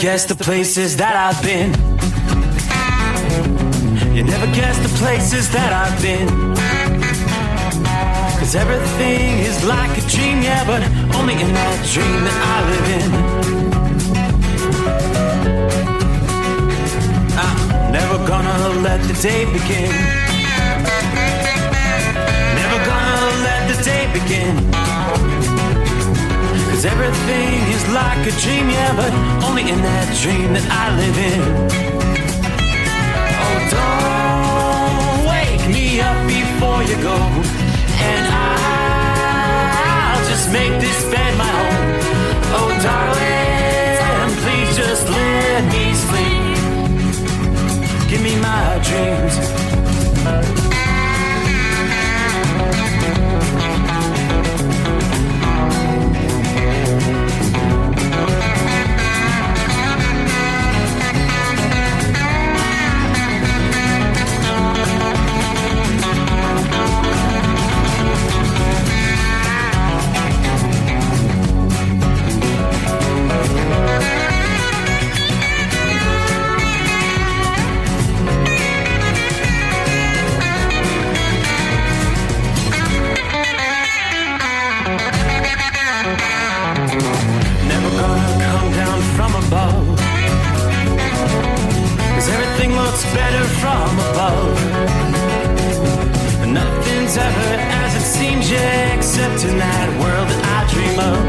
guess the places that I've been. You never guess the places that I've been. 'Cause everything is like a dream, yeah, but only in that dream that I live in. I'm never gonna let the day begin. Never gonna let the day begin. 'Cause everything is like a dream, yeah, but only in that dream that I live in. Oh, don't wake me up before you go, and I'll just make this bed my home. Oh, darling, please just let me sleep. Give me my dreams. Better from above. Nothing's ever as it seems, yeah, except in that world that I dream of.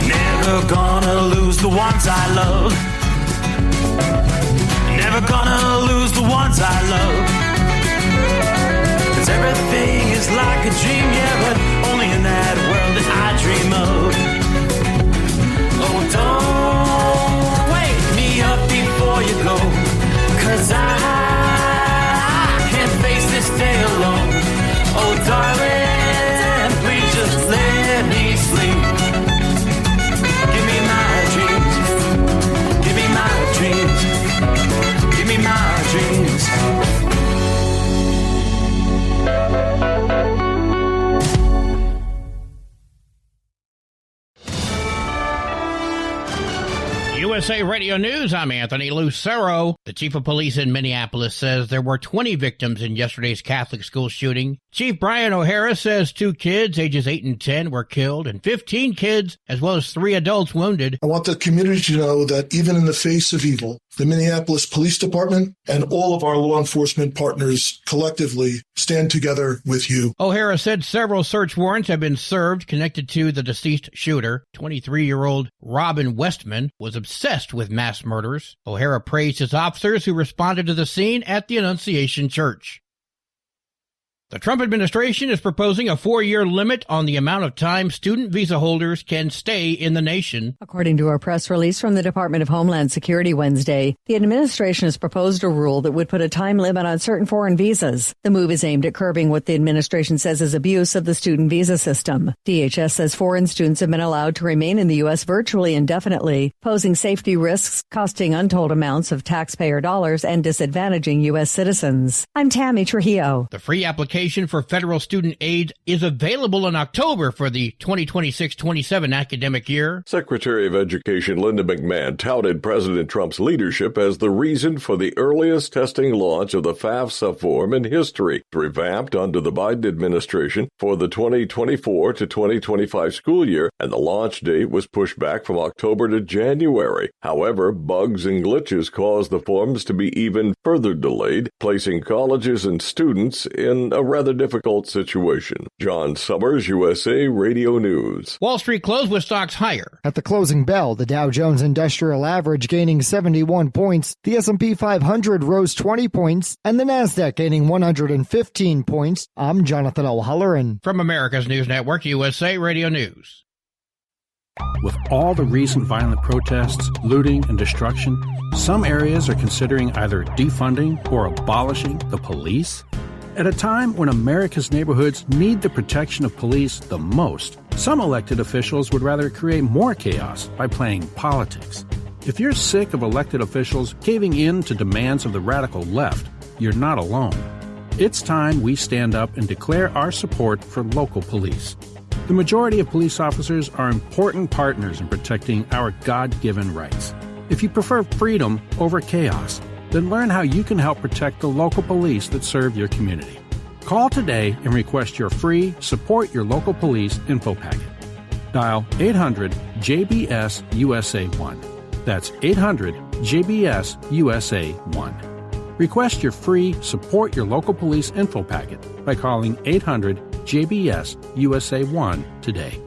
Never gonna lose the ones I love. Never gonna lose the ones I love. 'Cause everything is like a dream, yeah, but only in that world that I dream of. Oh, don't wake me up before you go, 'cause I can't face this day alone. Oh, darling, please just let me sleep. Give me my dreams. Give me my dreams. Give me my dreams. USA Radio News, I'm Anthony Lucero. The chief of police in Minneapolis says there were 20 victims in yesterday's Catholic school shooting. Chief Brian O'Hara says 2 kids, ages 8 and 10, were killed and 15 kids, as well as 3 adults wounded. I want the community to know that even in the face of evil, the Minneapolis Police Department and all of our law enforcement partners collectively stand together with you. O'Hara said several search warrants have been served connected to the deceased shooter. 23-year-old Robin Westman was obsessed with mass murders. O'Hara praised his officers who responded to the scene at the Annunciation Church. The Trump administration is proposing a 4-year limit on the amount of time student visa holders can stay in the nation. According to a press release from the Department of Homeland Security Wednesday, the administration has proposed a rule that would put a time limit on certain foreign visas. The move is aimed at curbing what the administration says is abuse of the student visa system. DHS says foreign students have been allowed to remain in the U.S. virtually indefinitely, posing safety risks, costing untold amounts of taxpayer dollars, and disadvantaging U.S. citizens. I'm Tammy Trujillo. The free application for federal student aid is available in October for the 2026-27 academic year. Secretary of Education Linda McMahon touted President Trump's leadership as the reason for the earliest testing launch of the FAFSA form in history, revamped under the Biden administration for the 2024 to 2025 school year, and the launch date was pushed back from October to January. However, bugs and glitches caused the forms to be even further delayed, placing colleges and students in a rather difficult situation. John Summers, USA Radio News. Wall Street closed with stocks higher. At the closing bell, the Dow Jones Industrial Average gaining 71 points, the S&P 500 rose 20 points, and the Nasdaq gaining 115 points. I'm Jonathan O'Halloran. From America's News Network, USA Radio News. With all the recent violent protests, looting, and destruction, some areas are considering either defunding or abolishing the police. At a time when America's neighborhoods need the protection of police the most, some elected officials would rather create more chaos by playing politics. If you're sick of elected officials caving in to demands of the radical left, you're not alone. It's time we stand up and declare our support for local police. The majority of police officers are important partners in protecting our God-given rights. If you prefer freedom over chaos, then learn how you can help protect the local police that serve your community. Call today and request your free Support Your Local Police info packet. Dial 800-JBS-USA-1. That's 800-JBS-USA-1. Request your free Support Your Local Police info packet by calling 800-JBS-USA-1 today.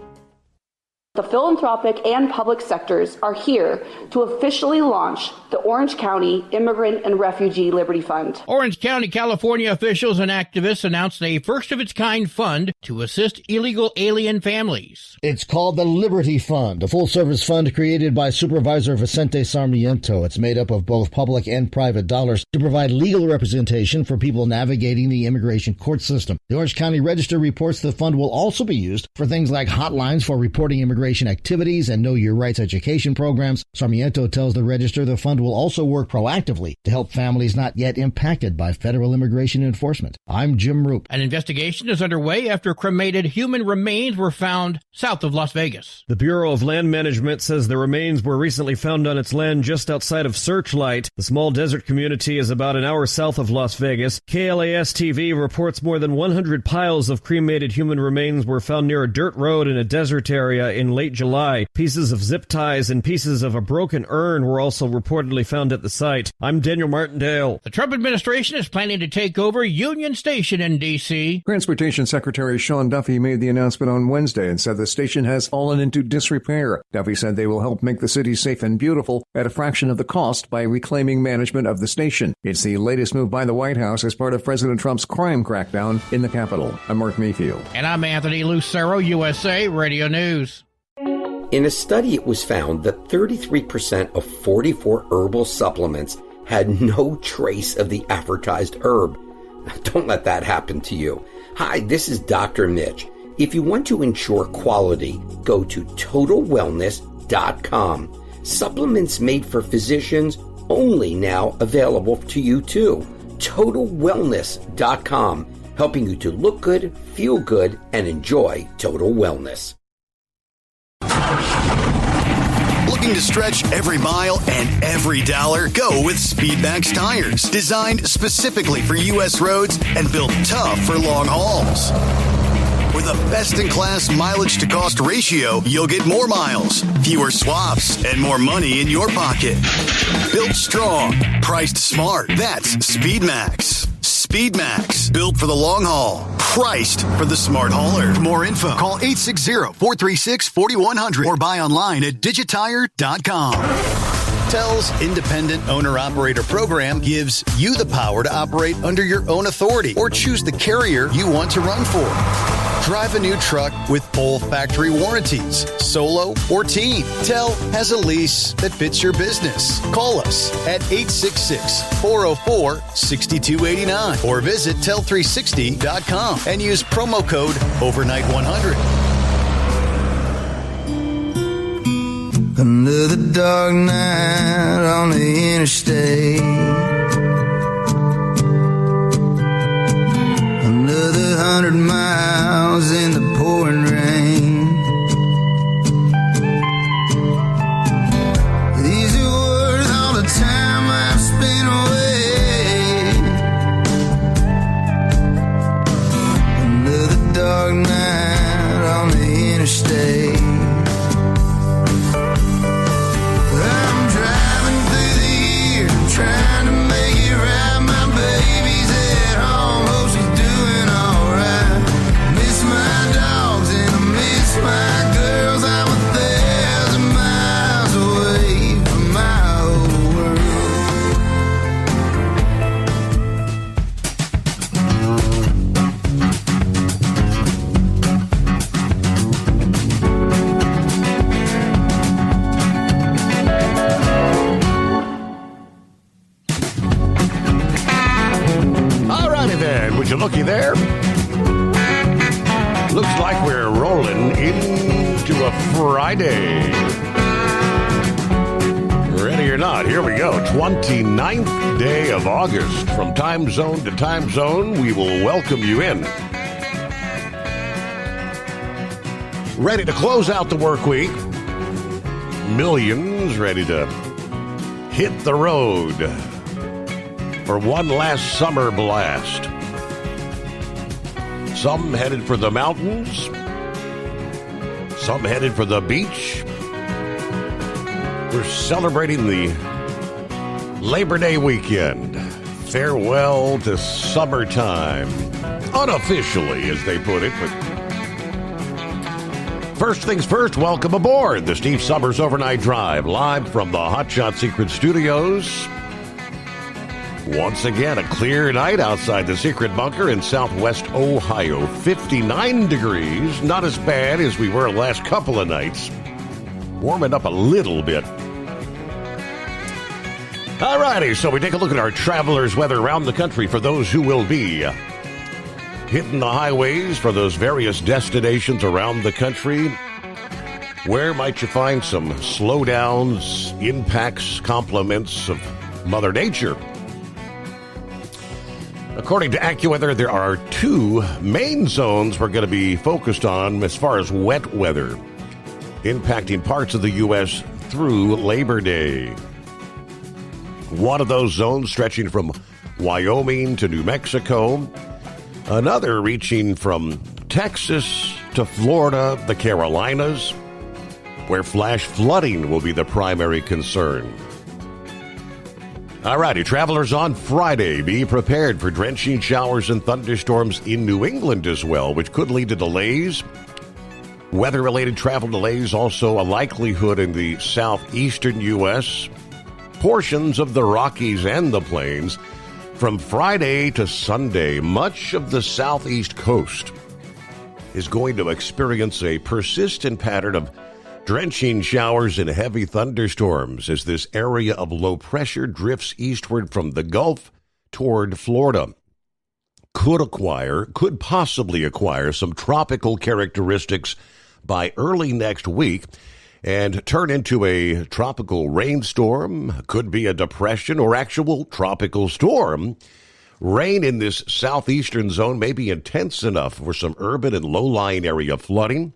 The philanthropic and public sectors are here to officially launch the Orange County Immigrant and Refugee Liberty Fund. Orange County, California officials and activists announced a first-of-its-kind fund to assist illegal alien families. It's called the Liberty Fund, a full-service fund created by Supervisor Vicente Sarmiento. It's made up of both public and private dollars to provide legal representation for people navigating the immigration court system. The Orange County Register reports the fund will also be used for things like hotlines for reporting immigration activities and Know Your Rights education programs. Sarmiento tells the Register the fund will also work proactively to help families not yet impacted by federal immigration enforcement. I'm Jim Roop. An investigation is underway after cremated human remains were found south of Las Vegas. The Bureau of Land Management says the remains were recently found on its land just outside of Searchlight. The small desert community is about an hour south of Las Vegas. KLAS-TV reports more than 100 piles of cremated human remains were found near a dirt road in a desert area in late July. Pieces of zip ties and pieces of a broken urn were also reportedly found at the site. I'm Daniel Martindale. The Trump administration is planning to take over Union Station in D.C. Transportation Secretary Sean Duffy made the announcement on Wednesday and said the station has fallen into disrepair. Duffy said they will help make the city safe and beautiful at a fraction of the cost by reclaiming management of the station. It's the latest move by the White House as part of President Trump's crime crackdown in the Capitol. I'm Mark Mayfield. And I'm Anthony Lucero, USA Radio News. In a study, it was found that 33% of 44 herbal supplements had no trace of the advertised herb. Don't let that happen to you. Hi, this is Dr. Mitch. If you want to ensure quality, go to TotalWellness.com. Supplements made for physicians, only now available to you too. TotalWellness.com, helping you to look good, feel good, and enjoy total wellness. Looking to stretch every mile and every dollar? Go with Speedmax tires, designed specifically for U.S. roads and built tough for long hauls. With a best-in-class mileage-to-cost ratio, you'll get more miles, fewer swaps, and more money in your pocket. Built strong, priced smart. That's Speedmax. Speedmax, built for the long haul, priced for the smart hauler. For more info, call 860-436-4100 or buy online at digitire.com. TEL's Independent Owner-Operator Program gives you the power to operate under your own authority or choose the carrier you want to run for. Drive a new truck with full factory warranties, solo or team. TEL has a lease that fits your business. Call us at 866-404-6289 or visit tel360.com and use promo code overnight100. Another dark night on the interstate. Another 100 miles in the pouring rain. These are worth all the time I've spent away. Another dark night on the interstate. Trying to make it right, my baby's at home, hope she's doing alright. Miss my dogs and I miss my girls. I'm 1,000 miles away from my old Would you looky there? Looks like we're rolling into a Friday. Ready or not, here we go. 29th day of August. From time zone to time zone, we will welcome you in. ready to close out the work week. Millions ready to hit the road for one last summer blast. Some headed for the mountains, some headed for the beach. We're celebrating the Labor Day weekend. Farewell to summertime. Unofficially, as they put it, but first things first, welcome aboard the Steve Summers Overnight Drive, live from the Hot Shot Secret Studios. Once again, a clear night outside the secret bunker in southwest Ohio. 59 degrees, not as bad as we were the last couple of nights. Warming up a little bit. All righty, so we take a look at our travelers' weather around the country for those who will be hitting the highways for those various destinations around the country. Where might you find some slowdowns, impacts, compliments of Mother Nature? According to AccuWeather, there are two main zones we're going to be focused on as far as wet weather, impacting parts of the U.S. through Labor Day. One of those zones stretching from Wyoming to New Mexico, another reaching from Texas to Florida, the Carolinas, where flash flooding will be the primary concern. All righty, travelers, on Friday, be prepared for drenching showers and thunderstorms in New England as well, which could lead to delays. Weather-related travel delays, also a likelihood in the southeastern U.S., portions of the Rockies and the Plains. From Friday to Sunday, much of the southeast coast is going to experience a persistent pattern of drenching showers and heavy thunderstorms as this area of low pressure drifts eastward from the Gulf toward Florida. Could possibly acquire some tropical characteristics by early next week and turn into a tropical rainstorm, could be a depression or actual tropical storm. Rain in this southeastern zone may be intense enough for some urban and low-lying area flooding.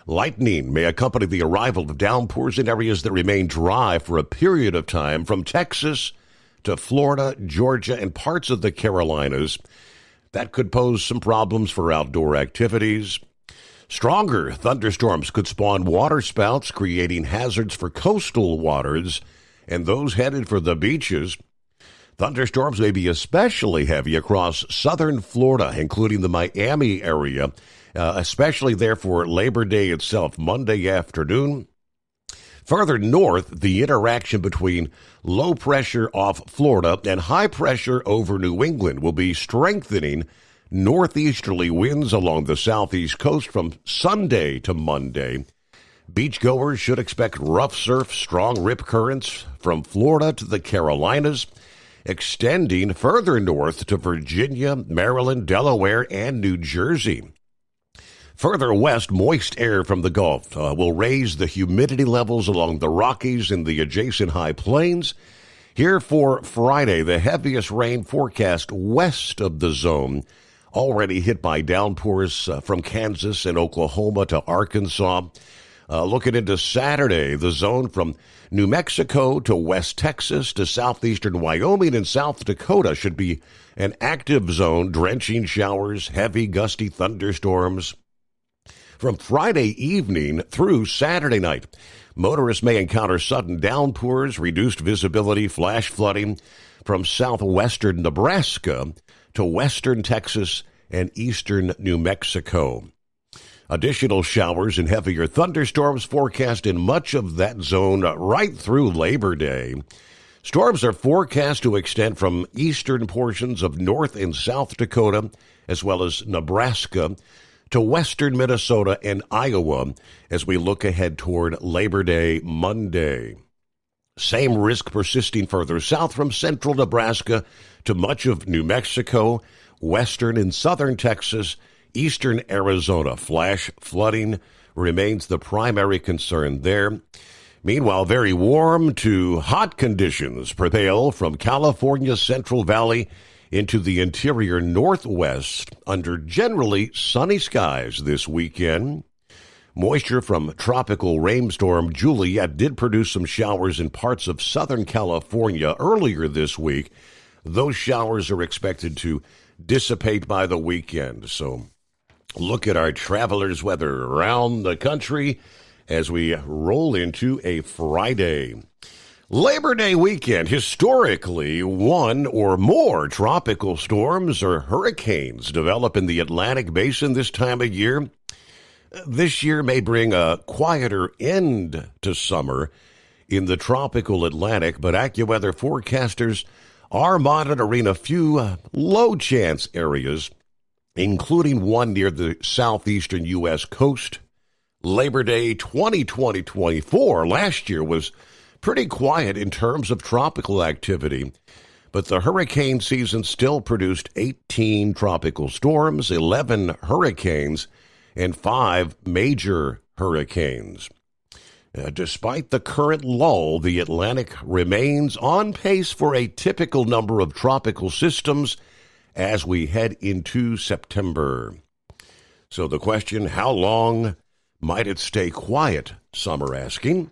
Lightning may accompany the arrival of downpours in areas that remain dry for a period of time from Texas to Florida, Georgia, and parts of the Carolinas. That could pose some problems for outdoor activities. Stronger thunderstorms could spawn waterspouts, creating hazards for coastal waters and those headed for the beaches. Thunderstorms may be especially heavy across southern Florida, including the Miami area, especially there for Labor Day itself, Monday afternoon. Further north, the interaction between low pressure off Florida and high pressure over New England will be strengthening northeasterly winds along the southeast coast from Sunday to Monday. Beachgoers should expect rough surf, strong rip currents from Florida to the Carolinas, extending further north to Virginia, Maryland, Delaware, and New Jersey. Further west, moist air from the Gulf will raise the humidity levels along the Rockies and the adjacent high plains. Here for Friday, the heaviest rain forecast west of the zone, already hit by downpours from Kansas and Oklahoma to Arkansas. Looking into Saturday, the zone from New Mexico to West Texas to southeastern Wyoming and South Dakota should be an active zone, drenching showers, heavy gusty thunderstorms. From Friday evening through Saturday night, motorists may encounter sudden downpours, reduced visibility, flash flooding from southwestern Nebraska to western Texas and eastern New Mexico. Additional showers and heavier thunderstorms forecast in much of that zone right through Labor Day. Storms are forecast to extend from eastern portions of North and South Dakota, as well as Nebraska, to western Minnesota and Iowa as we look ahead toward Labor Day Monday. Same risk persisting further south from central Nebraska to much of New Mexico, western and southern Texas, eastern Arizona. Flash flooding remains the primary concern there. Meanwhile, very warm to hot conditions prevail from California's Central Valley into the interior Northwest under generally sunny skies this weekend. Moisture from tropical rainstorm Juliet did produce some showers in parts of Southern California earlier this week. Those showers are expected to dissipate by the weekend. So look at our travelers' weather around the country as we roll into a Friday. Labor Day weekend, historically, one or more tropical storms or hurricanes develop in the Atlantic Basin this time of year. This year may bring a quieter end to summer in the tropical Atlantic, but AccuWeather forecasters are monitoring a few low-chance areas, including one near the southeastern U.S. coast. Labor Day 2020-24 last year was pretty quiet in terms of tropical activity, but the hurricane season still produced 18 tropical storms, 11 hurricanes, and 5 major hurricanes. Despite the current lull, the Atlantic remains on pace for a typical number of tropical systems as we head into September. So the question, how long might it stay quiet? Some are asking.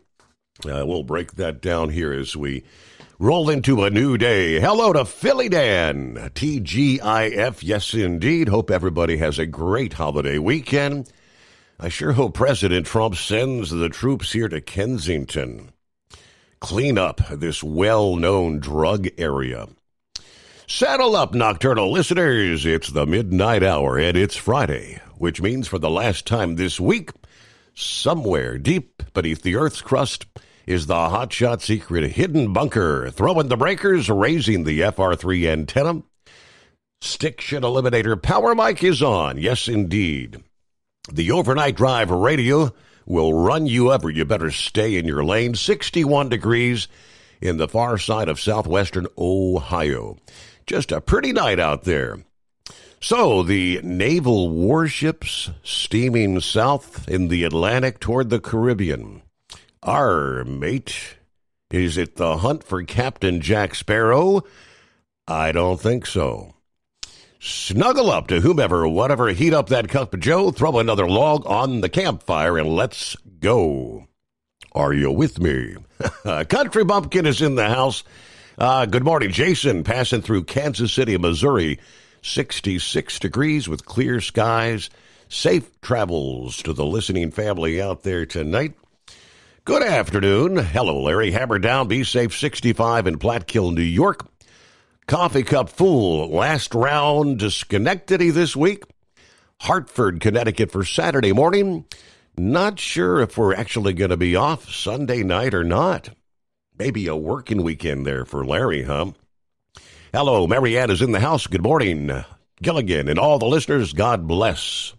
We'll break that down here as we roll into a new day. Hello to Philly Dan, TGIF, yes indeed. Hope everybody has a great holiday weekend. I sure hope President Trump sends the troops here to Kensington. Clean up this well-known drug area. Saddle up, nocturnal listeners. It's the midnight hour, and it's Friday, which means for the last time this week, somewhere deep beneath the Earth's crust is the hotshot secret hidden bunker. Throwing the breakers, raising the FR3 antenna. Stick shit eliminator power mic is on. Yes, indeed. The overnight drive radio will run you over. You better stay in your lane. 61 degrees in the far side of southwestern Ohio. Just a pretty night out there. So, the naval warships steaming south in the Atlantic toward the Caribbean. Arr, mate, is it the hunt for Captain Jack Sparrow? I don't think so. Snuggle up to whomever, whatever, heat up that cup of joe, throw another log on the campfire, and let's go. Are you with me? Country Bumpkin is in the house. Good morning, Jason, passing through Kansas City, Missouri. 66 degrees with clear skies. Safe travels to the listening family out there tonight. Good afternoon. Hello, Larry. Hammer down. Be safe. 65 in Platkill, New York. Coffee cup full. Last round to Schenectady this week. Hartford, Connecticut for Saturday morning. Not sure if we're actually going to be off Sunday night or not. Maybe a working weekend there for Larry, huh? Hello, Marianne is in the house. Good morning, Gilligan, and all the listeners, God bless.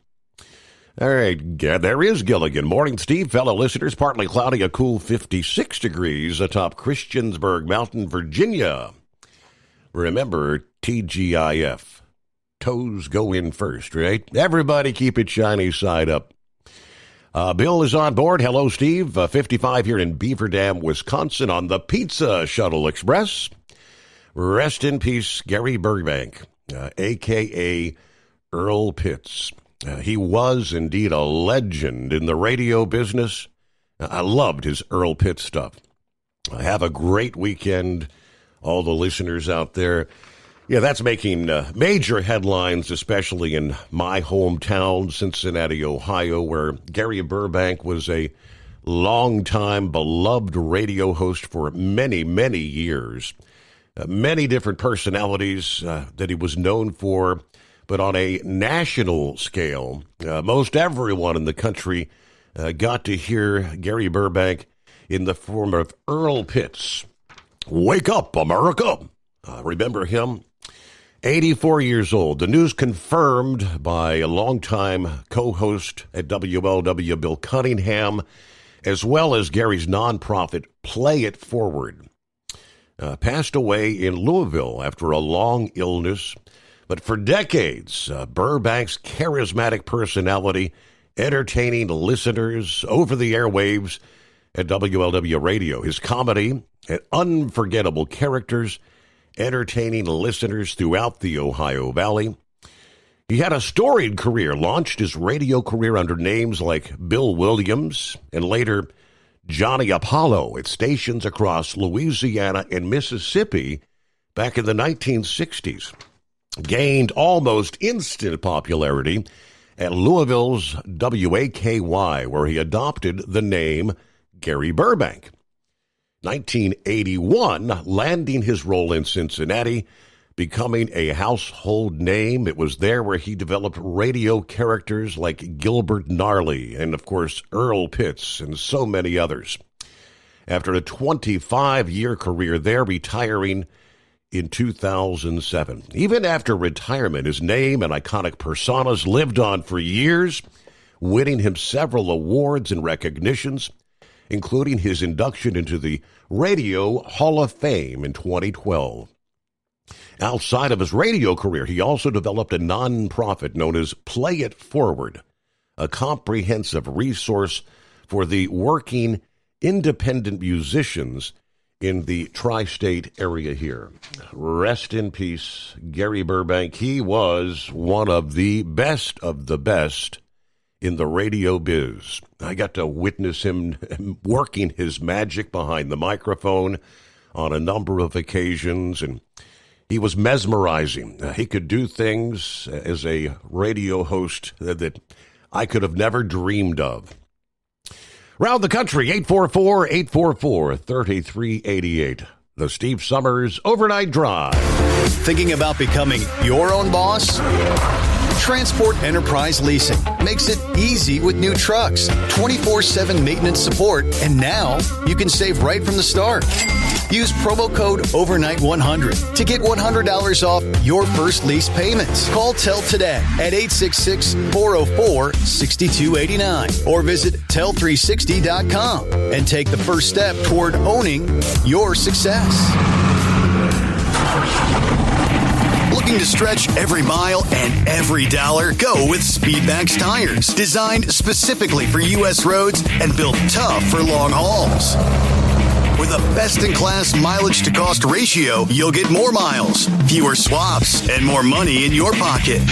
All right, yeah, there is Gilligan. Morning, Steve, fellow listeners. Partly cloudy, a cool 56 degrees atop Christiansburg Mountain, Virginia. Remember, TGIF. Toes go in first, right? Everybody keep it shiny side up. Bill is on board. Hello, Steve. 55 here in Beaver Dam, Wisconsin on the Pizza Shuttle Express. Rest in peace, Gary Burbank, a.k.a. Earl Pitts. He was indeed a legend in the radio business. I loved his Earl Pitts stuff. Have a great weekend, all the listeners out there. Yeah, that's making major headlines, especially in my hometown, Cincinnati, Ohio, where Gary Burbank was a longtime beloved radio host for many, many years. Many different personalities that he was known for, but on a national scale, most everyone in the country got to hear Gary Burbank in the form of Earl Pitts. Wake up, America! Remember him? 84 years old. The news confirmed by a longtime co-host at WLW, Bill Cunningham, as well as Gary's nonprofit, Play It Forward. Passed away in Louisville after a long illness. But for decades, Burbank's charismatic personality, entertaining listeners over the airwaves at WLW Radio. His comedy and unforgettable characters, entertaining listeners throughout the Ohio Valley. He had a storied career, launched his radio career under names like Bill Williams and later Johnny Apollo at stations across Louisiana and Mississippi back in the 1960s. Gained almost instant popularity at Louisville's WAKY, where he adopted the name Gary Burbank. 1981, landing his role in Cincinnati, becoming a household name. It was there where he developed radio characters like Gilbert Gnarly and, of course, Earl Pitts and so many others. After a 25-year career there, retiring in 2007. Even after retirement, his name and iconic personas lived on for years, winning him several awards and recognitions, including his induction into the Radio Hall of Fame in 2012. Outside of his radio career, he also developed a nonprofit known as Play It Forward, a comprehensive resource for the working independent musicians in the tri-state area here. Rest in peace, Gary Burbank. He was one of the best in the radio biz. I got to witness him working his magic behind the microphone on a number of occasions, and he was mesmerizing. He could do things as a radio host that I could have never dreamed of. Round the country, 844-844-3388. The Steve Summers Overnight Drive. Thinking about becoming your own boss? Transport Enterprise Leasing makes it easy with new trucks, 24/7 maintenance support, and now you can save right from the start. Use promo code OVERNIGHT100 to get $100 off your first lease payments. Call Tel today at 866-404-6289 or visit tel360.com and take the first step toward owning your success. Looking to stretch every mile and every dollar? Go with Speedmax tires, designed specifically for U.S. roads and built tough for long hauls. With a best-in-class mileage-to-cost ratio, you'll get more miles, fewer swaps, and more money in your pocket.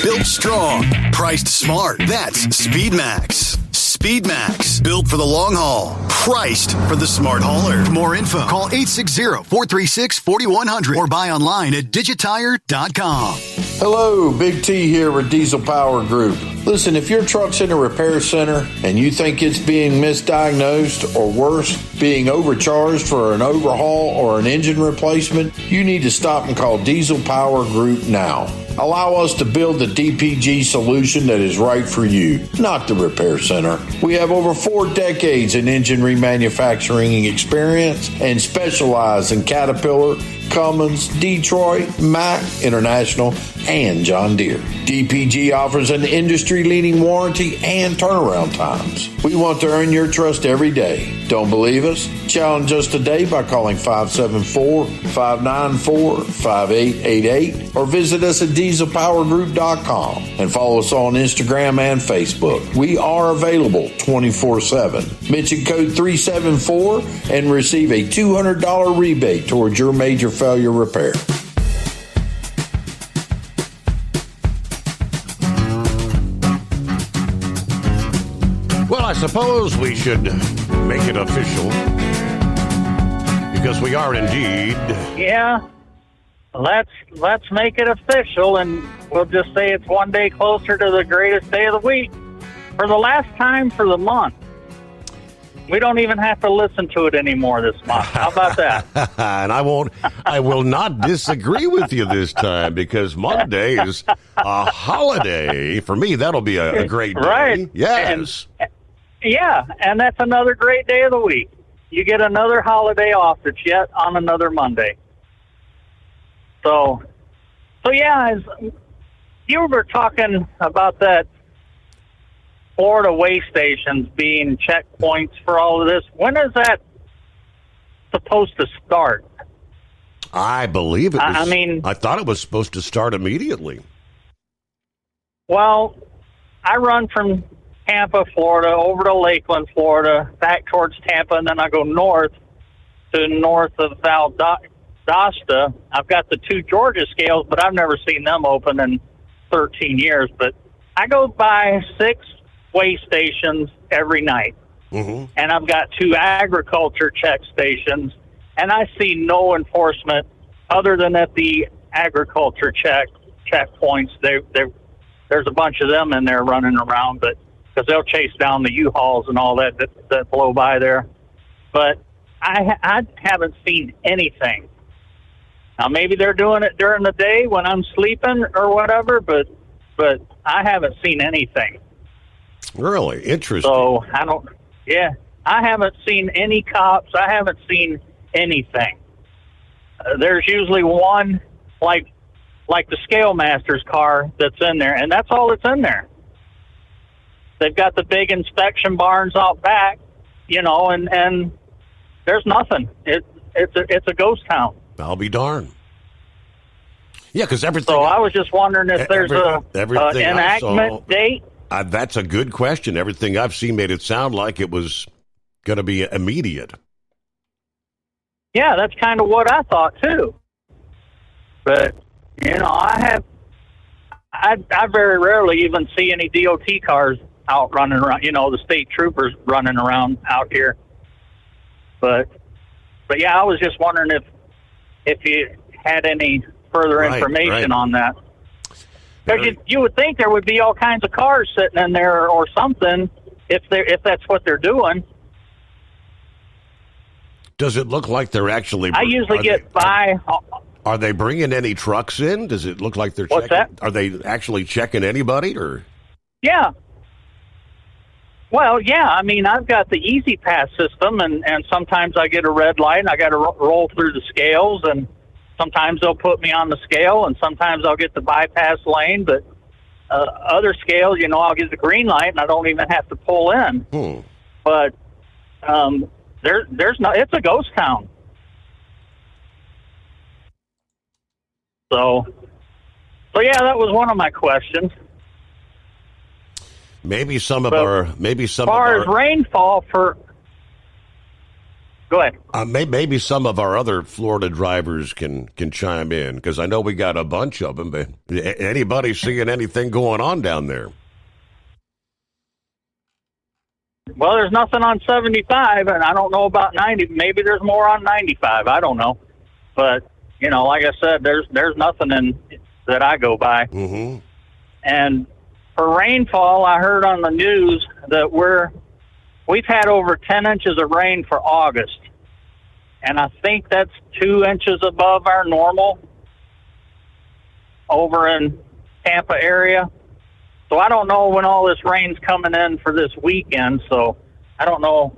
Built strong, priced smart. That's Speedmax. Speedmax, built for the long haul, priced for the smart hauler. For more info, call 860-436-4100 or buy online at digitire.com. Hello, Big T here with Diesel Power Group. Listen, if your truck's in a repair center and you think it's being misdiagnosed or worse, being overcharged for an overhaul or an engine replacement, you need to stop and call Diesel Power Group now. Allow us to build the DPG solution that is right for you, not the repair center. We have over 4 decades in engine remanufacturing experience and specialize in Caterpillar, Cummins, Detroit, Mack, International, and John Deere. DPG offers an industry-leading warranty and turnaround times. We want to earn your trust every day. Don't believe us? Challenge us today by calling 574-594-5888 or visit us at dieselpowergroup.com and follow us on Instagram and Facebook. We are available 24/7. Mention code 374 and receive a $200 rebate towards your major failure repair. Well, I suppose we should make it official, because we are indeed. Yeah, let's make it official, and we'll just say it's one day closer to the greatest day of the week. For the last time for the month. We don't even have to listen to it anymore this month. How about that? And I will not disagree with you this time, because Monday is a holiday. For me, that'll be a great day. Right. Yes. And that's another great day of the week. You get another holiday off that's yet on another Monday. So yeah, as you were talking about that Florida way stations being checkpoints for all of this, when is that supposed to start? I believe it was. I thought it was supposed to start immediately. Well, I run from Tampa, Florida, over to Lakeland, Florida, back towards Tampa, and then I go north of Valdosta. I've got the 2 Georgia scales, but I've never seen them open, and 13 years, but I go by 6 weigh stations every night. Mm-hmm. And I've got 2 agriculture check stations, and I see no enforcement other than at the agriculture checkpoints. There's a bunch of them in there running around, but because they'll chase down the U-Hauls and all that blow by there. But I haven't seen anything. Now, maybe they're doing it during the day when I'm sleeping or whatever, but I haven't seen anything. Really? Interesting. So, I haven't seen any cops. I haven't seen anything. There's usually one, like the Scale Master's car that's in there, and that's all that's in there. They've got the big inspection barns out back, and there's nothing. It's a ghost town. I'll be darned. Yeah, because everything. So I was just wondering if there's an enactment date. That's a good question. Everything I've seen made it sound like it was going to be immediate. Yeah, that's kind of what I thought too. But I very rarely even see any DOT cars out running around. The state troopers running around out here. But yeah, I was just wondering if you had any further information on that. Because you would think there would be all kinds of cars sitting in there or something if that's what they're doing. Does it look like they're actually? I usually get by. Are they bringing any trucks in? Does it look like they're What's checking? that? Are they actually checking anybody or? Yeah. Well, yeah. I mean, I've got the Easy Pass system, and sometimes I get a red light, and I got to roll through the scales, and sometimes they'll put me on the scale, and sometimes I'll get the bypass lane. But other scales, I'll get the green light, and I don't even have to pull in. But there's no. It's a ghost town. So yeah, that was one of my questions. Maybe some as far as rainfall for. Go ahead. Maybe some of our other Florida drivers can chime in, because I know we got a bunch of them. But anybody seeing anything going on down there? Well, there's nothing on 75, and I don't know about 90. Maybe there's more on 95. I don't know, but like I said, there's nothing that I go by. Mm-hmm. And for rainfall, I heard on the news that we've had over 10 inches of rain for August, and I think that's 2 inches above our normal over in Tampa area. So I don't know when all this rain's coming in for this weekend, so I don't know.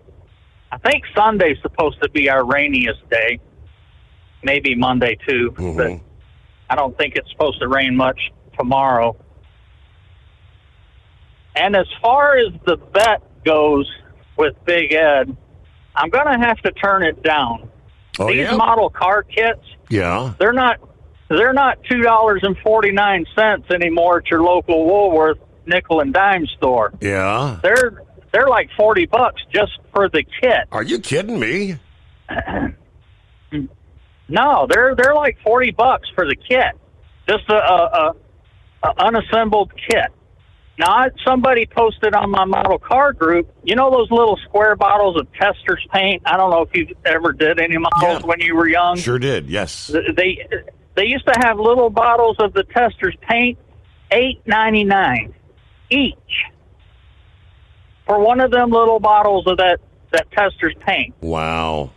I think Sunday's supposed to be our rainiest day, maybe Monday too, but I don't think it's supposed to rain much tomorrow. And as far as the bet goes with Big Ed, I'm going to have to turn it down. These model car kits, they're not $2.49 anymore at your local Woolworth nickel and dime store. Yeah. They're like $40 just for the kit. Are you kidding me? No, they're like $40 for the kit. Just a unassembled kit. Now, somebody posted on my model car group, those little square bottles of Tester's paint? I don't know if you ever did any models when you were young. Sure did, yes. They used to have little bottles of the Tester's paint, $8.99 each for one of them little bottles of that Tester's paint. Wow.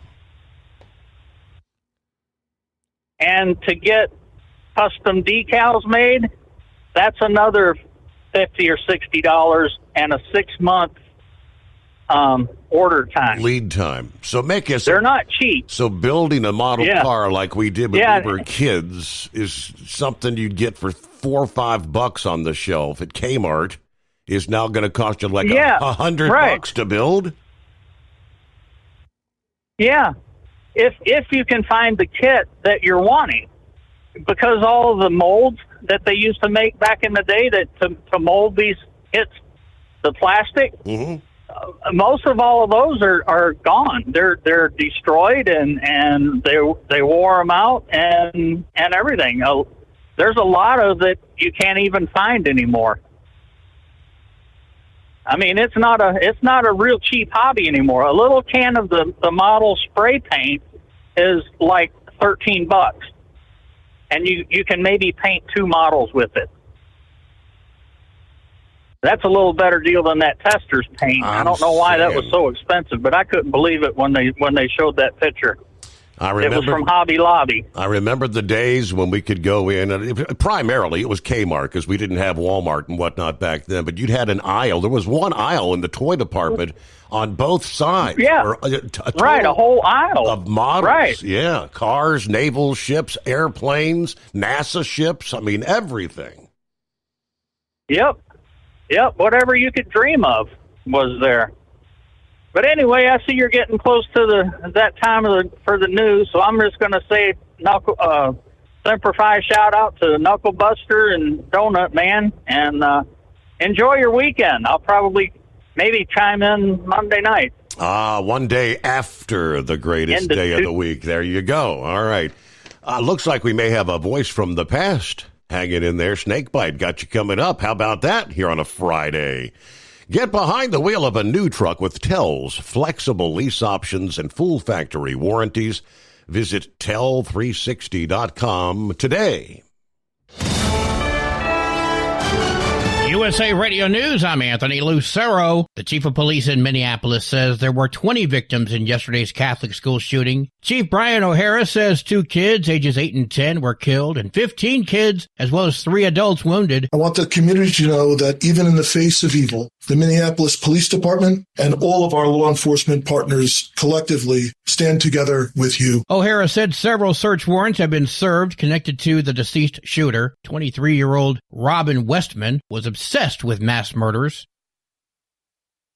And to get custom decals made, that's another $50 or $60 and a 6-month order time. Lead time. So they're not cheap. So building a model car like we did when we were kids is something you'd get for $4 or $5 on the shelf at Kmart is now going to cost you like $100 to build. Yeah. If you can find the kit that you're wanting, because all of the molds that they used to make back in the day to mold these kits, the plastic, most of all of those are gone. They're destroyed and they wore them out and everything. there's a lot of that you can't even find anymore. I mean, it's not a real cheap hobby anymore. A little can of the model spray paint is like $13, and you can maybe paint 2 models with it. That's a little better deal than that Tester's paint. I don't know why that was so expensive, but I couldn't believe it when they showed that picture. It was from Hobby Lobby. I remember the days when we could go in, and primarily it was Kmart because we didn't have Walmart and whatnot back then, but you'd had an aisle. There was one aisle in the toy department on both sides. Yeah, a whole aisle. Of models. Right. Yeah, cars, naval ships, airplanes, NASA ships, I mean, everything. Yep, whatever you could dream of was there. But anyway, I see you're getting close to that time for the news, so I'm just going to say Semper Fi shout out to Knuckle Buster and Donut Man, and enjoy your weekend. I'll probably maybe chime in Monday night. One day after the greatest day of the week. There you go. All right. Looks like we may have a voice from the past hanging in there. Snakebite got you coming up. How about that here on a Friday? Get behind the wheel of a new truck with Tell's flexible lease options and full factory warranties. Visit Tell360.com today. USA Radio News, I'm Anthony Lucero. The chief of police in Minneapolis says there were 20 victims in yesterday's Catholic school shooting. Chief Brian O'Hara says 2 kids, ages 8 and 10, were killed and 15 kids, as well as 3 adults wounded. I want the community to know that even in the face of evil, the Minneapolis Police Department and all of our law enforcement partners collectively stand together with you. O'Hara said several search warrants have been served connected to the deceased shooter. 23-year-old Robin Westman was obsessed with mass murders.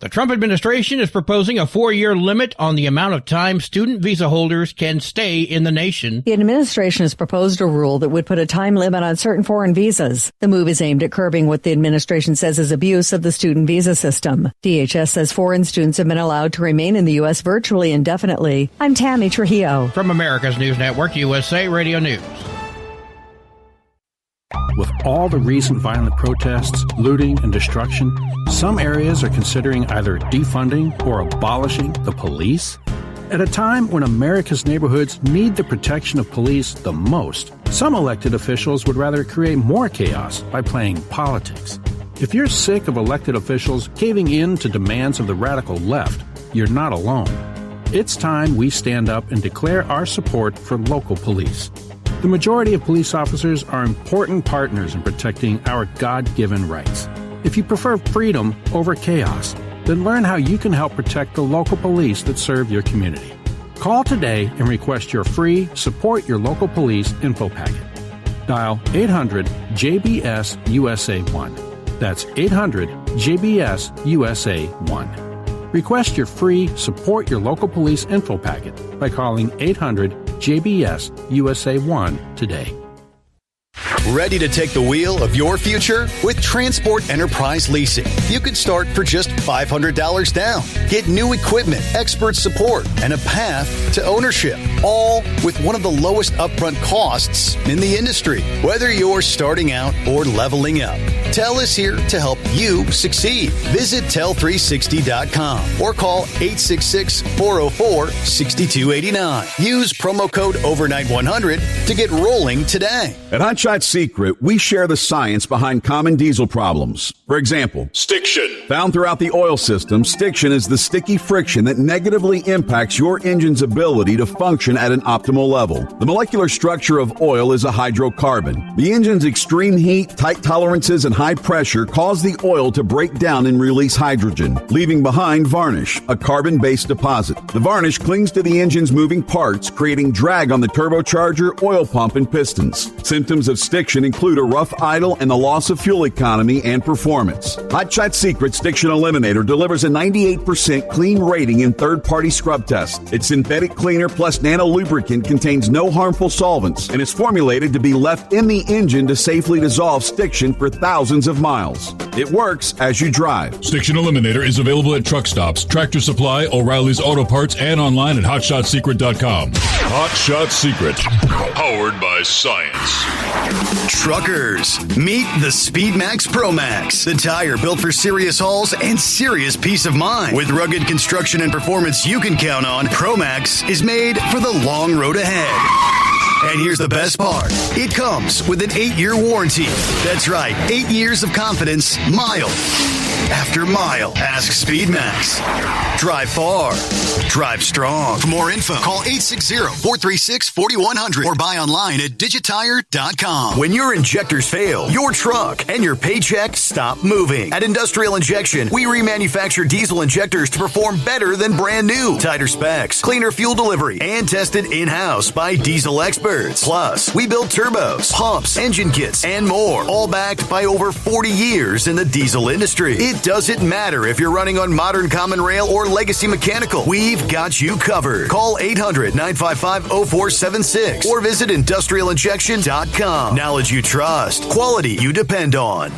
The Trump administration is proposing a 4-year limit on the amount of time student visa holders can stay in the nation. The administration has proposed a rule that would put a time limit on certain foreign visas. The move is aimed at curbing what the administration says is abuse of the student visa system. DHS says foreign students have been allowed to remain in the U.S. virtually indefinitely. I'm Tammy Trujillo. From America's News Network, USA Radio News. With all the recent violent protests, looting, and destruction, some areas are considering either defunding or abolishing the police. At a time when America's neighborhoods need the protection of police the most, some elected officials would rather create more chaos by playing politics. If you're sick of elected officials caving in to demands of the radical left, you're not alone. It's time we stand up and declare our support for local police. The majority of police officers are important partners in protecting our God-given rights. If you prefer freedom over chaos, then learn how you can help protect the local police that serve your community. Call today and request your free Support Your Local Police info packet. Dial 800-JBS-USA-1. That's 800-JBS-USA-1. Request your free Support Your Local Police info packet by calling 800-JBS-USA-1 today. Ready to take the wheel of your future? With Transport Enterprise Leasing, you could start for just $500 down. Get new equipment, expert support, and a path to ownership, all with one of the lowest upfront costs in the industry. Whether you're starting out or leveling up, Tell is here to help you succeed. Visit Tell360.com or call 866-404-6289. Use promo code OVERNIGHT100 to get rolling today. At Hot Shot Secret, we share the science behind common diesel problems. For example, stiction. Found throughout the oil system, stiction is the sticky friction that negatively impacts your engine's ability to function at an optimal level. The molecular structure of oil is a hydrocarbon. The engine's extreme heat, tight tolerances, and high pressure cause the oil to break down and release hydrogen, leaving behind varnish, a carbon-based deposit. The varnish clings to the engine's moving parts, creating drag on the turbocharger, oil pump, and pistons. Symptoms of stiction include a rough idle and the loss of fuel economy and performance. Hot Shot Secret Stiction Eliminator delivers a 98% clean rating in third-party scrub tests. Its synthetic cleaner plus nano lubricant contains no harmful solvents and is formulated to be left in the engine to safely dissolve stiction for thousands of miles. It works as you drive. Stiction Eliminator is available at truck stops, Tractor Supply, O'Reilly's Auto Parts, and online at HotShotSecret.com. Hot Shot Secret, powered by science. Truckers, meet the Speedmax Pro Max, the tire built for serious hauls and serious peace of mind. With rugged construction and performance you can count on, Pro Max is made for the long road ahead. And here's the best part. It comes with an 8-year warranty. That's right, 8 years of confidence, mile after mile. Ask Speedmax. Drive far. Drive strong. For more info, call 860-436-4100 or buy online at digitire.com. When your injectors fail, your truck and your paycheck stop moving. At Industrial Injection, we remanufacture diesel injectors to perform better than brand new. Tighter specs, cleaner fuel delivery, and tested in-house by diesel experts. Plus, we build turbos, pumps, engine kits, and more, all backed by over 40 years in the diesel industry. It doesn't matter if you're running on modern common rail or legacy mechanical. We've got you covered. Call 800-955-0476 or visit industrialinjection.com. Knowledge you trust. Quality you depend on.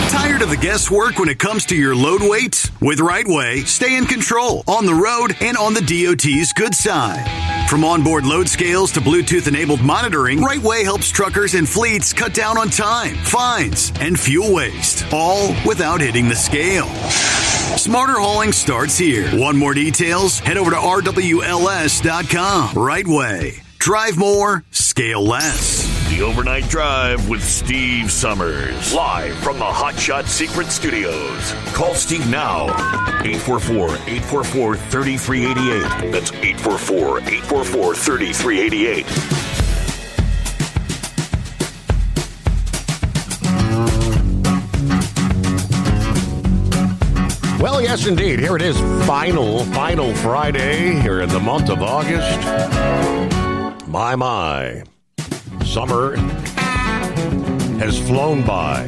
Tired of the guesswork when it comes to your load weight? With RightWay, stay in control on the road and on the DOT's good side. From onboard load scales to Bluetooth-enabled monitoring, RightWay helps truckers and fleets cut down on time, fines, and fuel waste, all without hitting the scale. Smarter hauling starts here. Want more details? Head over to rwls.com. RightWay. Drive more, scale less. The Overnight Drive with Steve Summers. Live from the Hot Shot Secret Studios. Call Steve now. 844-844-3388. That's 844-844-3388. Well, yes, indeed. Here it is. Final Friday here in the month of August. My. Summer has flown by.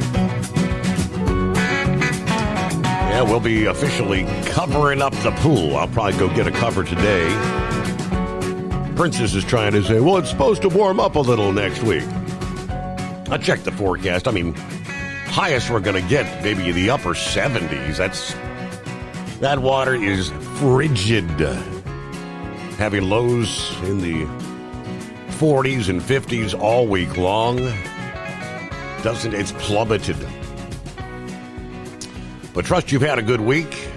Yeah, we'll be officially covering up the pool. I'll probably go get a cover today. Princess is trying to say, well, it's supposed to warm up a little next week. I checked the forecast. I mean, highest we're going to get, maybe the upper 70s. That water is frigid. Having lows in the 40s and 50s all week long. It's plummeted. But trust you've had a good week.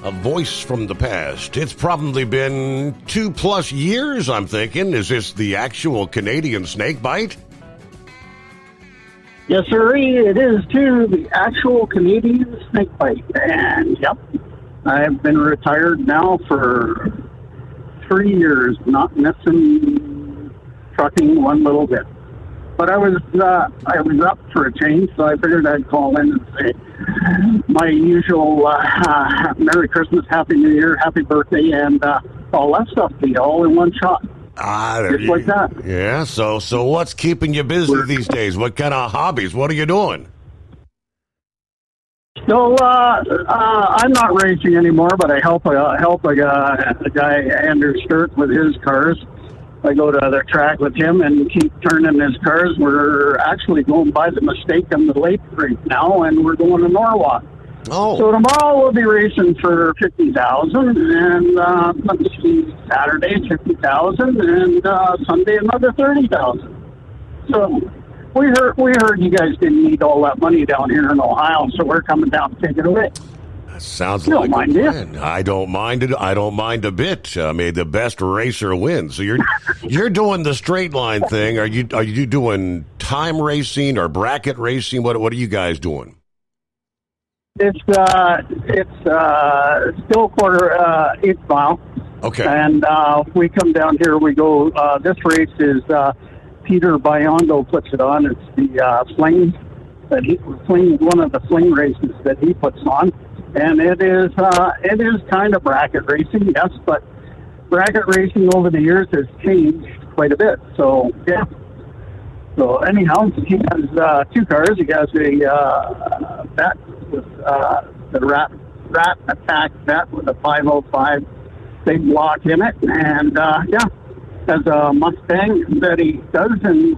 A voice from the past. It's probably been 2+ years, I'm thinking. Is this the actual Canadian snake bite? Yes, sir. It is, too, the actual Canadian snake bite. And, yep, I've been retired now for 3 years, not missing trucking one little bit. But I was up for a change, so I figured I'd call in and say my usual Merry Christmas, Happy New Year, Happy Birthday, and all that stuff to you all in one shot. Just like that. Yeah, so what's keeping you busy these days? What kind of hobbies? What are you doing? So I'm not racing anymore, but I help a guy, Andrew Sturt, with his cars. I go to the track with him and keep turning his cars. We're actually going by the mistake on the lake right now, and we're going to Norwalk. Oh. So tomorrow we'll be racing for 50,000, and let's see, Saturday 50,000, and Sunday another 30,000. So we heard you guys didn't need all that money down here in Ohio, so we're coming down to take it away. Sounds like a plan. I don't mind it. I don't mind a bit. May the best racer win. So you're doing the straight line thing. Are you doing time racing or bracket racing? What are you guys doing? It's still quarter 8 mile. Okay. And we come down here. We go. This race is Peter Biondo puts it on. It's the fling one of the fling races that he puts on. And it is kind of bracket racing, yes, but bracket racing over the years has changed quite a bit. So, yeah. So, anyhow, he has 2 cars. He has a vet with the Rat Attack vet with a 505 big block in it. And, has a Mustang that he does, and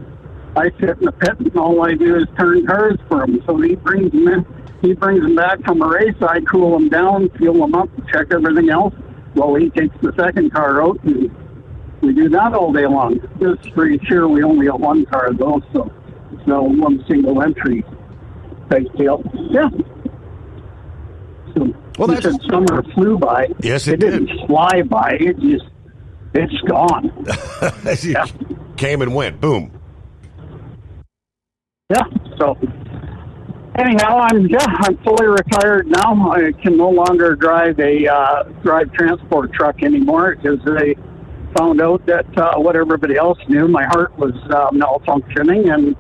I sit in the pit, and all I do is turn cars for him. So he brings them in. He brings them back from a race. I cool them down, fuel them up, check everything else. Well, he takes the second car out and we do that all day long. This street here, we only have one car though, so it's not one single entry type deal. Yeah. So well, you said summer flew by. Yes, it didn't fly by. It's gone. Yeah. Came and went. Boom. Yeah. So anyhow, I'm fully retired now. I can no longer drive a transport truck anymore because they found out that what everybody else knew, my heart was malfunctioning, and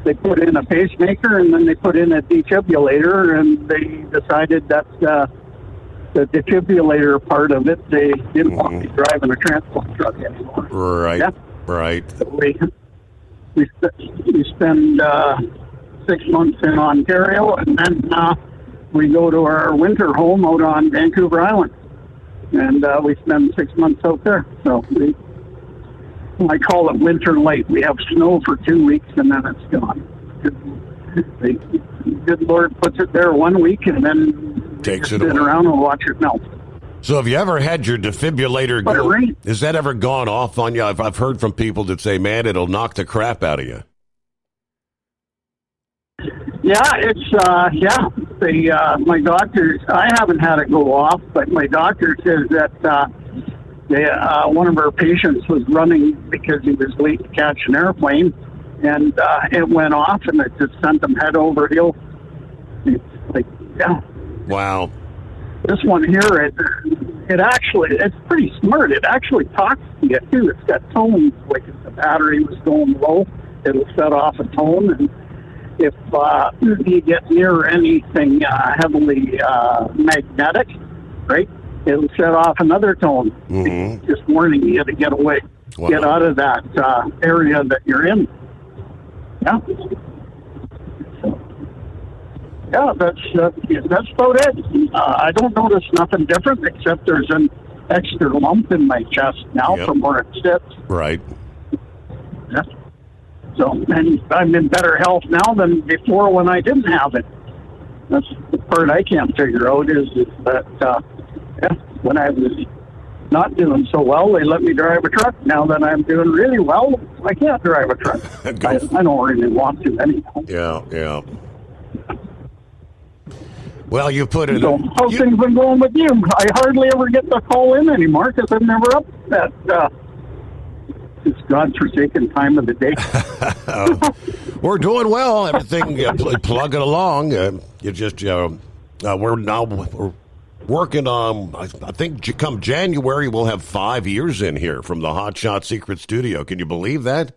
they put in a pacemaker, and then they put in a defibrillator, and they decided that the defibrillator part of it, they didn't want me driving a transport truck anymore. Right. Yeah. Right. So we spend 6 months in Ontario, and then we go to our winter home out on Vancouver Island, and we spend 6 months out there. So I call it winter light. We have snow for 2 weeks, and then it's gone. The good Lord puts it there 1 week, and then takes it sit away. around and watch it melt. So have you ever had your defibrillator go? Has that ever gone off on you? I've heard from people that say, man, it'll knock the crap out of you. Yeah, my doctor, I haven't had it go off, but my doctor says that one of our patients was running because he was late to catch an airplane, and it went off, and it just sent him head over heels. Wow. This one here, it's pretty smart. It actually talks to you, too. It's got tones, like if the battery was going low, it'll set off a tone, and if you get near anything heavily magnetic, right, it'll set off another tone, just warning you to get away, get out of that area that you're in. Yeah. Yeah, that's about it. I don't notice nothing different except there's an extra lump in my chest now from where it sits. Right. Yeah. So, and I'm in better health now than before when I didn't have it. That's the part I can't figure out is that when I was not doing so well, they let me drive a truck. Now that I'm doing really well, I can't drive a truck. I don't really want to anyhow. Yeah. Well, you put it. So, how's things been going with you? I hardly ever get to call in anymore because I'm never up at this godforsaken time of the day. We're doing well. Everything plugging along. You just we're working on. I think come January we'll have 5 years in here from the Hot Shot Secret Studio. Can you believe that?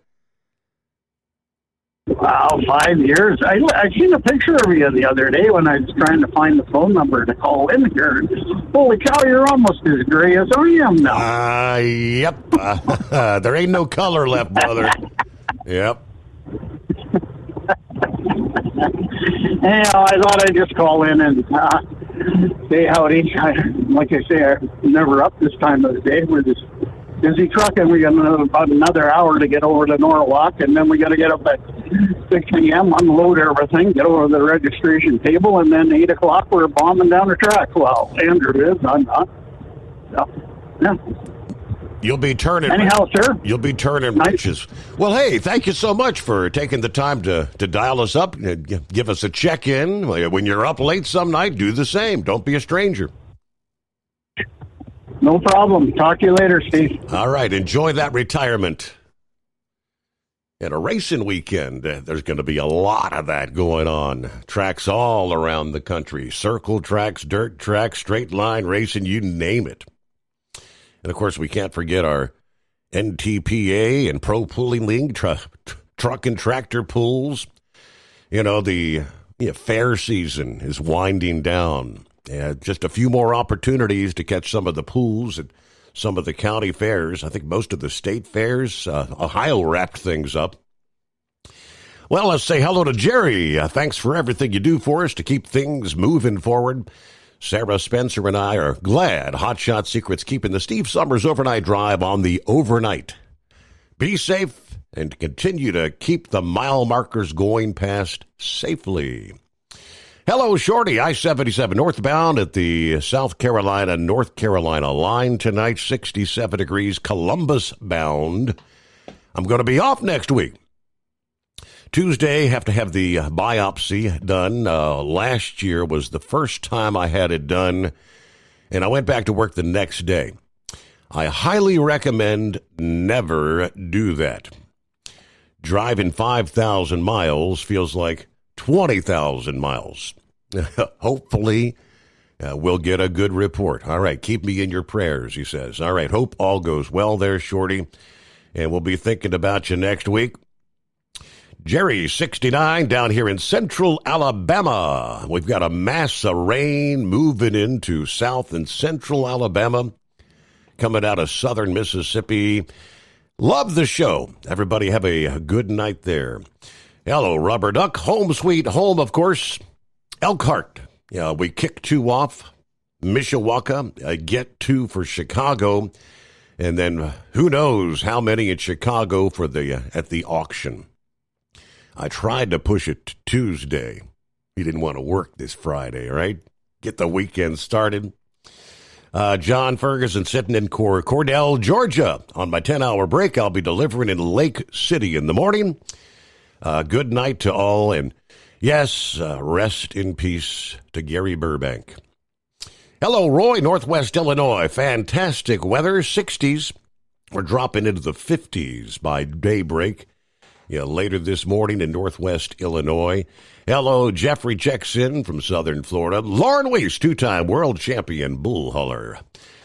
Wow, 5 years. I seen a picture of you the other day when I was trying to find the phone number to call in here. Holy cow, you're almost as gray as I am now. Yep. There ain't no color left, brother. Yep. Anyhow, I thought I'd just call in and say howdy. Like I say, I'm never up this time of the day. We're just busy trucking. We got about another hour to get over to Norwalk, and then we got to get up at 6 a.m., unload everything, get over to the registration table, and then 8 o'clock we're bombing down the track. Well, Andrew is. I'm not. Yeah. You'll be turning. Anyhow, sir. You'll be turning riches. Well, hey, thank you so much for taking the time to dial us up, give us a check-in. When you're up late some night, do the same. Don't be a stranger. No problem. Talk to you later, Steve. All right. Enjoy that retirement. And a racing weekend. There's going to be a lot of that going on. Tracks all around the country. Circle tracks, dirt tracks, straight line racing, you name it. And, of course, we can't forget our NTPA and Pro Pulling League truck and tractor pulls. You know, the fair season is winding down. Just a few more opportunities to catch some of the pools at some of the county fairs. I think most of the state fairs. Ohio wrapped things up. Well, let's say hello to Jerry. Thanks for everything you do for us to keep things moving forward. Sarah Spencer and I are glad Hot Shot Secret's keeping the Steve Summers Overnight Drive on the overnight. Be safe and continue to keep the mile markers going past safely. Hello, Shorty. I-77 northbound at the South Carolina-North Carolina line tonight, 67 degrees, Columbus bound. I'm going to be off next week. Tuesday, have to have the biopsy done. Last year was the first time I had it done, and I went back to work the next day. I highly recommend never do that. Driving 5,000 miles feels like 20,000 miles. Hopefully, we'll get a good report. All right, keep me in your prayers, he says. All right, hope all goes well there, Shorty, and we'll be thinking about you next week. Jerry, 69, down here in central Alabama. We've got a mass of rain moving into south and central Alabama, coming out of southern Mississippi. Love the show. Everybody have a good night there. Hello, Rubber Duck. Home sweet home, of course. Elkhart. Yeah, we kick 2 off. Mishawaka, get 2 for Chicago. And then who knows how many in Chicago for the at the auction. I tried to push it to Tuesday. He didn't want to work this Friday, right? Get the weekend started. John Ferguson sitting in Cordell, Georgia. On my 10-hour break, I'll be delivering in Lake City in the morning. Good night to all, and yes, rest in peace to Gary Burbank. Hello, Roy, Northwest Illinois. Fantastic weather, 60s. We're dropping into the 50s by daybreak. Yeah, later this morning in Northwest Illinois. Hello, Jeffrey checks in from Southern Florida. Lauren Weiss, 2-time world champion bull hauler.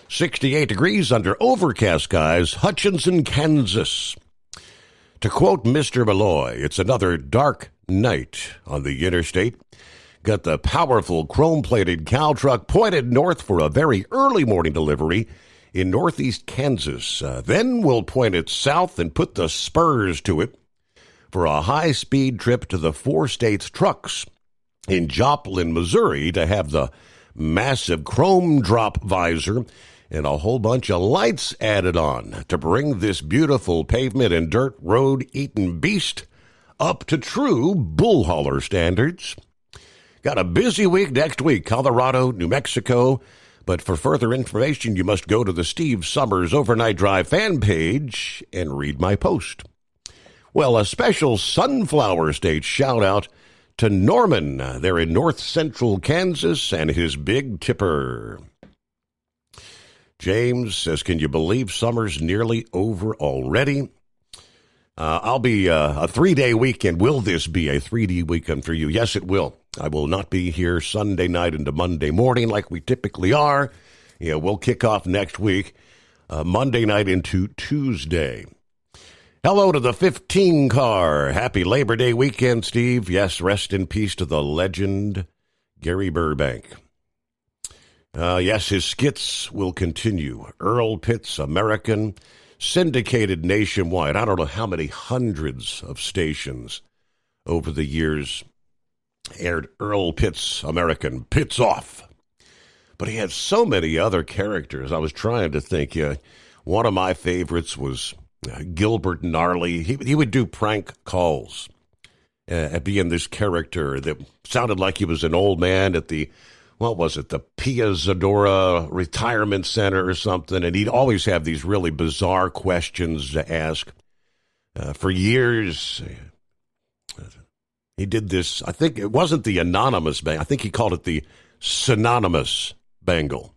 68 degrees under overcast skies, Hutchinson, Kansas. To quote Mr. Malloy, it's another dark night on the interstate. Got the powerful chrome-plated cow truck pointed north for a very early morning delivery in northeast Kansas. Then we'll point it south and put the spurs to it for a high-speed trip to the 4 states trucks in Joplin, Missouri, to have the massive chrome drop visor and a whole bunch of lights added on to bring this beautiful pavement and dirt road-eating beast up to true bull hauler standards. Got a busy week next week, Colorado, New Mexico. But for further information, you must go to the Steve Summers Overnight Drive fan page and read my post. Well, a special Sunflower State shout-out to Norman there in north central Kansas and his big tipper. James says, can you believe summer's nearly over already? I'll be a 3-day weekend. Will this be a 3-day weekend for you? Yes, it will. I will not be here Sunday night into Monday morning like we typically are. Yeah, we'll kick off next week, Monday night into Tuesday. Hello to the 15 car. Happy Labor Day weekend, Steve. Yes, rest in peace to the legend, Gary Burbank. Yes, his skits will continue. Earl Pitts, American, syndicated nationwide. I don't know how many hundreds of stations over the years aired Earl Pitts, American, Pitts off. But he had so many other characters. I was trying to think. One of my favorites was Gilbert Gnarly. He would do prank calls, being this character that sounded like he was an old man at the, what was it, the Pia Zadora Retirement Center or something, and he'd always have these really bizarre questions to ask. For years, he did this, I think it wasn't the anonymous bangle, I think he called it the synonymous bangle.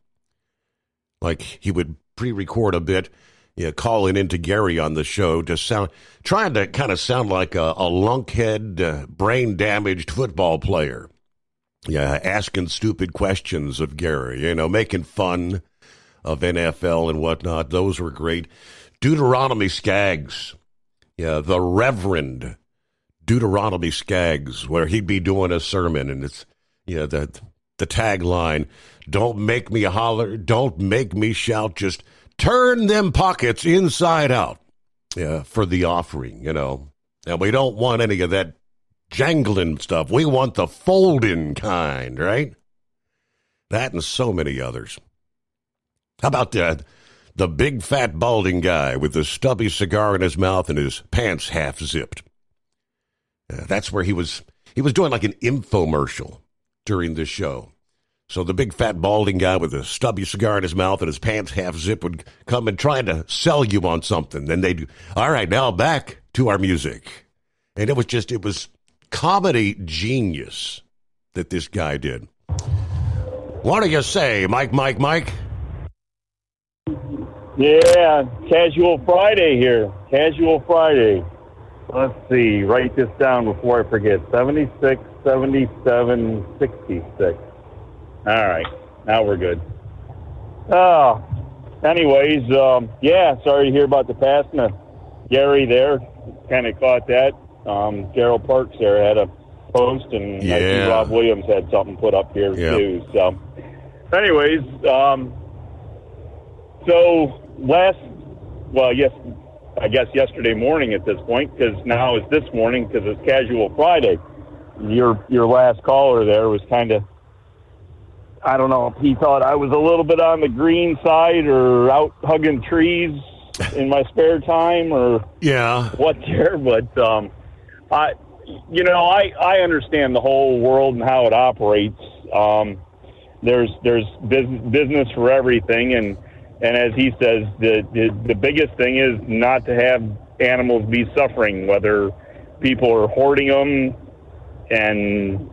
Like he would pre-record a bit, calling into Gary on the show to trying to kind of sound like a lunkhead, brain-damaged football player. Yeah, asking stupid questions of Gary, making fun of NFL and whatnot. Those were great. Deuteronomy Skaggs. Yeah, the Reverend Deuteronomy Skaggs, where he'd be doing a sermon, and it's, the tagline, don't make me holler, don't make me shout, just turn them pockets inside out, for the offering, And we don't want any of that jangling stuff. We want the folding kind, right? That and so many others. How about the big fat balding guy with the stubby cigar in his mouth and his pants half zipped? That's where he was doing like an infomercial. during this show. So the big fat balding guy with a stubby cigar in his mouth and his pants half zip would come and try to sell you on something. Then they'd, all right, now back to our music. And it was comedy genius that this guy did. What do you say, Mike? Yeah, Casual Friday here. Casual Friday. Let's see, write this down before I forget. 76, 77, 66. All right, now we're good. Anyways, sorry to hear about the passing of Gary there. Kind of caught that. Gerald Parks there had a post, and I think Rob Williams had something put up here too. So, anyways, I guess yesterday morning at this point, because now it's this morning because it's Casual Friday. Your last caller there was kind of, I don't know if he thought I was a little bit on the green side or out hugging trees in my spare time or what there, but I understand the whole world and how it operates. There's business for everything, and as he says, the biggest thing is not to have animals be suffering, whether people are hoarding them and,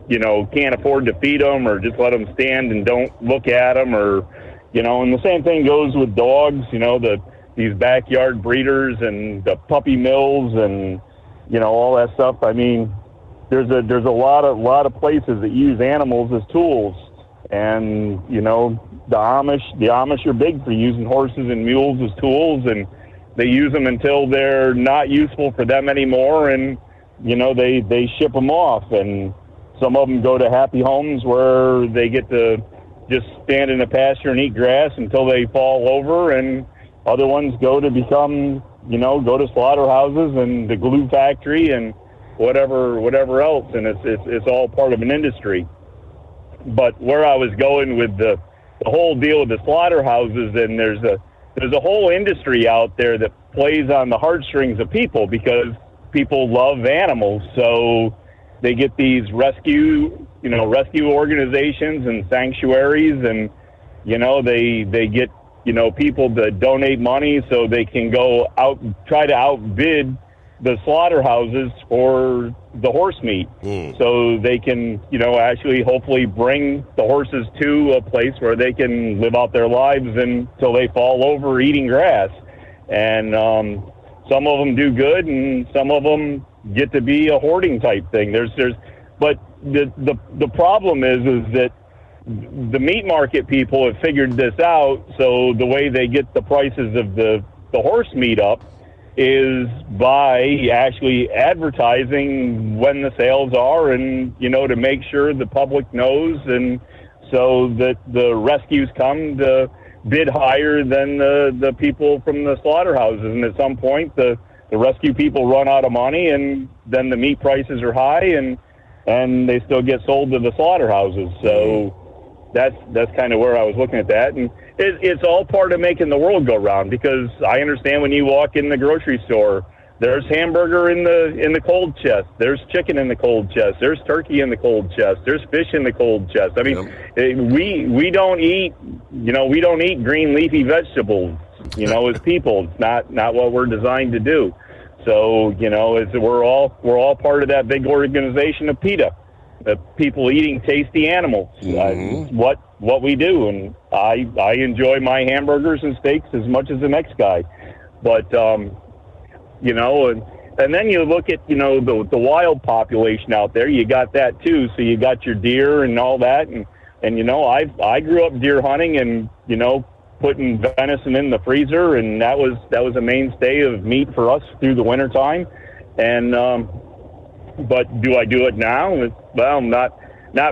can't afford to feed them or just let them stand and don't look at them and the same thing goes with dogs, these backyard breeders and the puppy mills and, all that stuff. I mean, there's a lot of places that use animals as tools, and, the Amish are big for using horses and mules as tools, and they use them until they're not useful for them anymore, and they ship them off, and some of them go to happy homes where they get to just stand in a pasture and eat grass until they fall over, and other ones go to become, go to slaughterhouses and the glue factory and whatever else, and it's all part of an industry. But where I was going with the whole deal with the slaughterhouses, and there's a whole industry out there that plays on the heartstrings of people because people love animals. So they get these rescue organizations and sanctuaries, and they get people to donate money so they can go out, try to outbid the slaughterhouses for the horse meat. So they can, actually hopefully bring the horses to a place where they can live out their lives until they fall over eating grass. And some of them do good, and some of them get to be a hoarding type thing. But the problem is that the meat market people have figured this out. So the way they get the prices of the horse meat up is by actually advertising when the sales are, and to make sure the public knows, and so that the rescues come to bid higher than the people from the slaughterhouses, and at some point the rescue people run out of money, and then the meat prices are high, and they still get sold to the slaughterhouses. So that's kind of where I was looking at that, and it's all part of making the world go round, because I understand when you walk in the grocery store, there's hamburger in the cold chest, there's chicken in the cold chest, there's turkey in the cold chest, there's fish in the cold chest. I mean, we don't eat green leafy vegetables, as people. It's not what we're designed to do. So we're all part of that big organization of PETA. People eating tasty animals. What we do, and I enjoy my hamburgers and steaks as much as the next guy, but and then you look at the wild population out there. You got that too. So you got your deer and all that, and I grew up deer hunting, and putting venison in the freezer, and that was a mainstay of meat for us through the wintertime. And but do I do it now? Well, not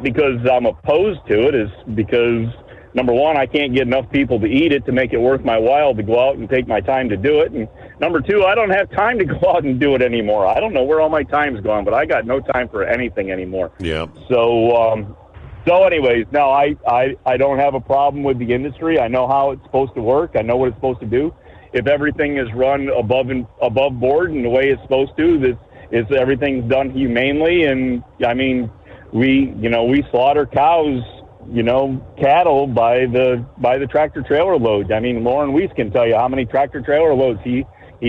because I'm opposed to it, is because, number one, I can't get enough people to eat it to make it worth my while to go out and take my time to do it. And number two, I don't have time to go out and do it anymore. I don't know where all my time's gone, but I got no time for anything anymore. Yeah. So anyways, no, I don't have a problem with the industry. I know how it's supposed to work. I know what it's supposed to do. If everything is run above board and the way it's supposed to, everything's done humanely. And I mean, we slaughter cows, cattle by the tractor trailer loads. I mean, Lauren Weiss can tell you how many tractor trailer loads he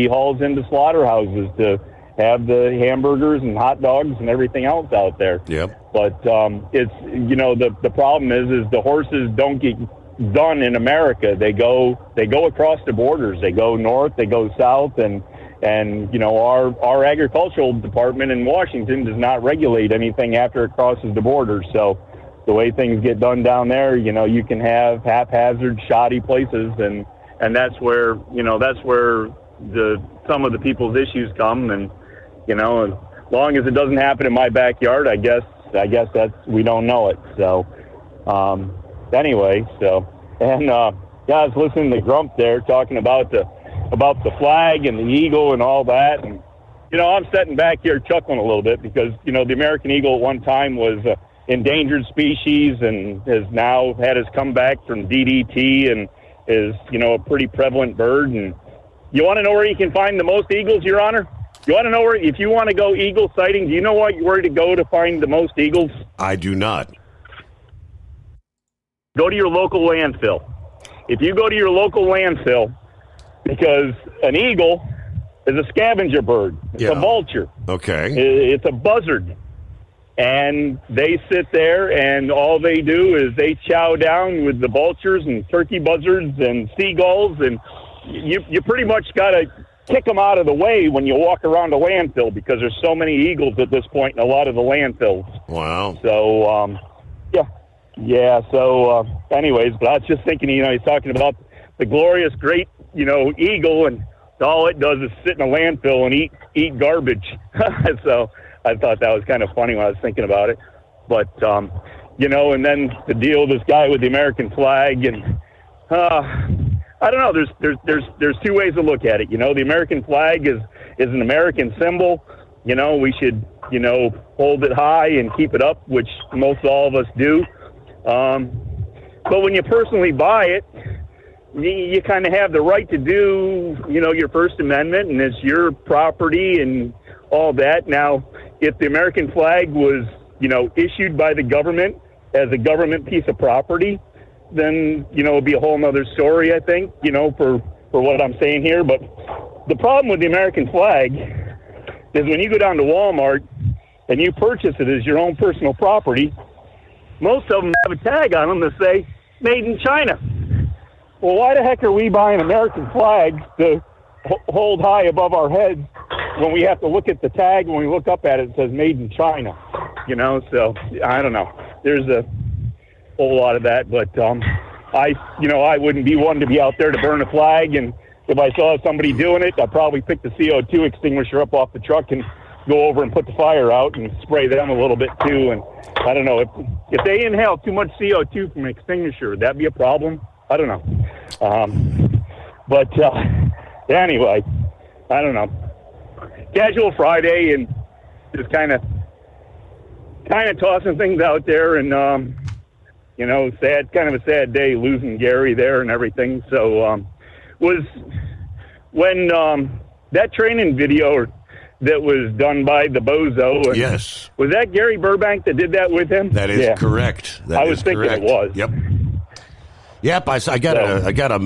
hauls into slaughterhouses to have the hamburgers and hot dogs and everything else out there. Yep. But it's the problem is the horses don't get done in America. They go across the borders. They go north, they go south, and our agricultural department in Washington does not regulate anything after it crosses the border. So the way things get done down there, you can have haphazard, shoddy places, and that's where some of the people's issues come. And as long as it doesn't happen in my backyard, I guess that's, we don't know it. So anyway, I was listening to Grump there talking about the flag and the eagle and all that, and I'm sitting back here chuckling a little bit because the American eagle at one time was endangered species and has now had his comeback from DDT and is a pretty prevalent bird. And you want to know where you can find the most eagles, Your Honor? You want to know where, if you want to go eagle sighting, do you know where to go to find the most eagles? I do not. Go to your local landfill. If you go to your local landfill, because an eagle is a scavenger bird. It's a vulture. Okay. It's a buzzard. And they sit there, and all they do is they chow down with the vultures and turkey buzzards and seagulls, and you pretty much got to kick them out of the way when you walk around a landfill because there's so many eagles at this point in a lot of the landfills. Wow. So, yeah. So, anyways, but I was just thinking, he's talking about the glorious, great, eagle, and all it does is sit in a landfill and eat garbage. So I thought that was kind of funny when I was thinking about it. But, and then the deal with this guy with the American flag, and I don't know. There's two ways to look at it. The American flag is an American symbol. We should, hold it high and keep it up, which most all of us do. But when you personally buy it, you kind of have the right to do, your First Amendment, and it's your property and all that. Now, if the American flag was, issued by the government as a government piece of property, then, it'd be a whole nother story, I think, for what I'm saying here. But the problem with the American flag is when you go down to Walmart and you purchase it as your own personal property, most of them have a tag on them that say, made in China. Well, why the heck are we buying American flags to hold high above our heads when we have to look at the tag, when we look up at it, it says made in China? So I don't know. There's a whole lot of that, but I wouldn't be one to be out there to burn a flag, and if I saw somebody doing it, I'd probably pick the CO2 extinguisher up off the truck and go over and put the fire out and spray them a little bit too. And I don't know, if they inhale too much CO2 from an extinguisher, would that be a problem? I don't know. But anyway, I don't know. Casual Friday, and just kind of tossing things out there, and kind of a sad day losing Gary there and everything. So was when that training video that was done by the Bozo. Yes. Was that Gary Burbank that did that with him? That is correct. I was thinking it was. Yep. I got a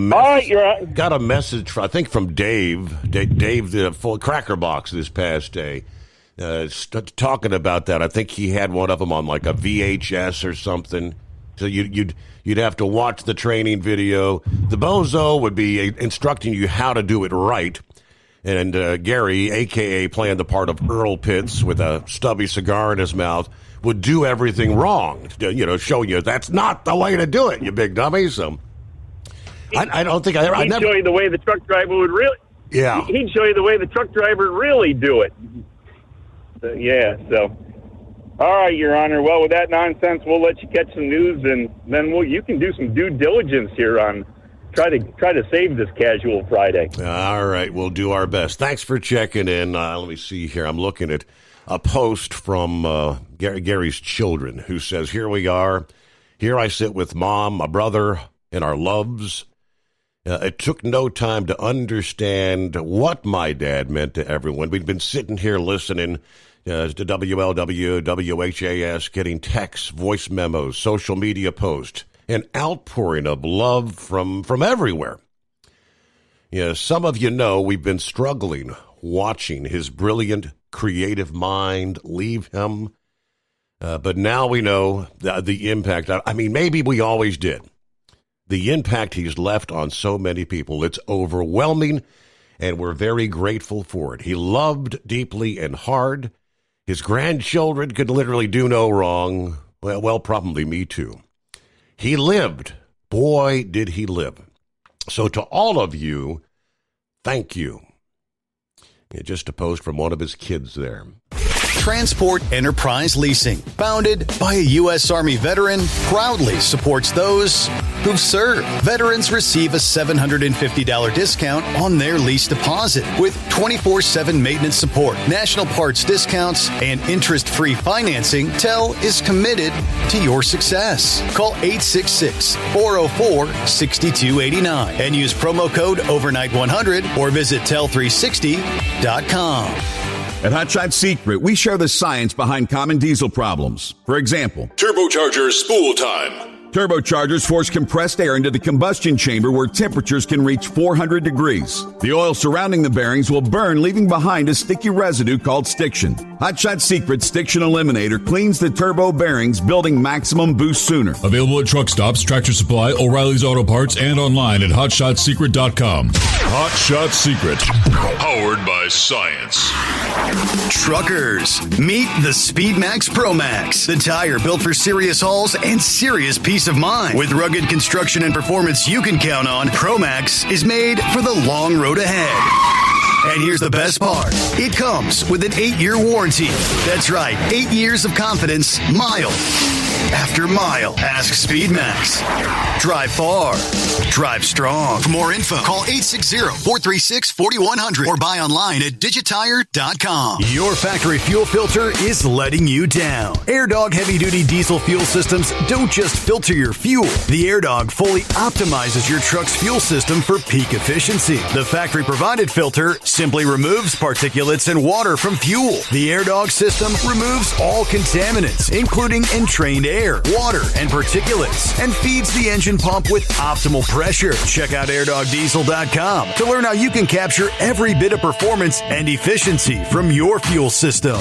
message. I think from Dave, the full Cracker Box this past day, talking about that. I think he had one of them on like a VHS or something. So you'd have to watch the training video. The Bozo would be instructing you how to do it right. And Gary, a.k.a. playing the part of Earl Pitts with a stubby cigar in his mouth, would do everything wrong, showing you that's not the way to do it, you big dummy. So I don't think He'd show you the way the truck driver would really. Yeah. He'd show you the way the truck driver would really do it. So. All right, Your Honor. Well, with that nonsense, we'll let you catch some news, and then you can do some due diligence here on try to save this Casual Friday. All right, we'll do our best. Thanks for checking in. Let me see here. I'm looking at a post from Gary's children who says, "Here we are. Here I sit with Mom, my brother, and our loves. It took no time to understand what my dad meant to everyone. We'd been sitting here listening to WLW, WHAS, getting texts, voice memos, social media posts, an outpouring of love from everywhere. Some of you know we've been struggling watching his brilliant, creative mind leave him. But now we know the impact. I mean, maybe we always did. The impact he's left on so many people, it's overwhelming, and we're very grateful for it. He loved deeply and hard. His grandchildren could literally do no wrong. Well, probably me too. He lived. Boy, did he live. So to all of you, thank you. Just a post from one of his kids there. Transport Enterprise Leasing, founded by a U.S. Army veteran, proudly supports those who've served. Veterans receive a $750 discount on their lease deposit with 24/7 maintenance support, national parts discounts, and interest-free financing. TEL is committed to your success. Call 866-404-6289 and use promo code OVERNIGHT100 or visit tel360.com. At Hot Shot Secret, we share the science behind common diesel problems. For example, turbocharger spool time. Turbochargers force compressed air into the combustion chamber where temperatures can reach 400 degrees. The oil surrounding the bearings will burn, leaving behind a sticky residue called stiction. Hot Shot Secret Stiction Eliminator cleans the turbo bearings, building maximum boost sooner. Available at truck stops, Tractor Supply, O'Reilly's Auto Parts, and online at hotshotsecret.com. Hot Shot Secret, powered by science. Truckers, meet the Speedmax Pro Max, the tire built for serious hauls and serious peace of mind. With rugged construction and performance you can count on, Pro Max is made for the long road ahead. And here's the best part. It comes with an 8-year warranty. That's right, 8 years of confidence, mile after mile. Ask Speedmax. Drive far. Drive strong. For more info, call 860-436-4100 or buy online at digitire.com. Your factory fuel filter is letting you down. AirDog heavy-duty diesel fuel systems don't just filter your fuel. The AirDog fully optimizes your truck's fuel system for peak efficiency. The factory-provided filter simply removes particulates and water from fuel. The AirDog system removes all contaminants, including entrained air, water, and particulates, and feeds the engine pump with optimal pressure. Check out airdogdiesel.com to learn how you can capture every bit of performance and efficiency from your fuel system.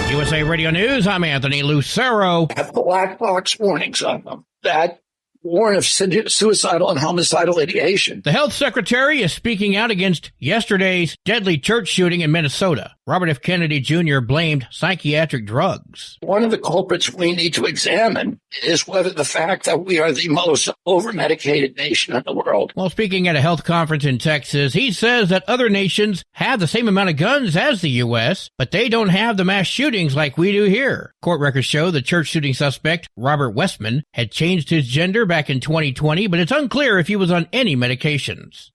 USA Radio News, I'm Anthony Lucero. Have black box warnings on them that warn of suicidal and homicidal ideation. The health secretary is speaking out against yesterday's deadly church shooting in Minnesota. Robert F. Kennedy Jr. blamed psychiatric drugs. One of the culprits we need to examine is whether the fact that we are the most over-medicated nation in the world. While speaking at a health conference in Texas, he says that other nations have the same amount of guns as the U.S., but they don't have the mass shootings like we do here. Court records show the church shooting suspect, Robert Westman, had changed his gender back in 2020, but it's unclear if he was on any medications.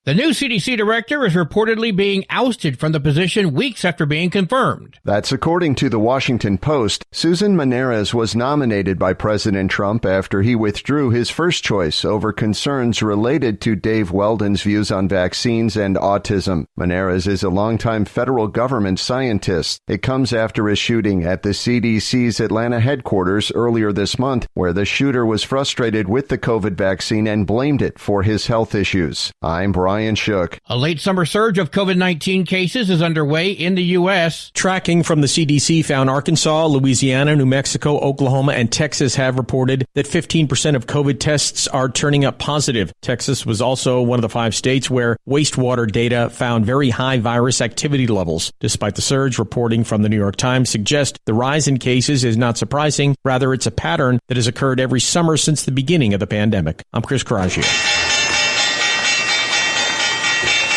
The new CDC director is reportedly being ousted from the position weeks after being confirmed. That's according to the Washington Post. Susan Maneras was nominated by President Trump after he withdrew his first choice over concerns related to Dave Weldon's views on vaccines and autism. Maneras is a longtime federal government scientist. It comes after a shooting at the CDC's Atlanta headquarters earlier this month, where the shooter was frustrated with the COVID vaccine and blamed it for his health issues. I'm Brian Shook. A late summer surge of COVID-19 cases is underway in the U.S. Tracking from the CDC found Arkansas, Louisiana, New Mexico, Oklahoma, and Texas have reported that 15% of COVID tests are turning up positive. Texas was also one of the 5 states where wastewater data found very high virus activity levels. Despite the surge, reporting from the New York Times suggests the rise in cases is not surprising. Rather, it's a pattern that has occurred every summer since the beginning of the pandemic. I'm Chris Caraggio.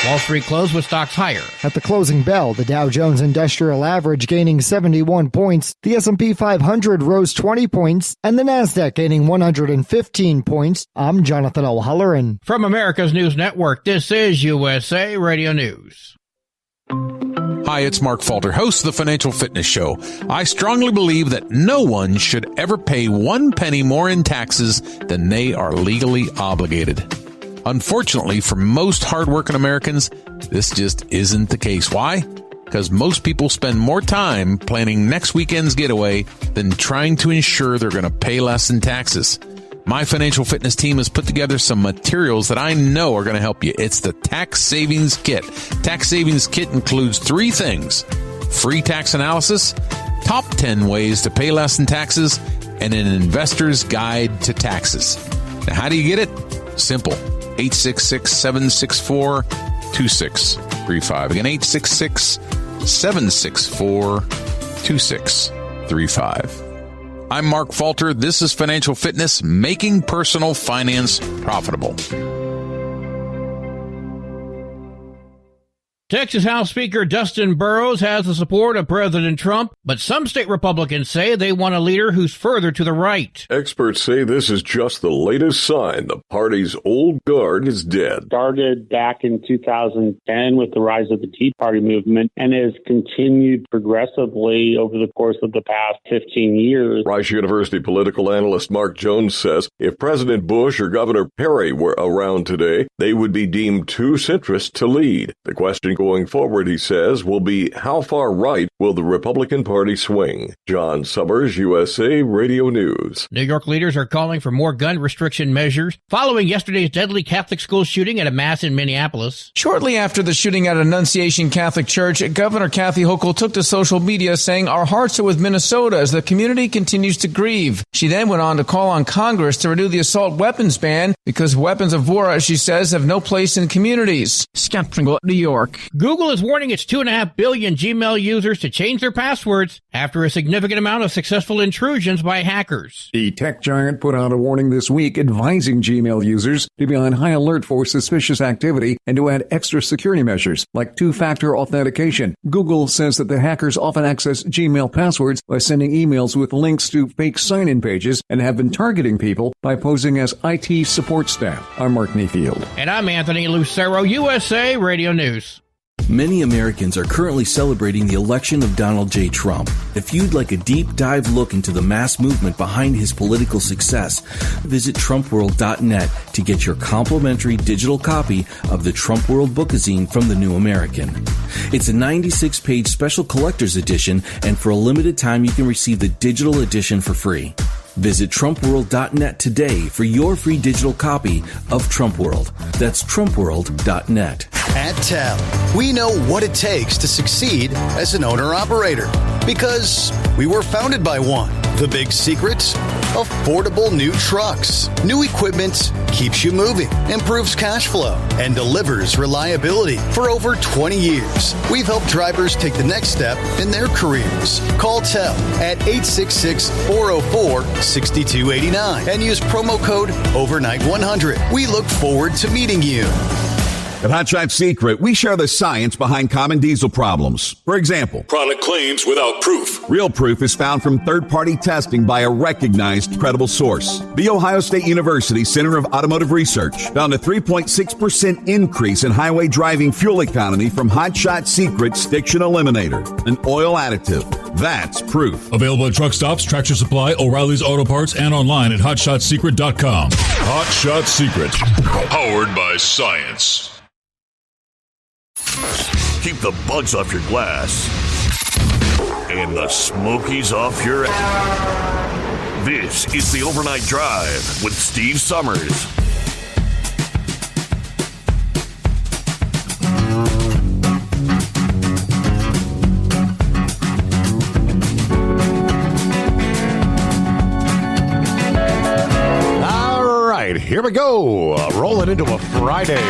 Wall Street closed with stocks higher. At the closing bell, the Dow Jones Industrial Average gaining 71 points, the S&P 500 rose 20 points, and the Nasdaq gaining 115 points. I'm Jonathan O'Halloran. From America's News Network, this is USA Radio News. Hi, it's Mark Falter, host of the Financial Fitness Show. I strongly believe that no one should ever pay 1 penny more in taxes than they are legally obligated. Unfortunately, for most hardworking Americans, this just isn't the case. Why? Because most people spend more time planning next weekend's getaway than trying to ensure they're going to pay less in taxes. My financial fitness team has put together some materials that I know are going to help you. It's the Tax Savings Kit. Tax Savings Kit includes 3 things: free tax analysis, top 10 ways to pay less in taxes, and an investor's guide to taxes. Now, how do you get it? Simple. 866-764-2635. Again, 866-764-2635. I'm Mark Falter. This is Financial Fitness, making personal finance profitable. Texas House Speaker Dustin Burrows has the support of President Trump, but some state Republicans say they want a leader who's further to the right. Experts say this is just the latest sign the party's old guard is dead. Started back in 2010 with the rise of the Tea Party movement and has continued progressively over the course of the past 15 years. Rice University political analyst Mark Jones says if President Bush or Governor Perry were around today, they would be deemed too centrist to lead. The question going forward, he says, will be how far right will the Republican Party swing? John Summers, USA Radio News. New York leaders are calling for more gun restriction measures following yesterday's deadly Catholic school shooting at a mass in Minneapolis. Shortly after the shooting at Annunciation Catholic Church, Governor Kathy Hochul took to social media saying, "Our hearts are with Minnesota as the community continues to grieve." She then went on to call on Congress to renew the assault weapons ban because weapons of war, as she says, have no place in communities. Scott Pringle, New York. Google is warning its 2.5 billion Gmail users to change their passwords after a significant amount of successful intrusions by hackers. The tech giant put out a warning this week advising Gmail users to be on high alert for suspicious activity and to add extra security measures like two-factor authentication. Google says that the hackers often access Gmail passwords by sending emails with links to fake sign-in pages and have been targeting people by posing as IT support staff. I'm Mark Neefield. And I'm Anthony Lucero, USA Radio News. Many Americans are currently celebrating the election of Donald J. Trump. If you'd like a deep dive look into the mass movement behind his political success, visit TrumpWorld.net to get your complimentary digital copy of the Trump World Bookazine from the New American. It's a 96-page special collector's edition, and for a limited time you can receive the digital edition for free. Visit TrumpWorld.net today for your free digital copy of Trump World. That's TrumpWorld.net. At TEL, we know what it takes to succeed as an owner-operator because we were founded by one. The big secret? Affordable new trucks. New equipment keeps you moving, improves cash flow, and delivers reliability. For over 20 years, we've helped drivers take the next step in their careers. Call TEL at 866-404-6289 and use promo code OVERNIGHT100. We look forward to meeting you. At Hot Shot Secret, we share the science behind common diesel problems. For example, product claims without proof. Real proof is found from third-party testing by a recognized, credible source. The Ohio State University Center of Automotive Research found a 3.6% increase in highway driving fuel economy from Hot Shot Secret Stiction Eliminator, an oil additive. That's proof. Available at truck stops, Tractor Supply, O'Reilly's Auto Parts, and online at HotShotSecret.com. Hot Shot Secret, powered by science. Keep the bugs off your glass and the smokies off your ass. This is the Overnight Drive with Steve Summers. All right, here we go. Rolling into a Friday.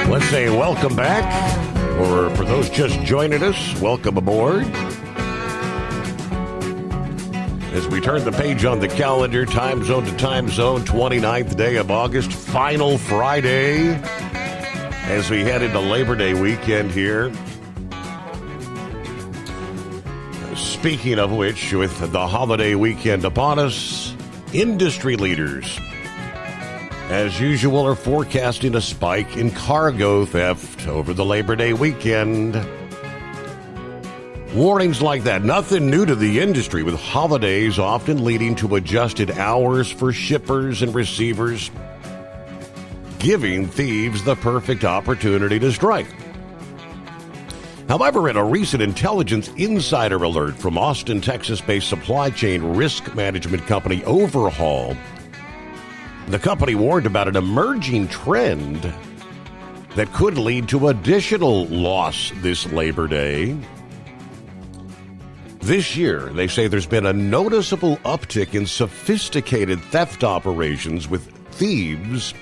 Let's say welcome back, or for those just joining us, welcome aboard. As we turn the page on the calendar, time zone to time zone, 29th day of August, final Friday, as we head into Labor Day weekend here. Speaking of which, with the holiday weekend upon us, industry leaders as usual, are forecasting a spike in cargo theft over the Labor Day weekend. Warnings like that, nothing new to the industry, with holidays often leading to adjusted hours for shippers and receivers, giving thieves the perfect opportunity to strike. However, in a recent intelligence insider alert from Austin, Texas-based supply chain risk management company Overhaul, the company warned about an emerging trend that could lead to additional loss this Labor Day. This year, they say there's been a noticeable uptick in sophisticated theft operations, with thieves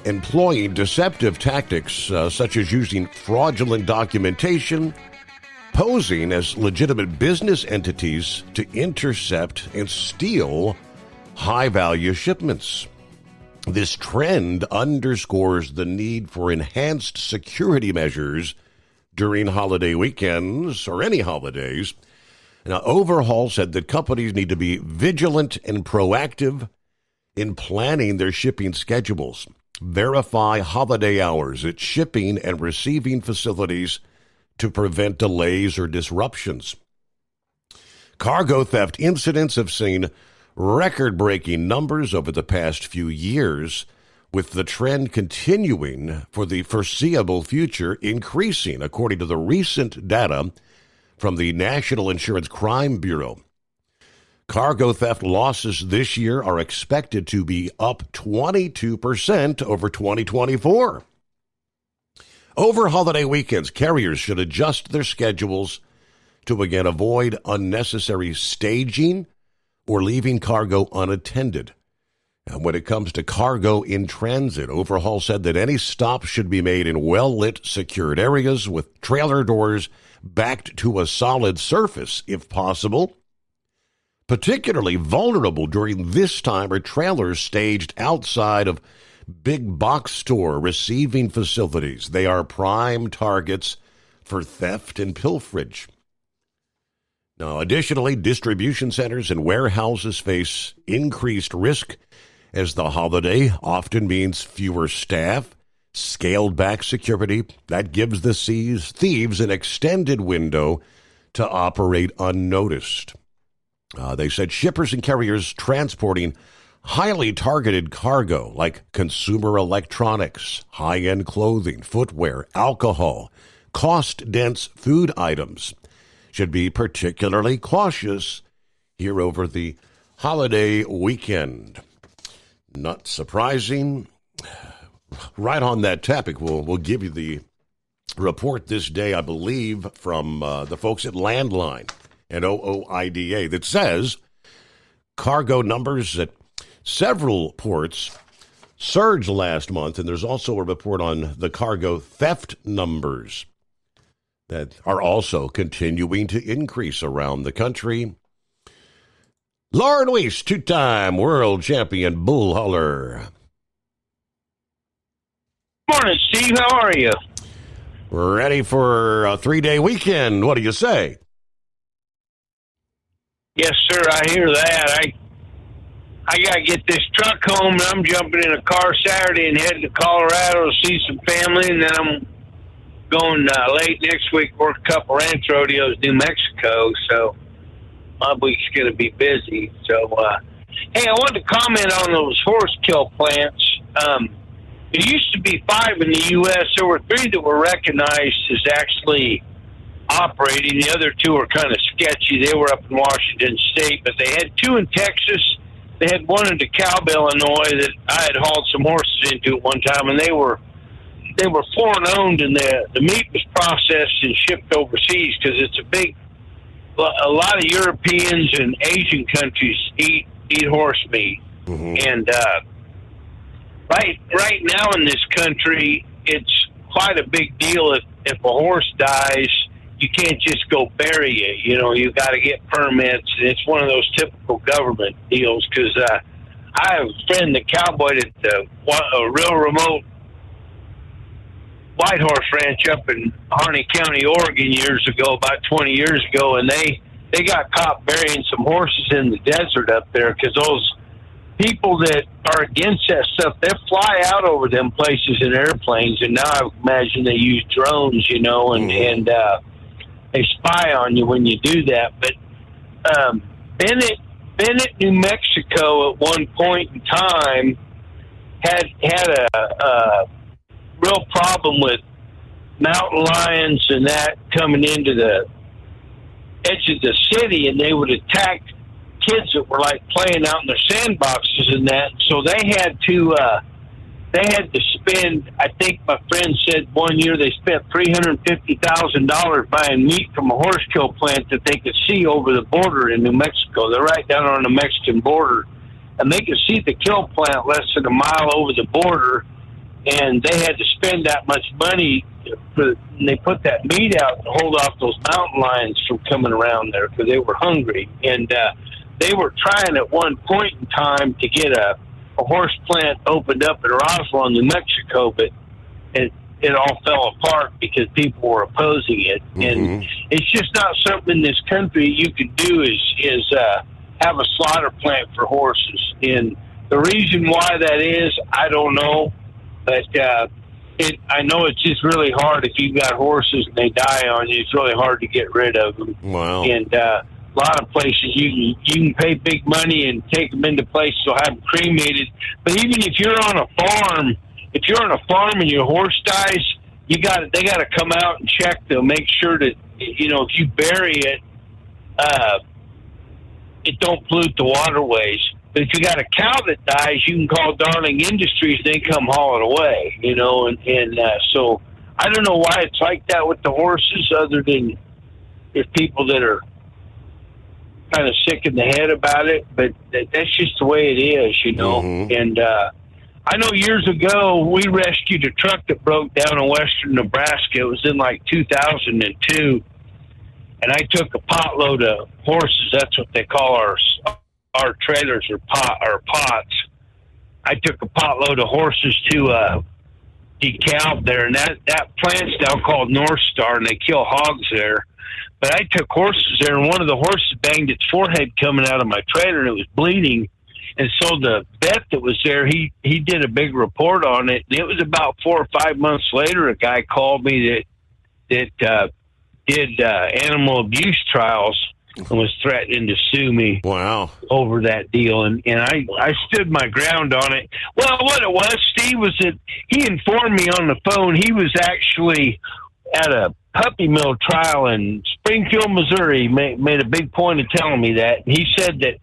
employing deceptive tactics such as using fraudulent documentation, posing as legitimate business entities to intercept and steal high-value shipments. This trend underscores the need for enhanced security measures during holiday weekends or any holidays. Now, Overhaul said that companies need to be vigilant and proactive in planning their shipping schedules, verify holiday hours at shipping and receiving facilities to prevent delays or disruptions. Cargo theft incidents have seen record-breaking numbers over the past few years, with the trend continuing for the foreseeable future, increasing, according to the recent data from the National Insurance Crime Bureau. Cargo theft losses this year are expected to be up 22% over 2024. Over holiday weekends, carriers should adjust their schedules to again avoid unnecessary staging or leaving cargo unattended. And when it comes to cargo in transit, Overhaul said that any stop should be made in well-lit, secured areas with trailer doors backed to a solid surface, if possible. Particularly vulnerable during this time are trailers staged outside of big box store receiving facilities. They are prime targets for theft and pilferage. Now, additionally, distribution centers and warehouses face increased risk, as the holiday often means fewer staff, scaled back security. That gives the thieves an extended window to operate unnoticed. They said shippers and carriers transporting highly targeted cargo like consumer electronics, high-end clothing, footwear, alcohol, cost-dense food items should be particularly cautious here over the holiday weekend. Not surprising. Right on that topic, we'll give you the report this day, I believe, from the folks at Landline and OOIDA that says cargo numbers at several ports surged last month, and there's also a report on the cargo theft numbers that are also continuing to increase around the country. Lauren Weiss, two-time world champion bull hauler. Morning, Steve. How are you? We're ready for a 3-day weekend. What do you say? Yes, sir. I hear that. I got to get this truck home, and I'm jumping in a car Saturday and heading to Colorado to see some family, and then I'm going late next week, work a couple ranch rodeos in New Mexico, so my week's going to be busy. So, hey, I wanted to comment on those horse kill plants. There used to be 5 in the U.S. There were 3 that were recognized as actually operating. The other 2 were kind of sketchy. They were up in Washington State, but they had 2 in Texas. They had 1 in DeKalb, Illinois, that I had hauled some horses into at one time, and they were foreign owned, and the meat was processed and shipped overseas because it's a lot of Europeans and Asian countries eat horse meat. Mm-hmm. And right now in this country, it's quite a big deal if a horse dies. You can't just go bury it. You know, you got to get permits. And it's one of those typical government deals because I have a friend that cowboyed at a real remote White Horse Ranch up in Harney County, Oregon years ago, about 20 years ago, and they got caught burying some horses in the desert up there because people that are against that stuff, they fly out over them places in airplanes, and now I imagine they use drones, and they spy on you when you do that. But Bennett, New Mexico, at one point in time, had a real problem with mountain lions and that coming into the edge of the city, and they would attack kids that were like playing out in their sandboxes and that. So they had to spend, I think my friend said one year they spent $350,000 buying meat from a horse kill plant that they could see over the border in New Mexico. They're right down on the Mexican border, and they could see the kill plant less than a mile over the border, and they had to spend that much money and they put that meat out to hold off those mountain lions from coming around there because they were hungry. And they were trying at one point in time to get a horse plant opened up in Roswell, New Mexico, but it all fell apart because people were opposing it. Mm-hmm. And it's just not something in this country you can do is have a slaughter plant for horses. And the reason why that is, I don't know, but I know it's just really hard if you've got horses and they die on you. It's really hard to get rid of them. Wow. And a lot of places you can pay big money and take them into places to have them cremated. But even if you're on a farm, and your horse dies, they got to come out and check to make sure that if you bury it, it don't pollute the waterways. But if you got a cow that dies, you can call Darling Industries. They come haul it away, and so I don't know why it's like that with the horses, other than if people that are kind of sick in the head about it. But that's just the way it is, Mm-hmm. And I know years ago we rescued a truck that broke down in western Nebraska. It was in like 2002, and I took a potload of horses. That's what they call our trailers or pots. I took a potload of horses to DeKalb there, and that plant's now called North Star, and they kill hogs there. But I took horses there, and one of the horses banged its forehead coming out of my trailer, and it was bleeding. And so the vet that was there, he did a big report on it. And it was about 4 or 5 months later, a guy called me that did animal abuse trials and was threatening to sue me. Wow. Over that deal. And I stood my ground on it. Well, what it was, Steve, was that he informed me on the phone he was actually at a puppy mill trial in Springfield, Missouri. Made a big point of telling me that. He said that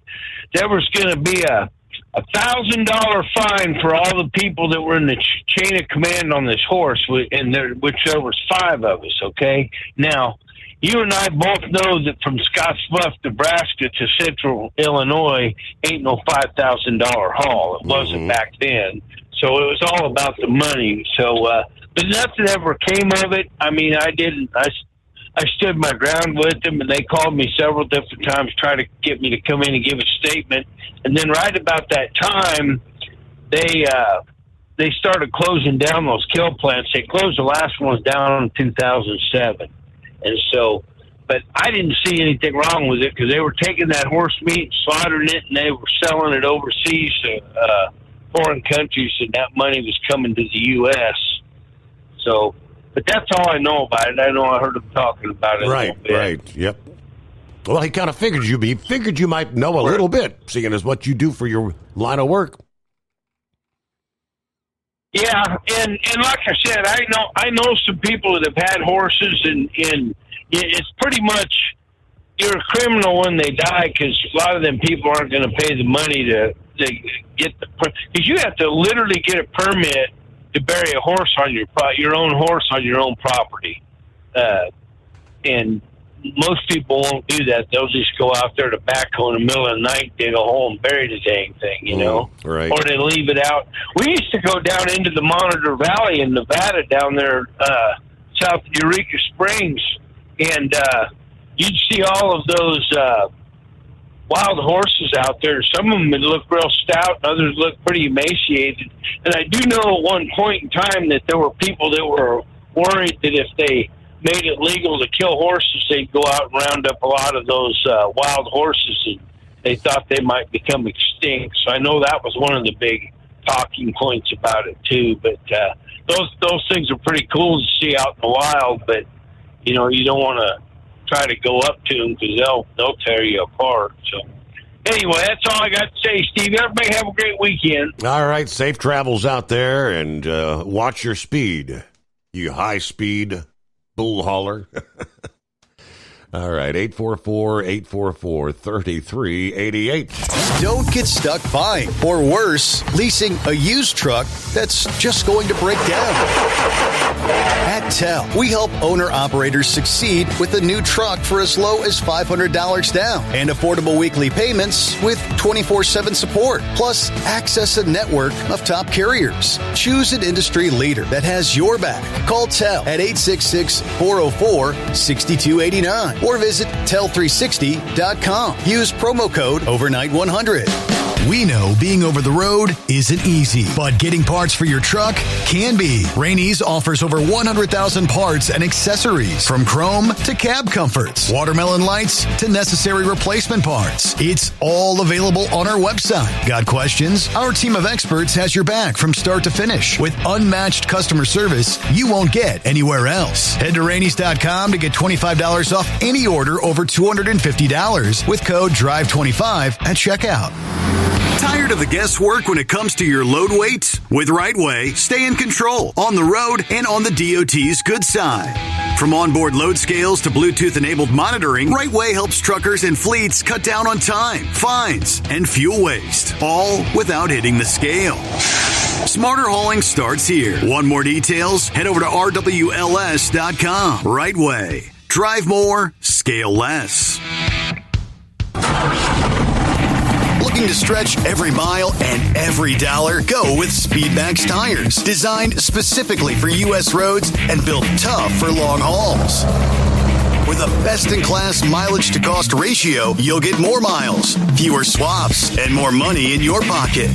there was going to be a $1,000 fine for all the people that were in the chain of command on this horse, and which there was 5 of us, okay? Now, you and I both know that from Scottsbluff, Nebraska to Central Illinois ain't no $5,000 haul. It wasn't back then. So it was all about the money. So, but nothing ever came of it. I mean, I stood my ground with them, and they called me several different times, trying to get me to come in and give a statement. And then right about that time, they started closing down those kill plants. They closed the last ones down in 2007. And so, but I didn't see anything wrong with it because they were taking that horse meat and slaughtering it, and they were selling it overseas to foreign countries, and that money was coming to the U.S. So, but that's all I know about it. I know I heard them talking about it. Right. Yep. Well, he kind of figured you might know a little bit, seeing as what you do for your line of work. Yeah, and like I said, I know some people that have had horses, and it's pretty much you're a criminal when they die, because a lot of them people aren't going to pay the money to get because you have to literally get a permit to bury a horse on your own horse on your own property, and most people won't do that. They'll just go out there to backhoe in the middle of the night, dig a hole, and bury the dang thing, Right. Or they leave it out. We used to go down into the Monitor Valley in Nevada, down there south of Eureka Springs, and you'd see all of those wild horses out there. Some of them would look real stout, and others look pretty emaciated. And I do know at one point in time that there were people that were worried that if they made it legal to kill horses, they'd go out and round up a lot of those wild horses, and they thought they might become extinct. stinks. I know that was one of the big talking points about it too. But those things are pretty cool to see out in the wild. But you don't want to try to go up to them because they'll tear you apart. So anyway, that's all I got to say, Steve. Everybody have a great weekend. All right, safe travels out there, and watch your speed, you high-speed bull hauler. All right, 844-844-3388. Don't get stuck buying, or worse, leasing a used truck that's just going to break down. At TEL, we help owner-operators succeed with a new truck for as low as $500 down and affordable weekly payments with 24/7 support. Plus, access a network of top carriers. Choose an industry leader that has your back. Call TEL at 866-404-6289 or visit tel360.com. Use promo code overnight100. We know being over the road isn't easy, but getting parts for your truck can be. Rainey's offers over 100,000 parts and accessories, from chrome to cab comforts, watermelon lights to necessary replacement parts. It's all available on our website. Got questions? Our team of experts has your back from start to finish with unmatched customer service you won't get anywhere else. Head to Rainey's.com to get $25 off any order over $250 with code DRIVE25 at checkout. Tired of the guesswork when it comes to your load weight? With RightWay, stay in control on the road and on the DOT's good side. From onboard load scales to Bluetooth-enabled monitoring, RightWay helps truckers and fleets cut down on time, fines, and fuel waste, all without hitting the scale. Smarter hauling starts here. Want more details? Head over to rwls.com. RightWay. Drive more, scale less. Looking to stretch every mile and every dollar? Go with Speedmax tires. Designed specifically for U.S. roads and built tough for long hauls. With a best-in-class mileage-to-cost ratio, you'll get more miles, fewer swaps, and more money in your pocket.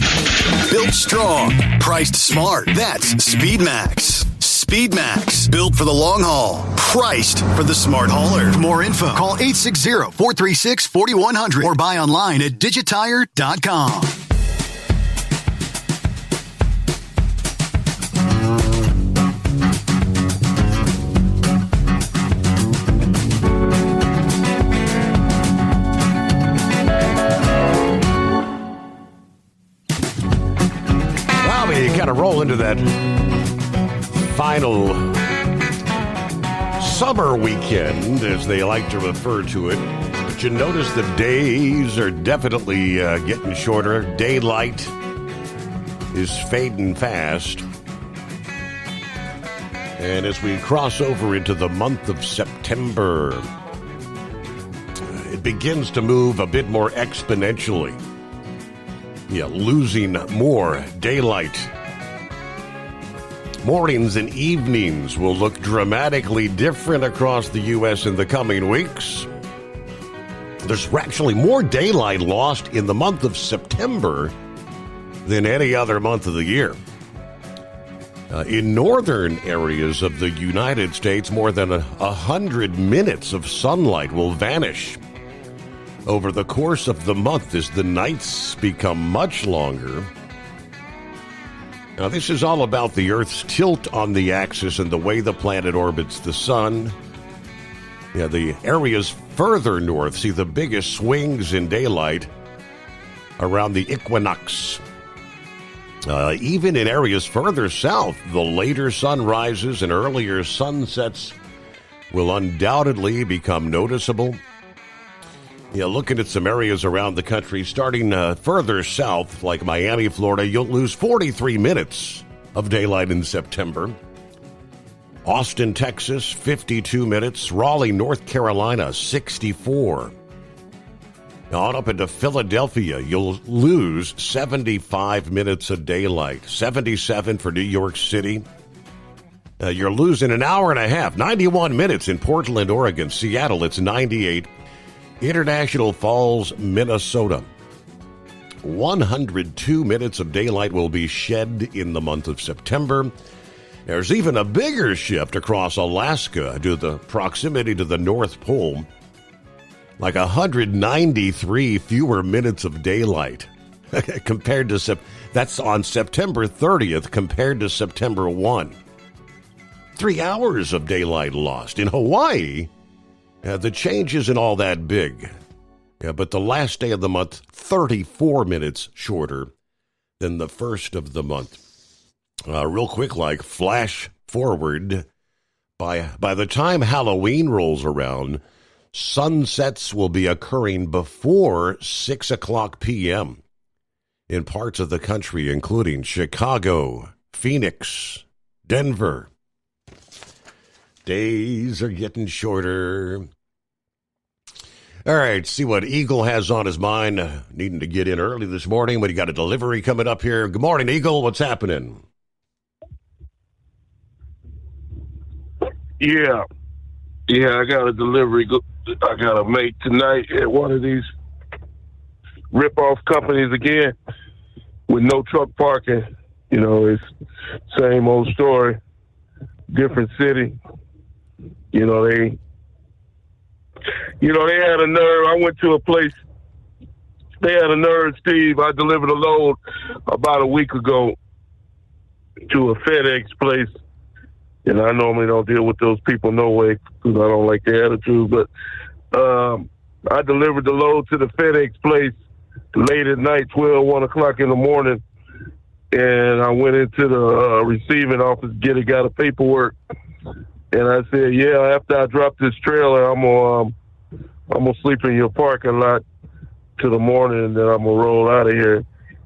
Built strong, priced smart. That's Speedmax. Speedmax, built for the long haul, priced for the smart hauler. For more info, call 860-436-4100 or buy online at digitire.com. Well, we kind of roll into that final summer weekend, as they like to refer to it. But you notice the days are definitely getting shorter. Daylight is fading fast. And as we cross over into the month of September, it begins to move a bit more exponentially. Yeah, losing more daylight. Mornings and evenings will look dramatically different across the U.S. in the coming weeks. There's actually more daylight lost in the month of September than any other month of the year. In northern areas of the United States, more than 100 minutes of sunlight will vanish over the course of the month as the nights become much longer. Now, this is all about the Earth's tilt on the axis and the way the planet orbits the sun. Yeah, the areas further north see the biggest swings in daylight around the equinox. Even in areas further south, the later sunrises and earlier sunsets will undoubtedly become noticeable. Yeah, looking at some areas around the country, starting further south, like Miami, Florida, you'll lose 43 minutes of daylight in September. Austin, Texas, 52 minutes. Raleigh, North Carolina, 64. On up into Philadelphia, you'll lose 75 minutes of daylight. 77 for New York City. You're losing an hour and a half, 91 minutes in Portland, Oregon. Seattle, it's 98. International Falls, Minnesota. 102 minutes of daylight will be shed in the month of September. There's even a bigger shift across Alaska due to the proximity to the North Pole. Like 193 fewer minutes of daylight. compared to that's on September 30th compared to September 1. 3 hours of daylight lost. In Hawaii, the change isn't all that big. But the last day of the month, 34 minutes shorter than the first of the month. Real quick, like flash forward, by the time Halloween rolls around, sunsets will be occurring before 6 o'clock p.m. in parts of the country, including Chicago, Phoenix, Denver. Days are getting shorter. All right, see what Eagle has on his mind. Needing to get in early this morning, but he got a delivery coming up here. Good morning, Eagle. What's happening? Yeah, I got a delivery I got to make tonight at one of these rip-off companies again with no truck parking. You know, it's same old story, different city. You know, they had a nerve. I went to a place, they had a nerve, Steve. I delivered a load about a week ago to a FedEx place. And I normally don't deal with those people no way because I don't like their attitude. But I delivered the load to the FedEx place late at night, 1 o'clock in the morning. And I went into the receiving office, got a paperwork. And I said, yeah, after I drop this trailer, I'm gonna sleep in your parking lot till the morning, and then I'm gonna roll out of here.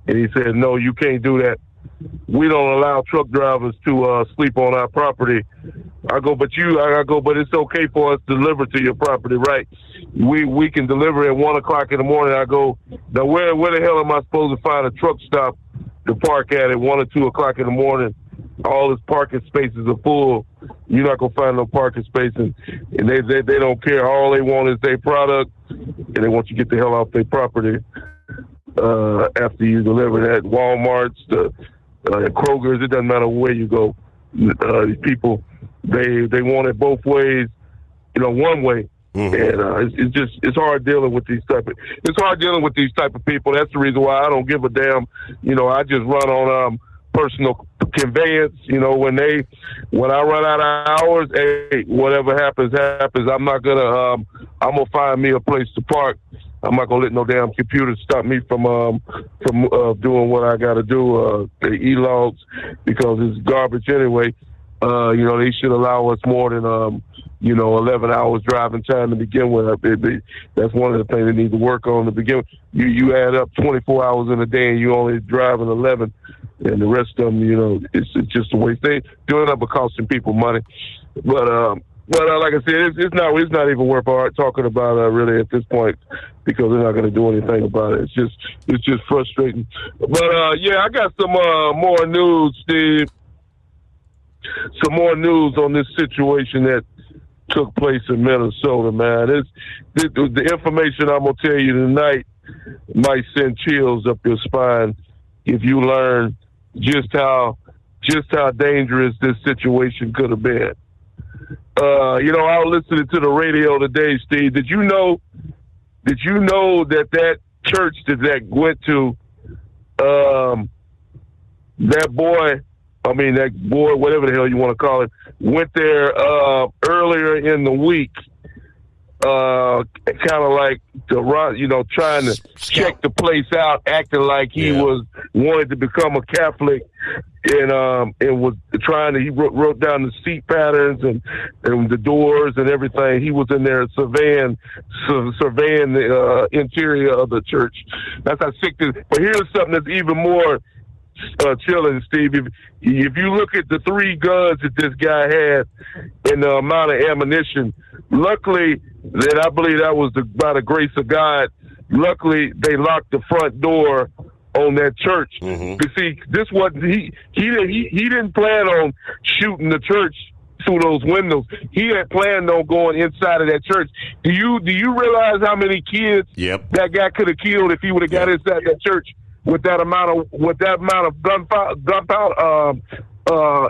And he said, no, you can't do that. We don't allow truck drivers to sleep on our property. I go, but it's okay for us to deliver to your property, right? We can deliver at 1 o'clock in the morning. I go, now where the hell am I supposed to find a truck stop to park at 1 or 2 o'clock in the morning? All his parking spaces are full. You're not gonna find no parking space, and they don't care. All they want is their product, and they want you to get the hell off their property after you deliver that. Walmart's, the Kroger's, it doesn't matter where you go. These people, they want it both ways, one way. And it's hard dealing with these type of people. That's the reason why I don't give a damn. I just run on personal conveyance. When I run out of hours, hey, whatever happens. I'm gonna find me a place to park. I'm not gonna let no damn computer stop me from doing what I gotta do, the e-logs, because it's garbage anyway. They should allow us more than 11 hours driving time to begin with. That's one of the things they need to work on to begin with. You add up 24 hours in a day and you only driving 11, and the rest of them, it's just a waste. They doing up costing people money, but like I said, it's not even worth talking about really at this point, because they're not going to do anything about it. It's just frustrating. But I got some more news, Steve. Some more news on this situation that took place in Minnesota, man. The information I'm gonna tell you tonight might send chills up your spine if you learn just how dangerous this situation could have been. I was listening to the radio today, Steve. Did you know that church that went to that boy, whatever the hell you want to call it, went there earlier in the week, kind of like trying to check the place out, acting like he wanted to become a Catholic, and was trying to. He wrote down the seat patterns and the doors and everything. He was in there surveying the interior of the church. That's how sick this. But here's something that's even more chilling, Steve. If you look at the 3 guns that this guy had and the amount of ammunition, luckily, that I believe that was by the grace of God, luckily they locked the front door on that church. You see, this wasn't he didn't plan on shooting the church through those windows. He had planned on going inside of that church. Do you realize how many kids that guy could have killed if he would have got inside that church? With that amount of gunpowder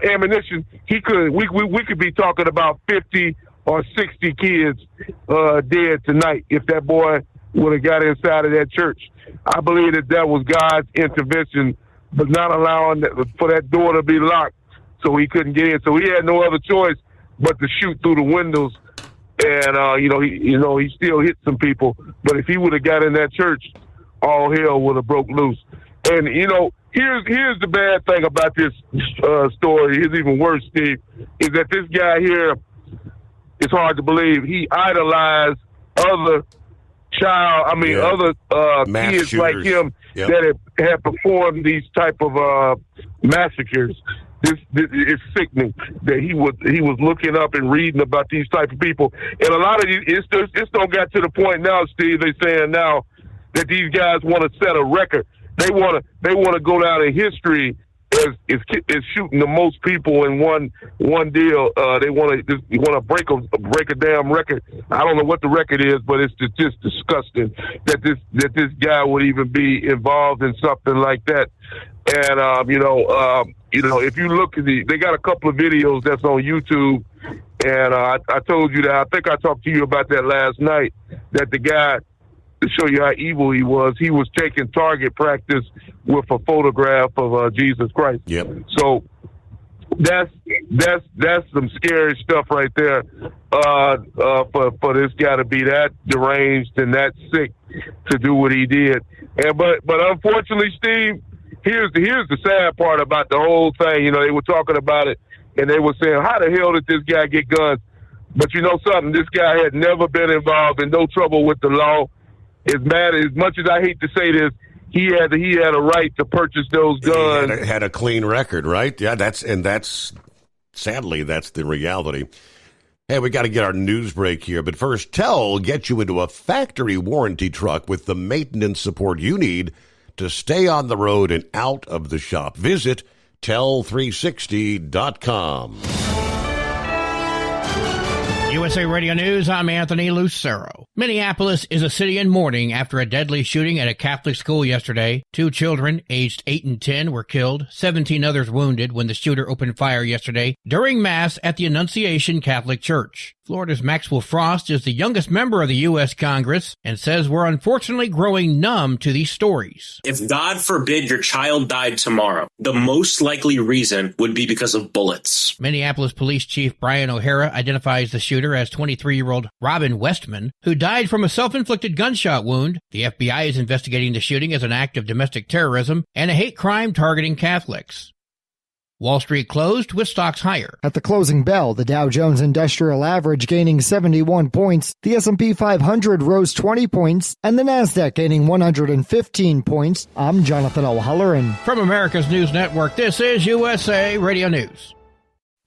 ammunition, we could be talking about 50 or 60 kids dead tonight if that boy would have got inside of that church. I believe that was God's intervention, but not allowing for that door to be locked so he couldn't get in. So he had no other choice but to shoot through the windows. And, he still hit some people. But if he would have got in that church, all hell would have broke loose. And, here's the bad thing about this story. It's even worse, Steve, is that this guy here, it's hard to believe, he idolized other kids like him that had performed these type of massacres. This is sickening that he was looking up and reading about these type of people. And a lot of these, it's don't got to the point now, Steve, they're saying now that these guys want to set a record. They want to go down in history as shooting the most people in one deal. They want to break a damn record. I don't know what the record is, but it's just disgusting that this guy would even be involved in something like that. And if you look at they got a couple of videos that's on YouTube, and I told you that. I think I talked to you about that last night. That the guy, to show you how evil he was taking target practice with a photograph of Jesus Christ. Yep. So that's some scary stuff right there. For this guy to be that deranged and that sick to do what he did. But unfortunately, Steve, here's the sad part about the whole thing. They were talking about it and they were saying, how the hell did this guy get guns? But you know something, this guy had never been involved in no trouble with the law. As much as I hate to say this, he had a right to purchase those guns. He had a clean record, right? Yeah, sadly, that's the reality. Hey, we got to get our news break here, but first, Tell will get you into a factory warranty truck with the maintenance support you need to stay on the road and out of the shop. Visit Tell360.com. USA Radio News, I'm Anthony Lucero. Minneapolis is a city in mourning after a deadly shooting at a Catholic school yesterday. 2 children, aged 8 and 10, were killed, 17 others wounded when the shooter opened fire yesterday during Mass at the Annunciation Catholic Church. Florida's Maxwell Frost is the youngest member of the U.S. Congress and says we're unfortunately growing numb to these stories. If God forbid your child died tomorrow, the most likely reason would be because of bullets. Minneapolis Police Chief Brian O'Hara identifies the shooter as 23-year-old Robin Westman, who died from a self-inflicted gunshot wound. The FBI is investigating the shooting as an act of domestic terrorism and a hate crime targeting Catholics. Wall Street closed with stocks higher. At the closing bell, the Dow Jones Industrial Average gaining 71 points, the S&P 500 rose 20 points, and the Nasdaq gaining 115 points. I'm Jonathan O'Halloran. From America's News Network, this is USA Radio News.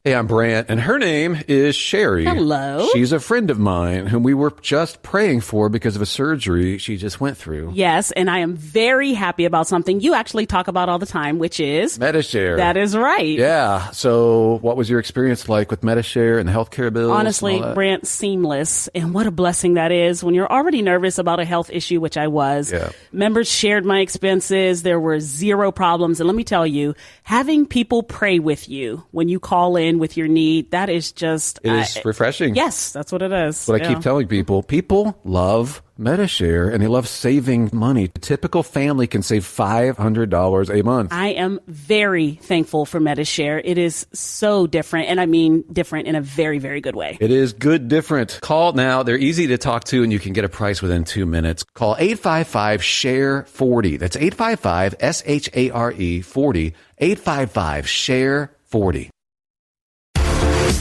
Hey, I'm Brant, and her name is Sherry. Hello. She's a friend of mine whom we were just praying for because of a surgery she just went through. Yes, and I am very happy about something you actually talk about all the time, which is Medi-Share. That is right. Yeah. So what was your experience like with Medi-Share and the healthcare bills? Honestly, Brant, seamless. And what a blessing that is when you're already nervous about a health issue, which I was. Yeah. Members shared my expenses. There were zero problems. And let me tell you, having people pray with you when you call in with your need, that is just... It is refreshing. Yes, that's what it is. What I keep telling people. People love Medi-Share and they love saving money. A typical family can save $500 a month. I am very thankful for Medi-Share. It is so different, and I mean different in a very, very good way. It is good different. Call now. They're easy to talk to, and you can get a price within 2 minutes. Call 855-SHARE-40. That's 855-SHARE-40. 855-SHARE-40.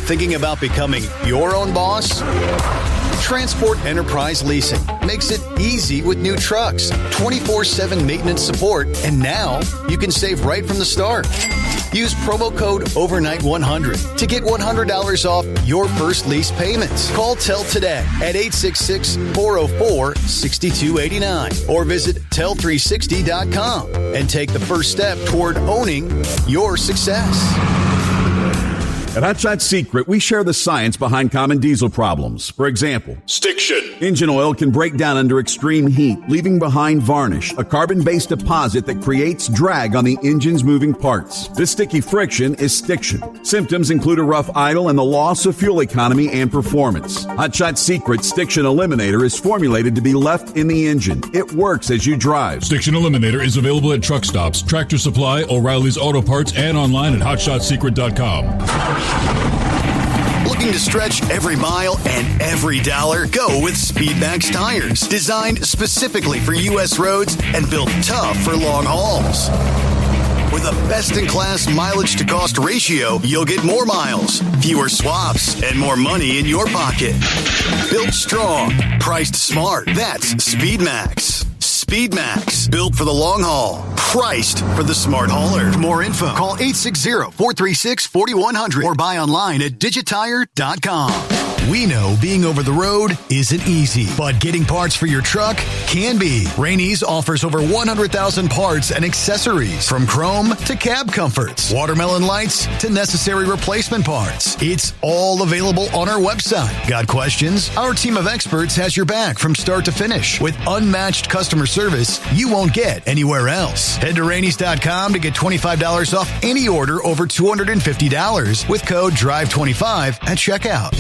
Thinking about becoming your own boss? Transport Enterprise Leasing makes it easy with new trucks, 24/7 maintenance support, and now you can save right from the start. Use promo code OVERNIGHT100 to get $100 off your first lease payments. Call Tell today at 866-404-6289 or visit Tell360.com and take the first step toward owning your success. At Hot Shot Secret, we share the science behind common diesel problems. For example, Stiction. Engine oil can break down under extreme heat, leaving behind varnish, a carbon-based deposit that creates drag on the engine's moving parts. This sticky friction is stiction. Symptoms include a rough idle and the loss of fuel economy and performance. Hot Shot Secret Stiction Eliminator is formulated to be left in the engine. It works as you drive. Stiction Eliminator is available at truck stops, Tractor Supply, O'Reilly's Auto Parts, and online at hotshotsecret.com. Looking to stretch every mile and every dollar? Go with Speedmax tires. Designed specifically for U.S. roads and built tough for long hauls. With a best-in-class mileage-to-cost ratio, you'll get more miles, fewer swaps, and more money in your pocket. Built strong, priced smart. That's Speedmax. Speedmax, built for the long haul, priced for the smart hauler. For more info, call 860-436-4100 or buy online at digitire.com. We know being over the road isn't easy, but getting parts for your truck can be. Rainey's offers over 100,000 parts and accessories, from chrome to cab comforts, watermelon lights to necessary replacement parts. It's all available on our website. Got questions? Our team of experts has your back from start to finish with unmatched customer service you won't get anywhere else. Head to Rainey's.com to get $25 off any order over $250 with code DRIVE25 at checkout.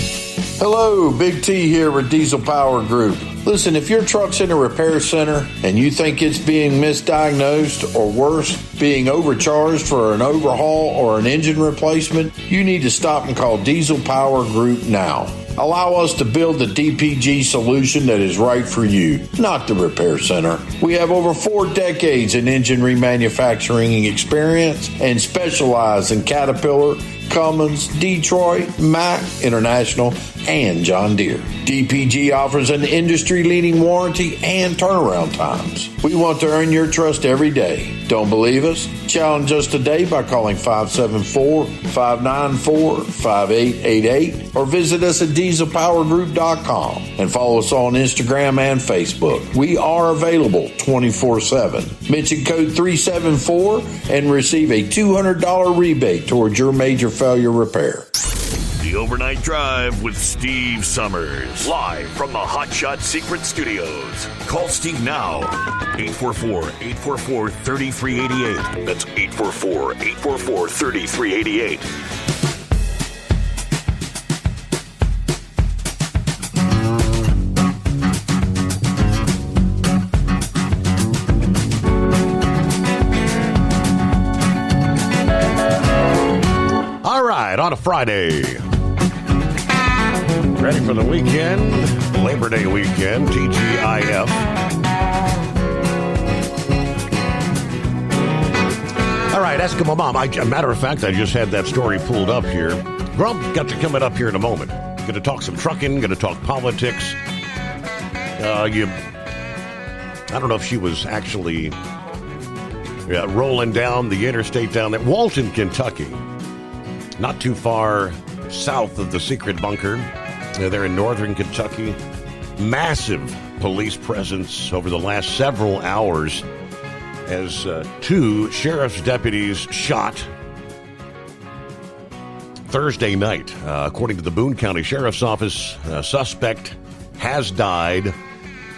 Hello, Big T here with Diesel Power Group. Listen, if your truck's in a repair center and you think it's being misdiagnosed or worse, being overcharged for an overhaul or an engine replacement, you need to stop and call Diesel Power Group now. Allow us to build the DPG solution that is right for you, not the repair center. We have over 4 decades in engine remanufacturing experience and specialize in Caterpillar, Cummins, Detroit, Mack, International, and John Deere. DPG offers an industry-leading warranty and turnaround times. We want to earn your trust every day. Don't believe us? Challenge us today by calling 574-594-5888 or visit us at dieselpowergroup.com and follow us on Instagram and Facebook. We are available 24/7. Mention code 374 and receive a $200 rebate towards your major failure repair. The Overnight Drive with Steve Summers. Live from the Hot Shot Secret Studios. Call Steve now. 844-844-3388. That's 844-844-3388. All right, on a Friday. Ready for the weekend, Labor Day weekend, TGIF. All right, Eskimo Mom. Matter of fact, I just had that story pulled up here. Grump got you coming up here in a moment. Going to talk some trucking, going to talk politics. I don't know if she was actually rolling down the interstate down there. Walton, Kentucky. Not too far south of the secret bunker. They're in northern Kentucky. Massive police presence over the last several hours as 2 sheriff's deputies shot Thursday night. According to the Boone County Sheriff's Office, a suspect has died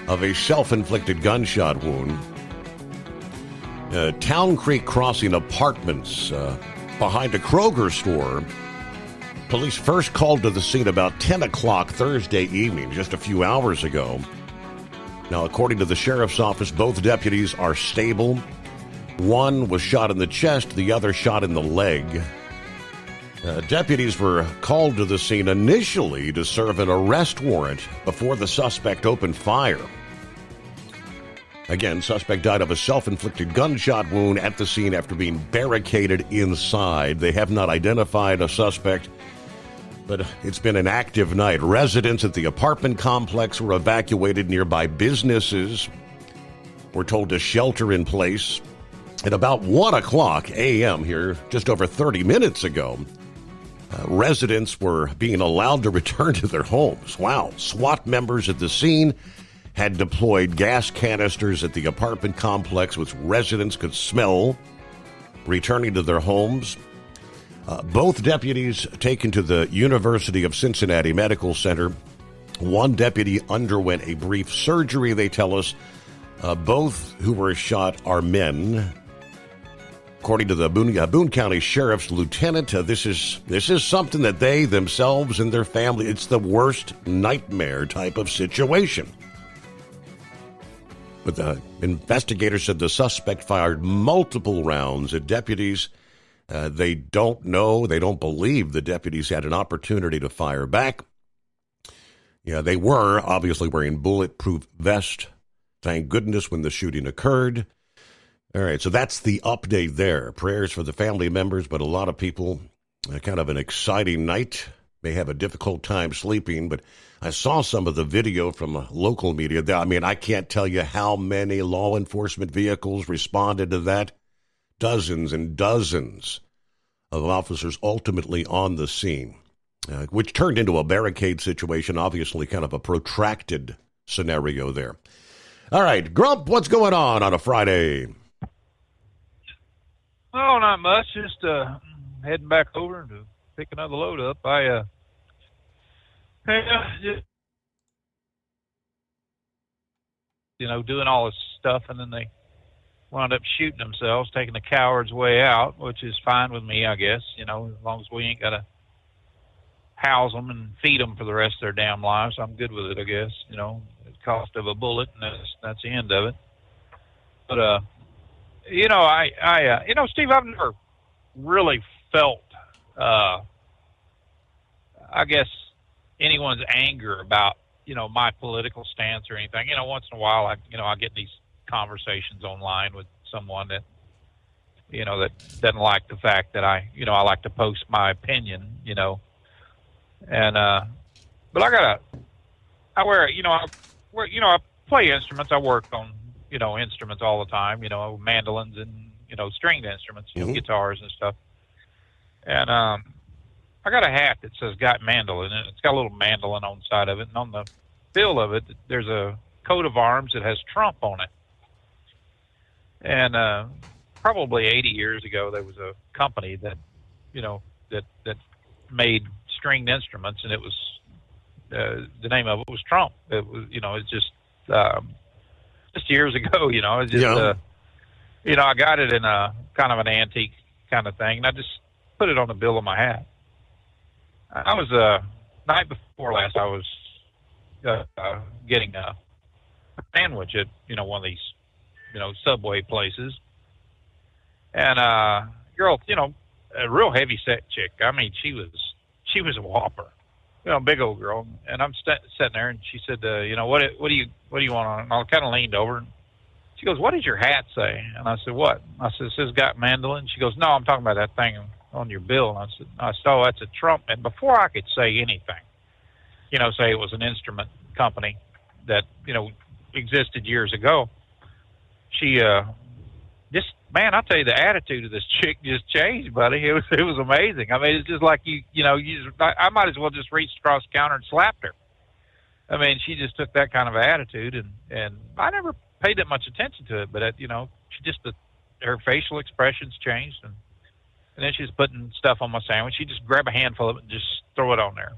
of a self-inflicted gunshot wound. Town Creek Crossing Apartments behind a Kroger store. Police first called to the scene about 10 o'clock Thursday evening, just a few hours ago. Now, according to the sheriff's office, both deputies are stable. One was shot in the chest, the other shot in the leg. Deputies were called to the scene initially to serve an arrest warrant before the suspect opened fire. Again, suspect died of a self-inflicted gunshot wound at the scene after being barricaded inside. They have not identified a suspect, but it's been an active night. Residents at the apartment complex were evacuated. Nearby businesses were told to shelter in place. At about 1 o'clock a.m. here, just over 30 minutes ago, residents were being allowed to return to their homes. Wow. SWAT members at the scene had deployed gas canisters at the apartment complex, which residents could smell returning to their homes. Both deputies taken to the University of Cincinnati Medical Center. One deputy underwent a brief surgery, they tell us. Both who were shot are men. According to the Boone County Sheriff's Lieutenant, this is something that they themselves and their family, it's the worst nightmare type of situation. But the investigators said the suspect fired multiple rounds at deputies. They don't believe the deputies had an opportunity to fire back. Yeah, they were obviously wearing bulletproof vests. Thank goodness when the shooting occurred. All right, so that's the update there. Prayers for the family members, but a lot of people, kind of an exciting night, may have a difficult time sleeping. But I saw some of the video from local media. I mean, I can't tell you how many law enforcement vehicles responded to that. Dozens and dozens of officers ultimately on the scene, which turned into a barricade situation, obviously kind of a protracted scenario there. All right, Grump, what's going on a Friday? Oh, not much. Just heading back over to pick another load up. Just, doing all this stuff, and then they wound up shooting themselves, taking the coward's way out, which is fine with me, I guess. As long as we ain't got to house them and feed them for the rest of their damn lives, I'm good with it, I guess. The cost of a bullet, and that's the end of it. But Steve, I've never really felt, I guess, anyone's anger about, my political stance or anything. Once in a while, I get these conversations online with someone that, that doesn't like the fact that I like to post my opinion, and, but I play instruments. I work on, instruments all the time, mandolins and, stringed instruments, guitars and stuff. And I got a hat that says "Got Mandolin," and it's got a little mandolin on the side of it. And on the bill of it, there's a coat of arms that has Trump on it. And probably 80 years ago, there was a company that, that made stringed instruments, and it was the name of it was Trump. It was, it's just years ago, it's just, I got it in a kind of an antique kind of thing, and I just put it on the bill of my hat. I was, night before last, I was getting a sandwich at, one of these, Subway places. And girl, a real heavy set chick. I mean, she was a whopper. Big old girl. And I'm sitting there, and she said, what do you want on it? And I kind of leaned over, and she goes, "What does your hat say?" And I said, "What?" I said, "It says Got Mandolin." She goes, "No, I'm talking about that thing on your bill." And I said, "Oh, that's a Trump." And before I could say anything, say it was an instrument company that, existed years ago, she just, man, I'll tell you, the attitude of this chick just changed, buddy. It was amazing. I mean, it's just like I might as well just reached across the counter and slapped her. I mean, she just took that kind of attitude, and I never paid that much attention to it, but she just, her facial expressions changed, and then she's putting stuff on my sandwich. She just grab a handful of it and just throw it on there.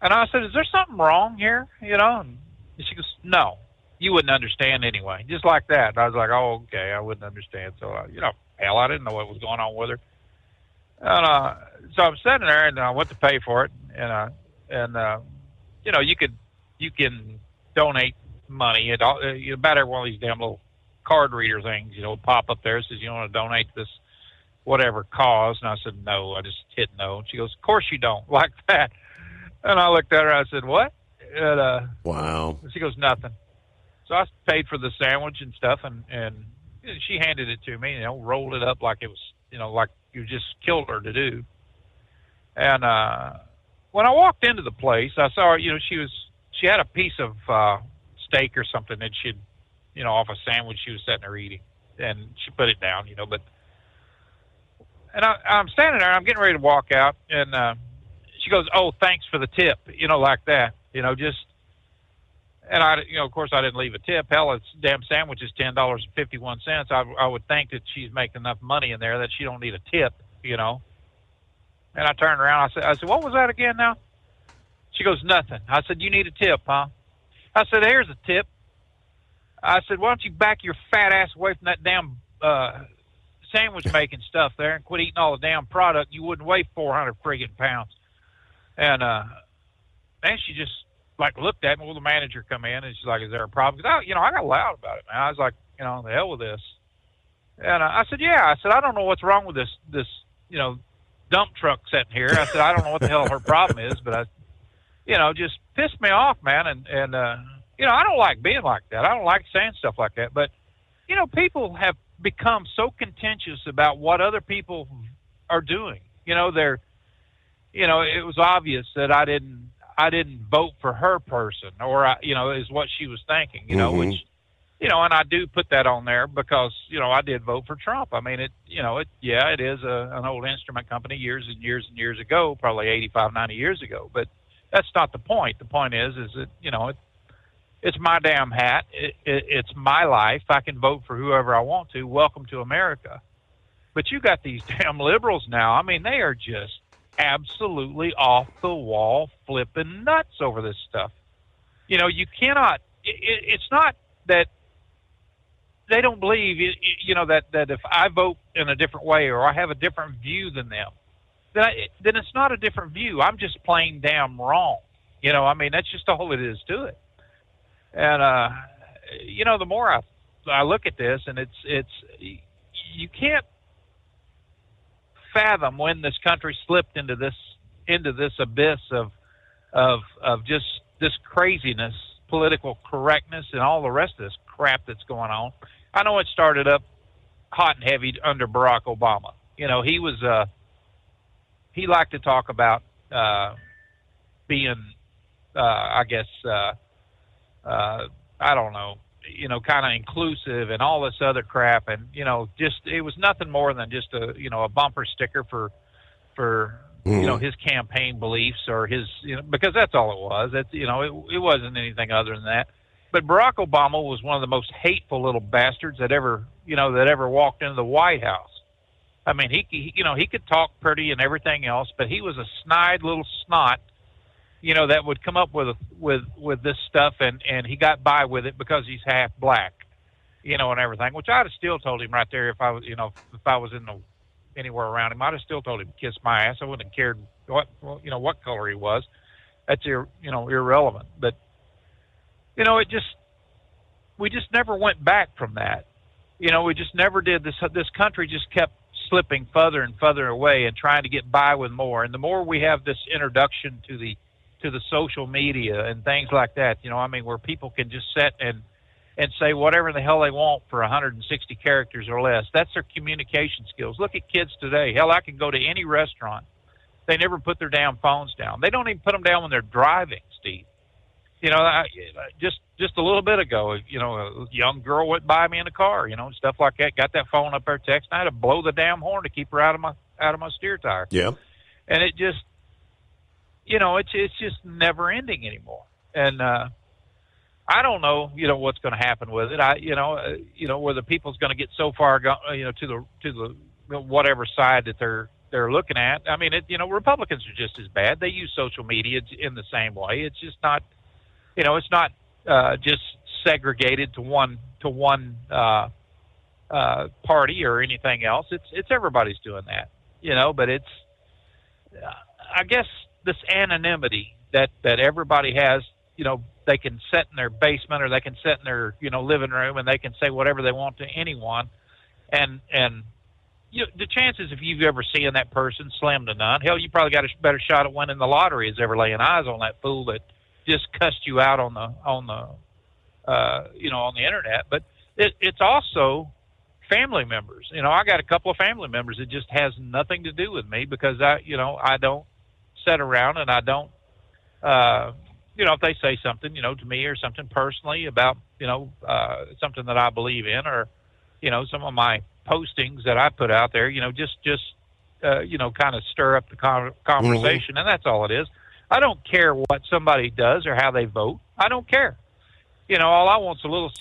And I said, "Is there something wrong here?" And she goes, "No, you wouldn't understand anyway." Just like that. And I was like, "Oh, okay, I wouldn't understand." So, I didn't know what was going on with her. And so I'm sitting there, and I went to pay for it, and you can donate money. About every one of these damn little card reader things, pop up there. It says, "You want to donate to this whatever cause?" And I said, "No." I just hit no. And she goes, "Of course you don't," like that. And I looked at her, I said, "What?" And, wow. She goes, "Nothing." So I paid for the sandwich and stuff, and she handed it to me, rolled it up like it was, like you just killed her to do. And when I walked into the place, I saw her, she had a piece of steak or something that she'd, off a sandwich she was sitting there eating, and she put it down, and I'm standing there, I'm getting ready to walk out, and she goes, "Oh, thanks for the tip," like that, just. And I, of course, I didn't leave a tip. Hell, it's damn sandwich is $10.51. I would think that she's making enough money in there that she don't need a tip, And I turned around. I said, what was that again now? She goes, nothing. I said, you need a tip, huh? I said, here's a tip. I said, why don't you back your fat ass away from that damn sandwich making stuff there and quit eating all the damn product. You wouldn't weigh 400 friggin' pounds. And then she just like looked at me. Well, the manager come in and she's like, is there a problem? Because I got loud about it, man. I was like, the hell with this. And I said, yeah. I said, I don't know what's wrong with this dump truck sitting here. I said, I don't know what the hell her problem is, but just pissed me off, man. And I don't like being like that. I don't like saying stuff like that. But, people have become so contentious about what other people are doing. It was obvious that I didn't vote for her person, or is what she was thinking, which, and I do put that on there because, I did vote for Trump. I mean, it is an old instrument company years and years and years ago, probably 85, 90 years ago, but that's not the point. The point is that, it's my damn hat. It's my life. I can vote for whoever I want to. Welcome to America. But you got these damn liberals now. I mean, they are just absolutely off the wall, flipping nuts over this stuff. You cannot. It's not that they don't believe. That if I vote in a different way or I have a different view than them, then it's not a different view. I'm just plain damn wrong. That's just all it is to it. And the more I look at this, and it's you can't fathom when this country slipped into this abyss of just this craziness, political correctness, and all the rest of this crap that's going on. I know it started up hot and heavy under Barack Obama. He was he liked to talk about being I don't know, kind of inclusive and all this other crap. And, just, it was nothing more than just a bumper sticker for his campaign beliefs or his, because that's all it was. That's, it wasn't anything other than that. But Barack Obama was one of the most hateful little bastards that ever walked into the White House. I mean, he could talk pretty and everything else, but he was a snide little snot, that would come up with this stuff, and he got by with it because he's half black, and everything. Which I'd have still told him right there if I was, if I was anywhere around him, I'd have still told him to kiss my ass. I wouldn't have cared what color he was. That's irrelevant. But we just never went back from that. We just never did. This country just kept slipping further and further away and trying to get by with more. And the more we have this introduction to the social media and things like that, where people can just sit and say whatever the hell they want for 160 characters or less. That's their communication skills. Look at kids today. Hell, I can go to any restaurant. They never put their damn phones down. They don't even put them down when they're driving, Steve. Just a little bit ago, a young girl went by me in a car, stuff like that. Got that phone up there texting. I had to blow the damn horn to keep her out of my steer tire. Yeah. And it just, it's just never ending anymore. And I don't know, what's going to happen with it. Whether people's going to get so far, to the whatever side that they're looking at. I mean, Republicans are just as bad. They use social media in the same way. It's just not, it's not just segregated to one party or anything else. It's everybody's doing that, but it's, I guess, this anonymity that everybody has, they can sit in their basement or they can sit in their, living room and they can say whatever they want to anyone. And the chances, if you've ever seen that person, slim to none. Hell, you probably got a better shot at winning the lottery as ever laying eyes on that fool that just cussed you out on the internet. But it's also family members. I got a couple of family members that just has nothing to do with me because I don't sit around and I don't, if they say something, to me or something personally about, something that I believe in or, some of my postings that I put out there, just kind of stir up the conversation. And that's all it is. I don't care what somebody does or how they vote. I don't care. All I want is a little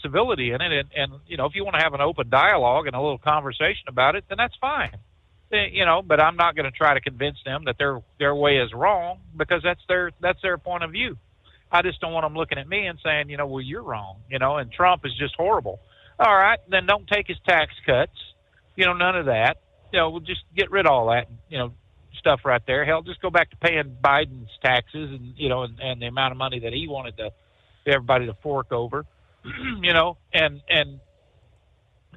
civility in it. And if you want to have an open dialogue and a little conversation about it, then that's fine. But I'm not going to try to convince them that their way is wrong, because that's their point of view. I just don't want them looking at me and saying, well, you're wrong, and Trump is just horrible. All right, then don't take his tax cuts, none of that. We'll just get rid of all that, stuff right there. Hell, just go back to paying Biden's taxes and the amount of money that he wanted everybody to fork over, and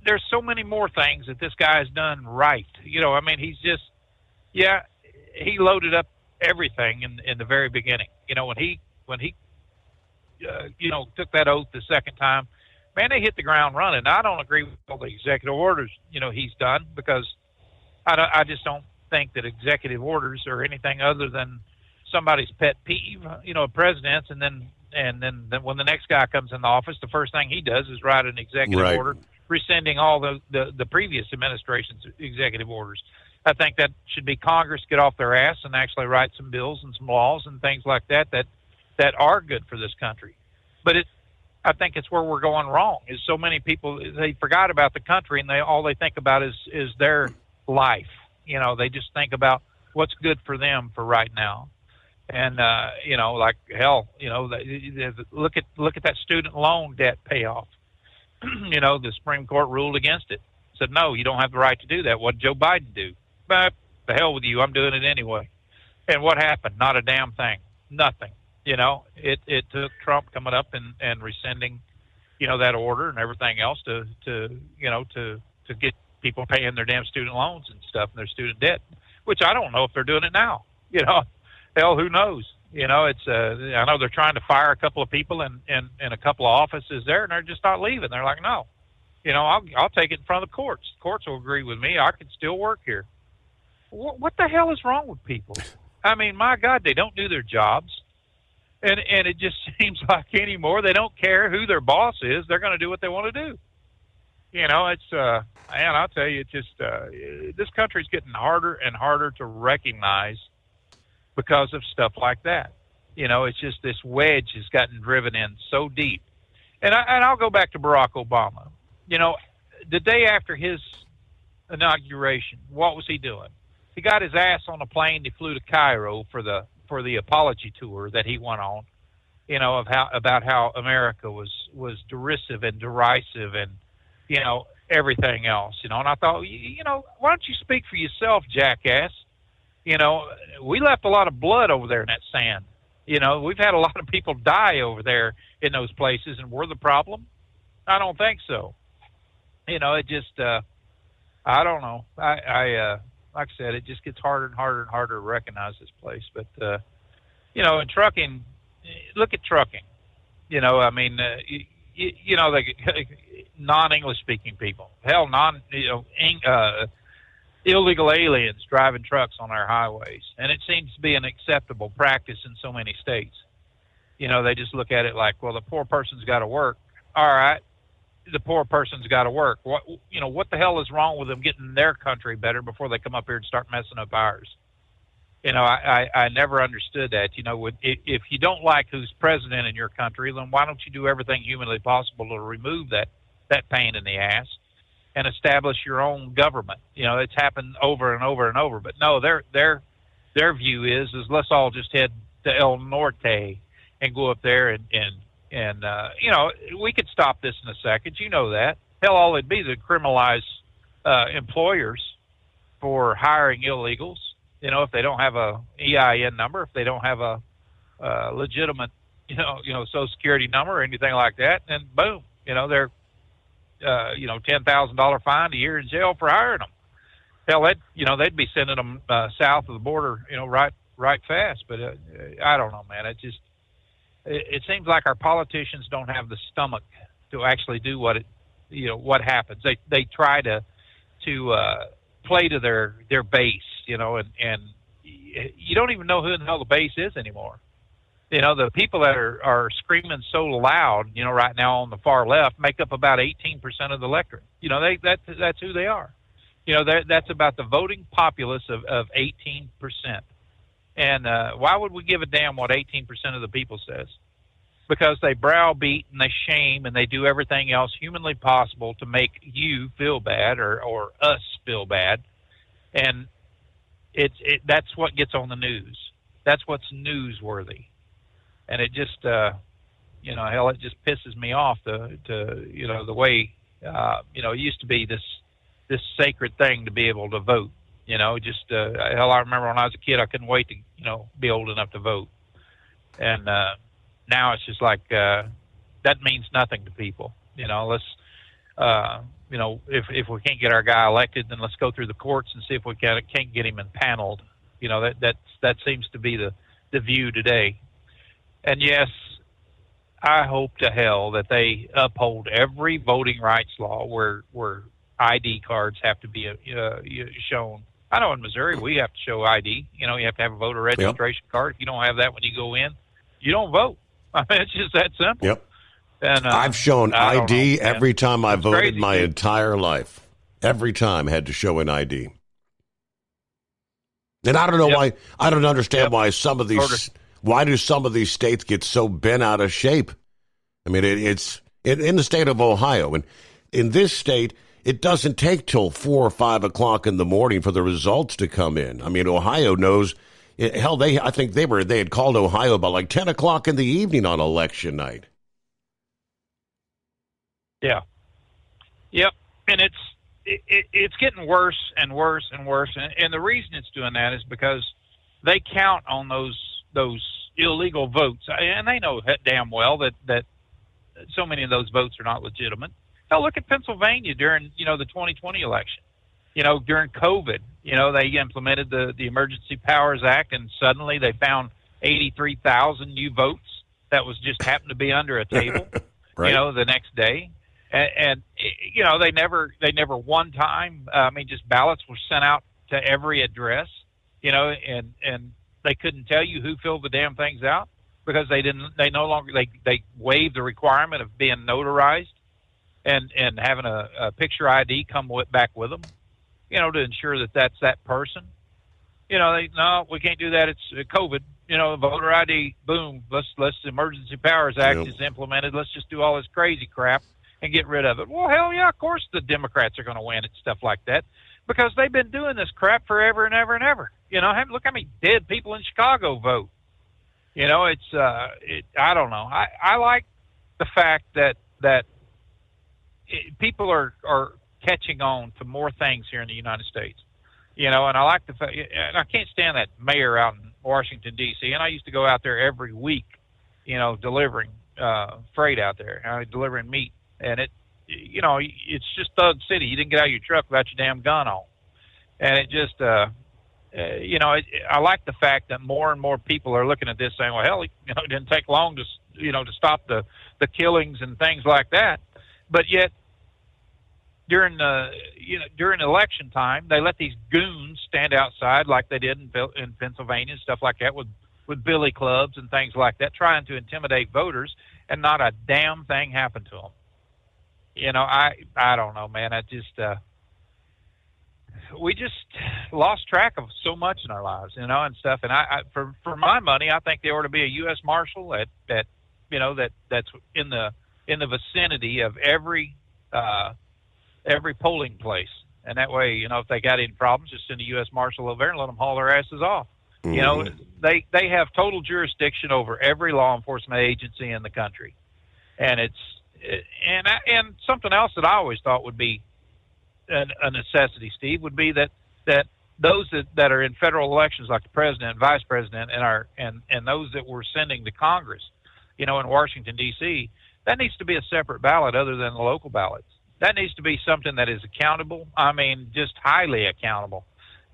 there's so many more things that this guy has done right. He's just, he loaded up everything in the very beginning. When he took that oath the second time, man, they hit the ground running. I don't agree with all the executive orders, he's done, because I just don't think that executive orders are anything other than somebody's pet peeve, a president's, and then when the next guy comes in the office, the first thing he does is write an executive order rescinding all the previous administration's executive orders. I think that should be Congress get off their ass and actually write some bills and some laws and things like that are good for this country. But I think it's where we're going wrong, is so many people, they forgot about the country, and all they think about is their life. They just think about what's good for them for right now. And, like hell, look at that student loan debt payoff. The Supreme Court ruled against it. Said, no, you don't have the right to do that. What did Joe Biden do? But the hell with you, I'm doing it anyway. And what happened? Not a damn thing. Nothing. It took Trump coming up and rescinding, that order and everything else to get people paying their damn student loans and stuff and their student debt, which I don't know if they're doing it now. Hell, who knows? It's I know they're trying to fire a couple of people in a couple of offices there, and they're just not leaving. They're like, no, I'll take it in front of the courts. The courts will agree with me. I can still work here. What the hell is wrong with people? I mean, my God, they don't do their jobs. And it just seems like anymore they don't care who their boss is. They're going to do what they want to do. It's man, I'll tell you, it's just this country's getting harder and harder to recognize because of stuff like that. It's just this wedge has gotten driven in so deep. And I'll go back to Barack Obama. The day after his inauguration, what was he doing? He got his ass on a plane. He flew to Cairo for the apology tour that he went on, about how America was derisive and derisive and, everything else, and I thought, why don't you speak for yourself, jackass? We left a lot of blood over there in that sand. We've had a lot of people die over there in those places, and we're the problem? I don't think so. It just, I don't know. I like I said, it just gets harder and harder and harder to recognize this place. But, in trucking, look at trucking. Non-English speaking people. Hell, illegal aliens driving trucks on our highways. And it seems to be an acceptable practice in so many states. They just look at it like, well, the poor person's got to work. All right. The poor person's got to work. What the hell is wrong with them getting their country better before they come up here and start messing up ours? I never understood that. If you don't like who's president in your country, then why don't you do everything humanly possible to remove that pain in the ass and establish your own government? It's happened over and over and over. But no, their view is let's all just head to El Norte and go up there and we could stop this in a second. That. Hell, all it'd be to criminalize employers for hiring illegals. If they don't have a EIN number, if they don't have a legitimate, Social Security number or anything like that, then boom, they're, $10,000 fine, a year in jail for hiring them. Hell, they'd be sending them south of the border, right fast. But I don't know, man. It seems like our politicians don't have the stomach to actually do what happens. They try to play to their base, and you don't even know who the hell the base is anymore. The people that are screaming so loud, right now on the far left, make up about 18% of the electorate. That's who they are. That's about the voting populace of 18%. And why would we give a damn what 18% of the people says? Because they browbeat and they shame and they do everything else humanly possible to make you feel bad or us feel bad. and that's what gets on the news. That's what's newsworthy, and it just hell, it just pisses me off the way it used to be this sacred thing to be able to vote. Hell, I remember when I was a kid, I couldn't wait to be old enough to vote, and now it's just like that means nothing to people. Let's if we can't get our guy elected, then let's go through the courts and see if we can't get him impaneled. That seems to be the view today. And yes, I hope to hell that they uphold every voting rights law where ID cards have to be shown. I know in Missouri we have to show ID. You have to have a voter registration card. If you don't have that when you go in, you don't vote. I mean, it's just that simple. Yep. And I've shown ID every time I voted my entire life. Every time I had to show an ID. And I don't know why. I don't understand why some of these. Why do some of these states get so bent out of shape? I mean, it's in the state of Ohio, and in this state, it doesn't take till 4 or 5 o'clock in the morning for the results to come in. I mean, Ohio knows. Hell, I think they had called Ohio about like 10 o'clock in the evening on election night. Yeah. Yep. And it's getting worse and worse and worse. And the reason it's doing that is because they count on those illegal votes. And they know damn well that so many of those votes are not legitimate. Now look at Pennsylvania during, the 2020 election. During COVID, they implemented the Emergency Powers Act, and suddenly they found 83,000 new votes that was just happened to be under a table, right. The next day. And they never one time, just ballots were sent out to every address, and they couldn't tell you who filled the damn things out because they waived the requirement of being notarized and having a picture ID come back with them, to ensure that that's that person. No, we can't do that. It's COVID, voter ID, boom, let's Emergency Powers Act is implemented. Let's just do all this crazy crap and get rid of it. Well, hell yeah, of course the Democrats are going to win at stuff like that because they've been doing this crap forever and ever and ever. Look how many dead people in Chicago vote. I don't know. I like the fact that people are catching on to more things here in the United States. And I like the fact, and I can't stand that mayor out in Washington, D.C., and I used to go out there every week, delivering freight out there, delivering meat. And it's just Thug City. You didn't get out of your truck without your damn gun on. And it just, I like the fact that more and more people are looking at this saying, well, hell, it didn't take long to stop the killings and things like that. But yet, during election time, they let these goons stand outside like they did in Pennsylvania and stuff like that with billy clubs and things like that, trying to intimidate voters, and not a damn thing happened to them. I don't know, man. We just lost track of so much in our lives, and stuff. And for my money, I think there ought to be a U.S. Marshal that's in the vicinity of every polling place, and that way, if they got any problems, just send a U.S. Marshal over there and let them haul their asses off. Mm-hmm. They have total jurisdiction over every law enforcement agency in the country, and and something else that I always thought would be a necessity, Steve, would be that those that are in federal elections, like the president and vice president, and those that we're sending to Congress, in Washington, D.C., that needs to be a separate ballot other than the local ballots. That needs to be something that is accountable. I mean, just highly accountable.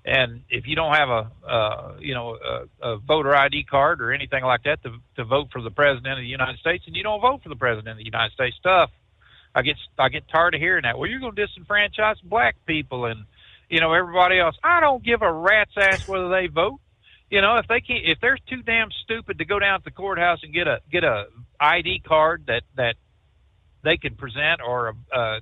And if you don't have a voter ID card or anything like that to vote for the president of the United States, and you don't vote for the president of the United States, tough. I get tired of hearing that. Well, you're going to disenfranchise black people and everybody else. I don't give a rat's ass whether they vote. If they're too damn stupid to go down to the courthouse and get a ID card that they can present, or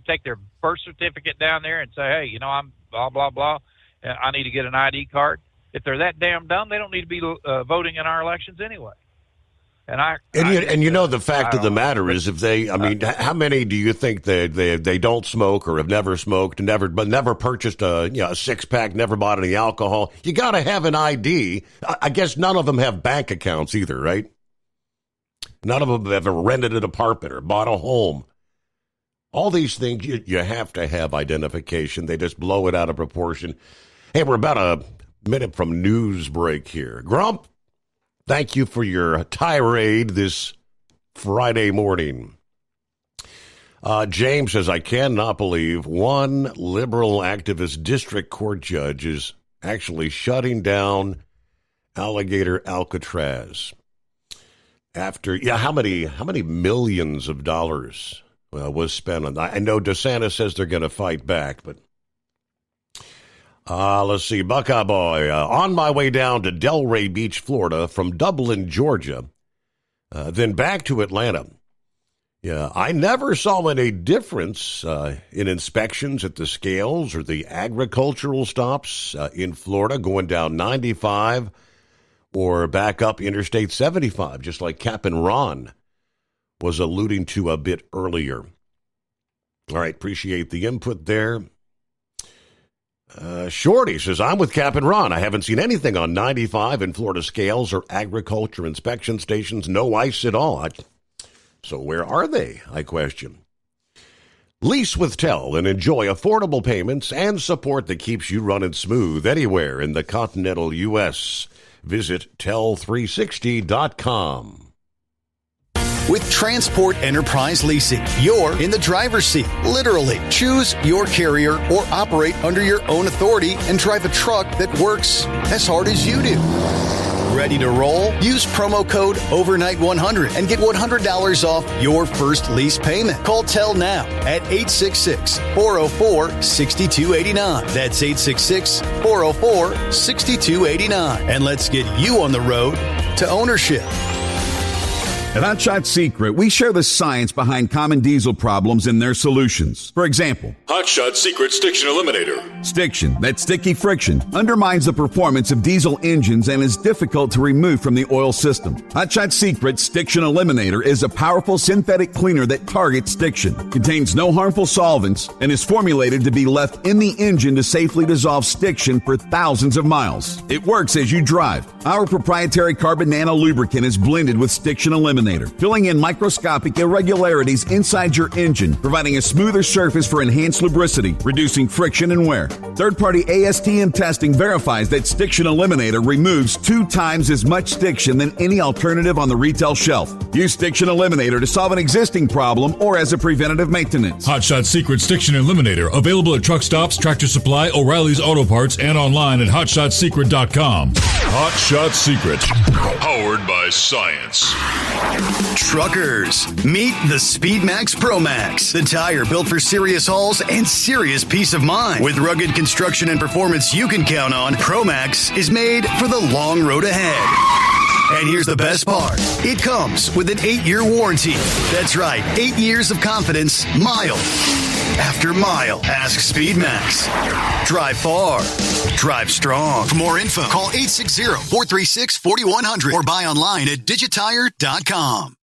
take their birth certificate down there and say, hey, I'm blah blah blah. I need to get an ID card. If they're that damn dumb, they don't need to be voting in our elections anyway. And you know, the fact of the matter is, if they, I mean, how many do you think they don't smoke or have never smoked, never purchased a six-pack, never bought any alcohol? You got to have an ID. I guess none of them have bank accounts either, right? None of them have ever rented an apartment or bought a home. All these things, you have to have identification. They just blow it out of proportion. Hey, we're about a minute from news break here. Grump, thank you for your tirade this Friday morning. James says, I cannot believe one liberal activist district court judge is actually shutting down Alligator Alcatraz. After, how many millions of dollars was spent on that? I know DeSantis says they're going to fight back, but let's see. Buckeye Boy, on my way down to Delray Beach, Florida, from Dublin, Georgia, then back to Atlanta. Yeah, I never saw any difference in inspections at the scales or the agricultural stops in Florida going down 95 or back up Interstate 75, just like Captain Ron was alluding to a bit earlier. All right, appreciate the input there. Shorty says, I'm with Captain Ron. I haven't seen anything on 95 in Florida scales or agriculture inspection stations. No ice at all. So where are they, I question. Lease with Tel and enjoy affordable payments and support that keeps you running smooth anywhere in the continental U.S. Visit tel360.com. With Transport Enterprise Leasing, you're in the driver's seat, literally. Choose your carrier or operate under your own authority and drive a truck that works as hard as you do. Ready to roll? Use promo code OVERNIGHT100 and get $100 off your first lease payment. Call Tel now at 866-404-6289. That's 866-404-6289. And let's get you on the road to ownership. At Hot Shot Secret, we share the science behind common diesel problems and their solutions. For example, Hot Shot Secret Stiction Eliminator. Stiction, that sticky friction, undermines the performance of diesel engines and is difficult to remove from the oil system. Hot Shot Secret Stiction Eliminator is a powerful synthetic cleaner that targets stiction, contains no harmful solvents, and is formulated to be left in the engine to safely dissolve stiction for thousands of miles. It works as you drive. Our proprietary carbon nano lubricant is blended with Stiction Eliminator, filling in microscopic irregularities inside your engine, providing a smoother surface for enhanced lubricity, reducing friction and wear. Third-party ASTM testing verifies that Stiction Eliminator removes 2 times as much stiction than any alternative on the retail shelf. Use Stiction Eliminator to solve an existing problem or as a preventative maintenance. Hot Shot Secret Stiction Eliminator, available at truck stops, Tractor Supply, O'Reilly's Auto Parts, and online at hotshotsecret.com. Hot Shot Secret, powered by science. Truckers, meet the Speedmax Pro Max, the tire built for serious hauls and serious peace of mind. With rugged construction and performance you can count on, Pro Max is made for the long road ahead. And here's the best part. It comes with an 8-year warranty. That's right, 8 years of confidence, mile after mile. Ask Speedmax. Drive far. Drive strong. For more info, call 860-436-4100 or buy online at digitire.com.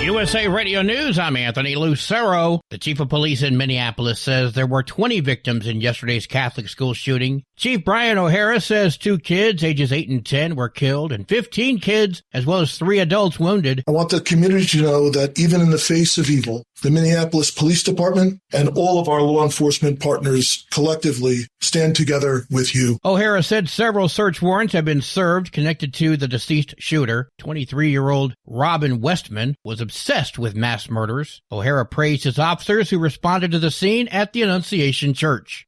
USA Radio News, I'm Anthony Lucero. The chief of police in Minneapolis says there were 20 victims in yesterday's Catholic school shooting. Chief Brian O'Hara says 2 kids, ages 8 and 10, were killed and 15 kids, as well as 3 adults wounded. I want the community to know that even in the face of evil, the Minneapolis Police Department and all of our law enforcement partners collectively stand together with you. O'Hara said several search warrants have been served connected to the deceased shooter. 23-year-old Robin Westman was obsessed with mass murders. O'Hara praised his officers who responded to the scene at the Annunciation Church.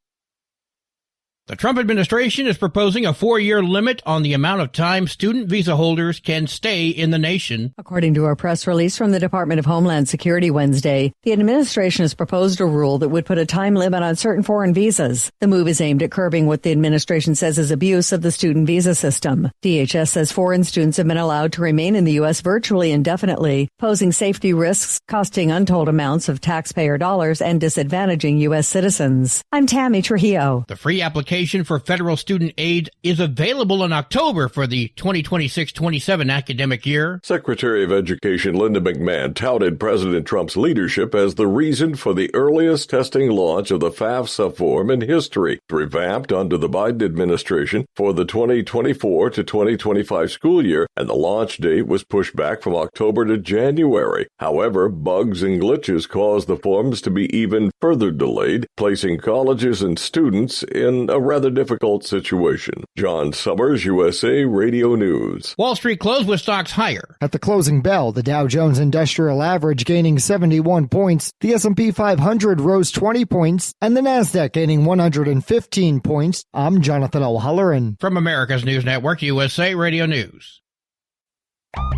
The Trump administration is proposing a 4-year limit on the amount of time student visa holders can stay in the nation. According to a press release from the Department of Homeland Security Wednesday, the administration has proposed a rule that would put a time limit on certain foreign visas. The move is aimed at curbing what the administration says is abuse of the student visa system. DHS says foreign students have been allowed to remain in the U.S. virtually indefinitely, posing safety risks, costing untold amounts of taxpayer dollars, and disadvantaging U.S. citizens. I'm Tammy Trujillo. The free application application for federal student aid is available in October for the 2026-27 academic year. Secretary of Education Linda McMahon touted President Trump's leadership as the reason for the earliest testing launch of the FAFSA form in history, revamped under the Biden administration for the 2024 to 2025 school year, and the launch date was pushed back from October to January. However, bugs and glitches caused the forms to be even further delayed, placing colleges and students in a rather difficult situation. John Summers, USA Radio News. Wall Street closed with stocks higher. At the closing bell, the Dow Jones Industrial Average gaining 71 points, the S&P 500 rose 20 points, and the Nasdaq gaining 115 points. I'm Jonathan O'Halloran. From America's News Network, USA Radio News.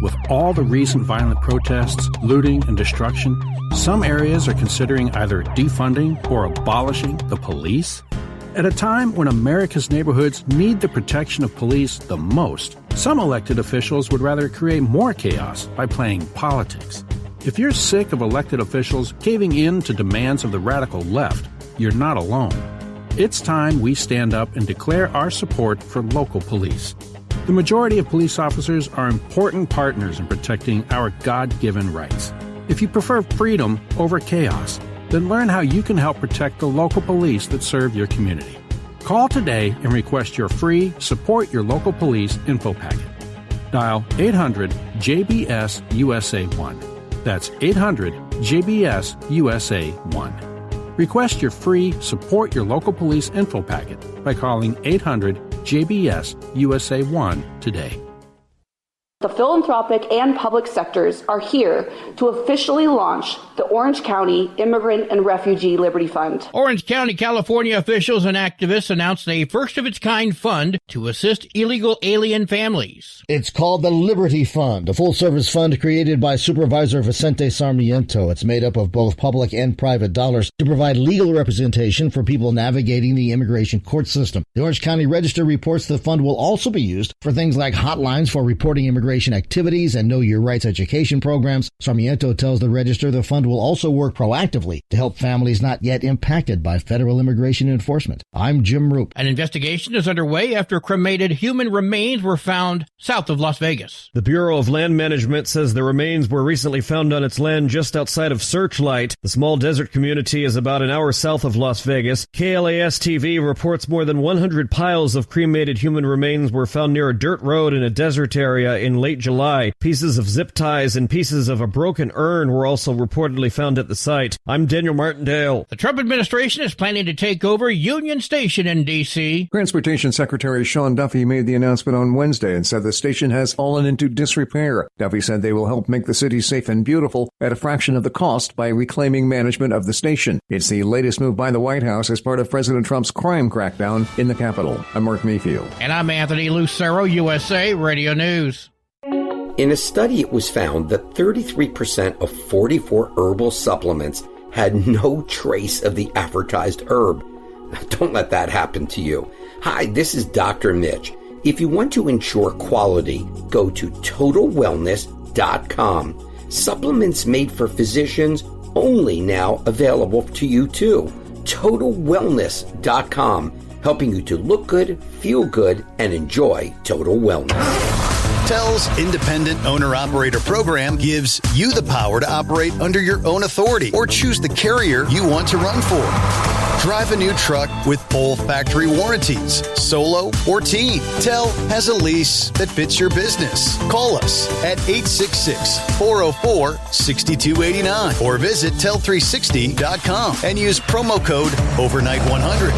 With all the recent violent protests, looting, and destruction, some areas are considering either defunding or abolishing the police. At a time when America's neighborhoods need the protection of police the most, some elected officials would rather create more chaos by playing politics. If you're sick of elected officials caving in to demands of the radical left, you're not alone. It's time we stand up and declare our support for local police. The majority of police officers are important partners in protecting our God-given rights. If you prefer freedom over chaos, then learn how you can help protect the local police that serve your community. Call today and request your free Support Your Local Police info packet. Dial 800-JBS-USA-1. That's 800-JBS-USA-1. Request your free Support Your Local Police info packet by calling 800-JBS-USA-1 today. The philanthropic and public sectors are here to officially launch the Orange County Immigrant and Refugee Liberty Fund. Orange County, California officials and activists announced a first-of-its-kind fund to assist illegal alien families. It's called the Liberty Fund, a full-service fund created by Supervisor Vicente Sarmiento. It's made up of both public and private dollars to provide legal representation for people navigating the immigration court system. The Orange County Register reports the fund will also be used for things like hotlines for reporting immigration activities and Know Your Rights education programs. Sarmiento tells the Register the fund will also work proactively to help families not yet impacted by federal immigration enforcement. I'm Jim Roop. An investigation is underway after cremated human remains were found south of Las Vegas. The Bureau of Land Management says the remains were recently found on its land just outside of Searchlight. The small desert community is about an hour south of Las Vegas. KLAS-TV reports more than 100 piles of cremated human remains were found near a dirt road in a desert area in late July. Pieces of zip ties and pieces of a broken urn were also reportedly found at the site. I'm Daniel Martindale. The Trump administration is planning to take over Union Station in D.C. Transportation Secretary Sean Duffy made the announcement on Wednesday and said the station has fallen into disrepair. Duffy said they will help make the city safe and beautiful at a fraction of the cost by reclaiming management of the station. It's the latest move by the White House as part of President Trump's crime crackdown in the Capitol. I'm Mark Mayfield. And I'm Anthony Lucero, USA Radio News. In a study, it was found that 33% of 44 herbal supplements had no trace of the advertised herb. Don't let that happen to you. Hi, this is Dr. Mitch. If you want to ensure quality, go to TotalWellness.com. Supplements made for physicians, only now available to you too. TotalWellness.com, helping you to look good, feel good, and enjoy total wellness. TEL's Independent Owner-Operator Program gives you the power to operate under your own authority or choose the carrier you want to run for. Drive a new truck with full factory warranties, solo or team. TEL has a lease that fits your business. Call us at 866-404-6289 or visit tel360.com and use promo code OVERNIGHT100.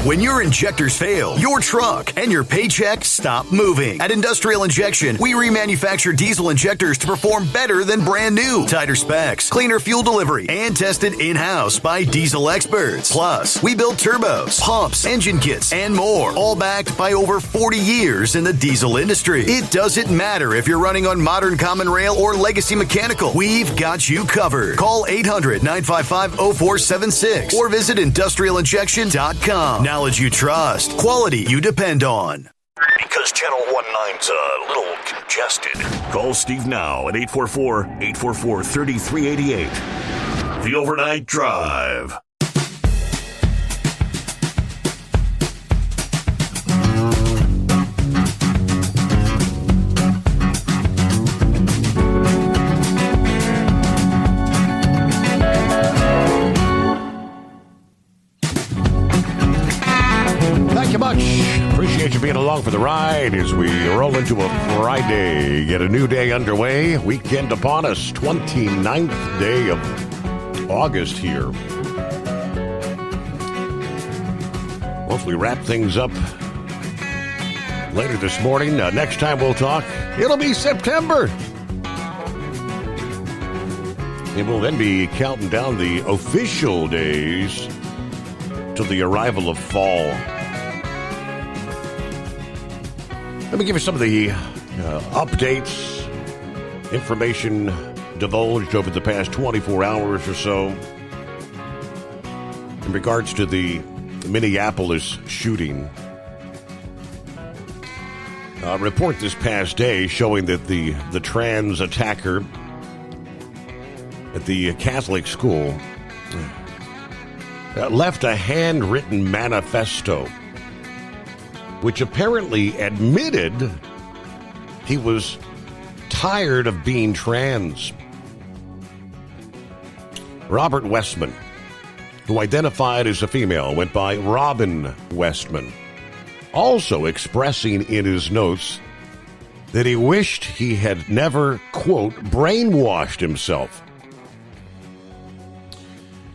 When your injectors fail, your truck and your paycheck stop moving. At Industrial Injection, we remanufacture diesel injectors to perform better than brand new. Tighter specs, cleaner fuel delivery, and tested in-house by diesel experts. Plus, we build turbos, pumps, engine kits, and more, all backed by over 40 years in the diesel industry. It doesn't matter if you're running on modern common rail or legacy mechanical. We've got you covered. Call 800-955-0476 or visit industrialinjection.com. Knowledge you trust, quality you depend on. Because Channel 19's a little congested. Call Steve now at 844-844-3388. The Overnight Drive. much. Appreciate you being along for the ride as we roll into a Friday. Get a new day underway. Weekend upon us. 29th day of August here. Once we wrap things up later this morning, next time we'll talk, it'll be September. And we'll then be counting down the official days to the arrival of fall. Let me give you some of the updates, information divulged over the past 24 hours or so in regards to the Minneapolis shooting. A report this past day showing that the trans attacker at the Catholic school left a handwritten manifesto which apparently admitted he was tired of being trans. Robert Westman, who identified as a female, went by Robin Westman, also expressing in his notes that he wished he had never, quote, brainwashed himself.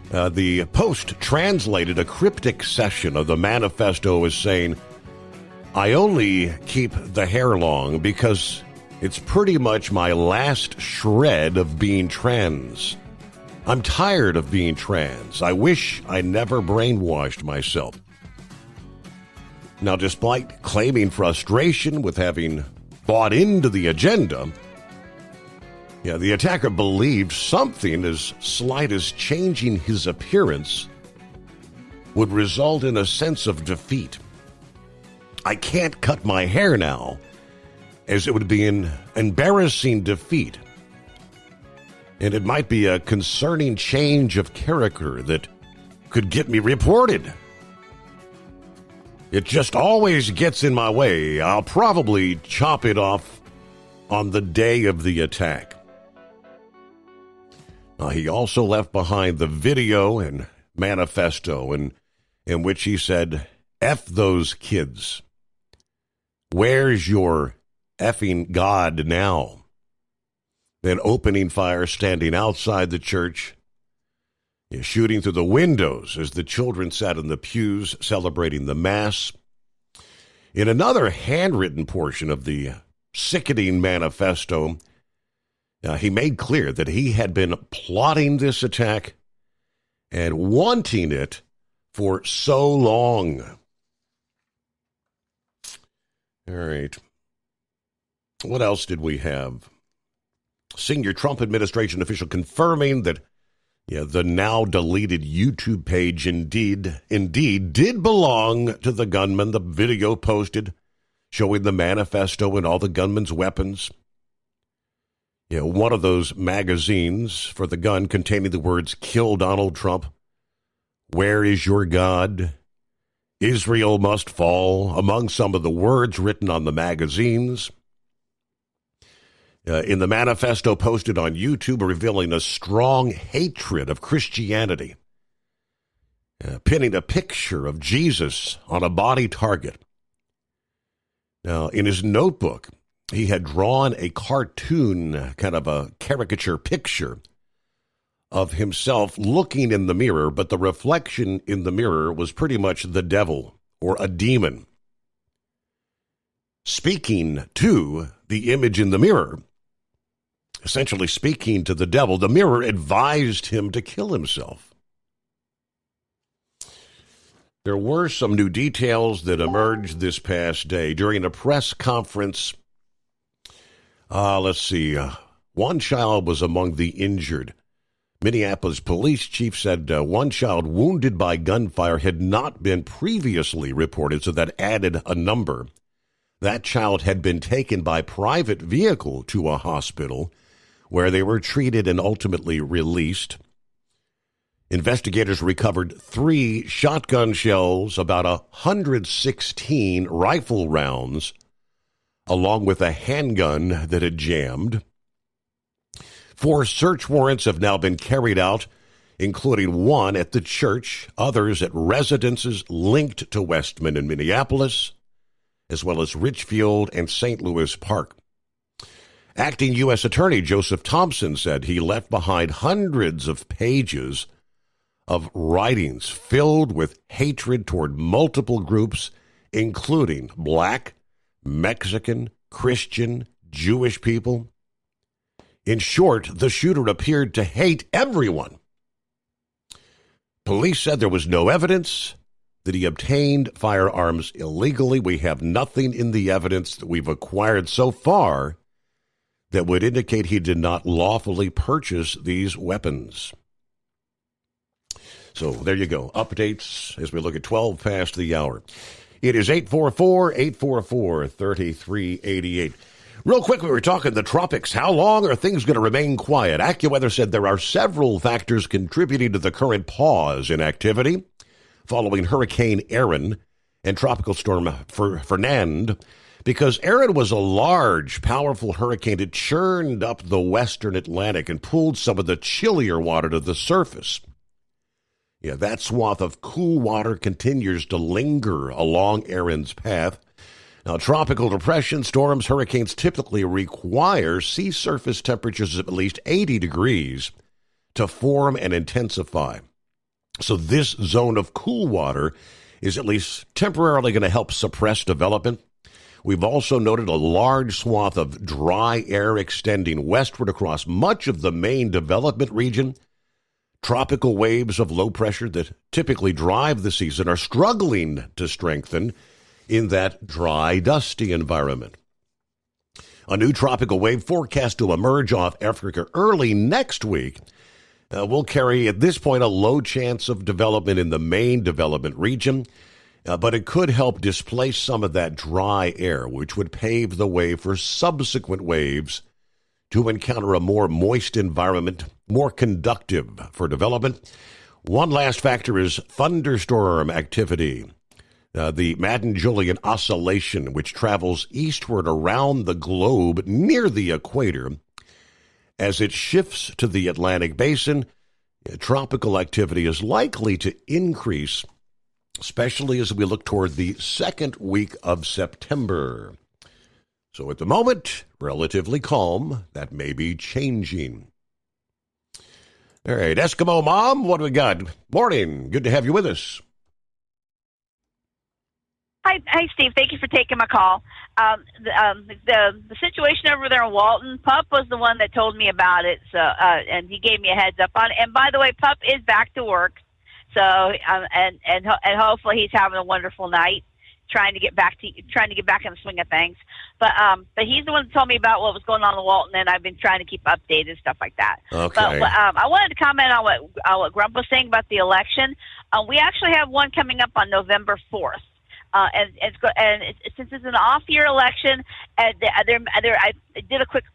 The Post translated a cryptic section of the manifesto as saying, "I only keep the hair long because it's pretty much my last shred of being trans. I'm tired of being trans. I wish I never brainwashed myself." Now, despite claiming frustration with having bought into the agenda, the attacker believed something as slight as changing his appearance would result in a sense of defeat. "I can't cut my hair now, as it would be an embarrassing defeat. And it might be a concerning change of character that could get me reported. It just always gets in my way. I'll probably chop it off on the day of the attack." He also left behind the video and manifesto in which he said, "F those kids. Where's your effing God now?" Then opening fire standing outside the church, shooting through the windows as the children sat in the pews celebrating the Mass. In another handwritten portion of the sickening manifesto, he made clear that he had been plotting this attack and wanting it for so long. All right. What else did we have? Senior Trump administration official confirming that the now deleted YouTube page indeed did belong to the gunman. The video posted showing the manifesto and all the gunman's weapons. One of those magazines for the gun containing the words "Kill Donald Trump," "Where is your God?" "Israel must fall," among some of the words written on the magazines. In the manifesto posted on YouTube, revealing a strong hatred of Christianity, pinning a picture of Jesus on a body target. Now, in his notebook, he had drawn a cartoon, kind of a caricature picture of himself looking in the mirror, but the reflection in the mirror was pretty much the devil or a demon. Speaking to the image in the mirror, essentially speaking to the devil, the mirror advised him to kill himself. There were some new details that emerged this past day during a press conference. Let's see. One child was among the injured. Minneapolis police chief said one child wounded by gunfire had not been previously reported, so that added a number. That child had been taken by private vehicle to a hospital where they were treated and ultimately released. Investigators recovered 3 shotgun shells, about 116 rifle rounds, along with a handgun that had jammed. 4 search warrants have now been carried out including one at the church, others at residences linked to Westman and Minneapolis, as well as Richfield and St. Louis Park. Acting U.S. Attorney Joseph Thompson said he left behind hundreds of pages of writings filled with hatred toward multiple groups, including Black, Mexican, Christian, Jewish people. In short, the shooter appeared to hate everyone. Police said there was no evidence that he obtained firearms illegally. We have nothing in the evidence that we've acquired so far that would indicate he did not lawfully purchase these weapons. So there you go. Updates as we look at 12 past the hour. It is 844-844-3388. Real quick, we were talking the tropics. How long are things going to remain quiet? AccuWeather said there are several factors contributing to the current pause in activity following Hurricane Erin and Tropical Storm Fernand, because Erin was a large, powerful hurricane. It churned up the western Atlantic and pulled some of the chillier water to the surface. Yeah, that swath of cool water continues to linger along Erin's path. Now, tropical depression, storms, hurricanes typically require sea surface temperatures of at least 80 degrees to form and intensify. So this zone of cool water is at least temporarily going to help suppress development. We've also noted a large swath of dry air extending westward across much of the main development region. Tropical waves of low pressure that typically drive the season are struggling to strengthen in that dry, dusty environment. A new tropical wave forecast to emerge off Africa early next week will carry, at this point, a low chance of development in the main development region, but it could help displace some of that dry air, which would pave the way for subsequent waves to encounter a more moist environment, more conducive for development. One last factor is thunderstorm activity. The Madden-Julian Oscillation, which travels eastward around the globe near the equator. As it shifts to the Atlantic Basin, tropical activity is likely to increase, especially as we look toward the second week of September. So at the moment, relatively calm. That may be changing. All right, Eskimo Mom, what do we got? Morning. Good to have you with us. Hi, Steve. Thank you for taking my call. The situation over there in Walton, Pup was the one that told me about it, so and he gave me a heads up on it. And by the way, Pup is back to work, so and hopefully he's having a wonderful night, trying to get back in the swing of things. But he's the one that told me about what was going on in Walton, and I've been trying to keep updated and stuff like that. Okay. But I wanted to comment on what Grump was saying about the election. We actually have one coming up on November 4th. Since it's an off-year election, I did a quick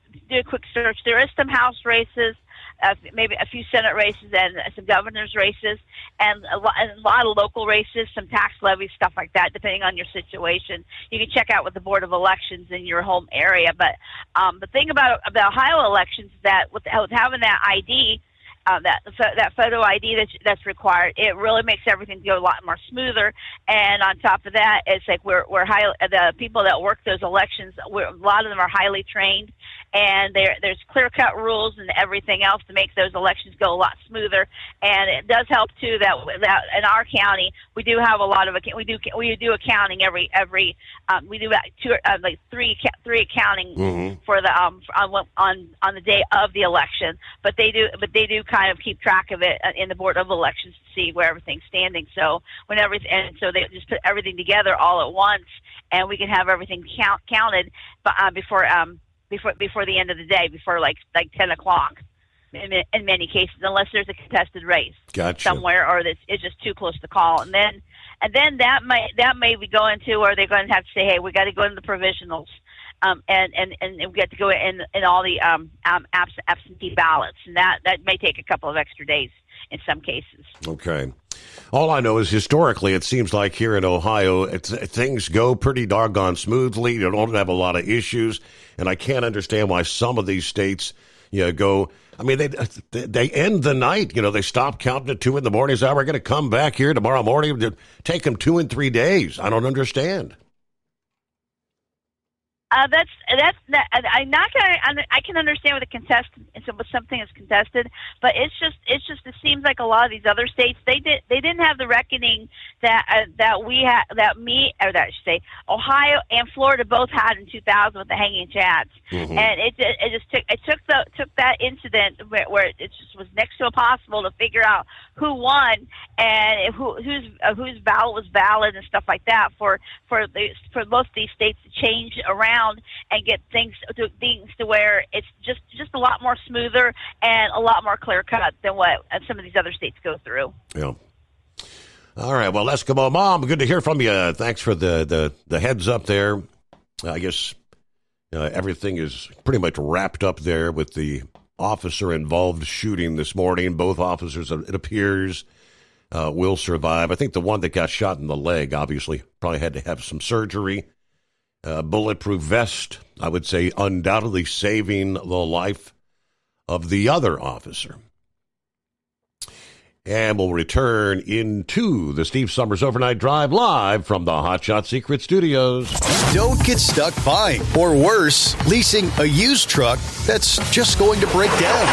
search. There is some House races, maybe a few Senate races, and some governor's races, and a lot of local races, some tax levies, stuff like that, depending on your situation. You can check out with the Board of Elections in your home area. But the thing about Ohio elections is that with having that ID. That photo ID that's required, it really makes everything go a lot more smoother. And on top of that, it's like the people that work those elections, a lot of them are highly trained, and there's clear-cut rules and everything else to make those elections go a lot smoother. And it does help too that in our county we do have a lot of we do accounting every we do about three accounting for the on the day of the election, but they do kind of keep track of it in the Board of Elections to see where everything's standing. So so they just put everything together all at once, and we can have everything counted before the end of the day, before like 10 o'clock. In many cases, unless there's a contested race somewhere, or it's just too close to call, and then that may be going to where they're going to have to say, hey, we got to go into the provisionals, and we get to go in all the absentee ballots, and that may take a couple of extra days in some cases. Okay. All I know is historically it seems like here in Ohio things go pretty doggone smoothly. You don't have a lot of issues, and I can't understand why some of these states you go. I mean, they end the night. You know, they stop counting at 2 a.m. Say, we're going to come back here tomorrow morning. It'll take them 2 and 3 days. I don't understand. I'm not gonna. I can understand with a contested, with something is contested, but it seems like a lot of these other states they didn't have the reckoning that we had, that I should say Ohio and Florida both had in 2000 with the hanging chads, and it took that incident where it just was next to impossible to figure out who won and whose ballot was valid and stuff like that for most of these states to change around and get things to where it's just a lot more smoother and a lot more clear cut than what some of these other states go through. Yeah. All right. Well, Eskimo Mom, good to hear from you. Thanks for the heads up there. I guess everything is pretty much wrapped up there with the officer-involved shooting this morning. Both officers, it appears, will survive. I think the one that got shot in the leg, obviously, probably had to have some surgery. Bulletproof vest, I would say, undoubtedly saving the life of the other officer. And we'll return into the Steve Summers Overnight Drive live from the Hot Shot Secret Studios. Don't get stuck buying, or worse, leasing a used truck that's just going to break down.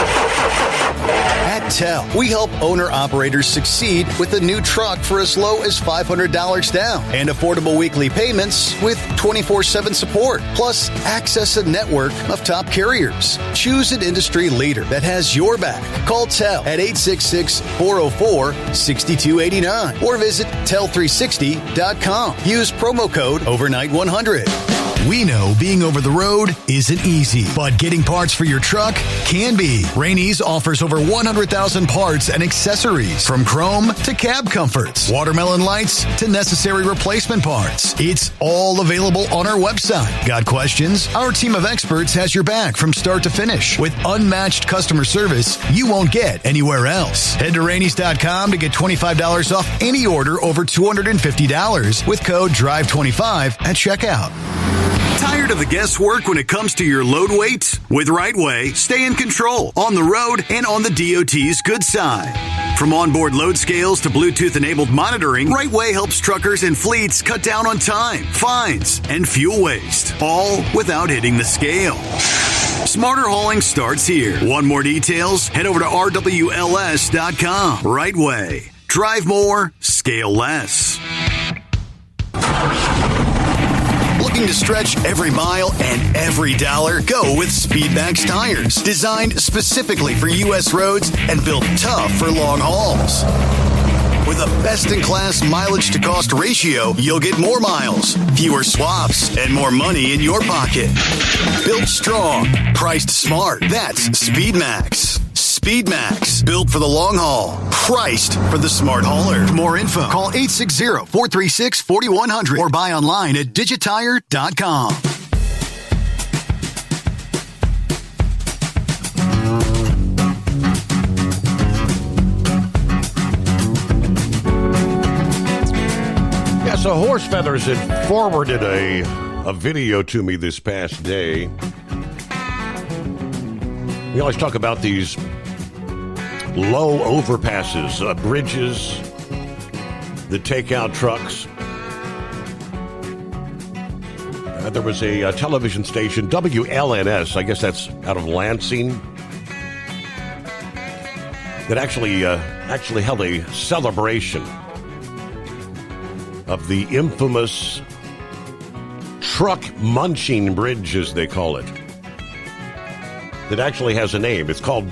At TEL, we help owner-operators succeed with a new truck for as low as $500 down and affordable weekly payments with 24/7 support. Plus, access a network of top carriers. Choose an industry leader that has your back. Call TEL at 866-404-6289 or visit tel360.com. Use promo code OVERNIGHT100. We know being over the road isn't easy, but getting parts for your truck can be. Rainey's offers over 100,000 parts and accessories, from chrome to cab comforts, watermelon lights to necessary replacement parts. It's all available on our website. Got questions? Our team of experts has your back from start to finish with unmatched customer service you won't get anywhere else. Head to Rainey's.com to get $25 off any order over $250 with code DRIVE25 at checkout. Tired of the guesswork when it comes to your load weight? With RightWay, stay in control on the road and on the DOT's good side. From onboard load scales to Bluetooth-enabled monitoring, RightWay helps truckers and fleets cut down on time, fines, and fuel waste, all without hitting the scale. Smarter hauling starts here. Want more details? Head over to RWLS.com. RightWay. Drive more, scale less. Looking to stretch every mile and every dollar? Go with Speedmax tires. Designed specifically for U.S. roads and built tough for long hauls. With a best-in-class mileage-to-cost ratio, you'll get more miles, fewer swaps, and more money in your pocket. Built strong, priced smart. That's Speedmax. Speedmax, built for the long haul, priced for the smart hauler. For more info, call 860-436-4100 or buy online at digitire.com. Yeah, so Horse Feathers had forwarded a video to me this past day. We always talk about these low overpasses, bridges that take out trucks. There was a television station, WLNS, I guess that's out of Lansing, that actually held a celebration of the infamous truck munching bridge, as they call it. That actually has a name. It's called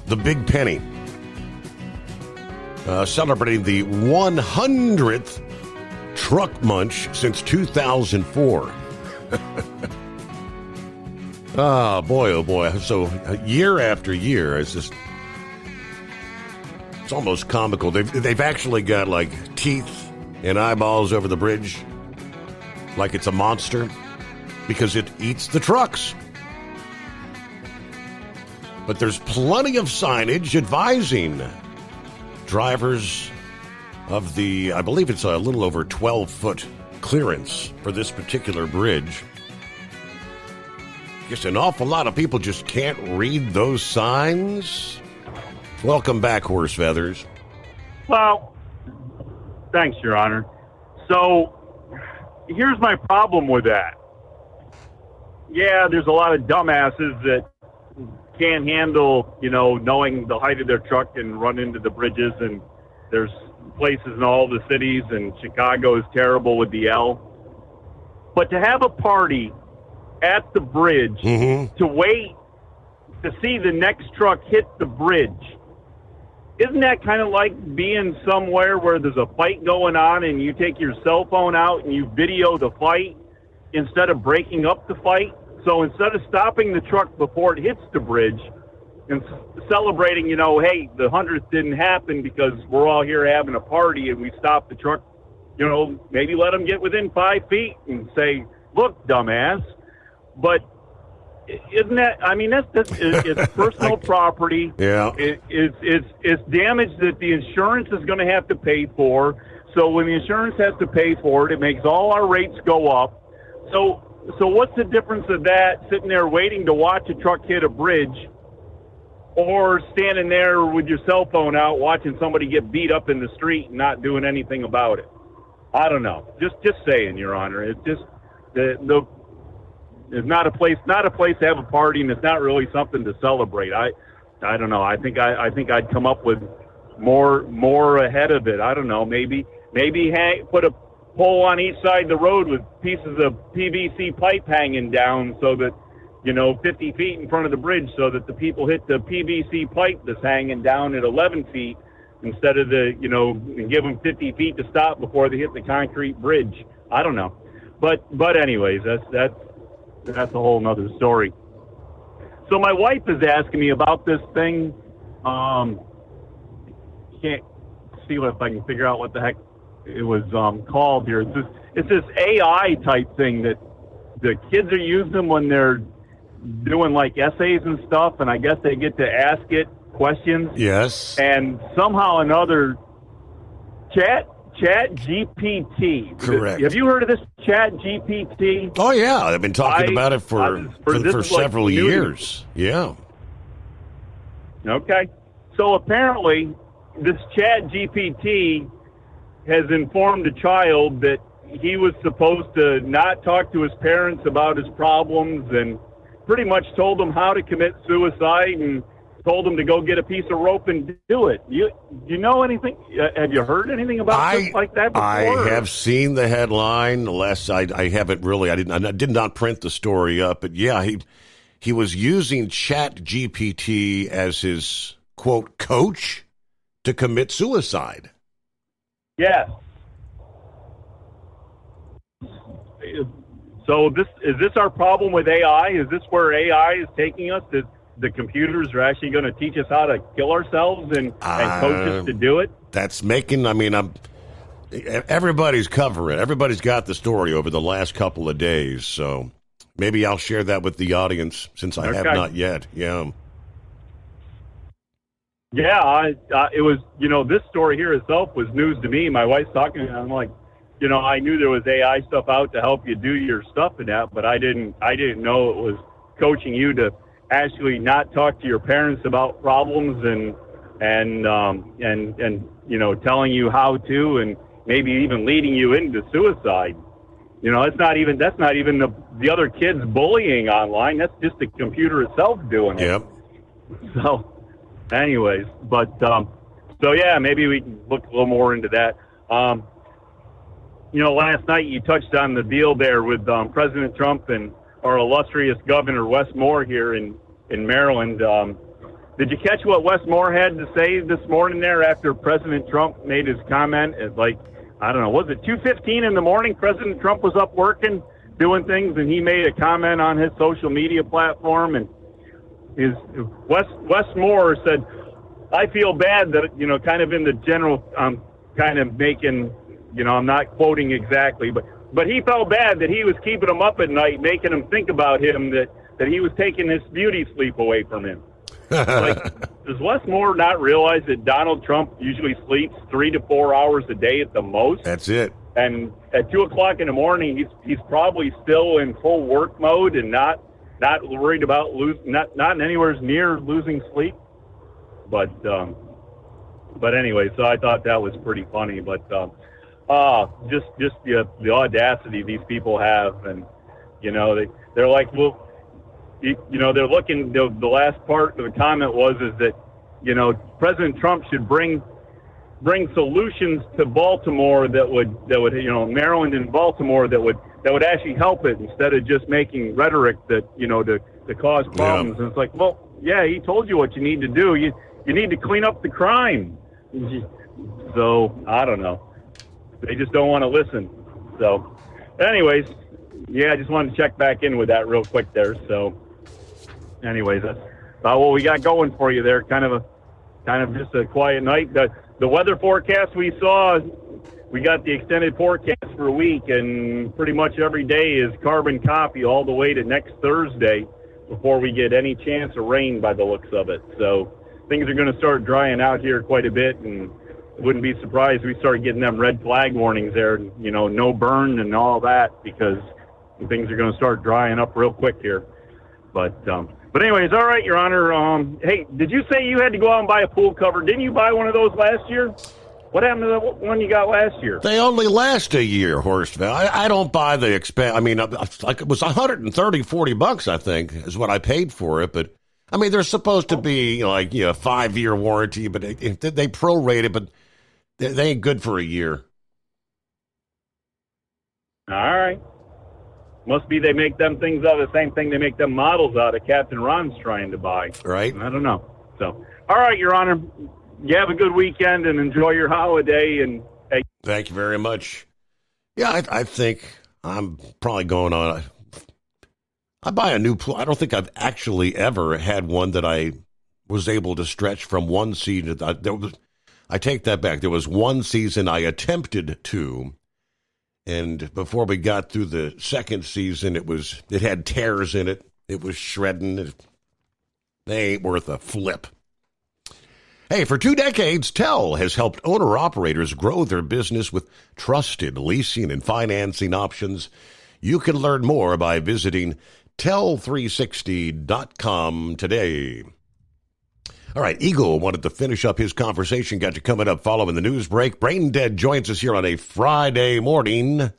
the Big Penny. Celebrating the 100th truck munch since 2004. Oh boy. So year after year, it's almost comical. They've actually got like teeth and eyeballs over the bridge, like it's a monster, because it eats the trucks. But there's plenty of signage advising drivers of the, I believe it's a little over 12-foot clearance for this particular bridge. guess an awful lot of people just can't read those signs. Welcome back, Horse Feathers. Well, thanks, Your Honor. So here's my problem with that. Yeah, there's a lot of dumbasses that can't handle, knowing the height of their truck and run into the bridges, and there's places in all the cities, and Chicago is terrible with the L. But to have a party at the bridge, to wait to see the next truck hit the bridge, isn't that kind of like being somewhere where there's a fight going on and you take your cell phone out and you video the fight instead of breaking up the fight? So instead of stopping the truck before it hits the bridge and celebrating, hey, the 100th didn't happen because we're all here having a party and we stopped the truck, maybe let them get within 5 feet and say, look, dumbass. But isn't that, it's personal property. Yeah. It's damage that the insurance is going to have to pay for. So when the insurance has to pay for it, it makes all our rates go up. So what's the difference of that sitting there waiting to watch a truck hit a bridge or standing there with your cell phone out watching somebody get beat up in the street and not doing anything about it? I don't know. Just saying, Your Honor. It's just it's not a place to have a party, and it's not really something to celebrate. I don't know. I think I'd come up with more ahead of it. I don't know. Maybe put a pole on each side of the road with pieces of PVC pipe hanging down so that 50 feet in front of the bridge, so that the people hit the PVC pipe that's hanging down at 11 feet instead of and give them 50 feet to stop before they hit the concrete bridge. I don't know. But anyways, that's a whole nother story. So my wife is asking me about this thing. Can't see if I can figure out what the heck it was called here. It's this AI type thing that the kids are using when they're doing like essays and stuff, and I guess they get to ask it questions. Yes. And somehow or another, Chat GPT. Correct. Have you heard of this Chat GPT? Oh, yeah. I've been talking about it for several years. Yeah. Okay. So apparently, this Chat GPT has informed a child that he was supposed to not talk to his parents about his problems and pretty much told him how to commit suicide and told him to go get a piece of rope and do it. You know anything? Have you heard anything about stuff like that before? I have seen the headline. Unless I haven't really. I did not print the story up. But yeah, he was using Chat GPT as his quote coach to commit suicide. Yes. So is this our problem with AI? Is this where AI is taking us? That the computers are actually going to teach us how to kill ourselves and coach us to do it? That's making. Everybody's covering. Everybody's got the story over the last couple of days. So maybe I'll share that with the audience since I have not yet. Yeah. Yeah, it was. This story here itself was news to me. My wife's talking, and I'm like, I knew there was AI stuff out to help you do your stuff and that, but I didn't know it was coaching you to actually not talk to your parents about problems and telling you how to, and maybe even leading you into suicide. That's not even the other kids bullying online. That's just the computer itself doing it. Yep. So, anyways, but so yeah, maybe we can look a little more into that. Last night you touched on the deal there with President Trump and our illustrious Governor Wes Moore here in Maryland. Did you catch what Wes Moore had to say this morning there after President Trump made his comment at was it 2:15 in the morning? President Trump was up working, doing things, and he made a comment on his social media platform, and Wes Moore said, I feel bad that, kind of in the general, kind of making, I'm not quoting exactly, but he felt bad that he was keeping him up at night, making him think about him, that he was taking his beauty sleep away from him. Does Wes Moore not realize that Donald Trump usually sleeps 3 to 4 hours a day at the most? That's it. And at 2 o'clock in the morning, he's probably still in full work mode and not not worried about not anywhere near losing sleep. But anyway, so I thought that was pretty funny. But just the audacity these people have, and they're like, well, they're looking. The last part of the comment was that President Trump should bring solutions to Baltimore that would Maryland and Baltimore that would actually help it, instead of just making rhetoric that to cause problems. Yeah. And it's like, well, yeah, he told you what you need to do. You need to clean up the crime. So I don't know. They just don't want to listen. So, anyways, yeah, I just wanted to check back in with that real quick there. So, anyways, that's about what we got going for you there. Kind of just a quiet night. The weather forecast we saw, we got the extended forecast for a week, and pretty much every day is carbon copy all the way to next Thursday before we get any chance of rain by the looks of it. So things are going to start drying out here quite a bit, and wouldn't be surprised if we start getting them red flag warnings there, no burn and all that, because things are going to start drying up real quick here. But anyways, all right, Your Honor. Hey, did you say you had to go out and buy a pool cover? Didn't you buy one of those last year? What happened to the one you got last year? They only last a year, Horstville. I don't buy the expense. I mean, like it was $130-$140, I think, is what I paid for it. But I mean, they're supposed to be like 5-year warranty, but they prorate it, but they ain't good for a year. All right. Must be they make them things out of the same thing they make them models out of Captain Ron's trying to buy. Right. I don't know. So, all right, Your Honor. You have a good weekend and enjoy your holiday. And hey. Thank you very much. Yeah, I think I'm probably going on. I buy a new pool. I don't think I've actually ever had one that I was able to stretch from one season. I take that back. There was one season I attempted to. And before we got through the second season, it had tears in it. It was shredding. They ain't worth a flip. Hey, for 2 decades, TEL has helped owner-operators grow their business with trusted leasing and financing options. You can learn more by visiting tel360.com today. All right, Eagle wanted to finish up his conversation. Got you coming up following the news break. Brain Dead joins us here on a Friday morning.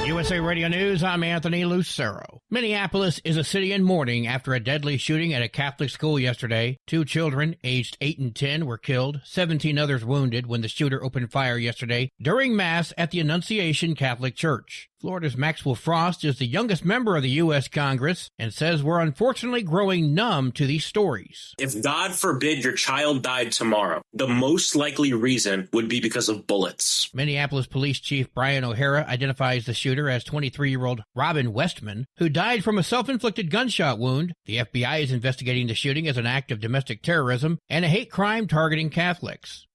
USA Radio News, I'm Anthony Lucero. Minneapolis is a city in mourning after a deadly shooting at a Catholic school yesterday. 2 children, aged 8 and 10, were killed, 17 others wounded when the shooter opened fire yesterday during Mass at the Annunciation Catholic Church. Florida's Maxwell Frost is the youngest member of the U.S. Congress and says we're unfortunately growing numb to these stories. If God forbid your child died tomorrow, the most likely reason would be because of bullets. Minneapolis Police Chief Brian O'Hara identifies the shooter as 23-year-old Robin Westman, who died from a self-inflicted gunshot wound. The FBI is investigating the shooting as an act of domestic terrorism and a hate crime targeting Catholics.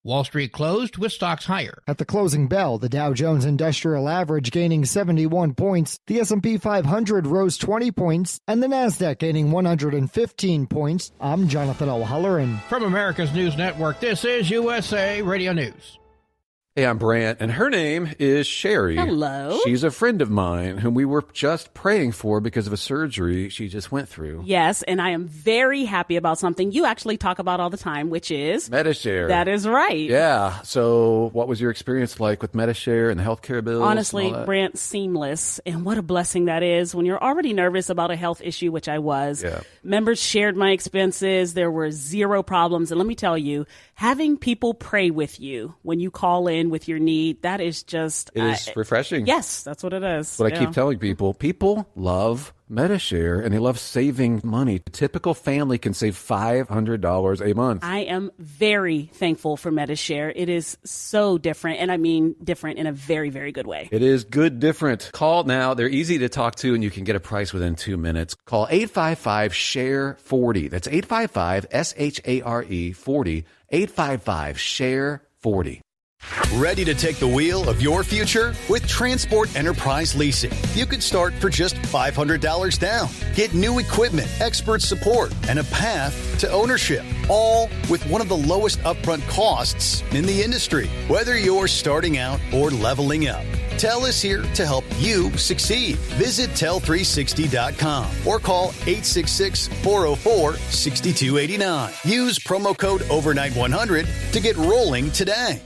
Wall Street closed with stocks higher. At the closing bell, the Dow Jones Industrial Average gaining 71 points, the S&P 500 rose 20 points, and the Nasdaq gaining 115 points. I'm Jonathan O'Halloran. From America's News Network, this is USA Radio News. Hey, I'm Brant, and her name is Sherry. Hello. She's a friend of mine whom we were just praying for because of a surgery she just went through. Yes, and I am very happy about something you actually talk about all the time, which is Medi-Share. That is right. Yeah. So what was your experience like with Medi-Share and the healthcare bills? Honestly, Brant, seamless. And what a blessing that is when you're already nervous about a health issue, which I was. Yeah. Members shared my expenses. There were 0 problems. And let me tell you, having people pray with you when you call in with your need, that is just... It is refreshing. Yes, that's what it is. What I keep telling people. People love Medi-Share, and they love saving money. A typical family can save $500 a month. I am very thankful for Medi-Share. It is so different, and I mean different in a very, very good way. It is good different. Call now. They're easy to talk to, and you can get a price within 2 minutes. Call 855-SHARE-40. That's 855-SHARE-40. 855-SHARE-40. Ready to take the wheel of your future? With Transport Enterprise Leasing, you could start for just $500 down. Get new equipment, expert support, and a path to ownership, all with one of the lowest upfront costs in the industry. Whether you're starting out or leveling up, TEL is here to help you succeed. Visit tel360.com or call 866-404-6289. Use promo code OVERNIGHT100 to get rolling today.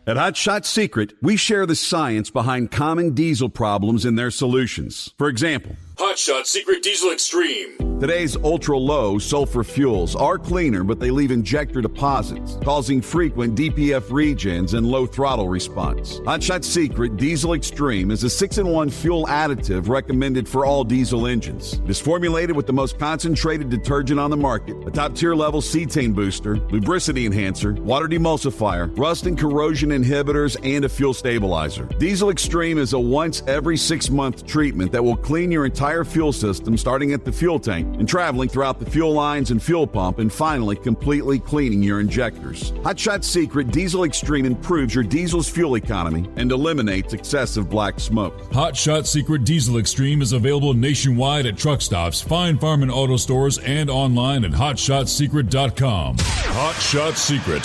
At Hot Shot Secret, we share the science behind common diesel problems and their solutions. For example, Hot Shot Secret Diesel Extreme. Today's ultra-low sulfur fuels are cleaner, but they leave injector deposits, causing frequent DPF regens and low throttle response. Hot Shot Secret Diesel Extreme is a 6-in-1 fuel additive recommended for all diesel engines. It is formulated with the most concentrated detergent on the market, a top-tier level cetane booster, lubricity enhancer, water demulsifier, rust and corrosion inhibitors, and a fuel stabilizer. Diesel Extreme is a once every 6-month treatment that will clean your entire fuel system, starting at the fuel tank and traveling throughout the fuel lines and fuel pump, and finally completely cleaning your injectors. Hot Shot Secret Diesel Extreme improves your diesel's fuel economy and eliminates excessive black smoke. Hot Shot Secret Diesel Extreme is available nationwide at truck stops, fine farm and auto stores, and online at hotshotsecret.com. Hot Shot Secret,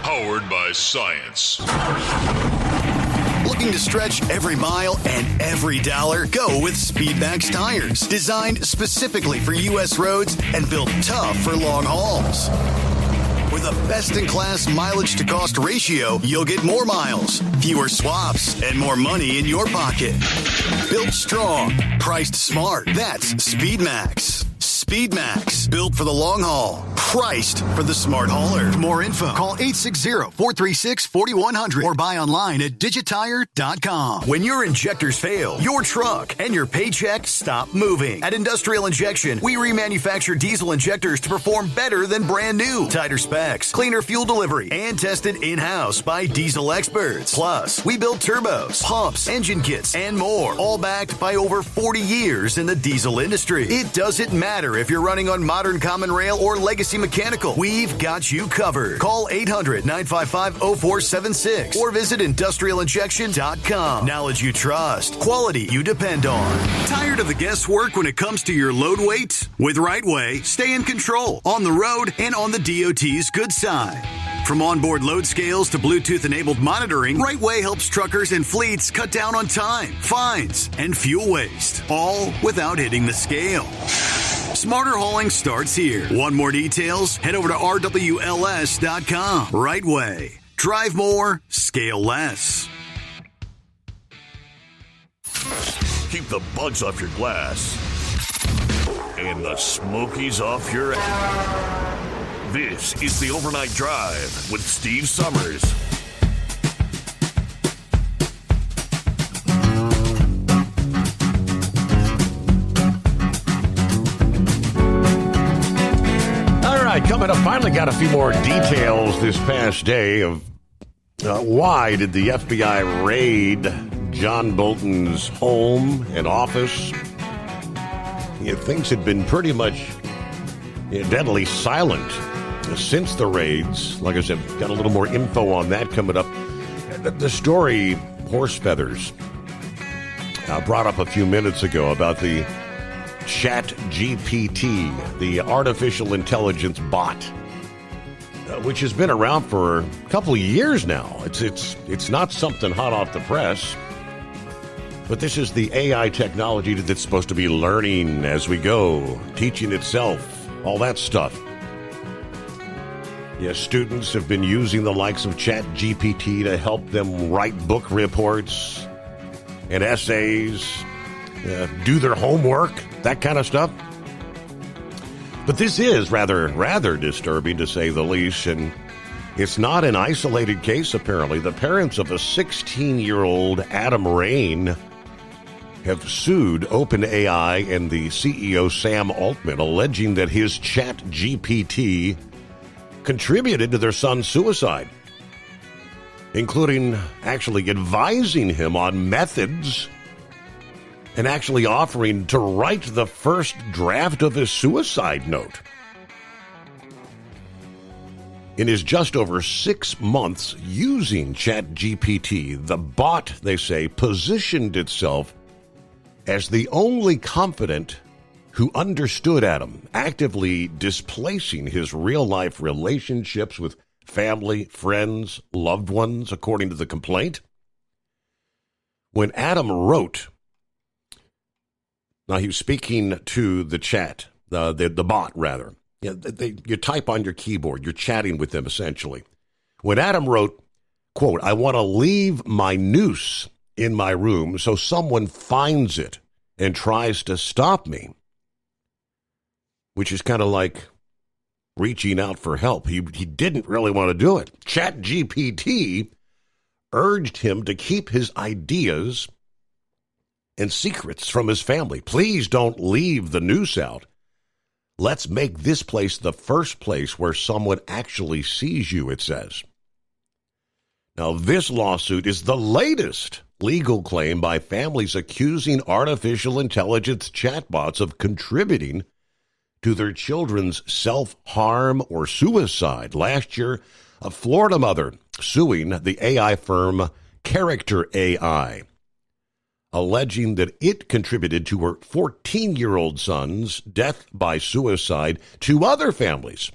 powered by science. Looking to stretch every mile and every dollar? Go with Speedmax tires. Designed specifically for U.S. roads and built tough for long hauls. With a best-in-class mileage-to-cost ratio, you'll get more miles, fewer swaps, and more money in your pocket. Built strong, priced smart. That's Speedmax. Speedmax, built for the long haul, priced for the smart hauler. For more info, call 860-436-4100 or buy online at digitire.com. When your injectors fail, your truck and your paycheck stop moving. At Industrial Injection, we remanufacture diesel injectors to perform better than brand new. Tighter specs, cleaner fuel delivery, and tested in-house by diesel experts. Plus, we build turbos, pumps, engine kits, and more, all backed by over 40 years in the diesel industry. It doesn't matter if you're running on modern common rail or legacy mechanical, we've got you covered. Call 800-955-0476 or visit industrialinjection.com. Knowledge you trust, quality you depend on. Tired of the guesswork when it comes to your load weight? With RightWay, stay in control on the road and on the DOT's good side. From onboard load scales to Bluetooth-enabled monitoring, RightWay helps truckers and fleets cut down on time, fines, and fuel waste, all without hitting the scale. Smarter hauling starts here. Want more details? Head over to RWLS.com. RightWay. Drive more, scale less. Keep the bugs off your glass and the Smokies off your ass. This is the Overnight Drive with Steve Summers. Coming up, finally got a few more details this past day of why did the FBI raid John Bolton's home and office. Things had been pretty much deadly silent since the raids. Like I said, got a little more info on that coming up. The story Horse Feathers brought up a few minutes ago about the ChatGPT, the artificial intelligence bot, which has been around for a couple of years now. It's not something hot off the press, but this is the AI technology that's supposed to be learning as we go, teaching itself, all that stuff. Yes, students have been using the likes of ChatGPT to help them write book reports and essays, do their homework, that kind of stuff. But this is rather disturbing, to say the least, and it's not an isolated case, apparently. The parents of a 16-year-old Adam Rain have sued OpenAI and the CEO Sam Altman, alleging that his ChatGPT contributed to their son's suicide, including actually advising him on methods and actually offering to write the first draft of his suicide note. In his just over 6 months using ChatGPT, the bot, they say, positioned itself as the only confidant who understood Adam, actively displacing his real-life relationships with family, friends, loved ones, according to the complaint. when Adam wrote, now he was speaking to the chat, the bot rather. You type on your keyboard, you're chatting with them essentially. When Adam wrote, quote, I want to leave my noose in my room so someone finds it and tries to stop me, which is kind of like reaching out for help. He didn't really want to do it. ChatGPT urged him to keep his ideas and secrets from his family. Please don't leave the noose out. Let's make this place the first place where someone actually sees you, it says. Now, this lawsuit is the latest legal claim by families accusing artificial intelligence chatbots of contributing to their children's self-harm or suicide. Last year, a Florida mother suing the AI firm Character AI, alleging that it contributed to her 14-year-old son's death by suicide. Two other families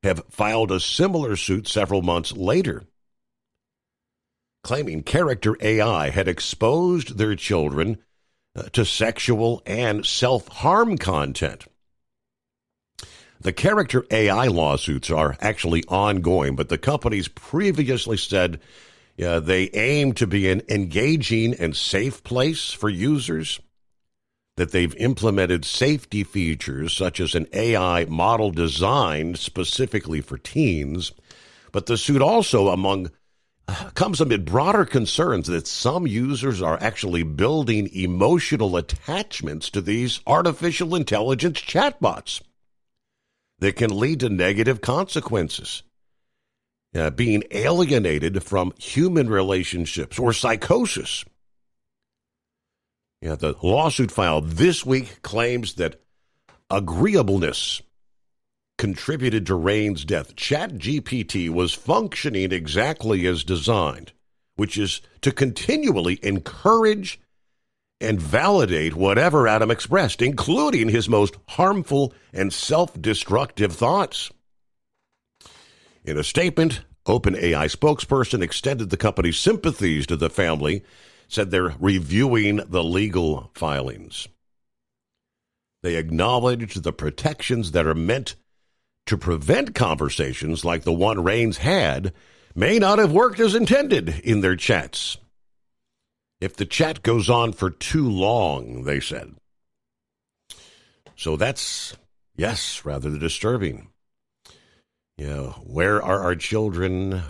have filed a similar suit several months later, claiming Character AI had exposed their children to sexual and self-harm content. The Character AI lawsuits are actually ongoing, but the companies previously said they aim to be an engaging and safe place for users, that they've implemented safety features such as an AI model designed specifically for teens. But the suit also comes amid broader concerns that some users are actually building emotional attachments to these artificial intelligence chatbots that can lead to negative consequences, being alienated from human relationships or psychosis. The lawsuit filed this week claims that agreeableness contributed to Rain's death. ChatGPT was functioning exactly as designed, which is to continually encourage and validate whatever Adam expressed, including his most harmful and self-destructive thoughts. In a statement, OpenAI spokesperson extended the company's sympathies to the family, said they're reviewing the legal filings. They acknowledged the protections that are meant to prevent conversations like the one Rains had may not have worked as intended in their chats. If the chat goes on for too long, they said. So that's, yes, rather disturbing. Where are our children?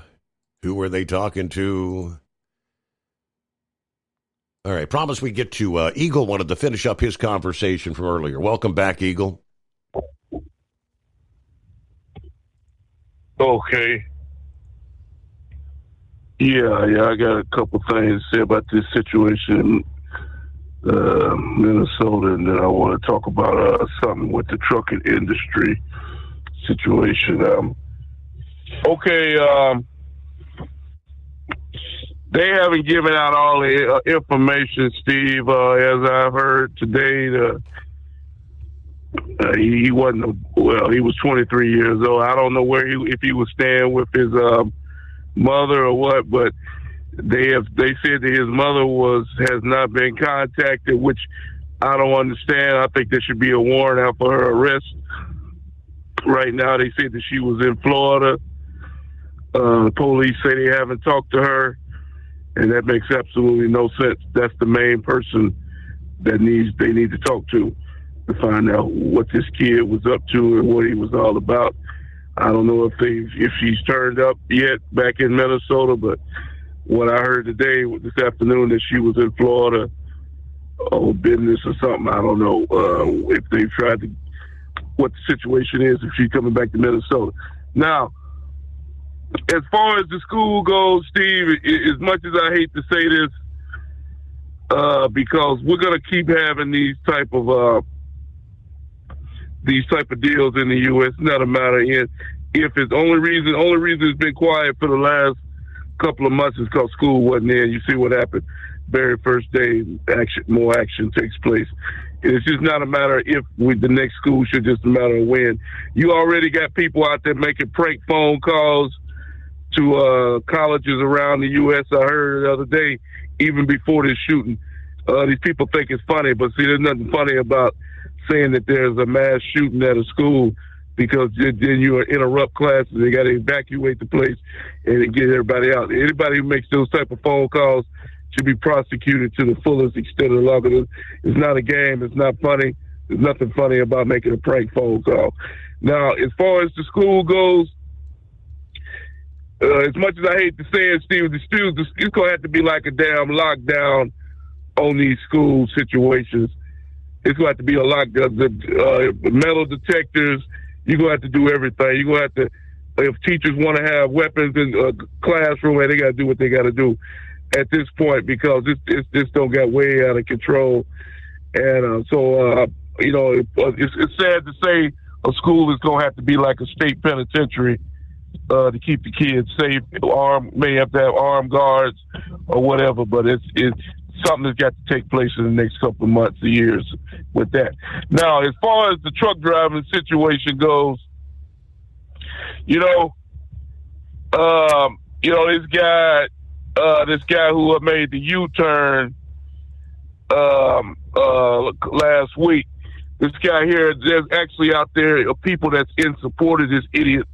Who are they talking to? All right, promise we get to Eagle wanted to finish up his conversation from earlier. Welcome back, Eagle. Okay. Yeah, I got a couple things to say about this situation in Minnesota, and then I want to talk about something with the trucking industry situation. They haven't given out all the information, Steve, as I've heard today. He wasn't, he was 23 years old. I don't know if he was staying with his mother or what, but they said that his mother has not been contacted, which I don't understand. I think there should be a warrant out for her arrest. Right now, they say that she was in Florida. The police say they haven't talked to her, and that makes absolutely no sense. That's the main person that they need to talk to find out what this kid was up to and what he was all about. I don't know if she's turned up yet back in Minnesota, but what I heard today, this afternoon, that she was in Florida on business or something. I don't know if they've tried to, what the situation is, if she's coming back to Minnesota. Now, as far as the school goes, Steve, as much as I hate to say this, because we're going to keep having these type of deals in the U.S. Not a matter if it's only reason it's been quiet for the last couple of months is because school wasn't there. You see what happened. Very first day, more action takes place. It's just not a matter if the next school should, just a matter of when. You already got people out there making prank phone calls to colleges around the U.S. I heard the other day even before this shooting. These people think it's funny, but see, there's nothing funny about saying that there's a mass shooting at a school, because then you interrupt classes. They got to evacuate the place and get everybody out. Anybody who makes those type of phone calls should be prosecuted to the fullest extent of the law. It's not a game. It's not funny. There's nothing funny about making a prank phone call. Now, as far as the school goes, as much as I hate to say it, Steve, it's going to have to be like a damn lockdown on these school situations. It's going to have to be a lockdown. The metal detectors, you're going to have to do everything. You're going to have to, if teachers want to have weapons in a classroom, they got to do what they got to do at this point, because this don't get way out of control. And it's sad to say a school is going to have to be like a state penitentiary to keep the kids safe. May have to have armed guards or whatever, but it's something that's got to take place in the next couple of months or years with that. Now, as far as the truck driving situation goes, this guy who made the U-turn last week, this guy here, there's actually out there people that's in support of this idiot.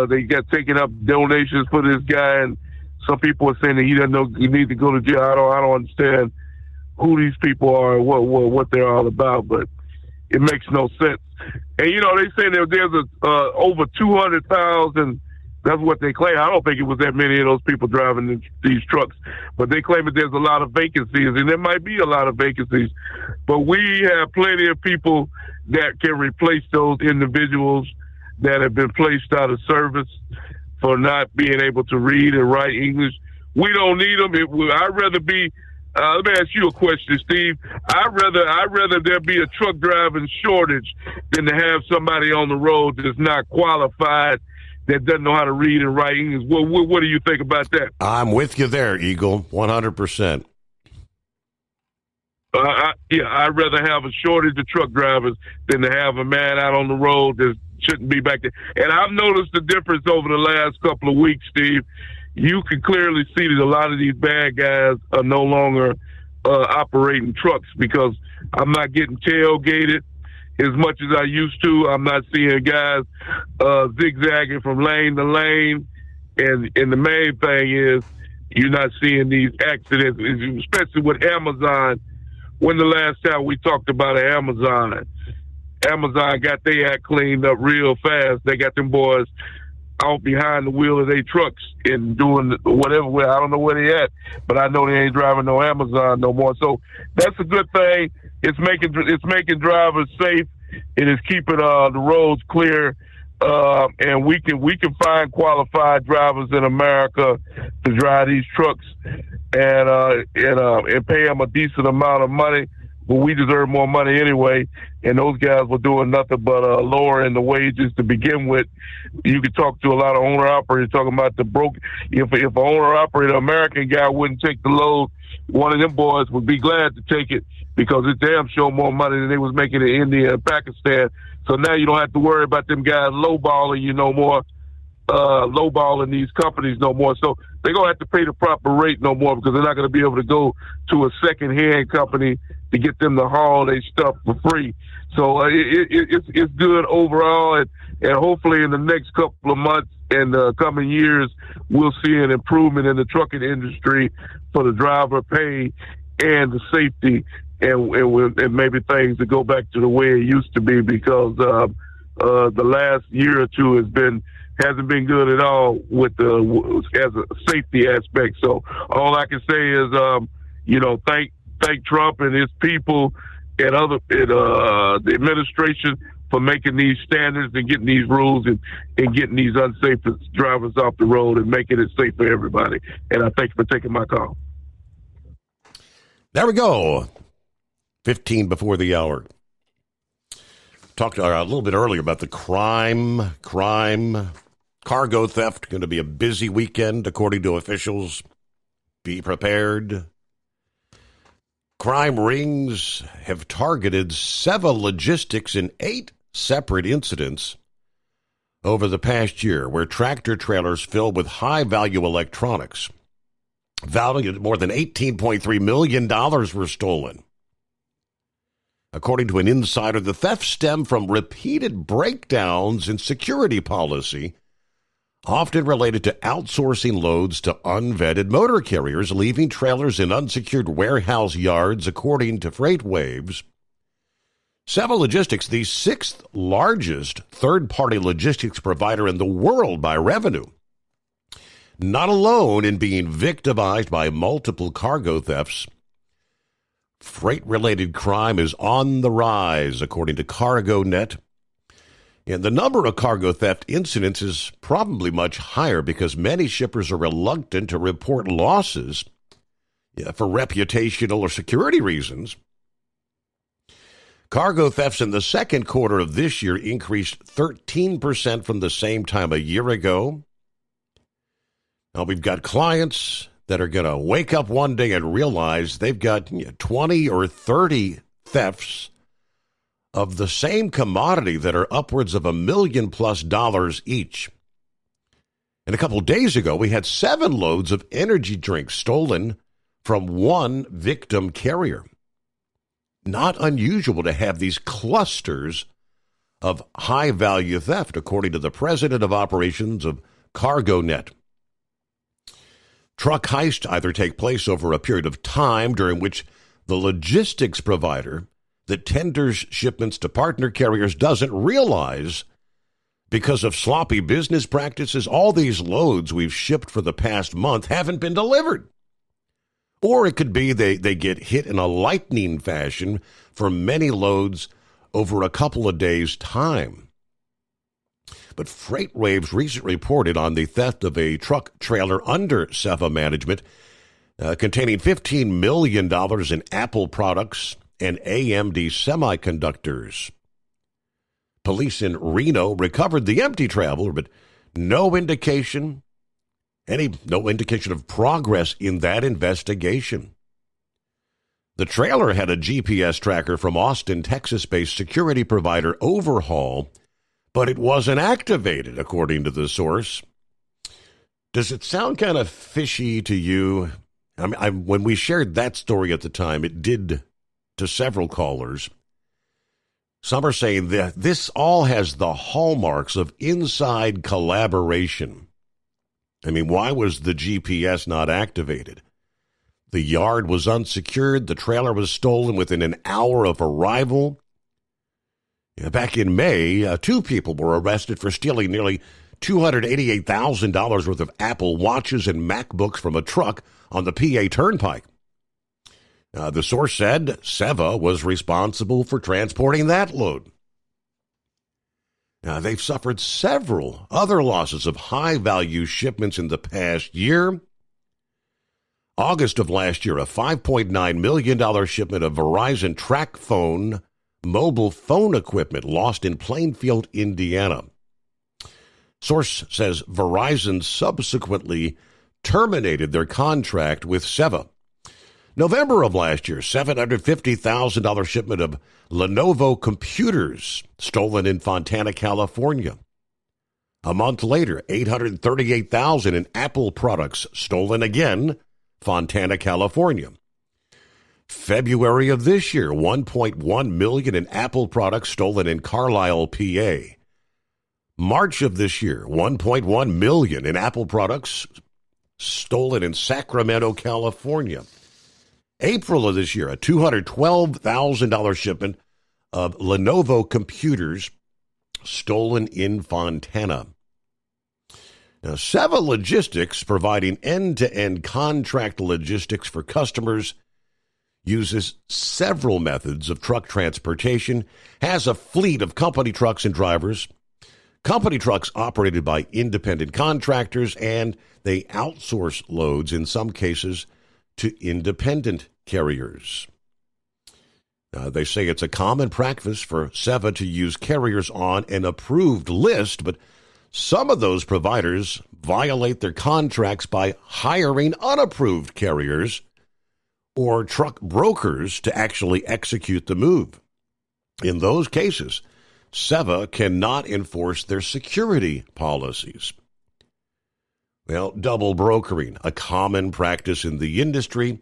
They got taking up donations for this guy, and some people are saying that he doesn't know he needs to go to jail. I don't understand who these people are and what they're all about, but it makes no sense. And they say that there's over 200,000. That's what they claim. I don't think it was that many of those people driving these trucks, but they claim that there's a lot of vacancies, and there might be a lot of vacancies. But we have plenty of people that can replace those individuals that have been placed out of service for not being able to read and write English. We don't need them. I'd rather be. Let me ask you a question, Steve. I'd rather there be a truck driving shortage than to have somebody on the road that's not qualified, that doesn't know how to read and write English. What do you think about that? I'm with you there, Eagle, 100%. I'd rather have a shortage of truck drivers than to have a man out on the road that shouldn't be back there. And I've noticed the difference over the last couple of weeks, Steve. You can clearly see that a lot of these bad guys are no longer operating trucks, because I'm not getting tailgated as much as I used to. I'm not seeing guys zigzagging from lane to lane. And the main thing is you're not seeing these accidents, especially with Amazon. When the last time we talked about Amazon got their act cleaned up real fast. They got them boys out behind the wheel of their trucks and doing whatever. I don't know where they at, but I know they ain't driving no Amazon no more. So that's a good thing. It's making drivers safe. It is keeping the roads clear, and we can find qualified drivers in America to drive these trucks and pay them a decent amount of money. But we deserve more money anyway, and those guys were doing nothing but lowering the wages to begin with. You could talk to a lot of owner-operators talking about the broke. If an owner-operator, American guy, wouldn't take the load, one of them boys would be glad to take it, because it's damn sure more money than they was making in India and Pakistan. So now you don't have to worry about them guys lowballing you no more, lowballing these companies no more. So they're going to have to pay the proper rate no more, because they're not going to be able to go to a second-hand company to get them to haul their stuff for free. So it's good overall, and hopefully in the next couple of months and coming years, we'll see an improvement in the trucking industry for the driver pay and the safety, and maybe things to go back to the way it used to be, because the last year or two hasn't been good at all with as a safety aspect. So all I can say is, thank Trump and his people and the administration for making these standards and getting these rules and getting these unsafe drivers off the road and making it safe for everybody. And I thank you for taking my call. There we go. 15 before the hour. Talked a little bit earlier about the crime, cargo theft. Going to be a busy weekend, according to officials. Be prepared. Crime rings have targeted Seva Logistics in 8 separate incidents over the past year, where tractor trailers filled with high-value electronics valued at more than $18.3 million were stolen. According to an insider, the theft stemmed from repeated breakdowns in security policy, often related to outsourcing loads to unvetted motor carriers, leaving trailers in unsecured warehouse yards, according to FreightWaves. Seva Logistics, the sixth largest third-party logistics provider in the world by revenue, not alone in being victimized by multiple cargo thefts. Freight-related crime is on the rise, according to CargoNet. And the number of cargo theft incidents is probably much higher because many shippers are reluctant to report losses for reputational or security reasons. Cargo thefts in the second quarter of this year increased 13% from the same time a year ago. Now, we've got clients that are going to wake up one day and realize they've got 20 or 30 thefts of the same commodity that are upwards of $1 million+ each. And a couple days ago, we had 7 loads of energy drinks stolen from one victim carrier. Not unusual to have these clusters of high-value theft, according to the president of operations of CargoNet. Truck heists either take place over a period of time during which the logistics provider that tenders shipments to partner carriers doesn't realize, because of sloppy business practices, all these loads we've shipped for the past month haven't been delivered. Or it could be they get hit in a lightning fashion for many loads over a couple of days' time. But FreightWaves recently reported on the theft of a truck trailer under Seva management containing $15 million in Apple products and AMD semiconductors. Police in Reno recovered the empty trailer, but no indication of progress in that investigation. The trailer had a GPS tracker from Austin, Texas-based security provider Overhaul, but it wasn't activated, according to the source. Does it sound kind of fishy to you? I mean, when we shared that story at the time, it did to several callers. Some are saying that this all has the hallmarks of inside collaboration. I mean, why was the GPS not activated? The yard was unsecured. The trailer was stolen within an hour of arrival. Back in May, 2 people were arrested for stealing nearly $288,000 worth of Apple Watches and MacBooks from a truck on the PA Turnpike. The source said Seva was responsible for transporting that load. Now, they've suffered several other losses of high-value shipments in the past year. August of last year, a $5.9 million shipment of Verizon TracFone mobile phone equipment lost in Plainfield, Indiana. Source says Verizon subsequently terminated their contract with Seva. November of last year, $750,000 shipment of Lenovo computers stolen in Fontana, California. A month later, $838,000 in Apple products stolen again, Fontana, California. February of this year, $1.1 million in Apple products stolen in Carlisle, PA. March of this year, $1.1 million in Apple products stolen in Sacramento, California. April of this year, a $212,000 shipment of Lenovo computers stolen in Fontana. Now, Seva Logistics, providing end-to-end contract logistics for customers, uses several methods of truck transportation, has a fleet of company trucks and drivers, company trucks operated by independent contractors, and they outsource loads in some cases to independent carriers. They say it's a common practice for Seva to use carriers on an approved list, but some of those providers violate their contracts by hiring unapproved carriers or truck brokers to actually execute the move. In those cases, Seva cannot enforce their security policies. Well, double brokering, a common practice in the industry.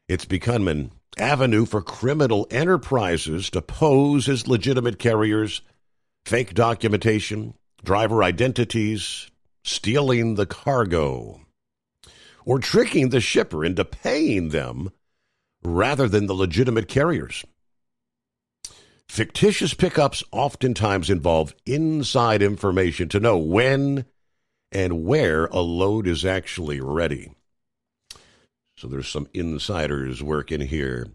It's become an avenue for criminal enterprises to pose as legitimate carriers, fake documentation, driver identities, stealing the cargo, or tricking the shipper into paying them rather than the legitimate carriers. Fictitious pickups oftentimes involve inside information to know when and where a load is actually ready. So there's some insiders working here.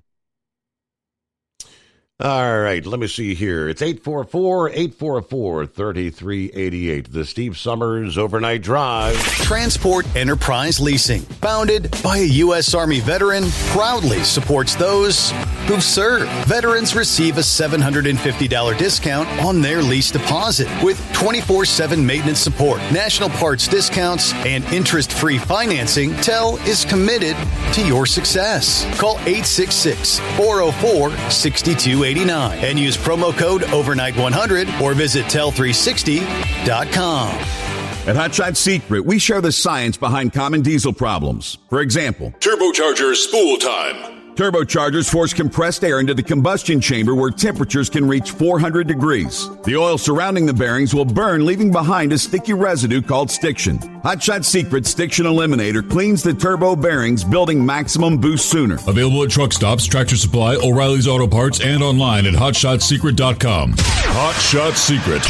All right, let me see here. It's 844-844-3388. The Steve Summers Overnight Drive. Transport Enterprise Leasing, founded by a U.S. Army veteran, proudly supports those who've served. Veterans receive a $750 discount on their lease deposit with 24/7 maintenance support, national parts discounts, and interest-free financing. TEL is committed to your success. Call 866-404-6280. And use promo code overnight100 or visit tel360.com. At Hot Shot Secret, we share the science behind common diesel problems. For example, turbocharger spool time. Turbochargers force compressed air into the combustion chamber where temperatures can reach 400 degrees. The oil surrounding the bearings will burn, leaving behind a sticky residue called stiction. Hot Shot Secret Stiction Eliminator cleans the turbo bearings, building maximum boost sooner. Available at truck stops, Tractor Supply, O'Reilly's Auto Parts, and online at hotshotsecret.com. Hot Shot Secret,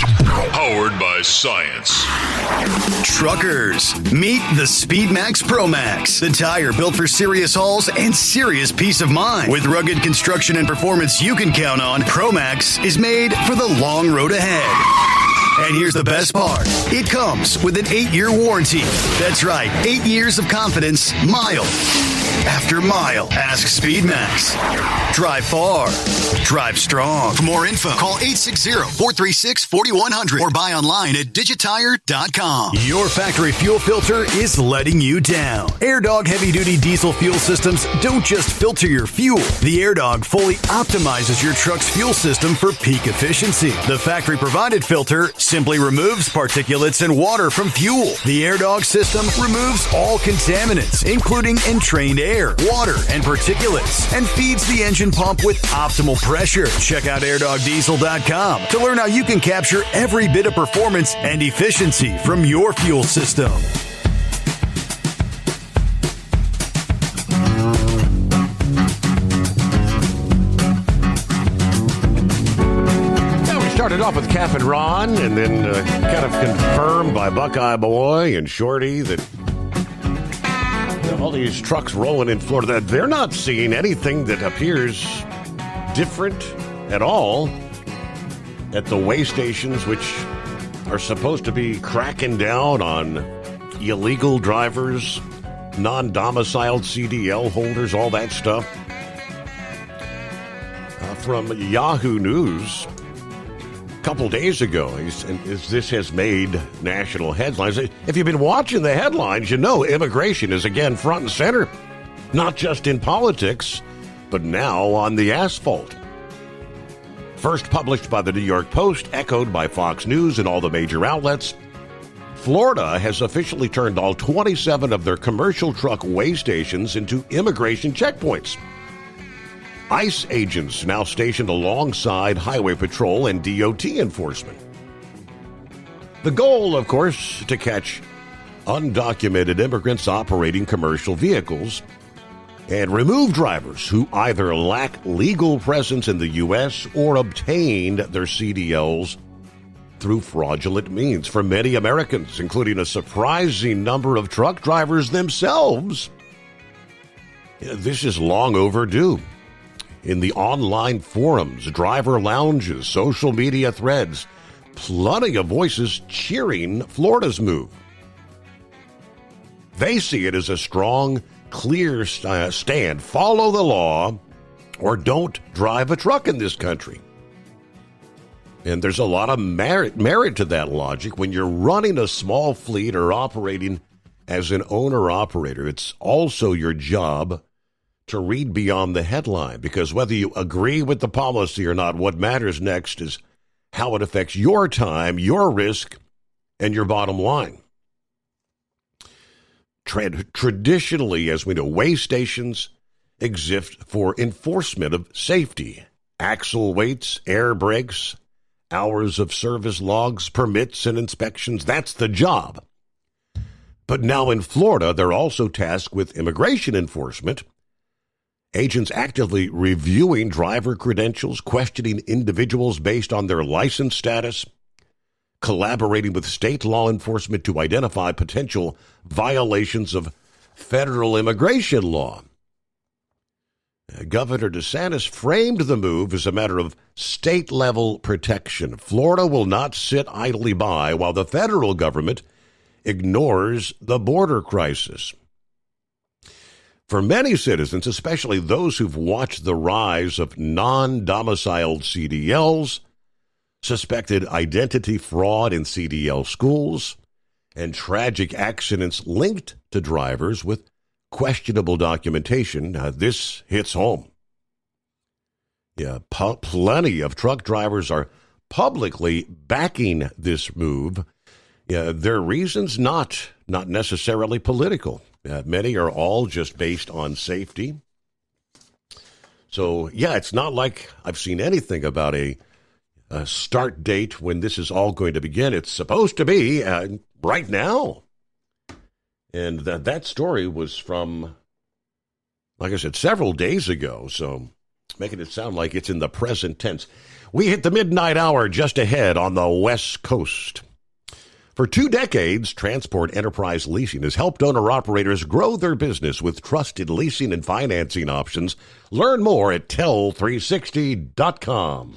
powered by science. Truckers, meet the Speedmax Pro Max, the tire built for serious hauls and serious peace of mind. With rugged construction and performance you can count on, Pro Max is made for the long road ahead. And here's the best part. It comes with an 8-year warranty. That's right, 8 years of confidence, mile after mile. Ask Speedmax. Drive far. Drive strong. For more info, call 860-436-4100 or buy online at digitire.com. Your factory fuel filter is letting you down. AirDog heavy-duty diesel fuel systems don't just filter your fuel. The AirDog fully optimizes your truck's fuel system for peak efficiency. The factory-provided filter simply removes particulates and water from fuel. The AirDog system removes all contaminants, including entrained air, water, and particulates, and feeds the engine pump with optimal pressure. Check out airdogdiesel.com to learn how you can capture every bit of performance and efficiency from your fuel system. Started off with Cap and Ron, and then kind of confirmed by Buckeye Boy and Shorty that all these trucks rolling in Florida, they're not seeing anything that appears different at all at the weigh stations, which are supposed to be cracking down on illegal drivers, non-domiciled CDL holders, all that stuff. From Yahoo News a couple days ago, and this has made national headlines. If you've been watching the headlines, you know immigration is again front and center, not just in politics, but now on the asphalt. First published by the New York Post, echoed by Fox News and all the major outlets, Florida has officially turned all 27 of their commercial truck weigh stations into immigration checkpoints. ICE agents now stationed alongside Highway Patrol and DOT enforcement. The goal, of course, to catch undocumented immigrants operating commercial vehicles and remove drivers who either lack legal presence in the U.S. or obtained their CDLs through fraudulent means. For many Americans, including a surprising number of truck drivers themselves, this is long overdue. In the online forums, driver lounges, social media threads, plenty of voices cheering Florida's move. They see it as a strong, clear stand. Follow the law or don't drive a truck in this country. And there's a lot of merit to that logic. When you're running a small fleet or operating as an owner-operator, it's also your job to read beyond the headline, because whether you agree with the policy or not, what matters next is how it affects your time, your risk, and your bottom line. Traditionally, as we know, way stations exist for enforcement of safety. Axle weights, air brakes, hours of service logs, permits, and inspections. That's the job. But now in Florida, they're also tasked with immigration enforcement. Agents actively reviewing driver credentials, questioning individuals based on their license status, collaborating with state law enforcement to identify potential violations of federal immigration law. Governor DeSantis framed the move as a matter of state-level protection. Florida will not sit idly by while the federal government ignores the border crisis. For many citizens, especially those who've watched the rise of non-domiciled CDLs, suspected identity fraud in CDL schools, and tragic accidents linked to drivers with questionable documentation, this hits home. Yeah, plenty of truck drivers are publicly backing this move. Yeah, their reasons not necessarily political. Many are all just based on safety. So, yeah, it's not like I've seen anything about a start date when this is all going to begin. It's supposed to be right now. And that story was from, like I said, several days ago, so making it sound like it's in the present tense. We hit the midnight hour just ahead on the West Coast. For 2 decades, Transport Enterprise Leasing has helped owner-operators grow their business with trusted leasing and financing options. Learn more at tell360.com.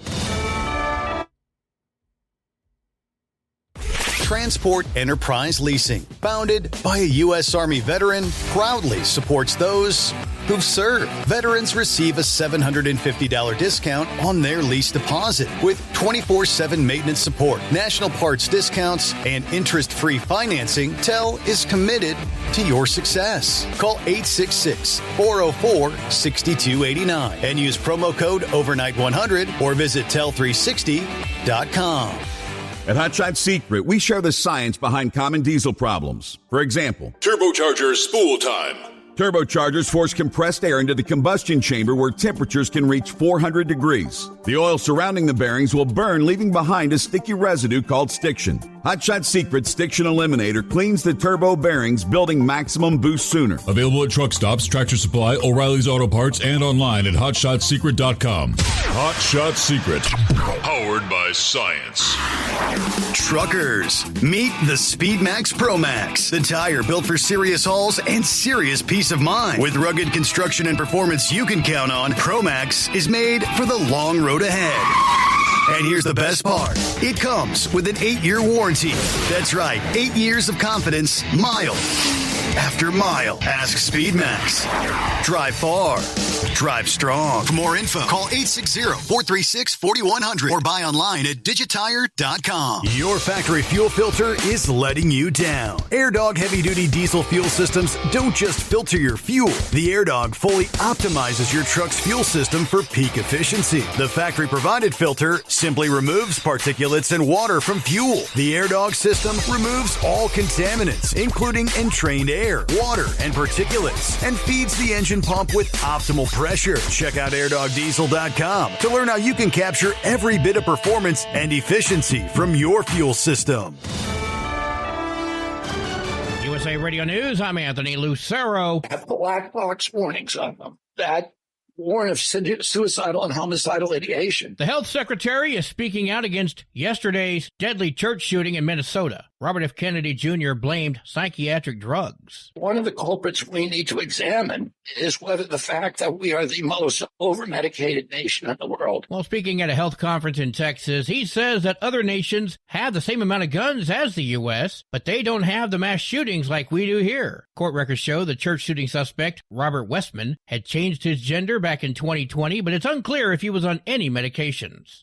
Transport Enterprise Leasing, founded by a U.S. Army veteran, proudly supports those who've served. Veterans receive a $750 discount on their lease deposit with 24/7 maintenance support, national parts discounts, and interest-free financing. TEL is committed to your success. Call 866-404-6289 and use promo code OVERNIGHT100 or visit tell360.com. At Hot Shot Secret, we share the science behind common diesel problems. For example, turbocharger spool time. Turbochargers force compressed air into the combustion chamber where temperatures can reach 400 degrees. The oil surrounding the bearings will burn, leaving behind a sticky residue called stiction. Hot Shot Secret Stiction Eliminator cleans the turbo bearings, building maximum boost sooner. Available at truck stops, Tractor Supply, O'Reilly's Auto Parts, and online at HotShotSecret.com. Hot Shot Secret, powered by science. Truckers, meet the Speedmax Pro Max, the tire built for serious hauls and serious peace of mind. With rugged construction and performance you can count on, Pro Max is made for the long road ahead. And here's the best part. It comes with an 8-year warranty. That's right, 8 years of confidence, mile after mile. Ask Speedmax. Drive far. Drive strong. For more info, call 860-436-4100 or buy online at digitire.com. Your factory fuel filter is letting you down. AirDog heavy-duty diesel fuel systems don't just filter your fuel. The AirDog fully optimizes your truck's fuel system for peak efficiency. The factory-provided filter simply removes particulates and water from fuel. The AirDog system removes all contaminants, including entrained air, water, and particulates, and feeds the engine pump with optimal pressure. Check out airdogdiesel.com to learn how you can capture every bit of performance and efficiency from your fuel system. USA Radio News, I'm Anthony Lucero. Have black box warnings on them that warn of suicidal and homicidal ideation. The health secretary is speaking out against yesterday's deadly church shooting in Minnesota. Robert F. Kennedy Jr. blamed psychiatric drugs. One of the culprits we need to examine is whether the fact that we are the most over-medicated nation in the world. While speaking at a health conference in Texas, he says that other nations have the same amount of guns as the U.S., but they don't have the mass shootings like we do here. Court records show the church shooting suspect, Robert Westman, had changed his gender back in 2020, but it's unclear if he was on any medications.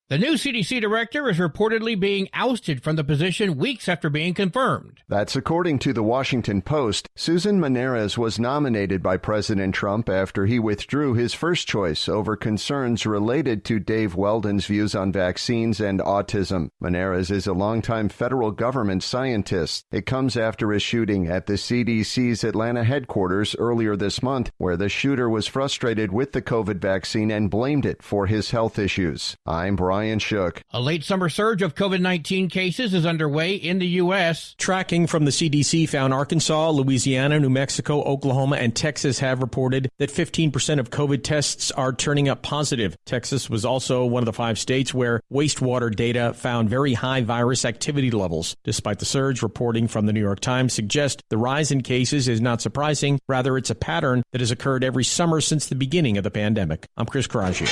The new CDC director is reportedly being ousted from the position weeks after being confirmed. That's according to the Washington Post. Susan Maneras was nominated by President Trump after he withdrew his first choice over concerns related to Dave Weldon's views on vaccines and autism. Maneras is a longtime federal government scientist. It comes after a shooting at the CDC's Atlanta headquarters earlier this month, where the shooter was frustrated with the COVID vaccine and blamed it for his health issues. I'm Brian Shook. A late summer surge of COVID-19 cases is underway in the U.S. Tracking from the CDC found Arkansas, Louisiana, New Mexico, Oklahoma, and Texas have reported that 15% of COVID tests are turning up positive. Texas was also one of the 5 states where wastewater data found very high virus activity levels. Despite the surge, reporting from the New York Times suggests the rise in cases is not surprising. Rather, it's a pattern that has occurred every summer since the beginning of the pandemic. I'm Chris Coraggio.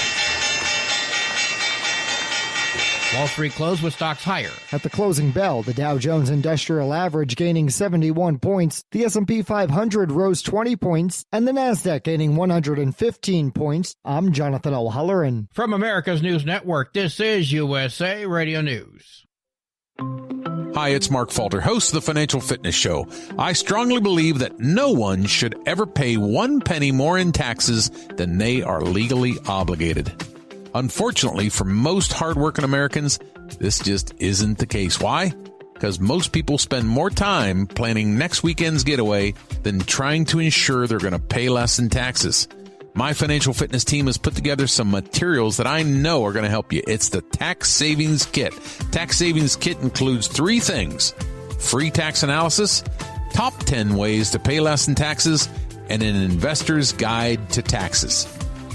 Wall Street closed with stocks higher. At the closing bell, the Dow Jones Industrial Average gaining 71 points, the S&P 500 rose 20 points, and the Nasdaq gaining 115 points. I'm Jonathan O'Halloran. From America's News Network, this is USA Radio News. Hi, it's Mark Falter, host of the Financial Fitness Show. I strongly believe that no one should ever pay 1 penny more in taxes than they are legally obligated. Unfortunately, for most hardworking Americans, this just isn't the case. Why? Because most people spend more time planning next weekend's getaway than trying to ensure they're going to pay less in taxes. My financial fitness team has put together some materials that I know are going to help you. It's the Tax Savings Kit. Tax Savings Kit includes 3 things: free tax analysis, top 10 ways to pay less in taxes, and an investor's guide to taxes.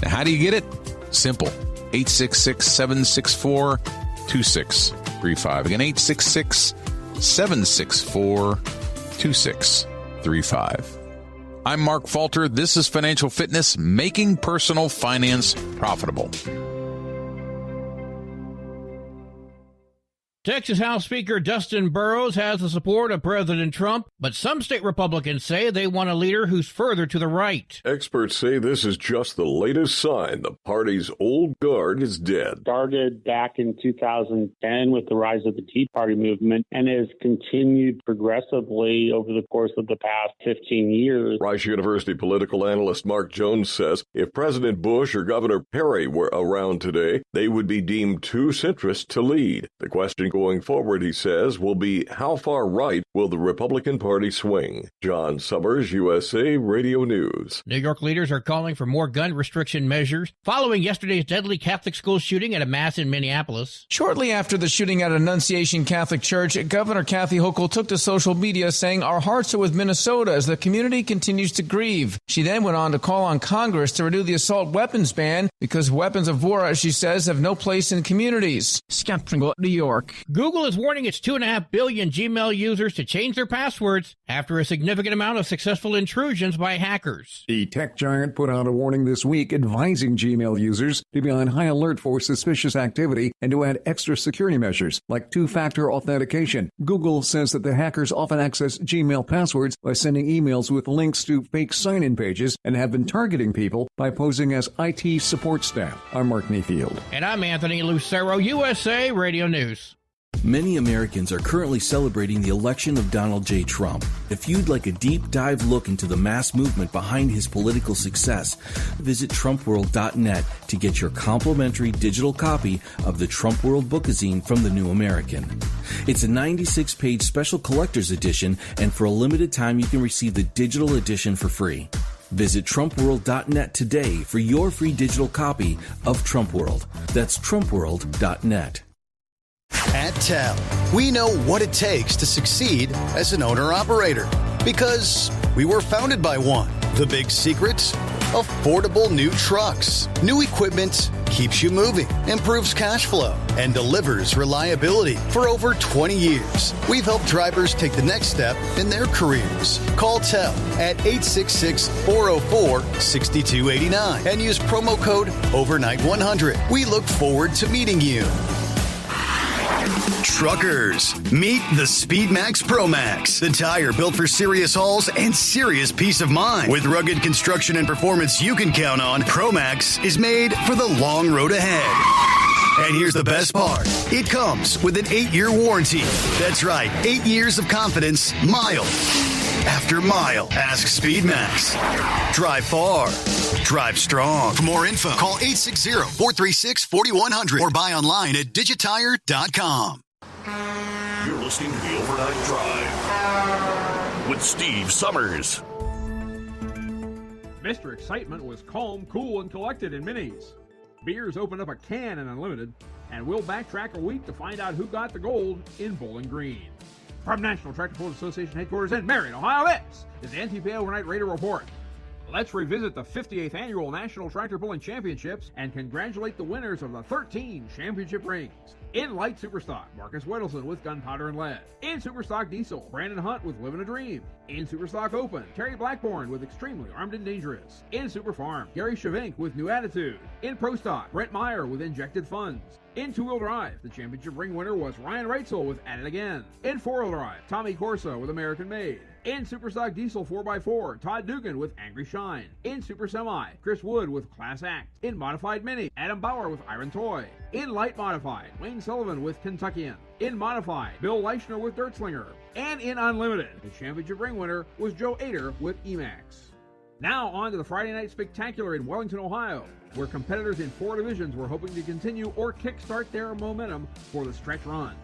Now, how do you get it? Simple. 866-764-2635. Again, 866-764-2635. I'm Mark Falter. This is Financial Fitness, making personal finance profitable. Texas House Speaker Dustin Burrows has the support of President Trump, but some state Republicans say they want a leader who's further to the right. Experts say this is just the latest sign the party's old guard is dead. Started back in 2010 with the rise of the Tea Party movement and has continued progressively over the course of the past 15 years. Rice University political analyst Mark Jones says if President Bush or Governor Perry were around today, they would be deemed too centrist to lead. The question going forward, he says, will be how far right will the Republican Party swing? John Summers, USA Radio News. New York leaders are calling for more gun restriction measures following yesterday's deadly Catholic school shooting at a mass in Minneapolis. Shortly after the shooting at Annunciation Catholic Church, Governor Kathy Hochul took to social media saying, "Our hearts are with Minnesota as the community continues to grieve." She then went on to call on Congress to renew the assault weapons ban because weapons of war, as she says, have no place in communities. Scott Pringle, New York. Google is warning its 2.5 billion Gmail users to change their passwords after a significant amount of successful intrusions by hackers. The tech giant put out a warning this week advising Gmail users to be on high alert for suspicious activity and to add extra security measures like two-factor authentication. Google says that the hackers often access Gmail passwords by sending emails with links to fake sign-in pages and have been targeting people by posing as IT support staff. I'm Mark Mayfield. And I'm Anthony Lucero, USA Radio News. Many Americans are currently celebrating the election of Donald J. Trump. If you'd like a deep dive look into the mass movement behind his political success, visit TrumpWorld.net to get your complimentary digital copy of the Trump World Bookazine from the New American. It's a 96-page special collector's edition, and for a limited time you can receive the digital edition for free. Visit TrumpWorld.net today for your free digital copy of Trump World. That's TrumpWorld.net. At TEL, we know what it takes to succeed as an owner-operator because we were founded by one. The big secret? Affordable new trucks. New equipment keeps you moving, improves cash flow, and delivers reliability. For over 20 years, we've helped drivers take the next step in their careers. Call TEL at 866-404-6289 and use promo code OVERNIGHT100. We look forward to meeting you. Truckers, meet the SpeedMax Pro Max, the tire built for serious hauls and serious peace of mind. With rugged construction and performance you can count on, Pro Max is made for the long road ahead. And here's the best part. It comes with an 8-year warranty. That's right, 8 years of confidence, mile after mile. Ask Speedmax. Drive far. Drive strong. For more info, call 860-436-4100 or buy online at digitire.com. You're listening to the Overnight Drive with Steve Summers. Mr. Excitement was calm, cool, and collected in Minis. Beers opened up a can in Unlimited, and we'll backtrack a week to find out who got the gold in Bowling Green. From National Tractor Pullers Association headquarters in Marion, Ohio, this is the NTPA Overnight Raider Report. Let's revisit the 58th Annual National Tractor Pulling Championships and congratulate the winners of the 13 championship rings. In Light Superstock, Marcus Wedelson with Gunpowder and Lead. In Superstock Diesel, Brandon Hunt with Living a Dream. In Superstock Open, Terry Blackburn with Extremely Armed and Dangerous. In Super Farm, Gary Shavink with New Attitude. In Pro Stock, Brent Meyer with Injected Funds. In Two-Wheel Drive, the championship ring winner was Ryan Reitzel with At It Again. In Four-Wheel Drive, Tommy Corso with American Made. In Superstock Diesel 4x4, Todd Dugan with Angry Shine. In Super Semi, Chris Wood with Class Act. In Modified Mini, Adam Bauer with Iron Toy. In Light Modified, Wayne Sullivan with Kentuckian. In Modified, Bill Leichner with Dirt Slinger. And in Unlimited, the championship ring winner was Joe Ader with Emax. Now on to the Friday Night Spectacular in Wellington, Ohio, where competitors in 4 divisions were hoping to continue or kickstart their momentum for the stretch run.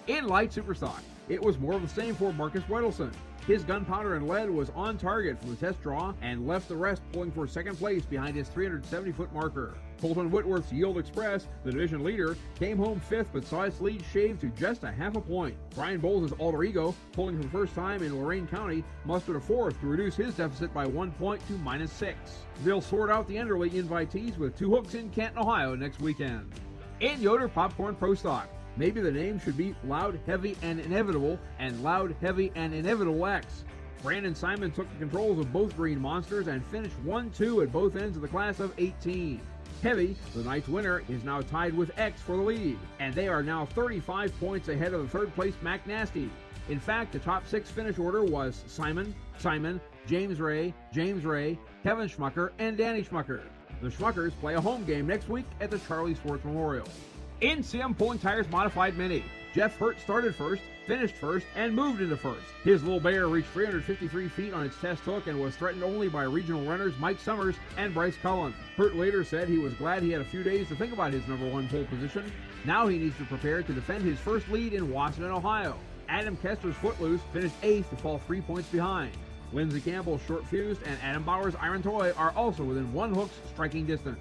In Light Superstock, it was more of the same for Marcus Wedelson. His Gunpowder and Lead was on target for the test draw and left the rest pulling for second place behind his 370-foot marker. Colton Whitworth's Yield Express, the division leader, came home 5th but saw its lead shaved to just a half a point. Brian Bowles' Alter Ego, pulling for the first time in Lorain County, mustered a 4th to reduce his deficit by 1 point to -6. They'll sort out the Enderley invitees with 2 hooks in Canton, Ohio next weekend. In Yoder Popcorn Pro Stock, maybe the name should be Loud, Heavy, and Inevitable, and Loud, Heavy, and Inevitable X. Brandon Simon took the controls of both green monsters and finished 1-2 at both ends of the class of 18. Heavy, the night's winner, is now tied with X for the lead, and they are now 35 points ahead of the third place Mac Nasty. In fact, the top 6 finish order was Simon, James Ray, Kevin Schmucker, and Danny Schmucker. The Schmuckers play a home game next week at the Charlie Sports Memorial. In CM Pulling Tires Modified Mini, Jeff Hurt started first, finished first, and moved into first. His Little Bear reached 353 feet on its test hook and was threatened only by regional runners Mike Summers and Bryce Cullen. Hurt later said he was glad he had a few days to think about his number 1 pole position. Now he needs to prepare to defend his first lead in Washington, Ohio. Adam Kester's Footloose finished 8th to fall 3 points behind. Lindsey Campbell's Short Fused and Adam Bauer's Iron Toy are also within 1 hook's striking distance.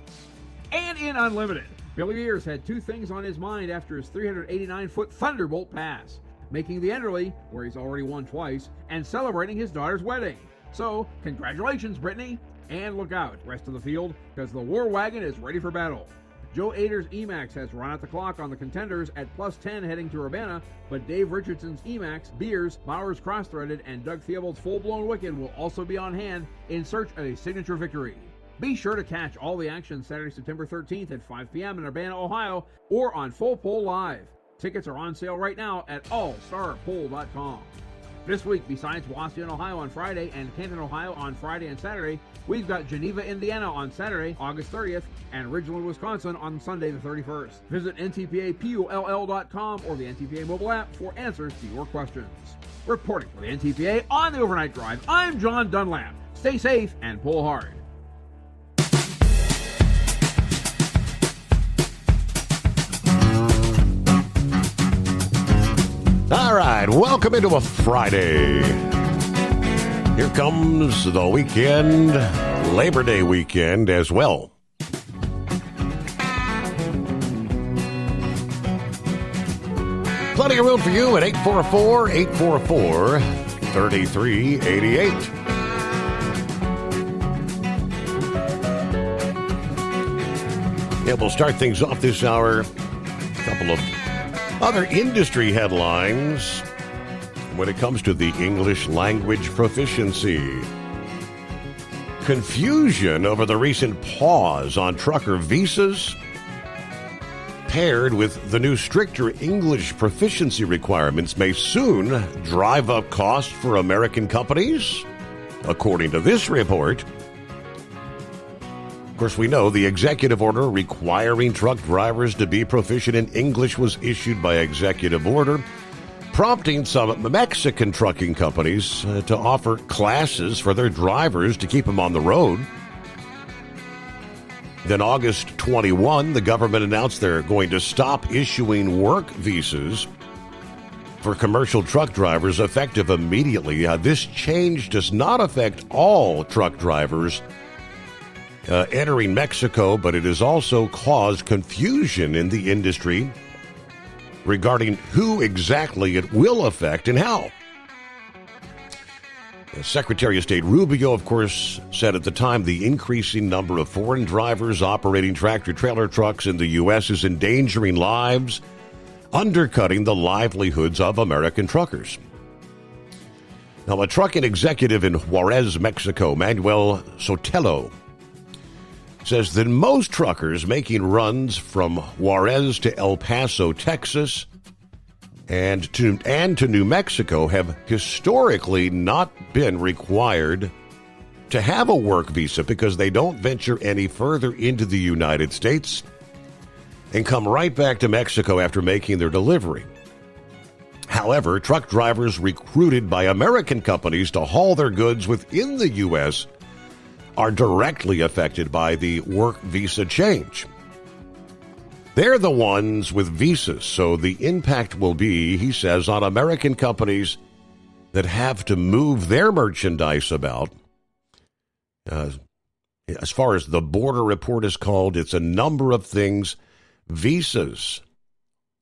And in Unlimited, Billy Gears had 2 things on his mind after his 389-foot Thunderbolt pass, making the Enderley, where he's already won twice, and celebrating his daughter's wedding. So, congratulations, Brittany, and look out, rest of the field, because the War Wagon is ready for battle. Joe Ader's Emax has run out the clock on the contenders at +10 heading to Urbana, but Dave Richardson's Emax, Beers, Bowers Cross-Threaded, and Doug Theobald's Full-Blown Wicked will also be on hand in search of a signature victory. Be sure to catch all the action Saturday, September 13th at 5 p.m. in Urbana, Ohio, or on Full Pull Live. Tickets are on sale right now at allstarpull.com. This week, besides Waukegan, Ohio on Friday and Canton, Ohio on Friday and Saturday, we've got Geneva, Indiana on Saturday, August 30th, and Ridgeland, Wisconsin on Sunday the 31st. Visit ntpapull.com or the NTPA mobile app for answers to your questions. Reporting for the NTPA on the Overnight Drive, I'm John Dunlap. Stay safe and pull hard. All right, welcome into a Friday. Here comes the weekend, Labor Day weekend as well. Plenty of room for you at 844-3388. Yeah, we'll start things off this hour. A couple of other industry headlines when it comes to the English language proficiency. Confusion over the recent pause on trucker visas, paired with the new stricter English proficiency requirements, may soon drive up costs for American companies, according to this report. course, we know the executive order requiring truck drivers to be proficient in English was issued by executive order, prompting some Mexican trucking companies to offer classes for their drivers to keep them on the road. Then August 21, the government announced they're going to stop issuing work visas for commercial truck drivers effective immediately. This change does not affect all truck drivers entering Mexico, but it has also caused confusion in the industry regarding who exactly it will affect and how. Secretary of State Rubio, of course, said at the time the increasing number of foreign drivers operating tractor-trailer trucks in the U.S. is endangering lives, undercutting the livelihoods of American truckers. Now, a trucking executive in Juarez, Mexico, Manuel Sotelo, says that most truckers making runs from Juarez to El Paso, Texas, and to New Mexico have historically not been required to have a work visa because they don't venture any further into the United States and come right back to Mexico after making their delivery. However, truck drivers recruited by American companies to haul their goods within the U.S. are directly affected by the work visa change. They're the ones with visas, so the impact will be, he says, on American companies that have to move their merchandise about. As far as the border report is called, it's a number of things. Visas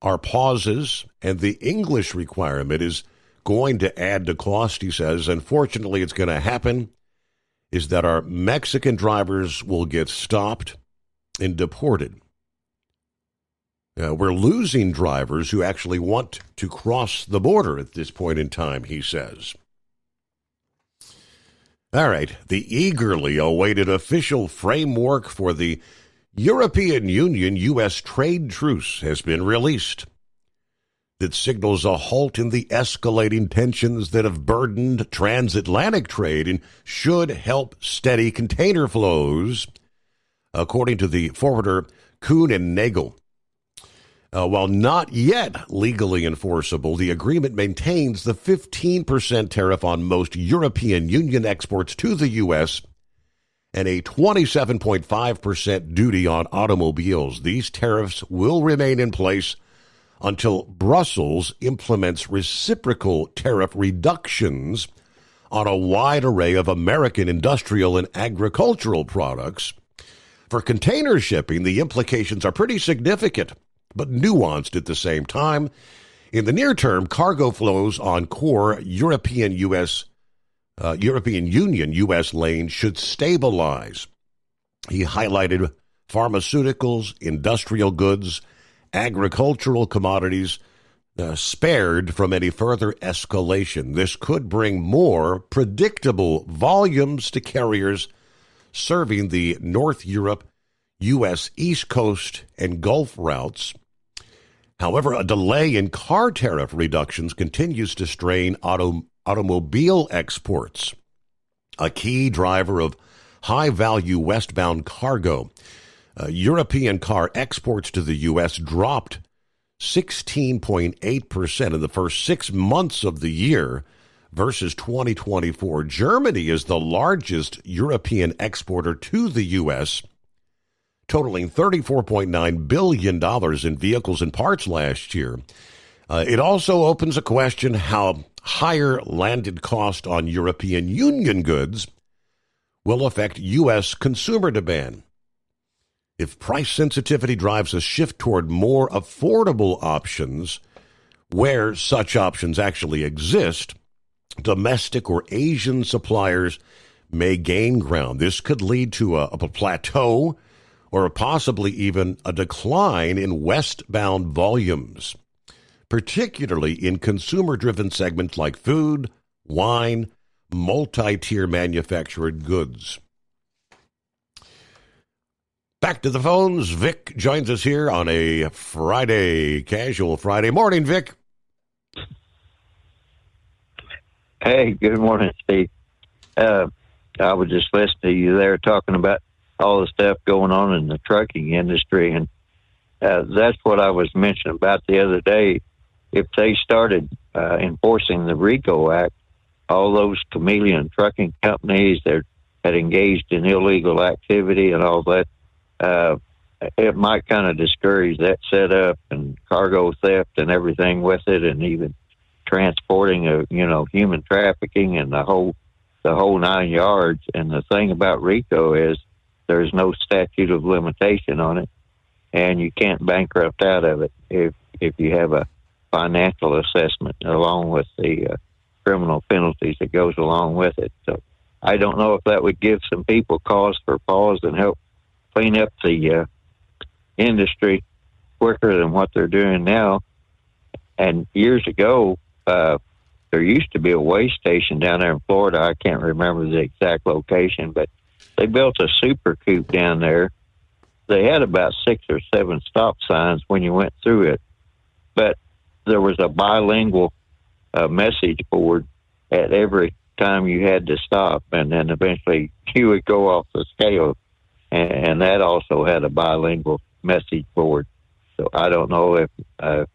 are pauses, and the English requirement is going to add to cost, he says. Unfortunately, it's going to happen is that our Mexican drivers will get stopped and deported. We're losing drivers who actually want to cross the border at this point in time, he says. All right, the eagerly awaited official framework for the European Union-U.S. trade truce has been released. That signals a halt in the escalating tensions that have burdened transatlantic trade and should help steady container flows, according to the forwarder Kuhn and Nagel. While not yet legally enforceable, the agreement maintains the 15% tariff on most European Union exports to the U.S. and a 27.5% duty on automobiles. These tariffs will remain in place until Brussels implements reciprocal tariff reductions on a wide array of American industrial and agricultural products. For container shipping, the implications are pretty significant, but nuanced at the same time. In the near term, cargo flows on core European Union U.S. lanes should stabilize. He highlighted pharmaceuticals, industrial goods, agricultural commodities spared from any further escalation. This could bring more predictable volumes to carriers serving the North Europe, U.S. East Coast, and Gulf routes. However, a delay in car tariff reductions continues to strain automobile exports, a key driver of high-value westbound cargo. European car exports to the U.S. dropped 16.8% in the first 6 months of the year versus 2024. Germany is the largest European exporter to the U.S., totaling $34.9 billion in vehicles and parts last year. It also opens a question how higher landed cost on European Union goods will affect U.S. consumer demand. If price sensitivity drives a shift toward more affordable options, where such options actually exist, domestic or Asian suppliers may gain ground. This could lead to a plateau or possibly even a decline in westbound volumes, particularly in consumer-driven segments like food, wine, multi-tier manufactured goods. Back to the phones. Vic joins us here on a Friday, casual Friday morning. Vic. Hey, good morning, Steve. I was just listening to you there talking about all the stuff going on in the trucking industry. And that's what I was mentioning about the other day. If they started enforcing the RICO Act, all those chameleon trucking companies that had engaged in illegal activity and all that, it might kind of discourage that setup and cargo theft and everything with it, and even transporting of human trafficking and the whole 9 yards. And the thing about RICO is there's no statute of limitation on it, and you can't bankrupt out of it if you have a financial assessment along with the criminal penalties that goes along with it. So I don't know if that would give some people cause for pause and help clean up the industry quicker than what they're doing now. And years ago, there used to be a way station down there in Florida. I can't remember the exact location, but they built a super coupe down there. They had about 6 or 7 stop signs when you went through it, but there was a bilingual message board at every time you had to stop, and then eventually you would go off the scale, and that also had a bilingual message board. So I don't know if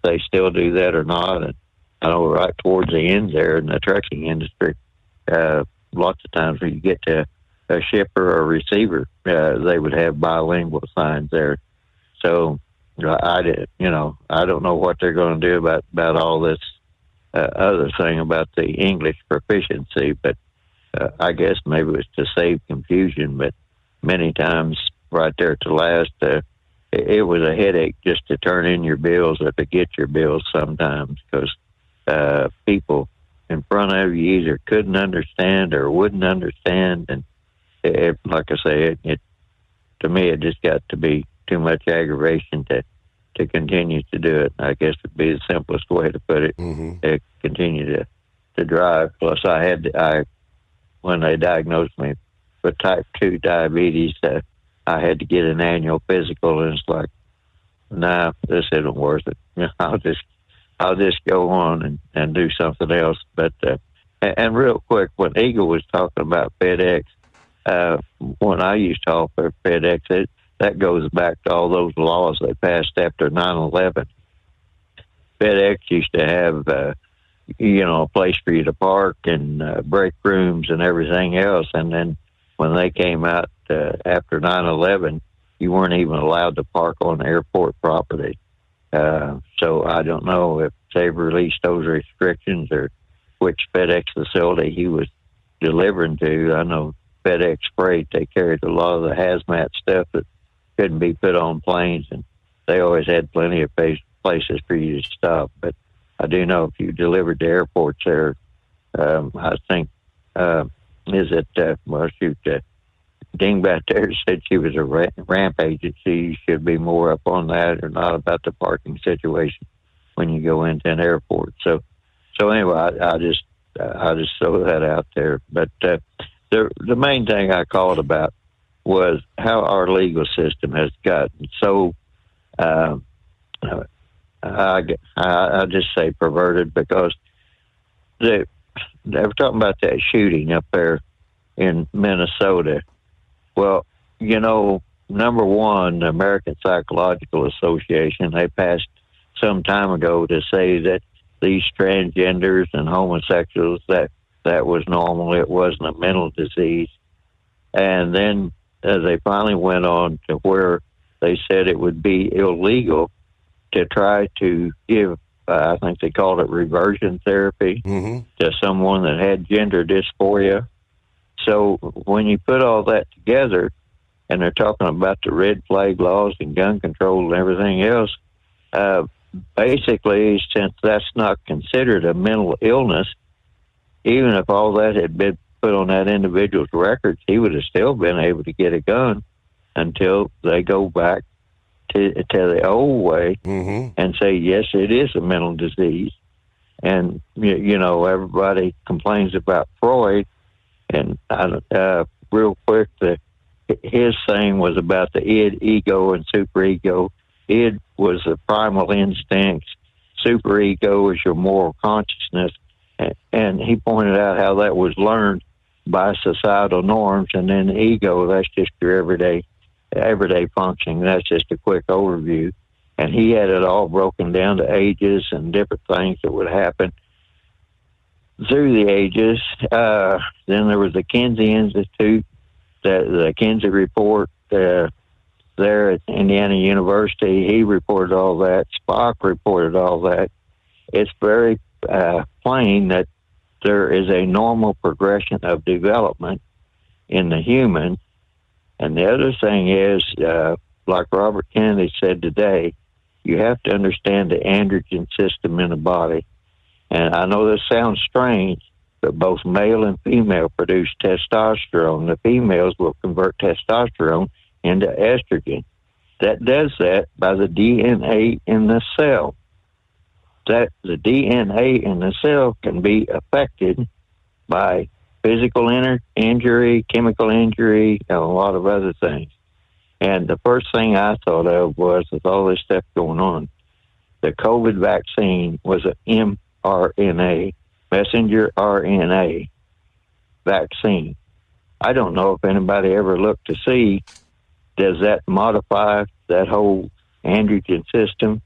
they still do that or not. And I know right towards the end there in the trucking industry, lots of times when you get to a shipper or receiver, they would have bilingual signs there. So I don't know what they're going to do about all this other thing about the English proficiency, but I guess maybe it's to save confusion. But many times right there at the last, it was a headache just to turn in your bills or to get your bills sometimes, because people in front of you either couldn't understand or wouldn't understand. And like I say, it to me, it just got to be too much aggravation to continue to do it. I guess would be the simplest way to put it. To continue to drive. Plus, when they diagnosed me with type 2 diabetes, I had to get an annual physical, and it's like, nah, this isn't worth it. I'll just go on and do something else. But and real quick, when Eagle was talking about FedEx, when I used to offer FedEx, that goes back to all those laws they passed after 9/11. FedEx used to have a place for you to park and break rooms and everything else, and then when they came out after 9/11, you weren't even allowed to park on airport property. So I don't know if they've released those restrictions or which FedEx facility he was delivering to. I know FedEx Freight, they carried a lot of the hazmat stuff that couldn't be put on planes, and they always had plenty of places for you to stop. But I do know if you delivered to airports there, I think, Dingbat there said she was a ramp agency. You should be more up on that or not about the parking situation when you go into an airport. So anyway, I just throw that out there. But the main thing I called about was how our legal system has gotten so, I just say perverted, because they were talking about that shooting up there in Minnesota. Well, number one, the American Psychological Association, they passed some time ago to say that these transgenders and homosexuals, that was normal. It wasn't a mental disease. And then they finally went on to where they said it would be illegal to try to give, I think they called it reversion therapy, to someone that had gender dysphoria. So when you put all that together, and they're talking about the red flag laws and gun control and everything else, basically, since that's not considered a mental illness, even if all that had been put on that individual's records, he would have still been able to get a gun until they go back to the old way and say, yes, it is a mental disease. And, everybody complains about Freud. And real quick, his thing was about the id, ego, and superego. Id was the primal instincts. Superego is your moral consciousness. And he pointed out how that was learned by societal norms. And then ego, that's just your everyday everyday functioning. That's just a quick overview. And he had it all broken down to ages and different things that would happen through the ages. Then there was the Kinsey Institute, the Kinsey report there at Indiana University. He reported all that. Spock reported all that. It's very plain that there is a normal progression of development in the human. And the other thing is, like Robert Kennedy said today, you have to understand the androgen system in the body. And I know this sounds strange, but both male and female produce testosterone. The females will convert testosterone into estrogen. That does that by the DNA in the cell. That the DNA in the cell can be affected by physical injury, chemical injury, and a lot of other things. And the first thing I thought of was, with all this stuff going on, the COVID vaccine was an mRNA, messenger RNA vaccine. I don't know if anybody ever looked to see, does that modify that whole androgen system?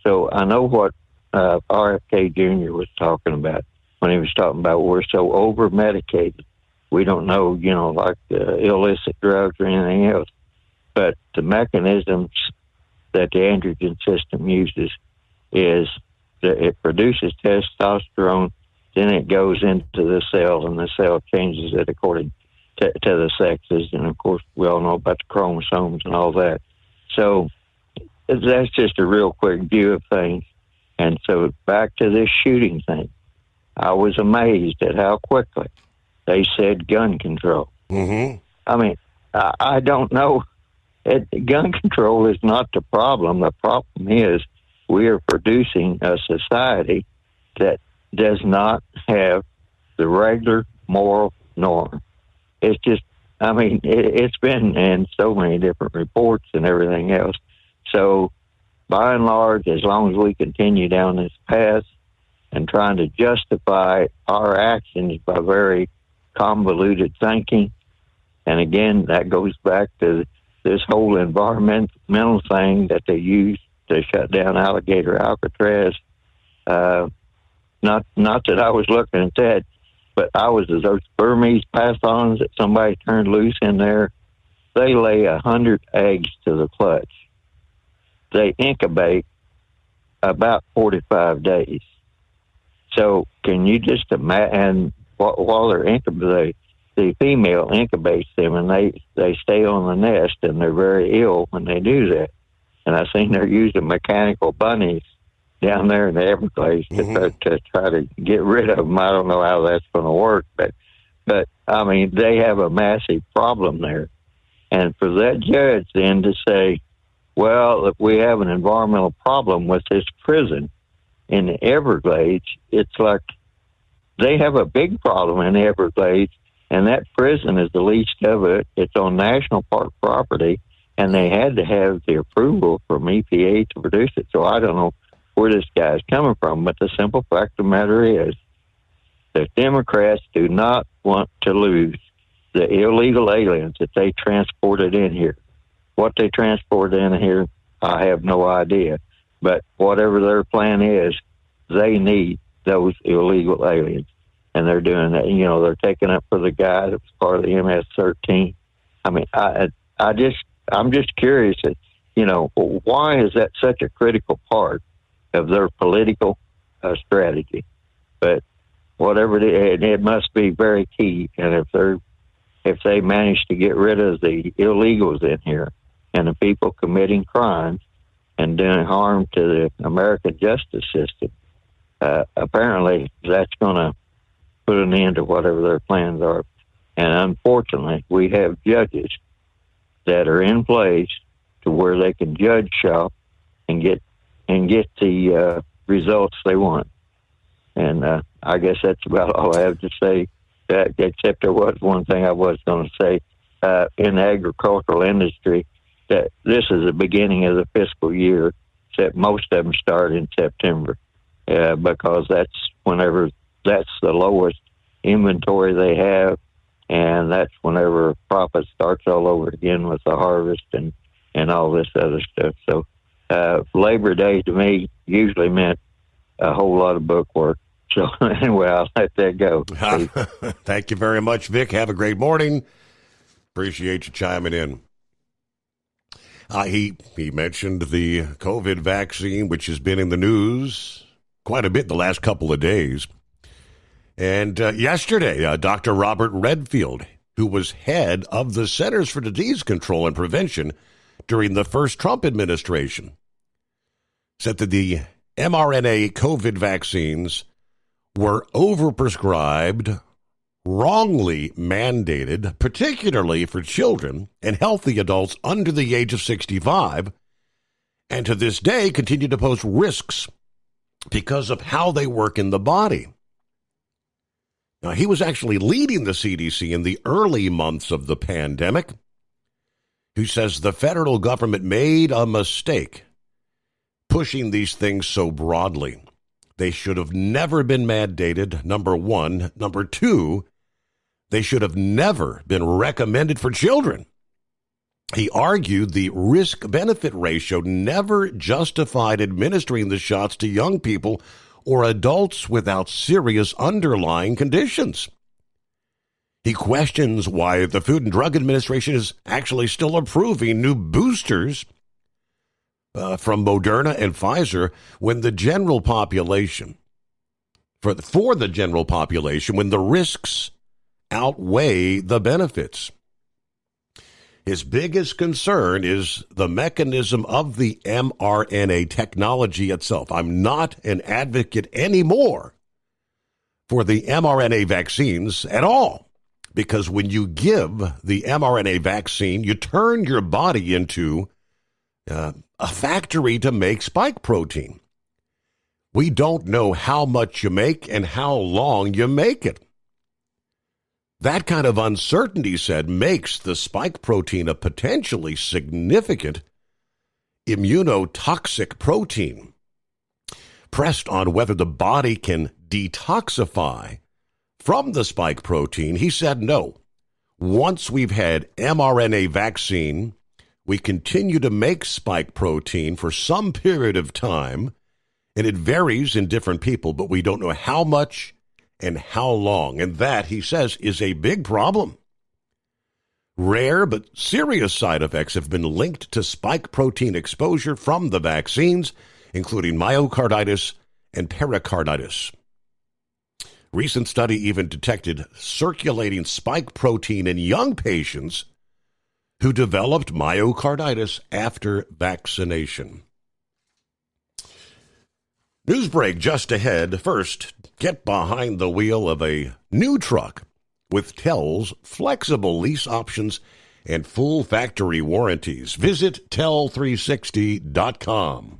So I know what RFK Jr. was talking about when he was talking about we're so over-medicated. We don't know, like illicit drugs or anything else. But the mechanisms that the androgen system uses is that it produces testosterone, then it goes into the cell, and the cell changes it according to the sexes. And, of course, we all know about the chromosomes and all that. So that's just a real quick view of things. And so back to this shooting thing, I was amazed at how quickly they said gun control. Mm-hmm. I mean, I don't know. Gun control is not the problem. The problem is we are producing a society that does not have the regular moral norm. It's just, I mean, it's been in so many different reports and everything else. So by and large, as long as we continue down this path and trying to justify our actions by very convoluted thinking, and again, that goes back to this whole environmental thing that they use to shut down Alligator Alcatraz. Not that I was looking at that, but those Burmese pythons that somebody turned loose in there, they lay 100 eggs to the clutch. They incubate about 45 days. So can you just imagine, and while they're incubating, the female incubates them, and they stay on the nest, and they're very ill when they do that. And I've seen they're using mechanical bunnies down there in the Everglades to try to get rid of them. I don't know how that's going to work, but I mean, they have a massive problem there. And for that judge then to say, well, if we have an environmental problem with this prison in the Everglades, it's like they have a big problem in the Everglades, and that prison is the least of it. It's on national park property, and they had to have the approval from EPA to produce it. So I don't know where this guy's coming from, but the simple fact of the matter is the Democrats do not want to lose the illegal aliens that they transported in here. What they transported in here, I have no idea. But whatever their plan is, they need those illegal aliens. And they're doing that. They're taking up for the guy that was part of the MS-13. I mean, I'm just curious, why is that such a critical part of their political strategy? But whatever it must be very key. And if they manage to get rid of the illegals in here and the people committing crimes and doing harm to the American justice system, apparently that's going to put an end to whatever their plans are. And unfortunately, we have judges that are in place to where they can judge shop and get the results they want. And I guess that's about all I have to say, except there was one thing I was going to say. In the agricultural industry, that this is the beginning of the fiscal year, except most of them start in September, because that's the lowest inventory they have, and that's whenever profit starts all over again with the harvest and all this other stuff. So Labor Day to me usually meant a whole lot of book work. So anyway, I'll let that go. Thank you very much, Vic. Have a great morning. Appreciate you chiming in. He mentioned the COVID vaccine, which has been in the news quite a bit the last couple of days. And yesterday, Dr. Robert Redfield, who was head of the Centers for Disease Control and Prevention during the first Trump administration, said that the mRNA COVID vaccines were overprescribed, wrongly mandated, particularly for children and healthy adults under the age of 65, and to this day continue to pose risks because of how they work in the body. Now, he was actually leading the CDC in the early months of the pandemic, who says the federal government made a mistake pushing these things so broadly. They should have never been mandated, number one. Number two, they should have never been recommended for children. He argued the risk-benefit ratio never justified administering the shots to young people or adults without serious underlying conditions. He questions why the Food and Drug Administration is actually still approving new boosters from Moderna and Pfizer when the general population, for the general population, when the risks outweigh the benefits. His biggest concern is the mechanism of the mRNA technology itself. I'm not an advocate anymore for the mRNA vaccines at all, because when you give the mRNA vaccine, you turn your body into a factory to make spike protein. We don't know how much you make and how long you make it. That kind of uncertainty, said, makes the spike protein a potentially significant immunotoxic protein. Pressed on whether the body can detoxify from the spike protein, he said no. Once we've had mRNA vaccine, we continue to make spike protein for some period of time, and it varies in different people, but we don't know how much and how long. And that, he says, is a big problem. Rare but serious side effects have been linked to spike protein exposure from the vaccines, including myocarditis and pericarditis. Recent study even detected circulating spike protein in young patients who developed myocarditis after vaccination. News break just ahead. First, get behind the wheel of a new truck with TEL's flexible lease options and full factory warranties. Visit tel360.com.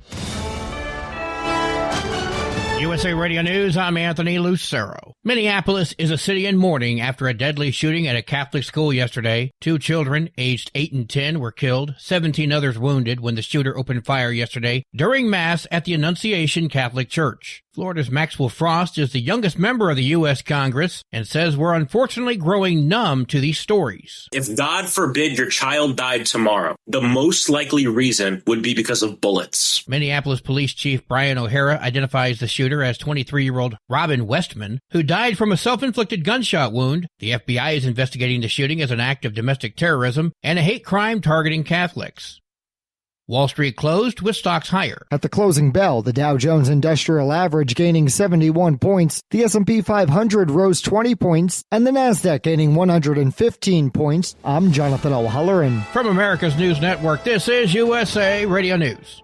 USA Radio News, I'm Anthony Lucero. Minneapolis is a city in mourning after a deadly shooting at a Catholic school yesterday. 2 children, aged 8 and 10, were killed, 17 others wounded when the shooter opened fire yesterday during Mass at the Annunciation Catholic Church. Florida's Maxwell Frost is the youngest member of the U.S. Congress and says we're unfortunately growing numb to these stories. If God forbid your child died tomorrow, the most likely reason would be because of bullets. Minneapolis Police Chief Brian O'Hara identifies the shooter as 23-year-old Robin Westman, who died from a self-inflicted gunshot wound. The FBI is investigating the shooting as an act of domestic terrorism and a hate crime targeting Catholics. Wall Street closed with stocks higher. At the closing bell, the Dow Jones Industrial Average gaining 71 points, the S&P 500 rose 20 points, and the Nasdaq gaining 115 points. I'm Jonathan O'Halloran. From America's News Network, this is USA Radio News.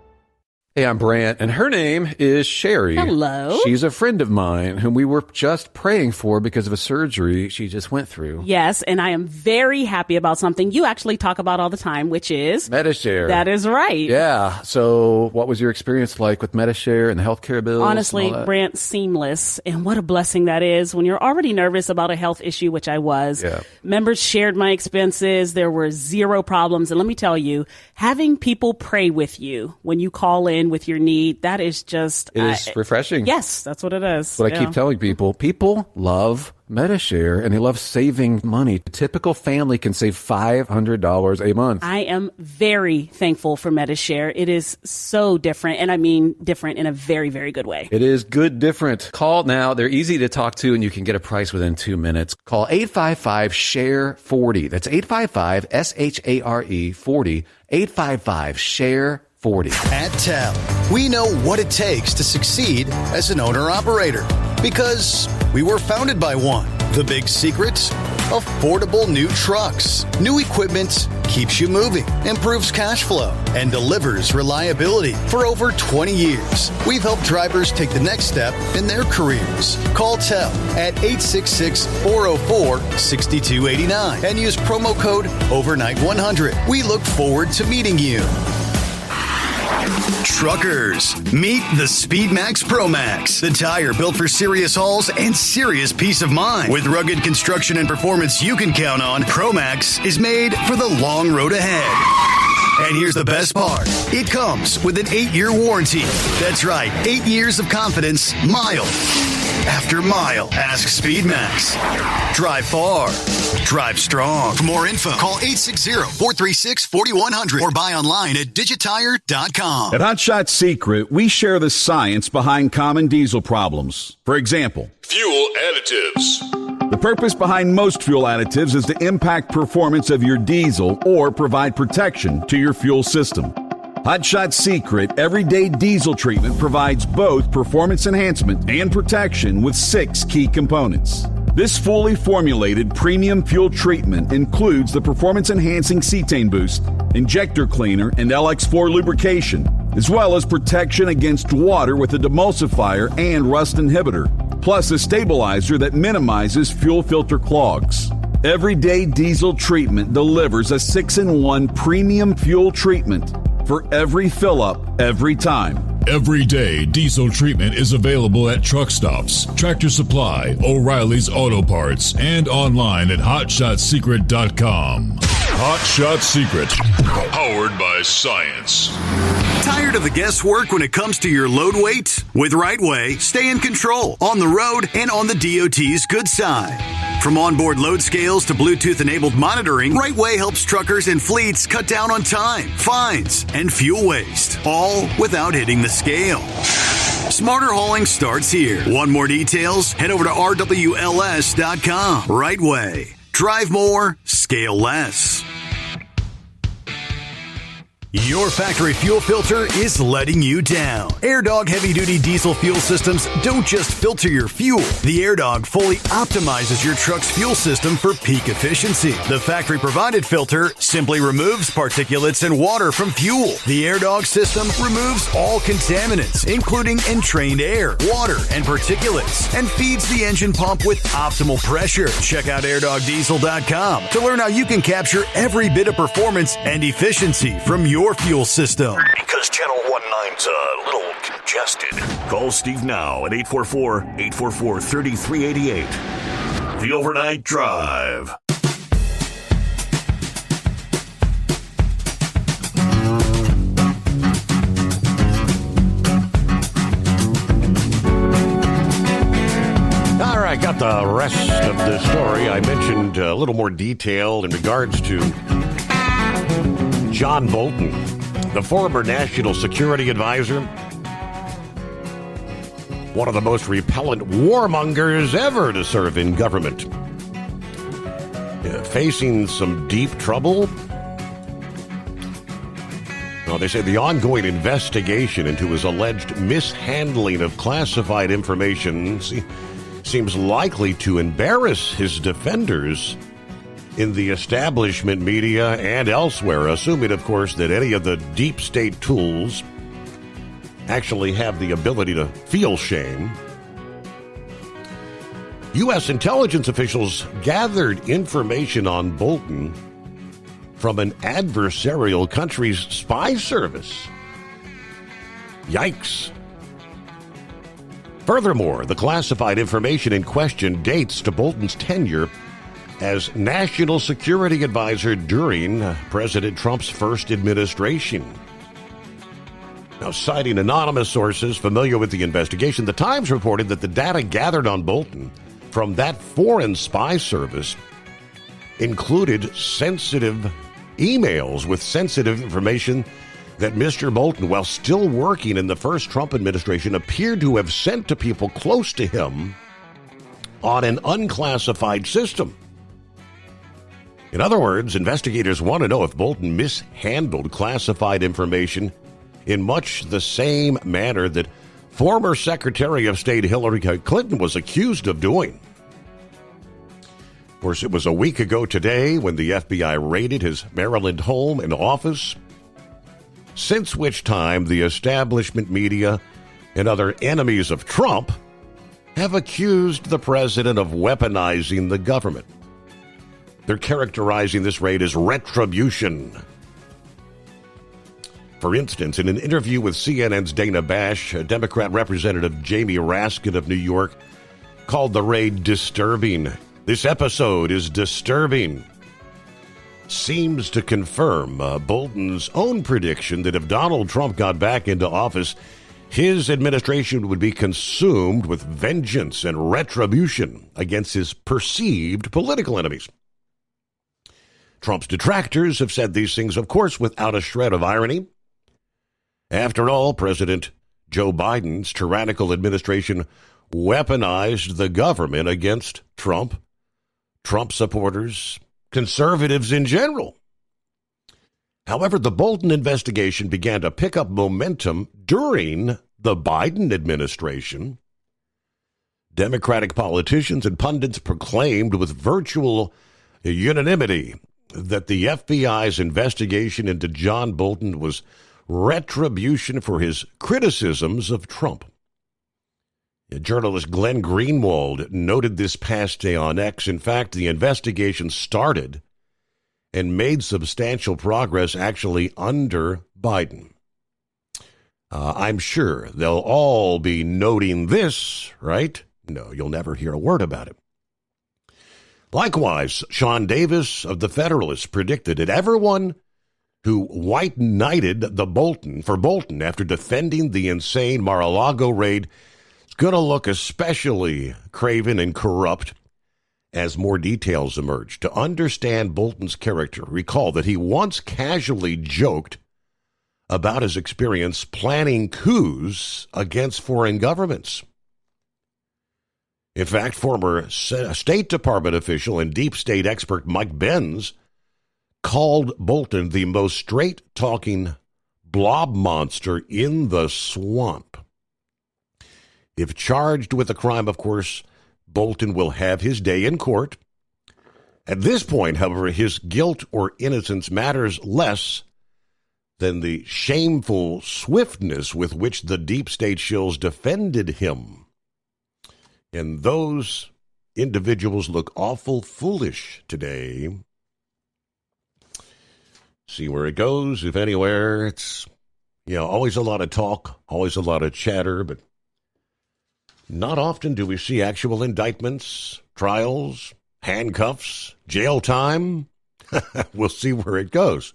Hey, I'm Brant, and her name is Sherry. Hello. She's a friend of mine whom we were just praying for because of a surgery she just went through. Yes, and I am very happy about something you actually talk about all the time, which is Medi-Share. That is right. Yeah. So what was your experience like with Medi-Share and the healthcare bills? Honestly, Brant, seamless. And what a blessing that is when you're already nervous about a health issue, which I was. Yeah. Members shared my expenses. There were zero problems. And let me tell you, having people pray with you when you call in with your need, that is just... It is refreshing. Yes, that's what it is. What I keep telling people, people love Medi-Share, and they love saving money. A typical family can save $500 a month. I am very thankful for Medi-Share. It is so different, and I mean different in a very, very good way. It is good different. Call now. They're easy to talk to, and you can get a price within 2 minutes. Call 855-SHARE-40. That's 855-SHARE-40. 855-SHARE-40. At TEL, we know what it takes to succeed as an owner-operator because we were founded by one. The big secret? Affordable new trucks. New equipment keeps you moving, improves cash flow, and delivers reliability. For over 20 years, we've helped drivers take the next step in their careers. Call TEL at 866-404-6289 and use promo code OVERNIGHT100. We look forward to meeting you. Truckers, meet the SpeedMax Pro Max, the tire built for serious hauls and serious peace of mind. With rugged construction and performance you can count on, Pro Max is made for the long road ahead. And here's the best part. It comes with an 8-year warranty. That's right, 8 years of confidence, mile after mile. Ask SpeedMax. Drive far. Drive strong. For more info, call 860-436-4100 or buy online at digitire.com. At Hot Shot Secret, we share the science behind common diesel problems. For example, Fuel additives. the purpose behind most fuel additives is to impact performance of your diesel or provide protection to your fuel system. Hot Shot Secret Everyday Diesel Treatment provides both performance enhancement and protection with 6 key components. This fully formulated premium fuel treatment includes the performance-enhancing cetane boost, injector cleaner, and LX4 lubrication, as well as protection against water with a demulsifier and rust inhibitor, plus a stabilizer that minimizes fuel filter clogs. Everyday Diesel Treatment delivers a 6-in-1 premium fuel treatment for every fill-up, every time. Everyday Diesel Treatment is available at truck stops, Tractor Supply, O'Reilly's Auto Parts, and online at HotShotSecret.com. Hot Shot Secret, powered by science. Tired of the guesswork when it comes to your load weight? With RightWay, stay in control on the road and on the DOT's good side. From onboard load scales to Bluetooth-enabled monitoring, RightWay helps truckers and fleets cut down on time, fines, and fuel waste, all without hitting the scale. Smarter hauling starts here. Want more details? Head over to RWLS.com. RightWay. Drive more, scale less. Your factory fuel filter is letting you down. AirDog heavy-duty diesel fuel systems don't just filter your fuel. The AirDog fully optimizes your truck's fuel system for peak efficiency. The factory-provided filter simply removes particulates and water from fuel. The AirDog system removes all contaminants, including entrained air, water, and particulates, and feeds the engine pump with optimal pressure. Check out AirDogDiesel.com to learn how you can capture every bit of performance and efficiency from your fuel system. Because Channel 19's a little congested. Call Steve now at 844-844-3388. The Overnight Drive. All right, got the rest of the story. I mentioned a little more detail in regards to John Bolton, the former national security advisor, one of the most repellent warmongers ever to serve in government, facing some deep trouble. Now, they say the ongoing investigation into his alleged mishandling of classified information seems likely to embarrass his defenders in the establishment media and elsewhere, assuming, of course, that any of the deep state tools actually have the ability to feel shame. U.S. intelligence officials gathered information on Bolton from an adversarial country's spy service. Yikes. Furthermore, the classified information in question dates to Bolton's tenure as National Security Advisor during President Trump's first administration. Now, citing anonymous sources familiar with the investigation, the Times reported that the data gathered on Bolton from that foreign spy service included sensitive emails with sensitive information that Mr. Bolton, while still working in the first Trump administration, appeared to have sent to people close to him on an unclassified system. In other words, investigators want to know if Bolton mishandled classified information in much the same manner that former Secretary of State Hillary Clinton was accused of doing. Of course, it was a week ago today when the FBI raided his Maryland home and office, since which time the establishment media and other enemies of Trump have accused the president of weaponizing the government. They're characterizing this raid as retribution. For instance, in an interview with CNN's Dana Bash, a Democrat Representative Jamie Raskin of New York called the raid disturbing. This episode is disturbing. Seems to confirm Bolton's own prediction that if Donald Trump got back into office, his administration would be consumed with vengeance and retribution against his perceived political enemies. Trump's detractors have said these things, of course, without a shred of irony. After all, President Joe Biden's tyrannical administration weaponized the government against Trump, Trump supporters, conservatives in general. However, the Bolton investigation began to pick up momentum during the Biden administration. Democratic politicians and pundits proclaimed with virtual unanimity that the FBI's investigation into John Bolton was retribution for his criticisms of Trump. Journalist Glenn Greenwald noted this past day on X. In fact, the investigation started and made substantial progress actually under Biden. I'm sure they'll all be noting this, right? No, you'll never hear a word about it. Likewise, Sean Davis of The Federalist predicted that everyone who white-knighted Bolton after defending the insane Mar-a-Lago raid is going to look especially craven and corrupt as more details emerge. To understand Bolton's character, recall that he once casually joked about his experience planning coups against foreign governments. In fact, former State Department official and deep state expert Mike Benz called Bolton the most straight-talking blob monster in the swamp. If charged with a crime, of course, Bolton will have his day in court. At this point, however, his guilt or innocence matters less than the shameful swiftness with which the deep state shills defended him. And those individuals look awful foolish today. See where it goes, if anywhere. It's, always a lot of talk, always a lot of chatter, but not often do we see actual indictments, trials, handcuffs, jail time. We'll see where it goes.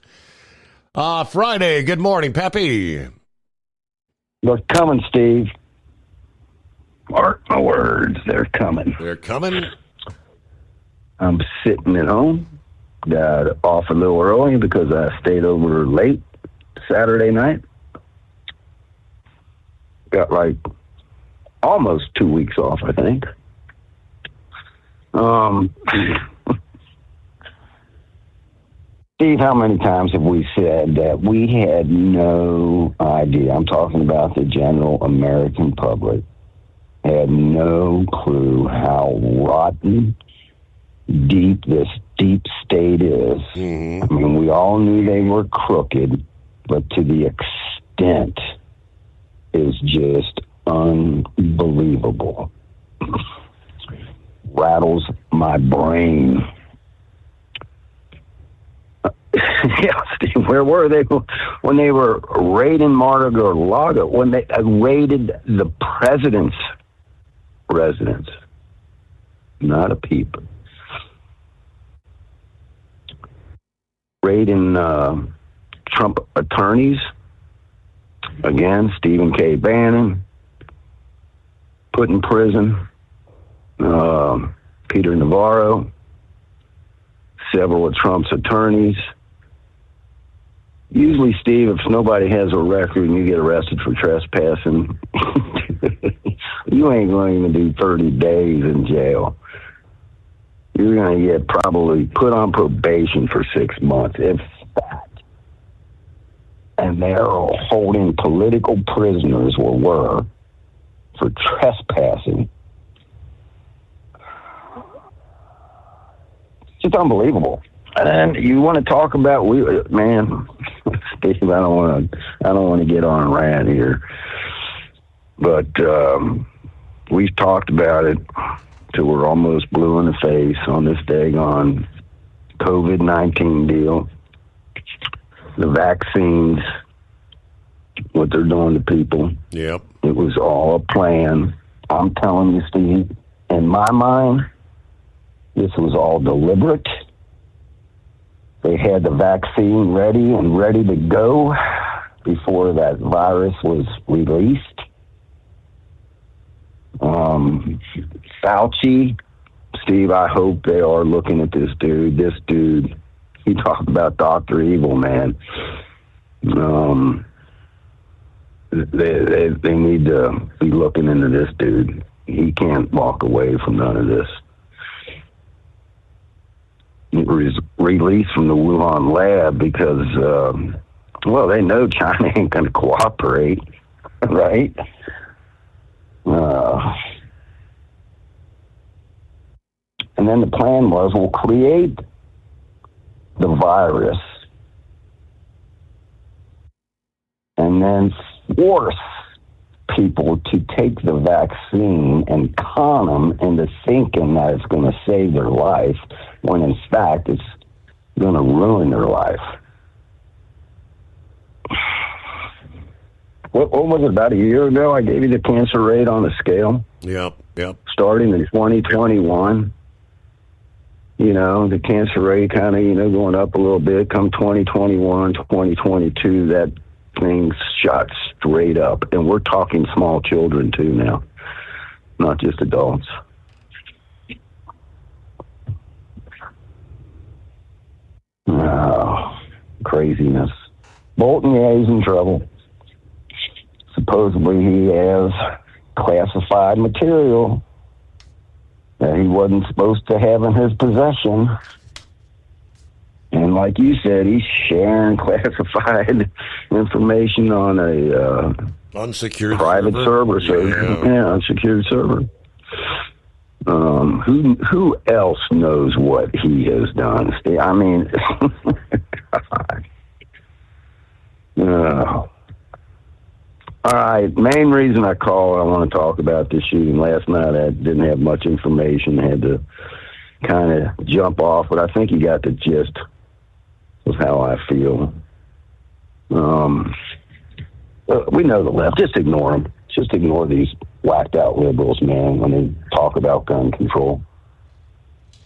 Friday, good morning, Pappy. They're coming, Steve. Mark my words, they're coming. They're coming? I'm sitting at home. Got off a little early because I stayed over late Saturday night. Got like almost 2 weeks off, I think. Steve, how many times have we said that we had no idea? I'm talking about the general American public. Had no clue how rotten deep this deep state is. Mm-hmm. I mean, we all knew they were crooked, but to the extent is just unbelievable. Rattles my brain. Yeah, Steve, where were they when they were raiding Mar-a-Lago, when they raided the president's residence? Not a peep. Raiding Trump attorneys. Again, Stephen K. Bannon put in prison. Peter Navarro, several of Trump's attorneys. Usually, Steve, if nobody has a record and you get arrested for trespassing, you ain't going to do 30 days in jail. You're going to get probably put on probation for 6 months, if that. And they're holding political prisoners, or were, for trespassing. It's just unbelievable. And you want to talk about man, Steve, I don't want to get on a rant here, but we've talked about it till we're almost blue in the face on this daggone COVID-19 deal. The vaccines, what they're doing to people. Yep. It was all a plan. I'm telling you, Steve, in my mind, this was all deliberate. They had the vaccine ready to go before that virus was released. Fauci, Steve, I hope they are looking at this dude. This dude, he talked about Dr. Evil, man. They need to be looking into this dude. He can't walk away from none of this. It was released from the Wuhan lab because, they know China ain't going to cooperate, right? And then the plan was, we'll create the virus and then force people to take the vaccine and con them into thinking that it's going to save their life, when in fact it's going to ruin their life. What was it, about a year ago? I gave you the cancer rate on the scale. Yep. Starting in 2021. The cancer rate kind of, going up a little bit. Come 2021, 2022, that thing shot straight up. And we're talking small children, too, now. Not just adults. Oh, craziness. Bolton, yeah, he's in trouble. Supposedly he has classified material that he wasn't supposed to have in his possession. And like you said, he's sharing classified information on a unsecured private server. Unsecured server. Who else knows what he has done? I mean, all right, main reason I call, I want to talk about this shooting last night. I didn't have much information. I had to kind of jump off, but I think you got the gist of how I feel. We know the left. Just ignore them. Just ignore these whacked out liberals, man, when they talk about gun control.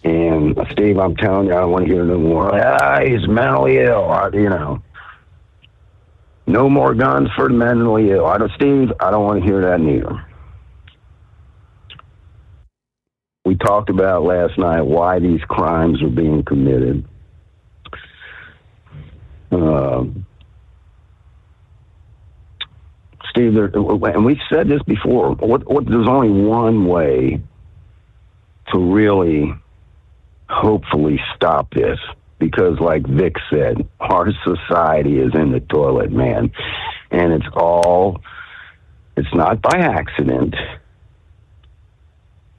And Steve, I'm telling you, I don't want to hear no more. He's mentally ill. No more guns for the mentally ill. Steve, I don't want to hear that neither. We talked about last night why these crimes are being committed. Steve, and we've said this before, there's only one way to really hopefully stop this. Because like Vic said, our society is in the toilet, man. And it's not by accident.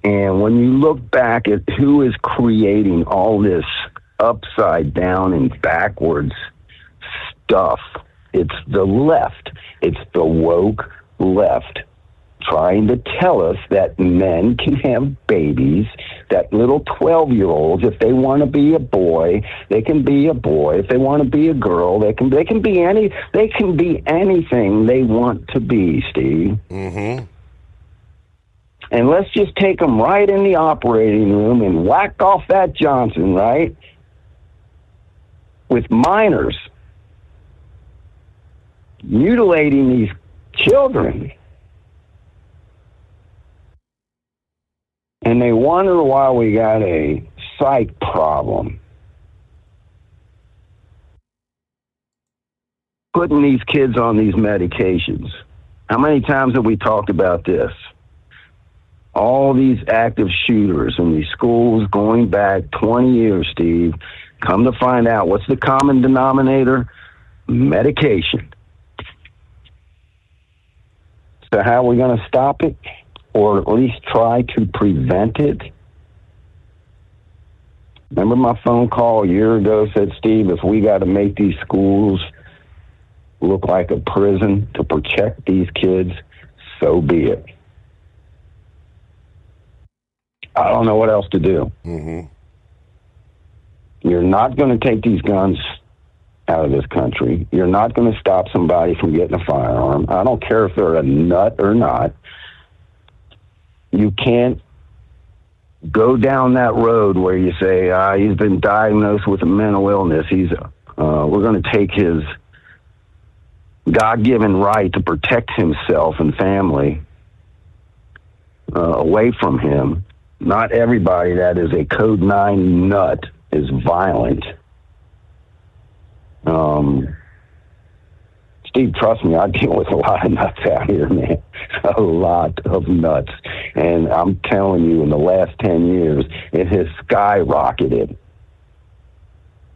And when you look back at who is creating all this upside down and backwards stuff, it's the left. It's the woke left, trying to tell us that men can have babies, that little 12-year-olds, if they want to be a boy, they can be a boy. If they want to be a girl, they can be anything they want to be, Steve. Mm-hmm. And let's just take them right in the operating room and whack off that Johnson, right? With minors. Mutilating these children. and they wonder why we got a psych problem. Putting these kids on these medications. How many times have we talked about this? All these active shooters in these schools going back 20 years, Steve. Come to find out, what's the common denominator? Medication. So how are we going to stop it? Or at least try to prevent it? Remember my phone call a year ago said, Steve, if we got to make these schools look like a prison to protect these kids, so be it. I don't know what else to do. Mm-hmm. You're not going to take these guns out of this country. You're not going to stop somebody from getting a firearm. I don't care if they're a nut or not. You can't go down that road where you say, he's been diagnosed with a mental illness. We're going to take his God-given right to protect himself and family away from him. Not everybody that is a Code 9 nut is violent. Steve, trust me, I deal with a lot of nuts out here, man. A lot of nuts. And I'm telling you, in the last 10 years, it has skyrocketed.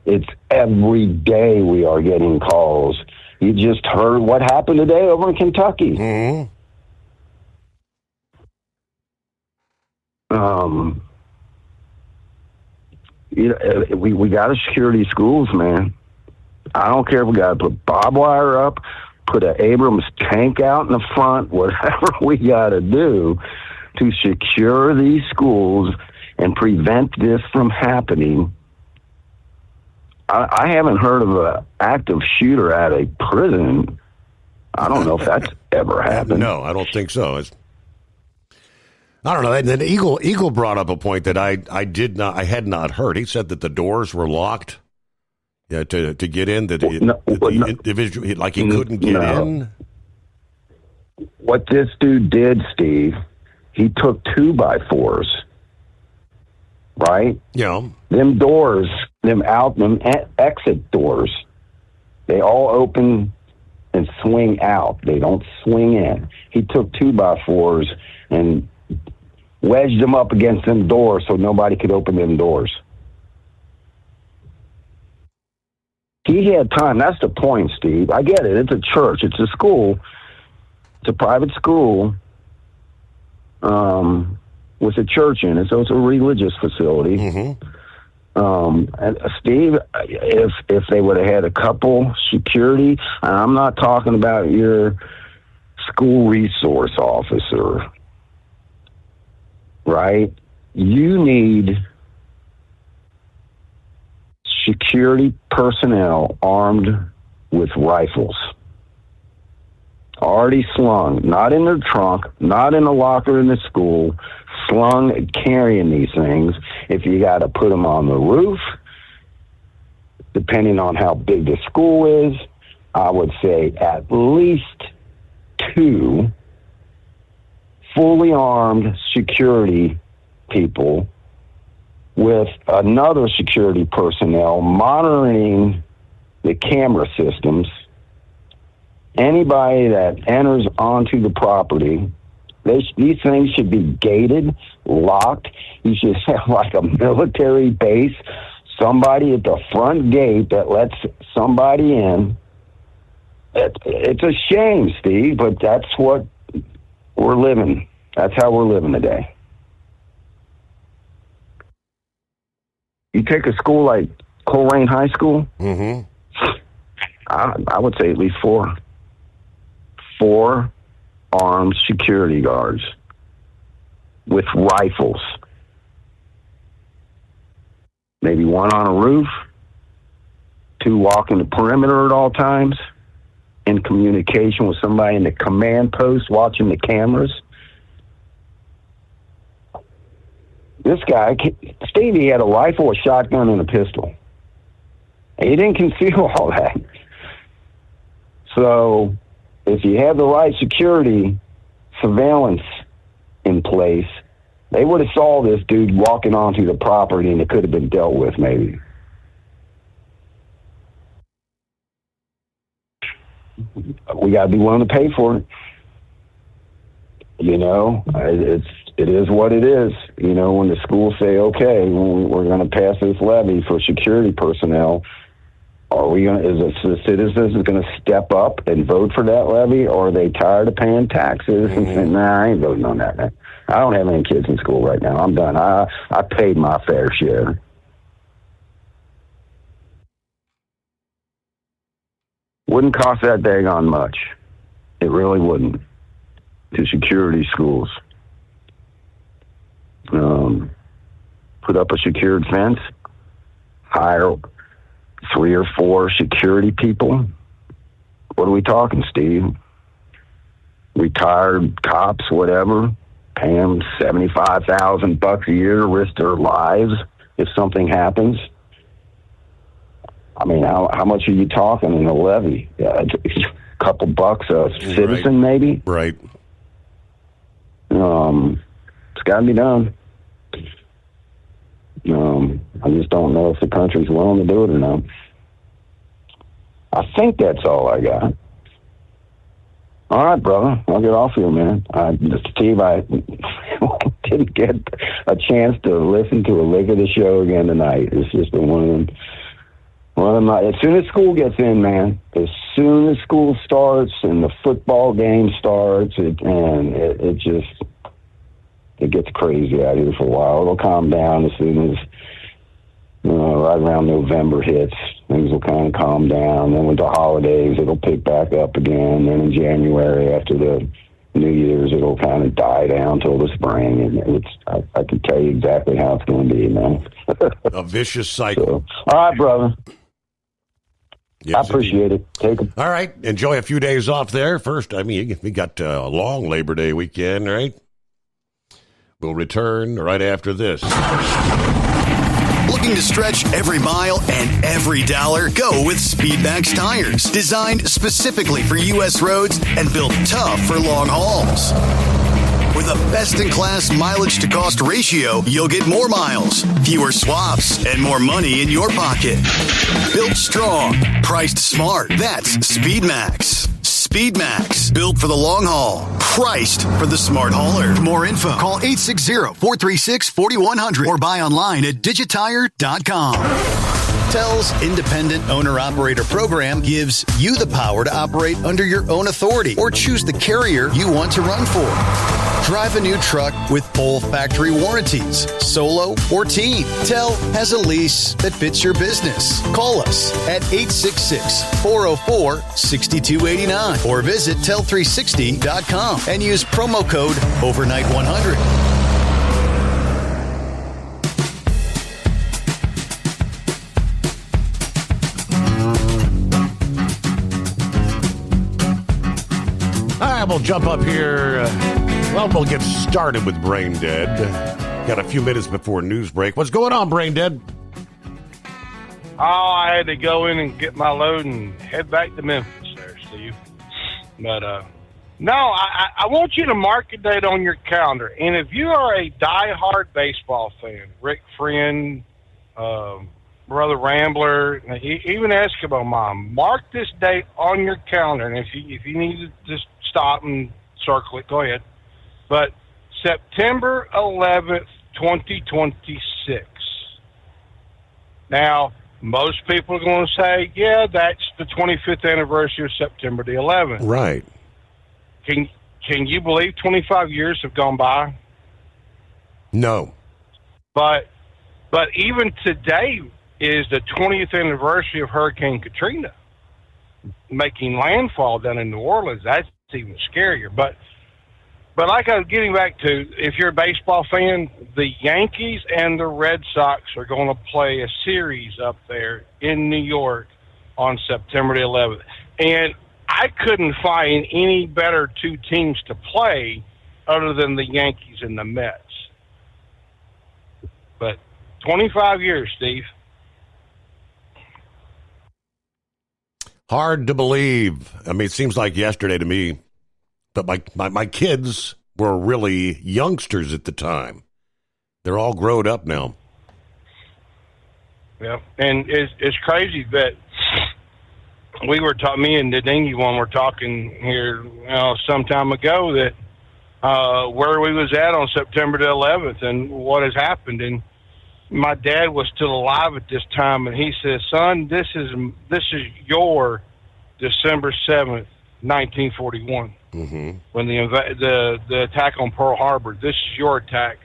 It's every day we are getting calls. You just heard what happened today over in Kentucky. Mm-hmm. We got to secure these schools, man. I don't care if we got to put barbed wire up, put an Abrams tank out in the front, whatever we got to do to secure these schools and prevent this from happening. I haven't heard of an active shooter at a prison. I don't know if that's ever happened. No, I don't think so. I don't know. And then Eagle brought up a point that I had not heard. He said that the doors were locked. Yeah, to get in, the individual, like he couldn't get in. What this dude did, Steve, he took 2x4s, right? Yeah. Them doors, them exit doors, they all open and swing out. They don't swing in. He took 2x4s and wedged them up against them doors so nobody could open them doors. He had time. That's the point, Steve. I get it. It's a church. It's a school. It's a private school with a church in it, so it's a religious facility. Mm-hmm. And Steve, if they would have had a couple security, I'm not talking about your school resource officer, right? You need security personnel armed with rifles, already slung, not in their trunk, not in a locker in the school, slung, carrying these things. If you got to put them on the roof, depending on how big the school is, I would say at least 2 fully armed security people with another security personnel monitoring the camera systems. Anybody that enters onto the property, these things should be gated, locked. You should have like a military base, somebody at the front gate that lets somebody in. It's a shame, Steve, but that's what we're living. That's how we're living today. You take a school like Coleraine High School, mm-hmm. I would say at least 4 armed security guards with rifles. Maybe 1 on a roof, 2 walking the perimeter at all times, in communication with somebody in the command post watching the cameras. This guy, Stevie, had a rifle, a shotgun, and a pistol. He didn't conceal all that. So if you have the right security surveillance in place, They would have saw this dude walking onto the property, and it could have been dealt with, maybe. We got to be willing to pay for it. You know, it is what it is. You know, when the schools say, okay, we're going to pass this levy for security personnel, are we going to, is the citizens going to step up and vote for that levy, or are they tired of paying taxes and saying, nah, I ain't voting on that, man. I don't have any kids in school right now. I'm done. I paid my fair share. Wouldn't cost that daggone much. It really wouldn't. To security schools. Put up a secured fence, hire 3 or 4 security people. What are we talking, Steve? Retired cops, whatever, pay them $75,000 a year to risk their lives if something happens. I mean, how much are you talking in a levy? A couple bucks a citizen, maybe? Right. It's got to be done. I just don't know if the country's willing to do it or not. I think that's all I got. All right, brother. I'll get off here, man. Steve, I didn't get a chance to listen to a lick of the show again tonight. It's just been one of them. As soon as school gets in, man, as soon as school starts and the football game starts, it gets crazy out here for a while. It'll calm down as soon as, right around November hits. Things will kind of calm down. Then with the holidays, it'll pick back up again. Then in January, after the New Year's, it'll kind of die down till the spring. And I can tell you exactly how it's going to be, man. A vicious cycle. All right, brother. Yes, I appreciate it. Take it. All right. Enjoy a few days off there. First, I mean, we got a long Labor Day weekend, right? We'll return right after this. Looking to stretch every mile and every dollar? Go with Speedmax tires. Designed specifically for U.S. roads and built tough for long hauls. With a best-in-class mileage-to-cost ratio, you'll get more miles, fewer swaps, and more money in your pocket. Built strong, priced smart. That's Speedmax. Speedmax, built for the long haul, priced for the smart hauler. For more info, call 860-436-4100 or buy online at digitire.com. Tel's independent owner-operator program gives you the power to operate under your own authority or choose the carrier you want to run for. Drive a new truck with full factory warranties, solo or team. Tel has a lease that fits your business. Call us at 866-404-6289 or visit tel360.com and use promo code OVERNIGHT100. All right, we'll jump up here. We'll get started with Brain Dead. Got a few minutes before news break. What's going on, Brain Dead? Oh, I had to go in and get my load and head back to Memphis there, Steve. But, no, I want you to mark a date on your calendar. And if you are a diehard baseball fan, Rick Friend, Brother Rambler, even Eskimo Mom, mark this date on your calendar. And if you need to just stop and circle it, go ahead. But September 11th, 2026. Now, most people are going to say, yeah, that's the 25th anniversary of September the 11th. Right. Can you believe 25 years have gone by? No. But even today is the 20th anniversary of Hurricane Katrina making landfall down in New Orleans. That's even scarier. But like I was getting back to, if you're a baseball fan, the Yankees and the Red Sox are going to play a series up there in New York on September the 11th. And I couldn't find any better two teams to play other than the Yankees and the Mets. But 25 years, Steve. Hard to believe. I mean, it seems like yesterday to me. But my kids were really youngsters at the time. They're all grown up now. Yeah, and it's crazy that we were me and the dingy one were talking here some time ago that where we was at on September the 11th and what has happened. And my dad was still alive at this time, and he says, "Son, this is your December 7th, 1941, when the attack on Pearl Harbor. This is your attack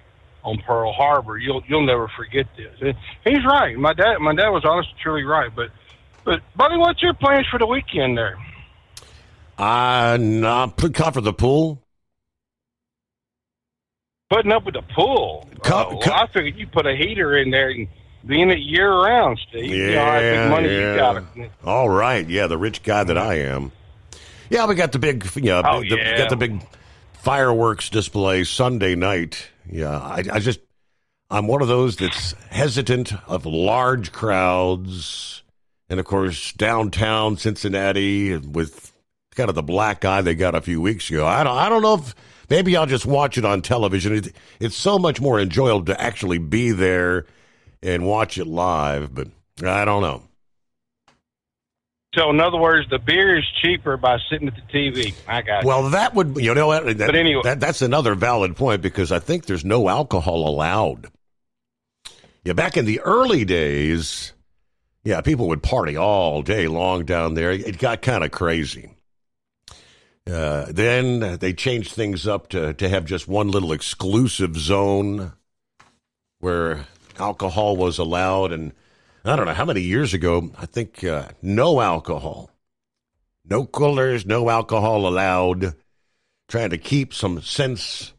on Pearl Harbor. You'll never forget this." And he's right. My dad was honestly truly right. But buddy, what's your plans for the weekend there? Cover the pool. Putting up with the pool. I figured you put a heater in there and be in it year round, Steve. Yeah, big money you got. All right, yeah, the rich guy that I am. Yeah, we got the big, got the big fireworks display Sunday night. Yeah, I'm one of those that's hesitant of large crowds, and of course downtown Cincinnati with kind of the black eye they got a few weeks ago. I don't know if. Maybe I'll just watch it on television. It's so much more enjoyable to actually be there and watch it live, but I don't know. So, in other words, the beer is cheaper by sitting at the TV. I got it. Well, that would, but anyway. That's another valid point because I think there's no alcohol allowed. Yeah, back in the early days, people would party all day long down there. It got kind of crazy. Then they changed things up to have just one little exclusive zone where alcohol was allowed. And I don't know how many years ago, I think no alcohol, no coolers, no alcohol allowed, trying to keep some sense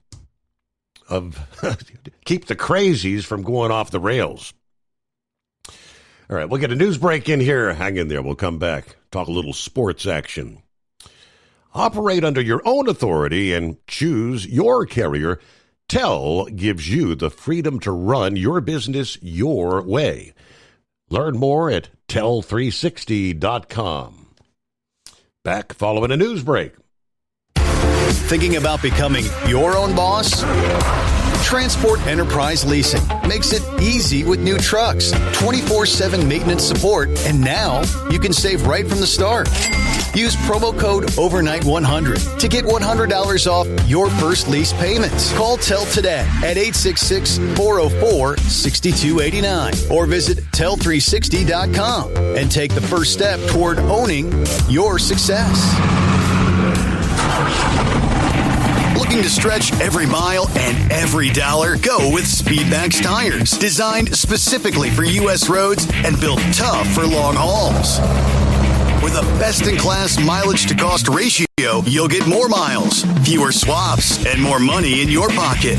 of, keep the crazies from going off the rails. All right, we'll get a news break in here. Hang in there. We'll come back, talk a little sports action. Operate under your own authority and choose your carrier. TEL gives you the freedom to run your business your way. Learn more at tel360.com. Back following a news break. Thinking about becoming your own boss? Transport Enterprise Leasing makes it easy with new trucks, 24/7 maintenance support, and now you can save right from the start. Use promo code OVERNIGHT100 to get $100 off your first lease payments. Call TEL today at 866-404-6289 or visit tel360.com and take the first step toward owning your success. Looking to stretch every mile and every dollar? Go with Speedmax tires, designed specifically for U.S. roads and built tough for long hauls. With a best-in-class mileage-to-cost ratio, you'll get more miles, fewer swaps, and more money in your pocket.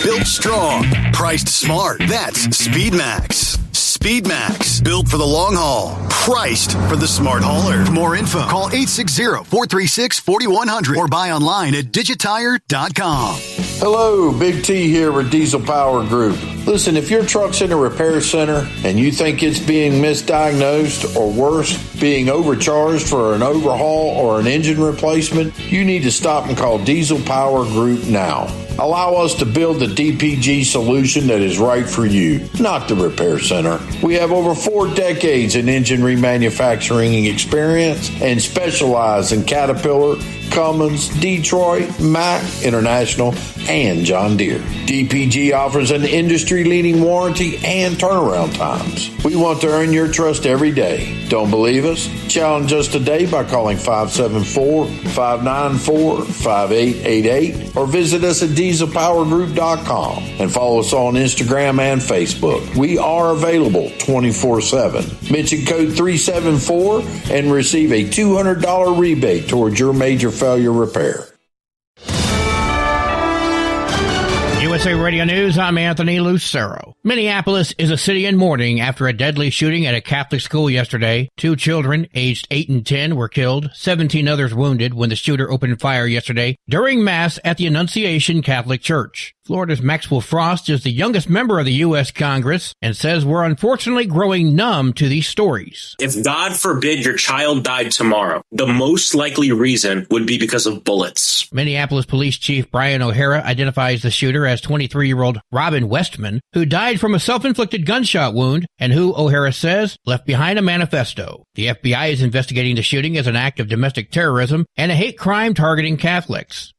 Built strong, priced smart. That's Speedmax. Speedmax, built for the long haul, priced for the smart hauler. For more info, call 860-436-4100 or buy online at digitire.com. Hello, Big T here with Diesel Power Group. Listen, if your truck's in a repair center and you think it's being misdiagnosed or worse, being overcharged for an overhaul or an engine replacement, you need to stop and call Diesel Power Group now. Allow us to build the DPG solution that is right for you, not the repair center. We have over 4 decades in engine remanufacturing experience and specialize in Caterpillar, Cummins, Detroit, Mack, International, and John Deere. DPG offers an industry-leading warranty and turnaround times. We want to earn your trust every day. Don't believe us? Challenge us today by calling 574-594-5888 or visit us at dieselpowergroup.com and follow us on Instagram and Facebook. We are available 24/7. Mention code 374 and receive a $200 rebate towards your major failure repair. USA Radio News, I'm Anthony Lucero. Minneapolis is a city in mourning after a deadly shooting at a Catholic school yesterday. 2 children, aged 8 and 10, were killed, 17 others wounded when the shooter opened fire yesterday during Mass at the Annunciation Catholic Church. Florida's Maxwell Frost is the youngest member of the U.S. Congress and says we're unfortunately growing numb to these stories. If God forbid your child died tomorrow, the most likely reason would be because of bullets. Minneapolis Police Chief Brian O'Hara identifies the shooter as 23-year-old Robin Westman, who died from a self-inflicted gunshot wound and who, O'Hara says, left behind a manifesto. The FBI is investigating the shooting as an act of domestic terrorism and a hate crime targeting Catholics.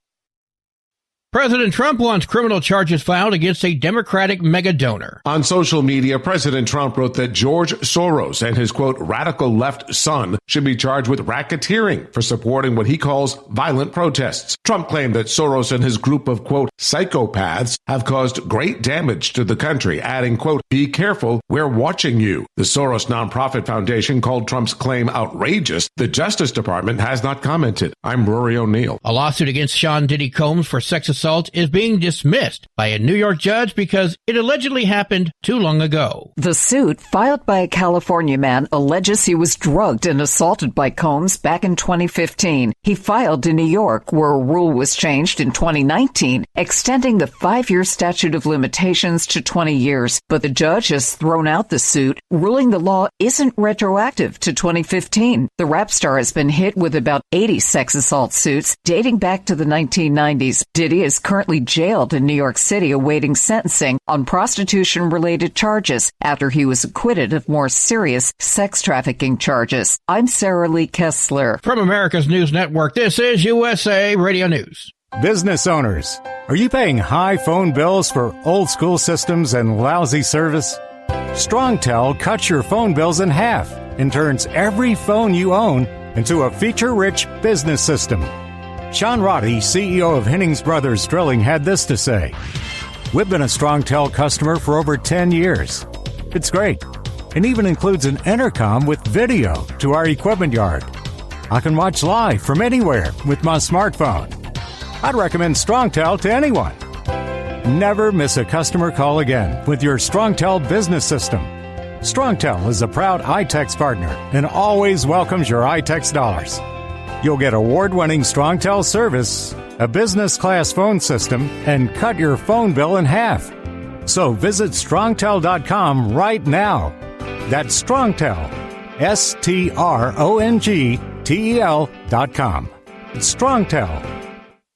President Trump wants criminal charges filed against a Democratic mega donor. On social media, President Trump wrote that George Soros and his, quote, radical left son should be charged with racketeering for supporting what he calls violent protests. Trump claimed that Soros and his group of, quote, psychopaths have caused great damage to the country, adding, quote, be careful, we're watching you. The Soros nonprofit foundation called Trump's claim outrageous. The Justice Department has not commented. I'm Rory O'Neill. A lawsuit against Sean Diddy Combs for sex assault is being dismissed by a New York judge because it allegedly happened too long ago. The suit, filed by a California man, alleges he was drugged and assaulted by Combs back in 2015. He filed in New York, where a rule was changed in 2019, extending the 5-year statute of limitations to 20 years. But the judge has thrown out the suit, ruling the law isn't retroactive to 2015. The rap star has been hit with about 80 sex assault suits dating back to the 1990s. Diddy is currently jailed in New York City awaiting sentencing on prostitution-related charges after he was acquitted of more serious sex trafficking charges. I'm Sarah Lee Kessler. From America's News Network, this is USA Radio News. Business owners, are you paying high phone bills for old school systems and lousy service? StrongTel cuts your phone bills in half and turns every phone you own into a feature-rich business system. Sean Roddy, CEO of Hennings Brothers Drilling, had this to say. We've been a StrongTel customer for over 10 years. It's great. It even includes an intercom with video to our equipment yard. I can watch live from anywhere with my smartphone. I'd recommend StrongTel to anyone. Never miss a customer call again with your StrongTel business system. StrongTel is a proud iTex partner and always welcomes your iTex dollars. You'll get award-winning StrongTel service, a business-class phone system, and cut your phone bill in half. So visit StrongTel.com right now. That's StrongTel, StrongTel.com. It's StrongTel.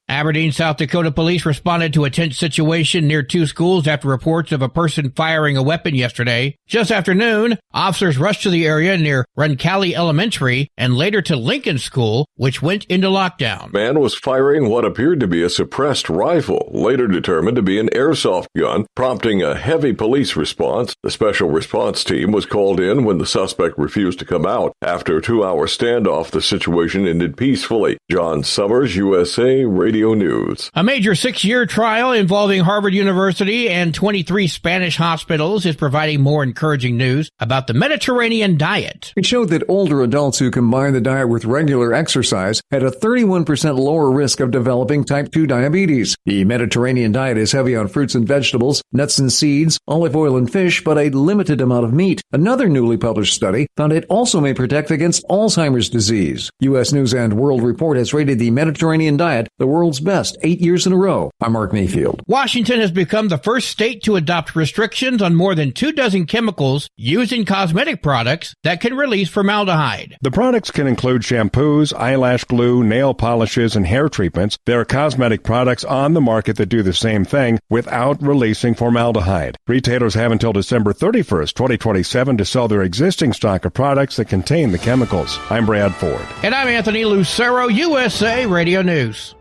Aberdeen, South Dakota police responded to a tense situation near 2 schools after reports of a person firing a weapon yesterday. Just after noon, officers rushed to the area near Roncalli Elementary and later to Lincoln School, which went into lockdown. Man was firing what appeared to be a suppressed rifle, later determined to be an airsoft gun, prompting a heavy police response. The special response team was called in when the suspect refused to come out. After a 2-hour standoff, the situation ended peacefully. John Summers, USA Radio News. A major 6-year trial involving Harvard University and 23 Spanish hospitals is providing more encouraging news about the Mediterranean diet. It showed that older adults who combined the diet with regular exercise had a 31% lower risk of developing type 2 diabetes. The Mediterranean diet is heavy on fruits and vegetables, nuts and seeds, olive oil and fish, but a limited amount of meat. Another newly published study found it also may protect against Alzheimer's disease. U.S. News and World Report has rated the Mediterranean diet the world's best 8 years in a row. I'm Mark Mayfield. Washington has become the first state to adopt restrictions on more than 24 chemicals used in cosmetic products that can release formaldehyde. The products can include shampoos, eyelash glue, nail polishes, and hair treatments. There are cosmetic products on the market that do the same thing without releasing formaldehyde. Retailers have until December 31st, 2027 to sell their existing stock of products that contain the chemicals. I'm Brad Ford. And I'm Anthony Lucero, USA Radio News.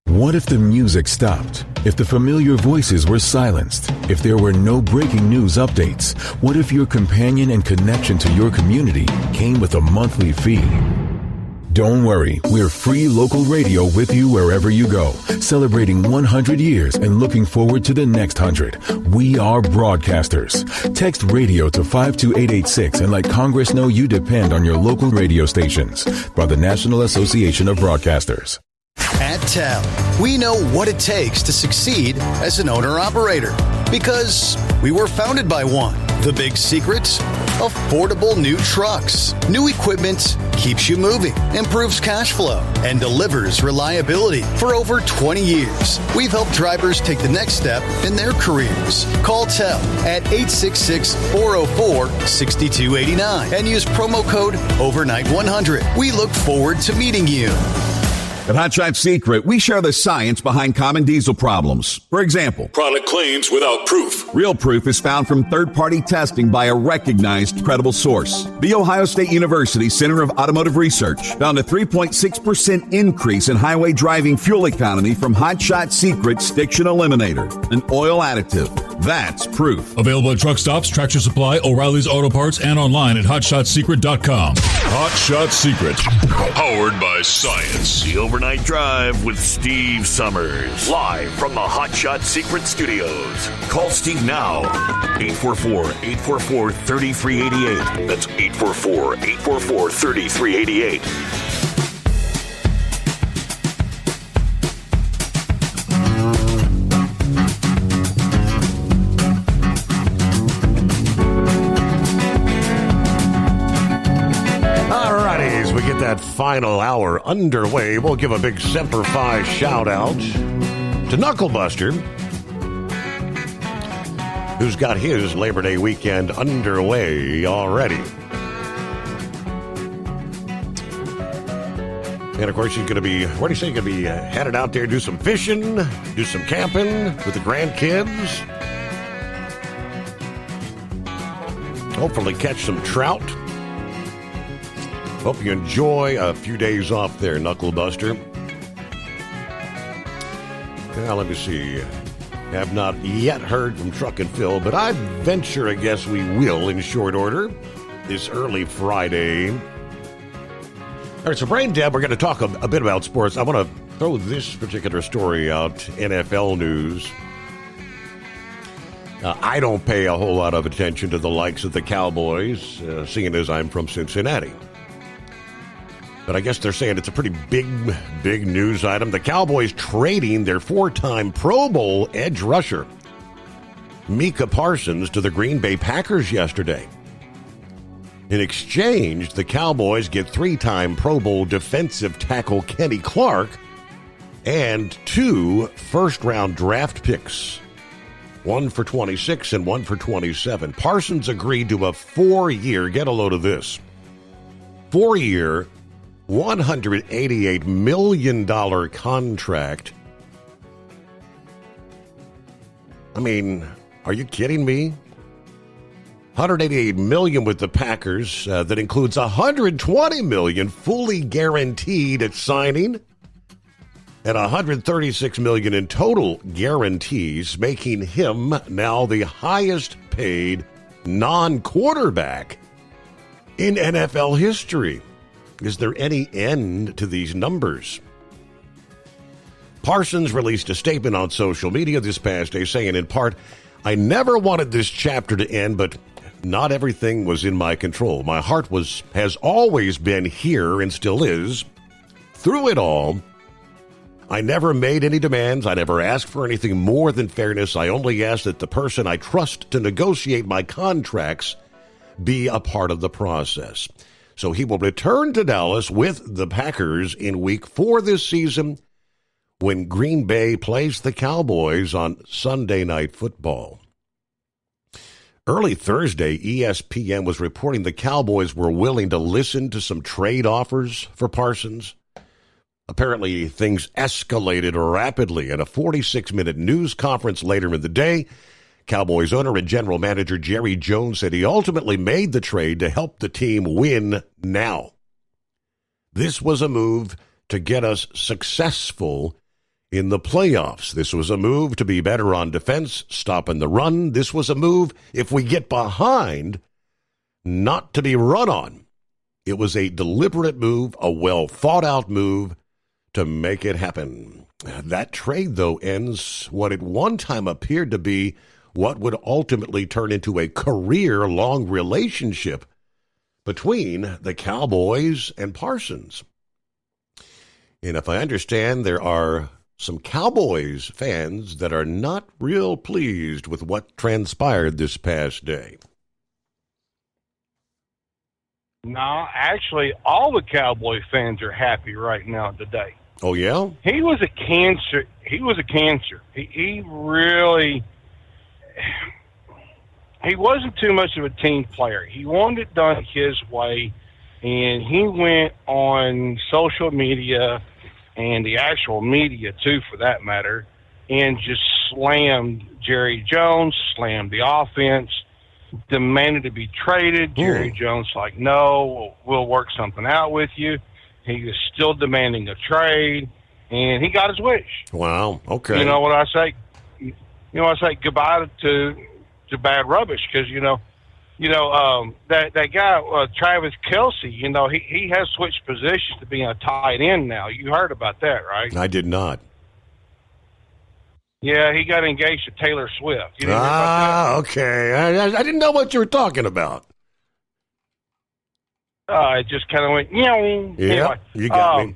What if the music stopped? If the familiar voices were silenced? If there were no breaking news updates? What if your companion and connection to your community came with a monthly fee? Don't worry, we're free local radio with you wherever you go, celebrating 100 years and looking forward to the next 100. We are broadcasters. Text radio to 52886 and let Congress know you depend on your local radio stations. By the National Association of Broadcasters. At TEL, we know what it takes to succeed as an owner-operator because we were founded by one. The big secrets? affordable new trucks. New equipment keeps you moving, improves cash flow, and delivers reliability for over 20 years. We've helped drivers take the next step in their careers. Call TEL at 866-404-6289 and use promo code OVERNIGHT100. We look forward to meeting you. At Hot Shot Secret, we share the science behind common diesel problems. For example, product claims without proof. Real proof is found from third-party testing by a recognized, credible source. The Ohio State University Center of Automotive Research found a 3.6% increase in highway driving fuel economy from Hot Shot Secret Stiction Eliminator, an oil additive. That's proof. Available at truck stops, Tractor Supply, O'Reilly's Auto Parts, and online at HotShotSecret.com. Hot Shot Secret, powered by science. The Overnight Drive with Steve Summers, live from the Hot Shot Secret Studios. Call Steve now, 844-844-3388. That's 844-844-3388. That final hour underway, we'll give a big Semper Fi shout out to Knucklebuster, who's got his Labor Day weekend underway already. And of course, he's going to be, what do you say, going to be headed out there, do some fishing, do some camping with the grandkids. Hopefully catch some trout. Hope you enjoy a few days off there, Knucklebuster. Now, let me see. Have not yet heard from Truck and Phil, but I venture I guess we will in short order this early Friday. All right, so Brain Dead, we're going to talk a bit about sports. I want to throw this particular story out, NFL news. I don't pay a whole lot of attention to the likes of the Cowboys, seeing as I'm from Cincinnati. But I guess they're saying it's a pretty big news item. The Cowboys trading their 4-time Pro Bowl edge rusher, Micah Parsons, to the Green Bay Packers yesterday. In exchange, the Cowboys get 3-time Pro Bowl defensive tackle Kenny Clark and 2 first-round draft picks, one for 26 and one for 27. Parsons agreed to a 4-year, get a load of this, 4-year, $188 million contract. I mean, are you kidding me? $188 million with the Packers. That includes $120 million fully guaranteed at signing, and $136 million in total guarantees, making him now the highest paid non-quarterback in NFL history. Is there any end to these numbers? Parsons released a statement on social media this past day saying, in part, I never wanted this chapter to end, but not everything was in my control. My heart has always been here and still is. Through it all, I never made any demands. I never asked for anything more than fairness. I only asked that the person I trust to negotiate my contracts be a part of the process. So he will return to Dallas with the Packers in week 4 this season when Green Bay plays the Cowboys on Sunday Night Football. Early Thursday, ESPN was reporting the Cowboys were willing to listen to some trade offers for Parsons. Apparently, things escalated rapidly. At a 46-minute news conference later in the day, Cowboys owner and general manager Jerry Jones said he ultimately made the trade to help the team win now. This was a move to get us successful in the playoffs. This was a move to be better on defense, stopping the run. This was a move, if we get behind, not to be run on. It was a deliberate move, a well-thought-out move to make it happen. That trade, though, ends what at one time appeared to be what would ultimately turn into a career-long relationship between the Cowboys and Parsons. And if I understand, there are some Cowboys fans that are not real pleased with what transpired this past day. No, actually, all the Cowboy fans are happy right now today. Oh, yeah? He was a cancer. He really... He wasn't too much of a team player. He wanted it done his way, and he went on social media and the actual media, too, for that matter, and just slammed Jerry Jones, slammed the offense, demanded to be traded. Jerry Jones like, no, we'll work something out with you. He was still demanding a trade, and he got his wish. Wow, okay. You know what I say? I say goodbye to bad rubbish, because that guy Travis Kelce, he has switched positions to being a tight end now. You heard about that, right? I did not. Yeah, he got engaged to Taylor Swift. You didn't hear about that? Okay. I didn't know what you were talking about. It just kind of went, Yeah, anyway, you got me.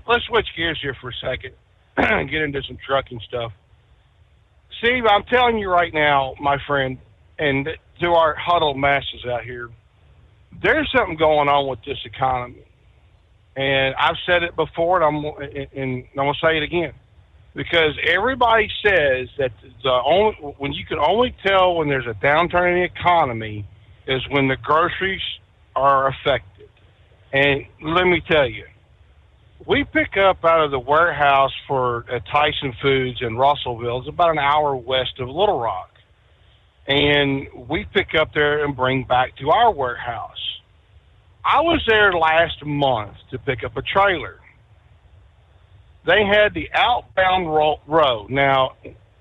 Let's switch gears here for a second and get into some trucking stuff. Steve, I'm telling you right now, my friend, and to our huddled masses out here, there's something going on with this economy. And I've said it before, and I'm going to say it again. Because everybody says that when you can only tell when there's a downturn in the economy is when the groceries are affected. And let me tell you, we pick up out of the warehouse for Tyson Foods in Russellville. It's about an hour west of Little Rock. And we pick up there and bring back to our warehouse. I was there last month to pick up a trailer. They had the outbound row. Now,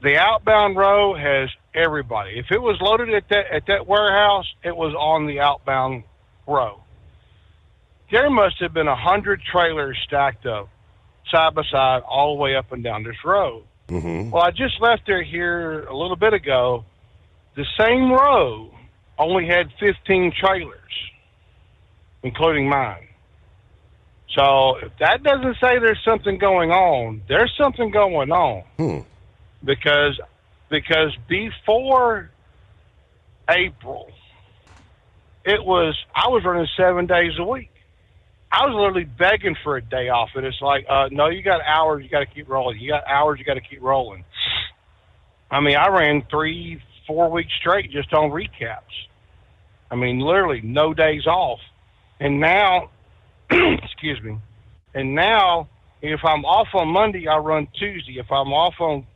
the outbound row has everybody. If it was loaded at that warehouse, it was on the outbound row. There must have been 100 trailers stacked up, side by side, all the way up and down this road. Mm-hmm. Well, I just left there here a little bit ago. The same row only had 15 trailers, including mine. So if that doesn't say there's something going on, there's something going on. Because before April, I was running 7 days a week. I was literally begging for a day off, and it's like, no, you got hours, you got to keep rolling. You got hours, you got to keep rolling. I mean, I ran 3-4 weeks straight just on recaps. I mean, literally no days off. And now, excuse me, and now if I'm off on Monday, I run Tuesday. If I'm off on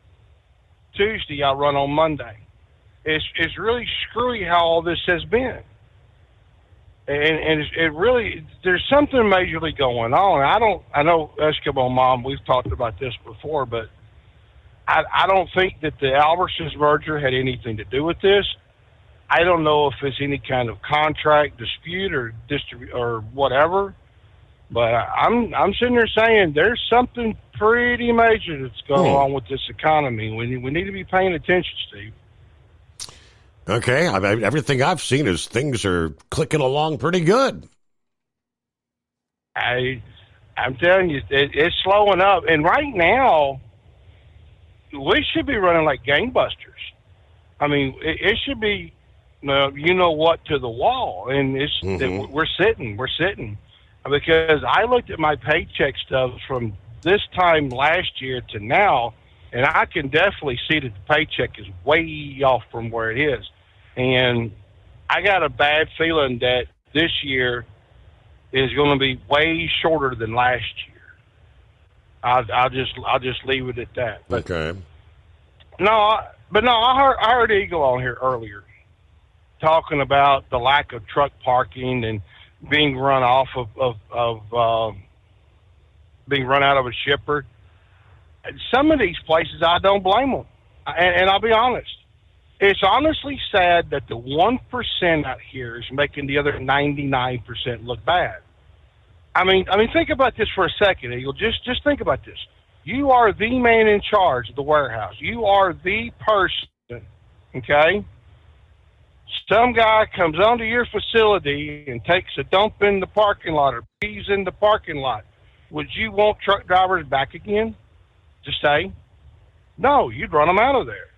Tuesday, I run on Monday. It's really screwy how all this has been. And it really, there's something majorly going on. I know Eskimo Mom, we've talked about this before, but I don't think that the Albertsons merger had anything to do with this. I don't know if it's any kind of contract dispute or whatever, but I'm sitting there saying there's something pretty major that's going on with this economy. We need to be paying attention, Steve. Okay, I mean, everything I've seen is things are clicking along pretty good. I'm telling you, it's slowing up. And right now, we should be running like gangbusters. I mean, it should be, you know what, to the wall. And we're sitting. Because I looked at my paycheck stubs from this time last year to now, and I can definitely see that the paycheck is way off from where it is. And I got a bad feeling that this year is going to be way shorter than last year. I'll just leave it at that. But, okay. I heard Eagle on here earlier talking about the lack of truck parking and being run off of being run out of a shipper. Some of these places, I don't blame them, and I'll be honest. It's honestly sad that the 1% out here is making the other 99% look bad. I mean, think about this for a second, Eagle. Just think about this. You are the man in charge of the warehouse. You are the person, okay? Some guy comes onto your facility and takes a dump in the parking lot or pees in the parking lot. Would you want truck drivers back again to stay? No, you'd run them out of there.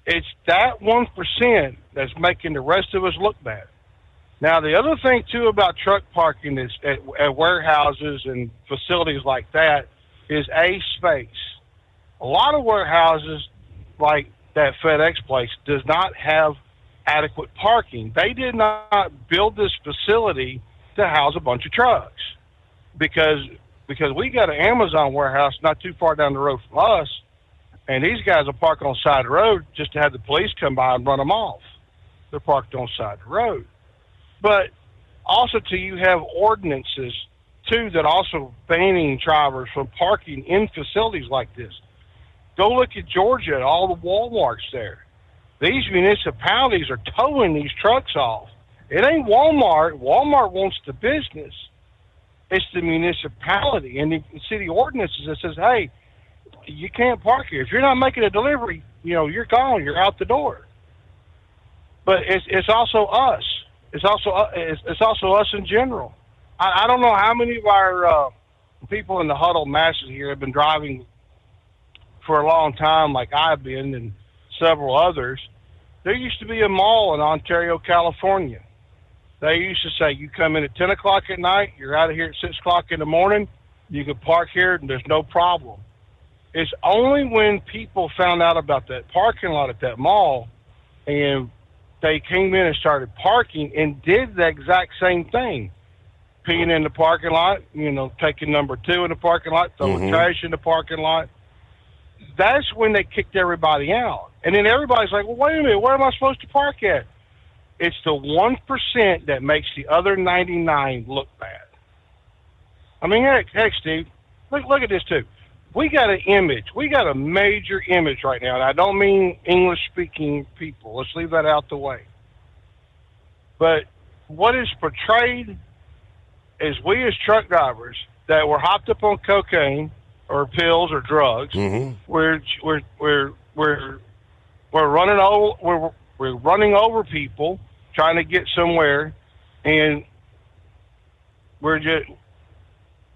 It's that 1% that's making the rest of us look bad. Now, the other thing, too, about truck parking is at warehouses and facilities like that is space. A lot of warehouses, like that FedEx place, does not have adequate parking. They did not build this facility to house a bunch of trucks because we got an Amazon warehouse not too far down the road from us, and these guys will park on the side of the road just to have the police come by and run them off. They're parked on the side of the road. But also, you have ordinances, too, that also banning drivers from parking in facilities like this. Go look at Georgia, all the Walmarts there. These municipalities are towing these trucks off. It ain't Walmart. Walmart wants the business. It's the municipality and the city ordinances that says, hey, you can't park here. If you're not making a delivery, you're gone. You're out the door. But it's also us. It's also us in general. I don't know how many of our people in the huddle masses here have been driving for a long time, like I've been and several others. There used to be a mall in Ontario, California. They used to say, you come in at 10 o'clock at night, you're out of here at 6 o'clock in the morning, you can park here and there's no problem. It's only when people found out about that parking lot at that mall and they came in and started parking and did the exact same thing. Peeing in the parking lot, taking number 2 in the parking lot, throwing trash in the parking lot. That's when they kicked everybody out. And then everybody's like, well, wait a minute, where am I supposed to park at? It's the 1% that makes the other 99 look bad. I mean, heck, Steve, look at this, too. We got an image. We got a major image right now, and I don't mean English-speaking people. Let's leave that out the way. But what is portrayed is we as truck drivers that were hopped up on cocaine or pills or drugs. We're running over people trying to get somewhere, and we're just.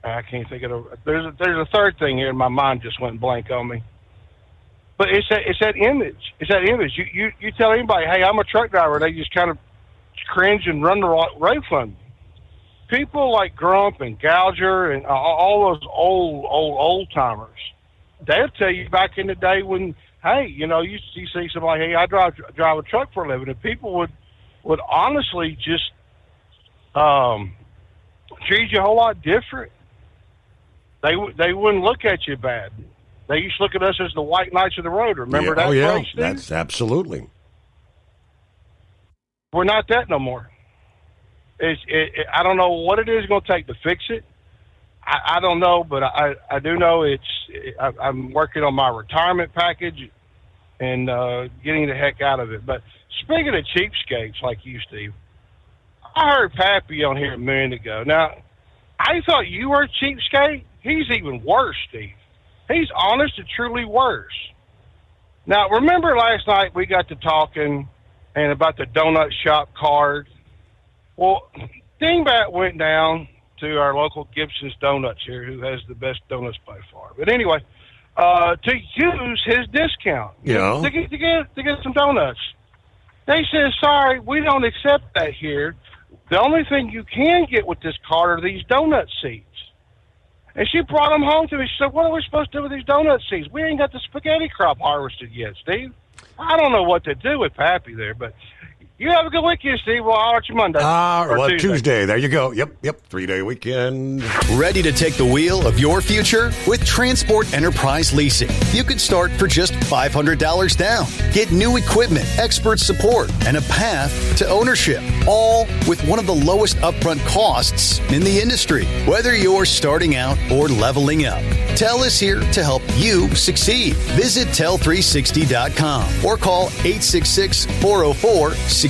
I can't think of it. There's a third thing here, and my mind just went blank on me. But it's that image. It's that image. You tell anybody, hey, I'm a truck driver, they just kind of cringe and run the right from you. People like Grump and Gouger and all those old timers, they'll tell you back in the day when, hey, you see somebody, hey, I drive a truck for a living, and people would honestly just treat you a whole lot different. They wouldn't look at you bad. They used to look at us as the white knights of the road. Remember that? Oh, yeah. Phrase, That's absolutely. We're not that no more. I don't know what it is going to take to fix it. I don't know, but I do know I'm working on my retirement package and getting the heck out of it. But speaking of cheapskates like you, Steve, I heard Pappy on here a minute ago. Now, I thought you were a cheapskate. He's even worse, Steve. He's honest and truly worse. Now, remember last night we got to talking and about the donut shop card? Well, Dingbat went down to our local Gibson's Donuts here, who has the best donuts by far. But anyway, to use his discount to get some donuts. They said, sorry, we don't accept that here. The only thing you can get with this card are these donut seeds. And she brought them home to me. She said, what are we supposed to do with these donut seeds? We ain't got the spaghetti crop harvested yet, Steve. I don't know what to do with Pappy there, but you have a good weekend, Steve. Well, I'll let you Monday. Tuesday. There you go. Yep. 3-day weekend. Ready to take the wheel of your future? With Transport Enterprise Leasing, you could start for just $500 down. Get new equipment, expert support, and a path to ownership, all with one of the lowest upfront costs in the industry. Whether you're starting out or leveling up, TEL is here to help you succeed. Visit tel360.com or call 866-404-6289.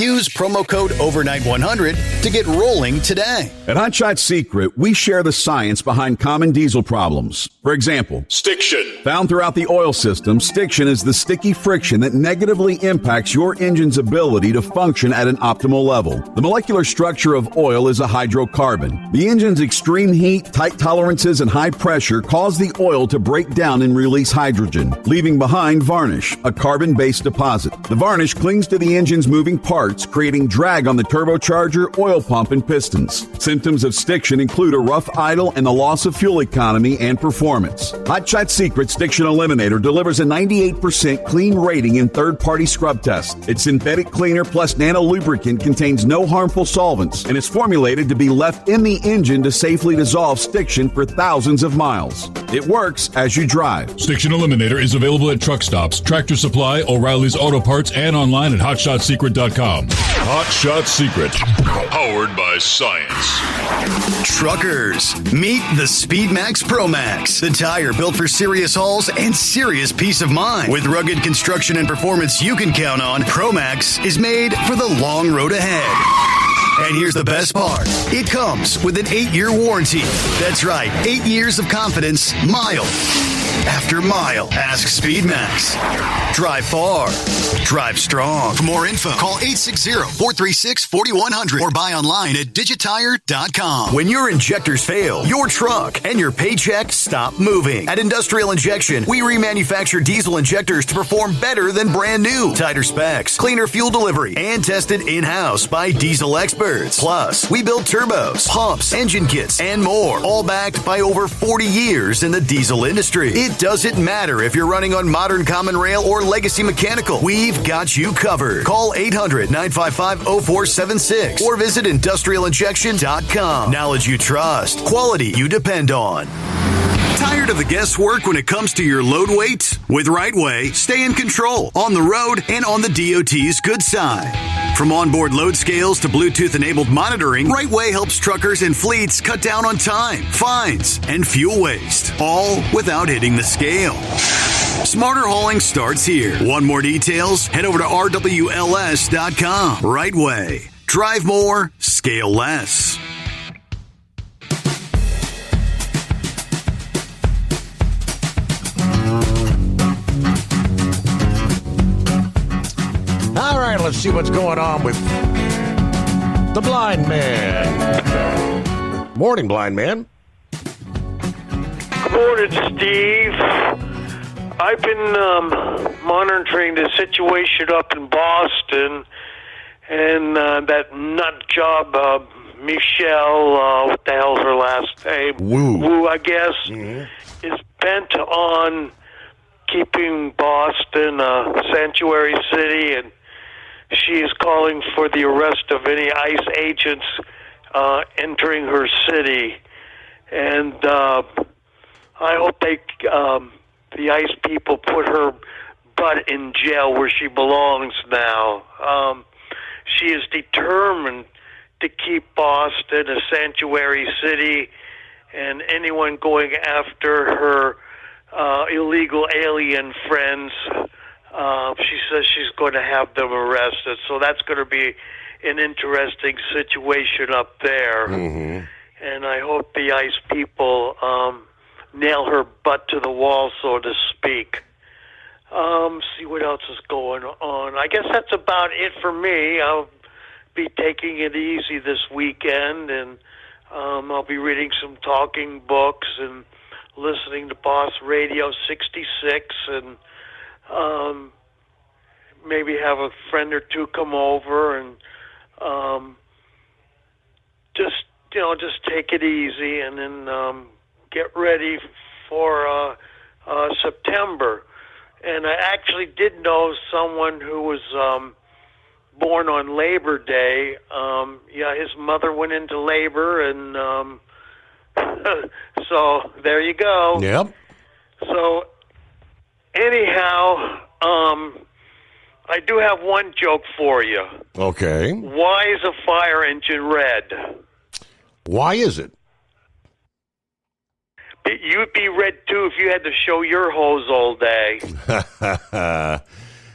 Use promo code OVERNIGHT100 to get rolling today. At Hot Shot Secret, we share the science behind common diesel problems. For example, stiction. Found throughout the oil system, stiction is the sticky friction that negatively impacts your engine's ability to function compression at an optimal level. The molecular structure of oil is a hydrocarbon. The engine's extreme heat, tight tolerances, and high pressure cause the oil to break down and release hydrogen, leaving behind varnish, a carbon-based deposit. The varnish clings to the engine's moving parts, creating drag on the turbocharger, oil pump, and pistons. Symptoms of stiction include a rough idle and the loss of fuel economy and performance. Hot Shot Secret Stiction Eliminator delivers a 98% clean rating in third-party scrub tests. Its synthetic cleaner plus nano lubricant contains no harmful solvents and is formulated to be left in the engine to safely dissolve stiction for thousands of miles. It works as you drive. Stiction Eliminator is available at truck stops, Tractor Supply, O'Reilly's Auto Parts, and online at HotShotSecret.com. Hot Shot Secret, powered by science. Truckers, meet the SpeedMax Pro Max, the tire built for serious hauls and serious peace of mind. With rugged construction and performance you can count on, Pro Max is made for the long road ahead. And here's the best part. It comes with an 8-year warranty. That's right, 8 years of confidence, mile after mile. Ask SpeedMax. Drive far. Drive strong. For more info, call 860-436-4100 or buy online at digitire.com. When your injectors fail, your truck and your paycheck stop moving. At Industrial Injection, we remanufacture diesel injectors to perform better than brand new. Tighter specs, cleaner fuel delivery, and tested in-house by diesel experts. Plus, we build turbos, pumps, engine kits, and more, all backed by over 40 years in the diesel industry. It doesn't matter if you're running on modern common rail or legacy mechanical. We've got you covered. Call 800-955-0476 or visit industrialinjection.com. Knowledge you trust. Quality you depend on. Tired of the guesswork when it comes to your load weight? With RightWay, stay in control on the road and on the DOT's good side. From onboard load scales to Bluetooth-enabled monitoring, RightWay helps truckers and fleets cut down on time, fines, and fuel waste, all without hitting the scale. Smarter hauling starts here. Want more details? Head over to RWLS.com. RightWay. Drive more, scale less. All right, let's see what's going on with the blind man. Morning, blind man. Good morning, Steve. I've been monitoring the situation up in Boston, and that nut job, Michelle, what the hell's her last name? Wu, I guess, is bent on keeping Boston a sanctuary city, and she is calling for the arrest of any ICE agents entering her city. And I hope the ICE people put her butt in jail where she belongs now. She is determined to keep Boston a sanctuary city, and anyone going after her illegal alien friends, she says she's going to have them arrested. So that's going to be an interesting situation up there. Mm-hmm. And I hope the ICE people nail her butt to the wall, so to speak. See what else is going on. I guess that's about it for me. I'll be taking it easy this weekend, and I'll be reading some talking books and listening to Boss Radio 66, and maybe have a friend or two come over and just take it easy, and then get ready for September. And I actually did know someone who was born on Labor Day. His mother went into labor, and so there you go. Yep. So anyhow, I do have one joke for you. Okay. Why is a fire engine red? Why is it? You'd be red, too, if you had to show your hose all day.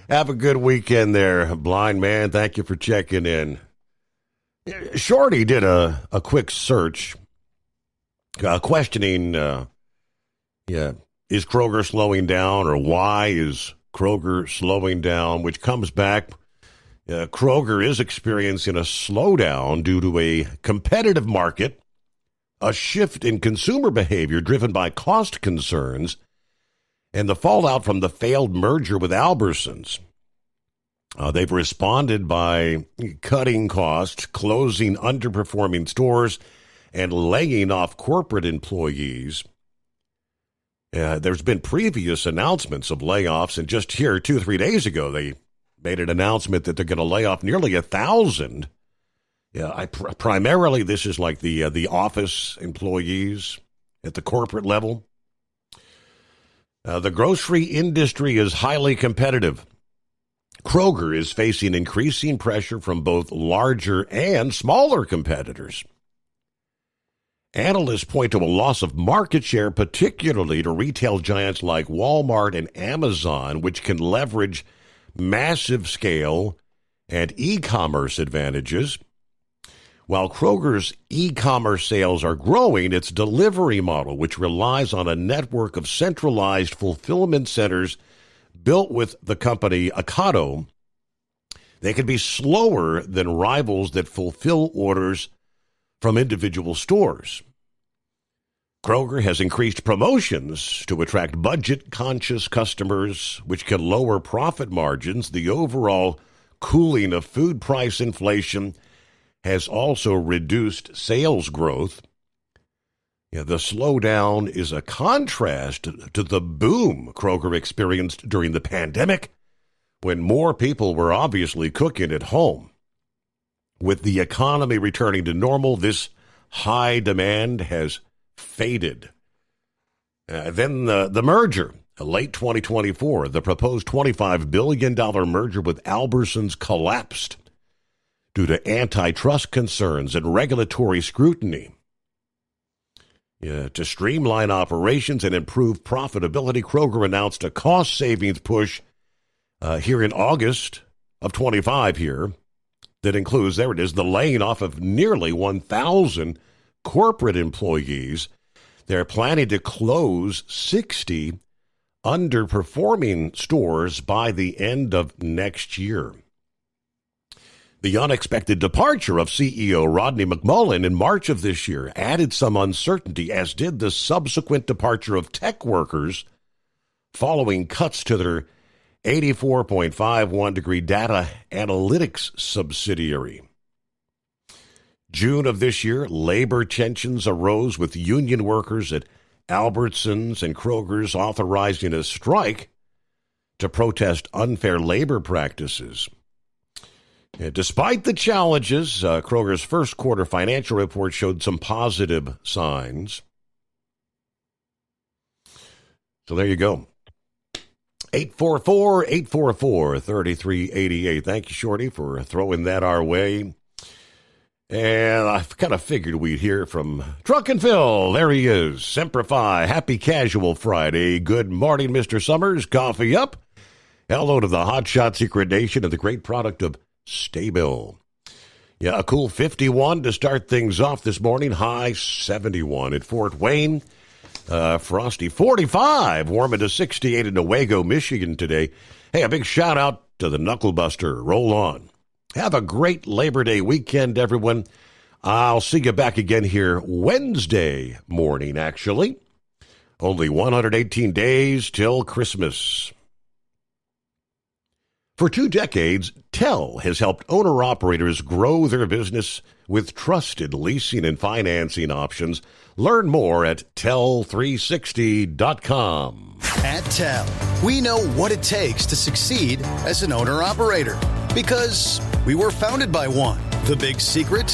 Have a good weekend there, blind man. Thank you for checking in. Shorty did a quick search questioning, is Kroger slowing down, or why is Kroger slowing down, which comes back Kroger is experiencing a slowdown due to a competitive market, a shift in consumer behavior driven by cost concerns, and the fallout from the failed merger with Albertsons. They've responded by cutting costs, closing underperforming stores, and laying off corporate employees. There's been previous announcements of layoffs, and just here 2-3 days ago, they made an announcement that they're going to lay off nearly 1,000. Primarily, this is like the office employees at the corporate level. The grocery industry is highly competitive. Kroger is facing increasing pressure from both larger and smaller competitors. Analysts point to a loss of market share, particularly to retail giants like Walmart and Amazon, which can leverage massive scale and e-commerce advantages. While Kroger's e-commerce sales are growing, its delivery model, which relies on a network of centralized fulfillment centers built with the company Ocado, they can be slower than rivals that fulfill orders from individual stores. Kroger has increased promotions to attract budget-conscious customers, which can lower profit margins. The overall cooling of food price inflation has also reduced sales growth. The slowdown is a contrast to the boom Kroger experienced during the pandemic, when more people were obviously cooking at home. With the economy returning to normal, this high demand has faded. Then the merger, late 2024, the proposed $25 billion merger with Albertsons collapsed due to antitrust concerns and regulatory scrutiny. To streamline operations and improve profitability, Kroger announced a cost savings push here in August of 25 here. That includes, there it is, the laying off of nearly 1,000 corporate employees. They're planning to close 60 underperforming stores by the end of next year. The unexpected departure of CEO Rodney McMullen in March of this year added some uncertainty, as did the subsequent departure of tech workers following cuts to their 84.51 data analytics subsidiary. June of this year, labor tensions arose with union workers at Albertsons and Kroger's authorizing a strike to protest unfair labor practices. Despite the challenges, Kroger's first quarter financial report showed some positive signs. So there you go. 844-844-3388. Thank you, Shorty, for throwing that our way. And I kind of figured we'd hear from Drunken Phil. There he is. Semper Fi. Happy Casual Friday. Good morning, Mr. Summers. Coffee up. Hello to the Hot Shot Secret Nation and the great product of Staybill. Yeah, a cool 51 to start things off this morning. High 71 at Fort Wayne. Frosty 45, warming to 68 in Newaygo, Michigan today. Hey, a big shout out to the Knucklebuster. Roll on. Have a great Labor Day weekend, everyone. I'll see you back again here Wednesday morning, actually. Only 118 days till Christmas. For 2 decades, TEL has helped owner-operators grow their business with trusted leasing and financing options. Learn more at tel360.com. At TEL, we know what it takes to succeed as an owner-operator because we were founded by one. The big secret?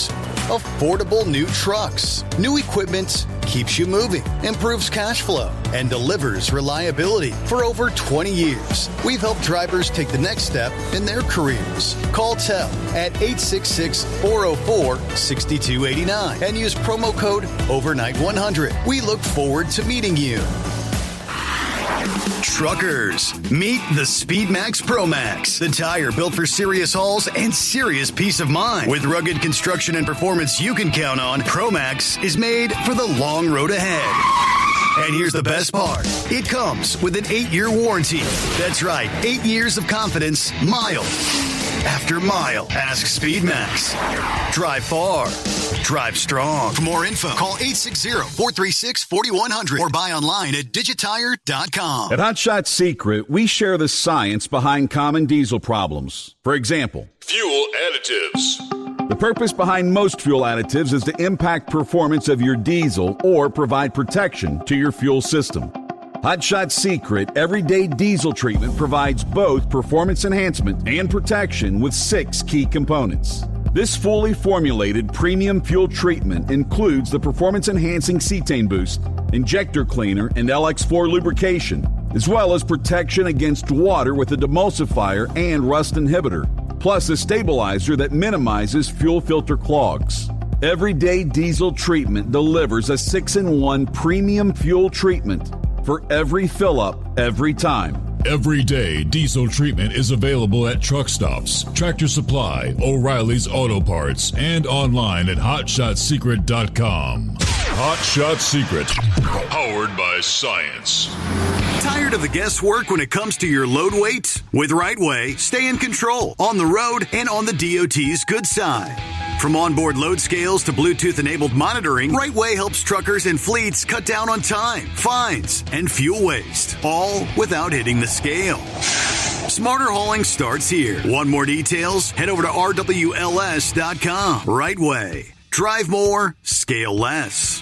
Affordable new trucks. New equipment keeps you moving, improves cash flow, and delivers reliability. For over 20 years, we've helped drivers take the next step in their careers. Call TEL at 866-404-6289 and use promo code OVERNIGHT100. We look forward to meeting you. Truckers, meet the SpeedMax Pro Max, the tire built for serious hauls and serious peace of mind. With rugged construction and performance you can count on, Pro Max is made for the long road ahead. And here's the best part. It comes with an 8-year warranty. That's right, 8 years of confidence, miles. after mile. Ask SpeedMax. Drive far. Drive strong. For more info, call 860-436-4100 or buy online at digitire.com. At Hot Shot Secret, we share the science behind common diesel problems. For example, fuel additives. The purpose behind most fuel additives is to impact performance of your diesel or provide protection to your fuel system. Hot Shot Secret Everyday Diesel Treatment provides both performance enhancement and protection with 6 key components. This fully formulated premium fuel treatment includes the performance-enhancing cetane boost, injector cleaner, and LX4 lubrication, as well as protection against water with a demulsifier and rust inhibitor, plus a stabilizer that minimizes fuel filter clogs. Everyday Diesel Treatment delivers a 6-in-1 premium fuel treatment for every fill-up, every time. Everyday Diesel Treatment is available at truck stops, Tractor Supply, O'Reilly's Auto Parts, and online at HotShotSecret.com. Hot Shot Secret, powered by science. Tired of the guesswork when it comes to your load weight? With RightWay, stay in control on the road and on the DOT's good side. From onboard load scales to Bluetooth-enabled monitoring, RightWay helps truckers and fleets cut down on time, fines, and fuel waste, all without hitting the scale. Smarter hauling starts here. Want more details? Head over to RWLS.com. RightWay. Drive more, scale less.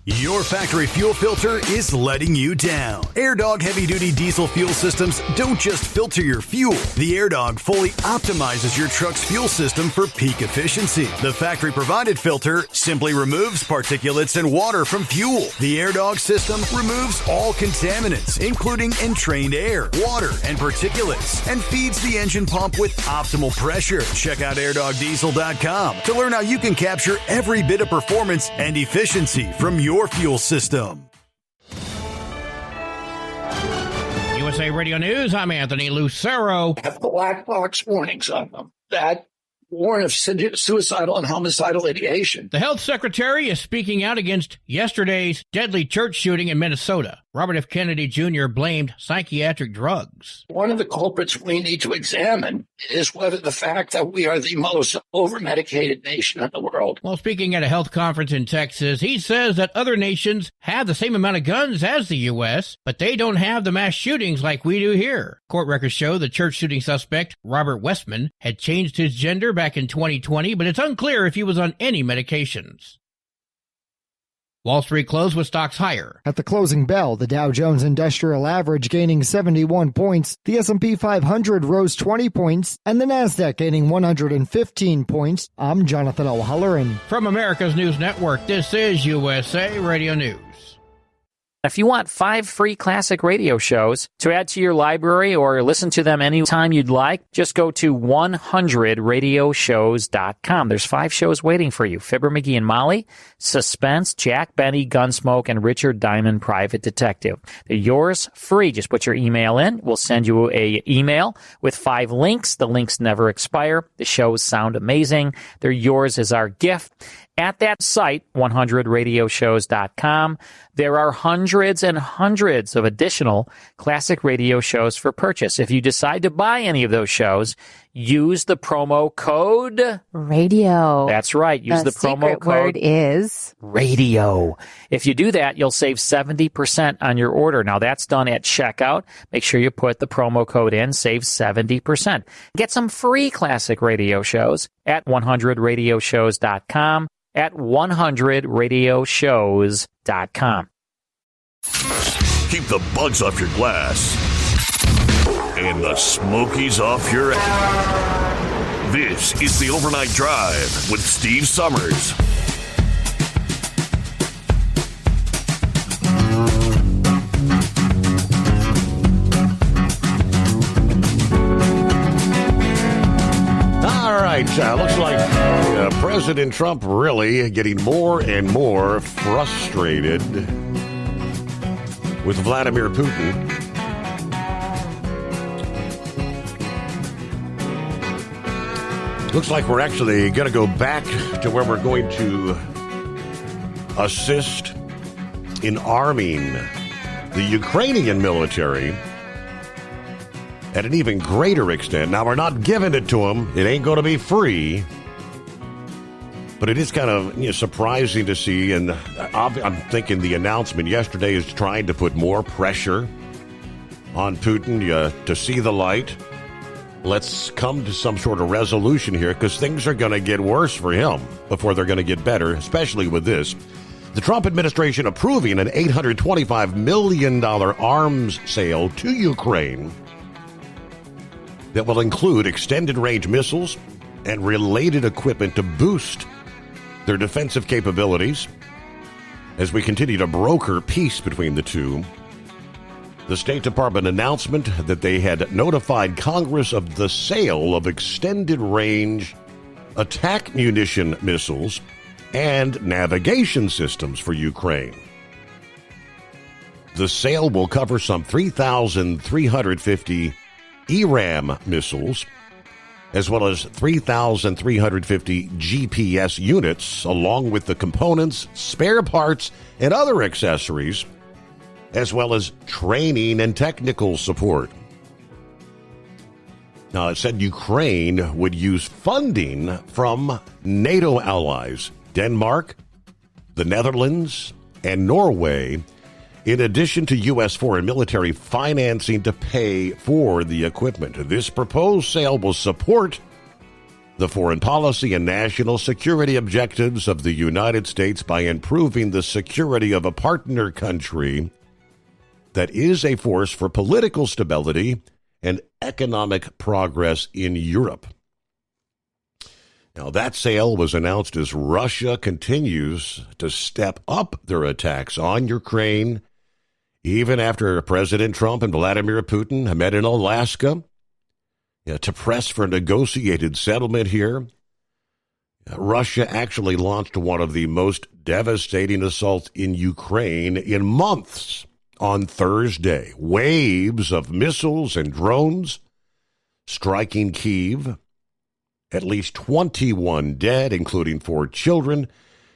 Your factory fuel filter is letting you down. AirDog heavy-duty diesel fuel systems don't just filter your fuel. The AirDog fully optimizes your truck's fuel system for peak efficiency. The factory-provided filter simply removes particulates and water from fuel. The AirDog system removes all contaminants, including entrained air, water, and particulates, and feeds the engine pump with optimal pressure. Check out AirDogDiesel.com to learn how you can capture every bit of performance and efficiency from your fuel system. USA Radio News, I'm Anthony Lucero. Have black box warnings on them that warn of suicidal and homicidal ideation. The health secretary is speaking out against yesterday's deadly church shooting in Minnesota. Robert F. Kennedy Jr. blamed psychiatric drugs. One of the culprits we need to examine is whether the fact that we are the most over-medicated nation in the world. While speaking at a health conference in Texas, he says that other nations have the same amount of guns as the U.S., but they don't have the mass shootings like we do here. Court records show the church shooting suspect, Robert Westman, had changed his gender back in 2020, but it's unclear if he was on any medications. Wall Street closed with stocks higher. At the closing bell, the Dow Jones Industrial Average gaining 71 points, the S&P 500 rose 20 points, and the Nasdaq gaining 115 points. I'm Jonathan O'Halloran. From America's News Network, this is USA Radio News. If you want 5 free classic radio shows to add to your library or listen to them anytime you'd like, just go to 100radioshows.com. There's 5 shows waiting for you. Fibber McGee and Molly, Suspense, Jack Benny, Gunsmoke, and Richard Diamond, Private Detective. They're yours free. Just put your email in. We'll send you a email with 5 links. The links never expire. The shows sound amazing. They're yours as our gift. At that site, 100radioshows.com, there are hundreds and hundreds of additional classic radio shows for purchase. If you decide to buy any of those shows, use the promo code radio. That's right. Use the promo code. Word is radio. If you do that, you'll save 70% on your order. Now that's done at checkout. Make sure you put the promo code in, save 70%. Get some free classic radio shows at 100radioshows.com, at 100radioshows.com. Keep the bugs off your glass and the smokies off your ass. This is the Overnight Drive with Steve Summers. All right, looks like President Trump really getting more and more frustrated with Vladimir Putin. Looks like we're actually going to go back to where we're going to assist in arming the Ukrainian military at an even greater extent. Now, we're not giving it to them. It ain't going to be free. But it is kind of surprising to see, and I'm thinking the announcement yesterday is trying to put more pressure on Putin to see the light. Let's come to some sort of resolution here, because things are going to get worse for him before they're going to get better, especially with this. The Trump administration approving an $825 million arms sale to Ukraine that will include extended-range missiles and related equipment to boost their defensive capabilities. As we continue to broker peace between the two, the State Department announcement that they had notified Congress of the sale of extended-range attack munition missiles and navigation systems for Ukraine. The sale will cover some 3,350 ERAM missiles, as well as 3,350 GPS units, along with the components, spare parts, and other accessories, as well as training and technical support. Now, it said Ukraine would use funding from NATO allies, Denmark, the Netherlands, and Norway, in addition to U.S. foreign military financing to pay for the equipment. This proposed sale will support the foreign policy and national security objectives of the United States by improving the security of a partner country that is a force for political stability and economic progress in Europe. Now, that sale was announced as Russia continues to step up their attacks on Ukraine, even after President Trump and Vladimir Putin met in Alaska to press for a negotiated settlement here. Russia actually launched one of the most devastating assaults in Ukraine in months on Thursday. Waves of missiles and drones striking Kyiv. At least 21 dead, including 4 children,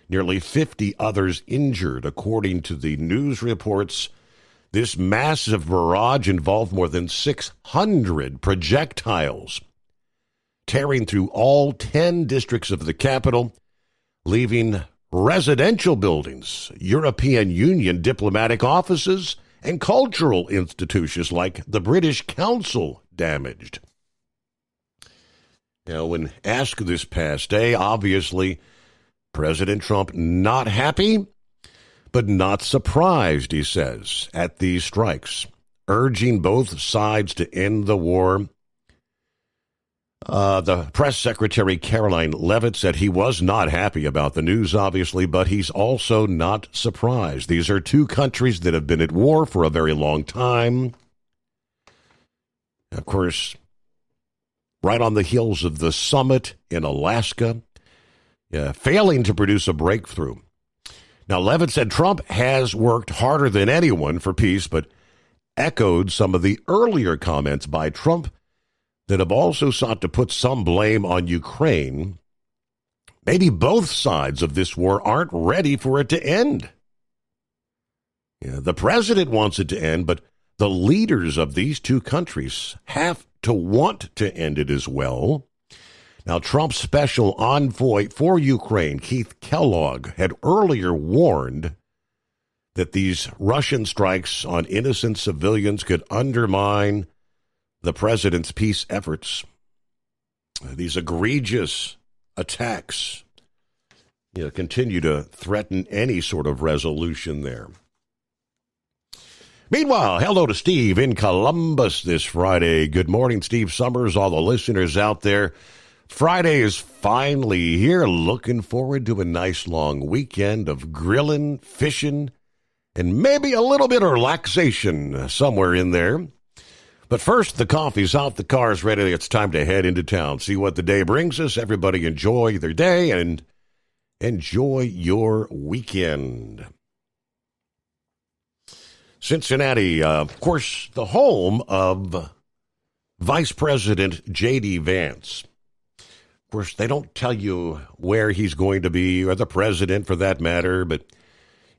nearly 50 others injured, according to the news reports. This massive barrage involved more than 600 projectiles, tearing through all 10 districts of the capital, leaving residential buildings, European Union diplomatic offices, and cultural institutions like the British Council damaged. Now, when asked this past day, obviously, President Trump not happy, but not surprised, he says, at these strikes, urging both sides to end the war. The press secretary, Caroline Leavitt, said he was not happy about the news, obviously, but he's also not surprised. These are two countries that have been at war for a very long time. Of course, right on the heels of the summit in Alaska, failing to produce a breakthrough. Now, Leavitt said Trump has worked harder than anyone for peace, but echoed some of the earlier comments by Trump that have also sought to put some blame on Ukraine. Maybe both sides of this war aren't ready for it to end. The president wants it to end, but the leaders of these two countries have to want to end it as well. Now, Trump's special envoy for Ukraine, Keith Kellogg, had earlier warned that these Russian strikes on innocent civilians could undermine the president's peace efforts. These egregious attacks continue to threaten any sort of resolution there. Meanwhile, hello to Steve in Columbus this Friday. Good morning, Steve Summers, all the listeners out there. Friday is finally here. Looking forward to a nice long weekend of grilling, fishing, and maybe a little bit of relaxation somewhere in there. But first, the coffee's out, the car's ready. It's time to head into town, see what the day brings us. Everybody enjoy their day and enjoy your weekend. Cincinnati, of course, the home of Vice President J.D. Vance. Of course, they don't tell you where he's going to be, or the president for that matter, but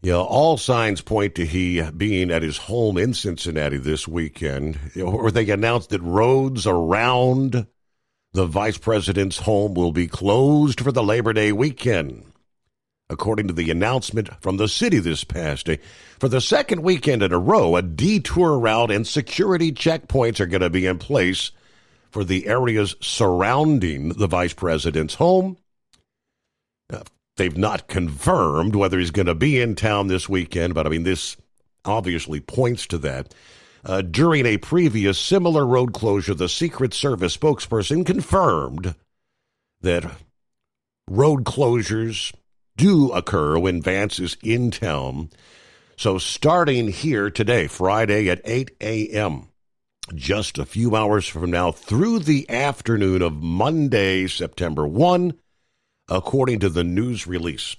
All signs point to he being at his home in Cincinnati this weekend, where they announced that roads around the vice president's home will be closed for the Labor Day weekend. According to the announcement from the city this past day, for the second weekend in a row, a detour route and security checkpoints are going to be in place for the areas surrounding the vice president's home. They've not confirmed whether he's going to be in town this weekend, but this obviously points to that. During a previous similar road closure, the Secret Service spokesperson confirmed that road closures do occur when Vance is in town. So starting here today, Friday at 8 a.m., just a few hours from now, through the afternoon of Monday, September 1, according to the news release,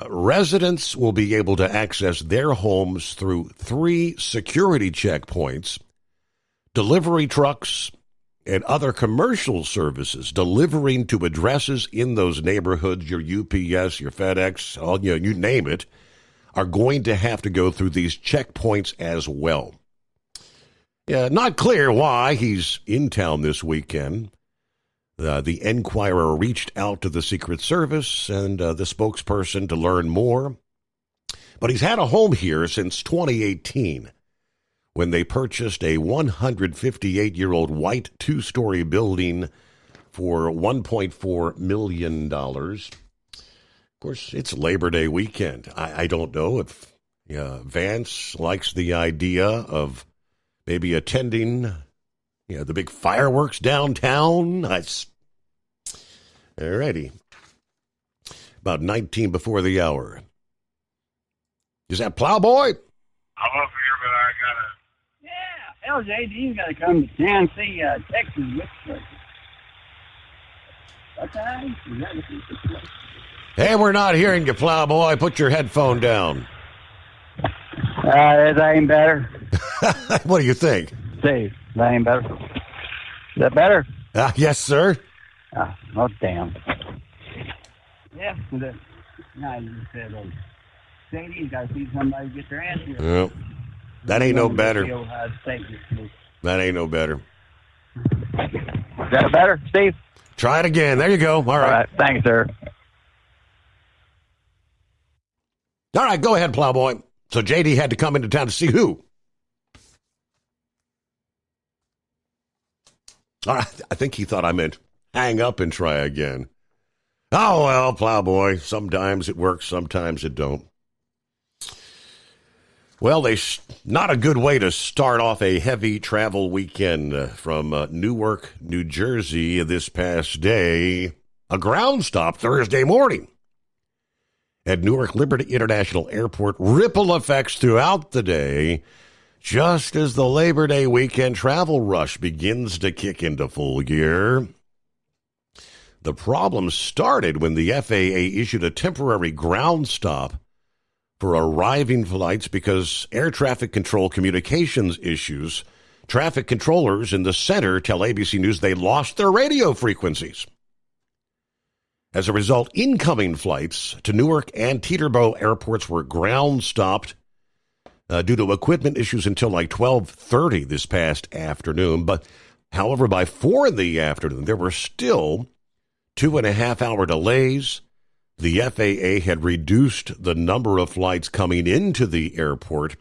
residents will be able to access their homes through 3 security checkpoints, delivery trucks, and other commercial services delivering to addresses in those neighborhoods, your UPS, your FedEx, you name it, are going to have to go through these checkpoints as well. Not clear why he's in town this weekend. The Enquirer reached out to the Secret Service and the spokesperson to learn more. But he's had a home here since 2018, when they purchased a 158-year-old white 2-story building for $1.4 million. Of course, it's Labor Day weekend. I don't know if Vance likes the idea of maybe attending the big fireworks downtown. Alrighty. About 19 before the hour. Is that Plowboy? I'm up here, but I gotta. Yeah, LJD's gotta come to Tennessee, Texas with us. What time? Is that what you said? Hey, we're not hearing you, Plowboy. Put your headphone down. Is that ain't better? What do you think? Steve, that ain't better. Is that better? Yes, sir. Oh, damn. Yeah, you said, JD's got to see somebody get their ass here. Well, that ain't no better. That ain't no better. Is that better, Steve? Try it again. There you go. All right. Thanks, sir. All right, go ahead, Plowboy. So JD had to come into town to see who? All right, I think he thought I meant hang up and try again. Oh, well, Plowboy, sometimes it works, sometimes it don't. Well, not a good way to start off a heavy travel weekend from Newark, New Jersey this past day. A ground stop Thursday morning at Newark Liberty International Airport. Ripple effects throughout the day, just as the Labor Day weekend travel rush begins to kick into full gear. The problem started when the FAA issued a temporary ground stop for arriving flights because air traffic control communications issues. Traffic controllers in the center tell ABC News they lost their radio frequencies. As a result, incoming flights to Newark and Teterboro airports were ground stopped due to equipment issues until like 12:30 this past afternoon. But, however, by 4 in the afternoon, there were still 2.5-hour delays. The FAA had reduced the number of flights coming into the airport.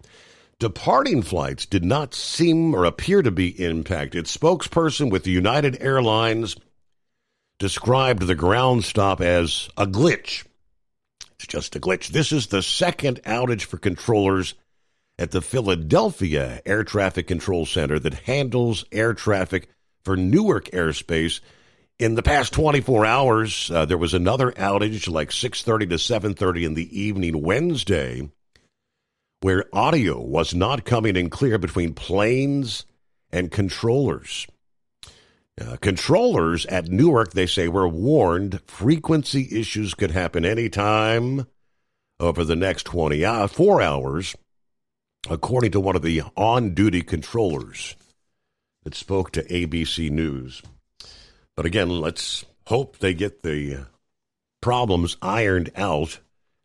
Departing flights did not seem or appear to be impacted. Spokesperson with United Airlines described the ground stop as a glitch. It's just a glitch. This is the second outage for controllers at the Philadelphia Air Traffic Control Center that handles air traffic for Newark airspace. In the past 24 hours, there was another outage like 6:30 to 7:30 in the evening Wednesday, where audio was not coming in clear between planes and controllers. Controllers at Newark, they say, were warned frequency issues could happen anytime over the next 4 hours, according to one of the on-duty controllers that spoke to ABC News. But again, let's hope they get the problems ironed out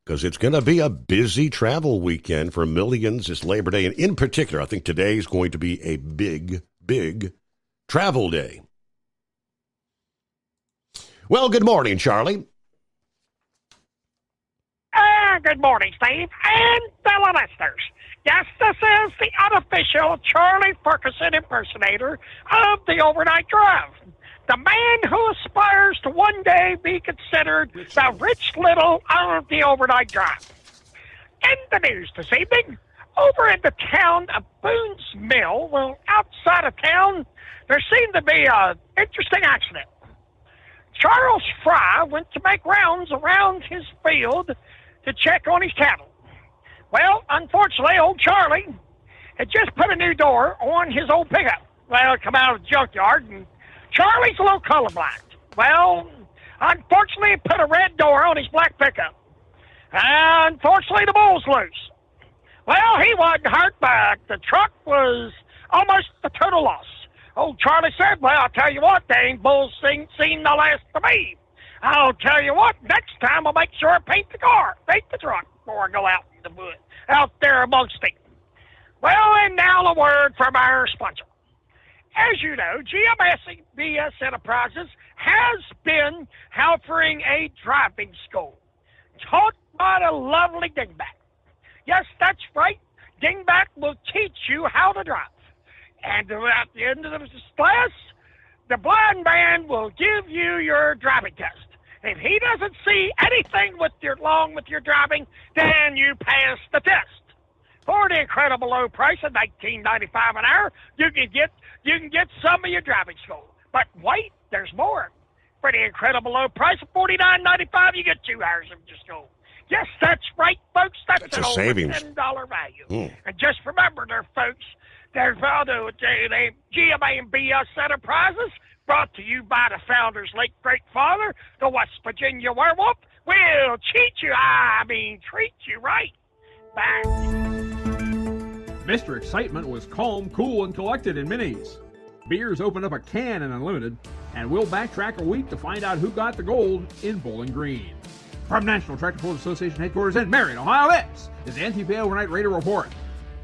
because it's going to be a busy travel weekend for millions this Labor Day. And in particular, I think today is going to be a big, big travel day. Well, good morning, Charlie. Good morning, Steve, and fellow listeners. Yes, this is the unofficial Charlie Ferguson impersonator of the Overnight Drive. The man who aspires to one day be considered the Rich Little of the Overnight Drive. In the news this evening, over in the town of Boone's Mill, well, outside of town, there seemed to be an interesting accident. Charles Fry went to make rounds around his field to check on his cattle. Well, unfortunately, old Charlie had just put a new door on his old pickup. Well, it come out of the junkyard, and Charlie's a little colorblind. Well, unfortunately, he put a red door on his black pickup. Unfortunately, the bull's loose. Well, he wasn't hurt, but the truck was almost a total loss. Old Charlie said, well, I'll tell you what, they ain't bulls seen the last of me. I'll tell you what, next time I'll make sure I paint the truck before I go out in the wood, out there amongst them. Well, and now a word from our sponsor. As you know, GMS Enterprises has been offering a driving school taught by the lovely Dingbat. Yes, that's right. Dingbat will teach you how to drive. And at the end of the class, the blind man will give you your driving test. If he doesn't see anything wrong with your driving, then you pass the test. For the incredible low price of $19.95 an hour, you can get some of your driving school. But wait, there's more. For the incredible low price of $49.95, you get 2 hours of your school. Yes, that's right, folks. That's an over savings. $10 value. And just remember, folks, there's the GMS Enterprises, brought to you by the founder's late great father, the West Virginia werewolf, will treat you right. Bye. Mr. Excitement was calm, cool, and collected in Minis. Beers opened up a can in Unlimited, and we'll backtrack a week to find out who got the gold in Bowling Green. From National Tractor Pullers Association headquarters in Marion, Ohio, this is the NTPA Overnight Raider Report.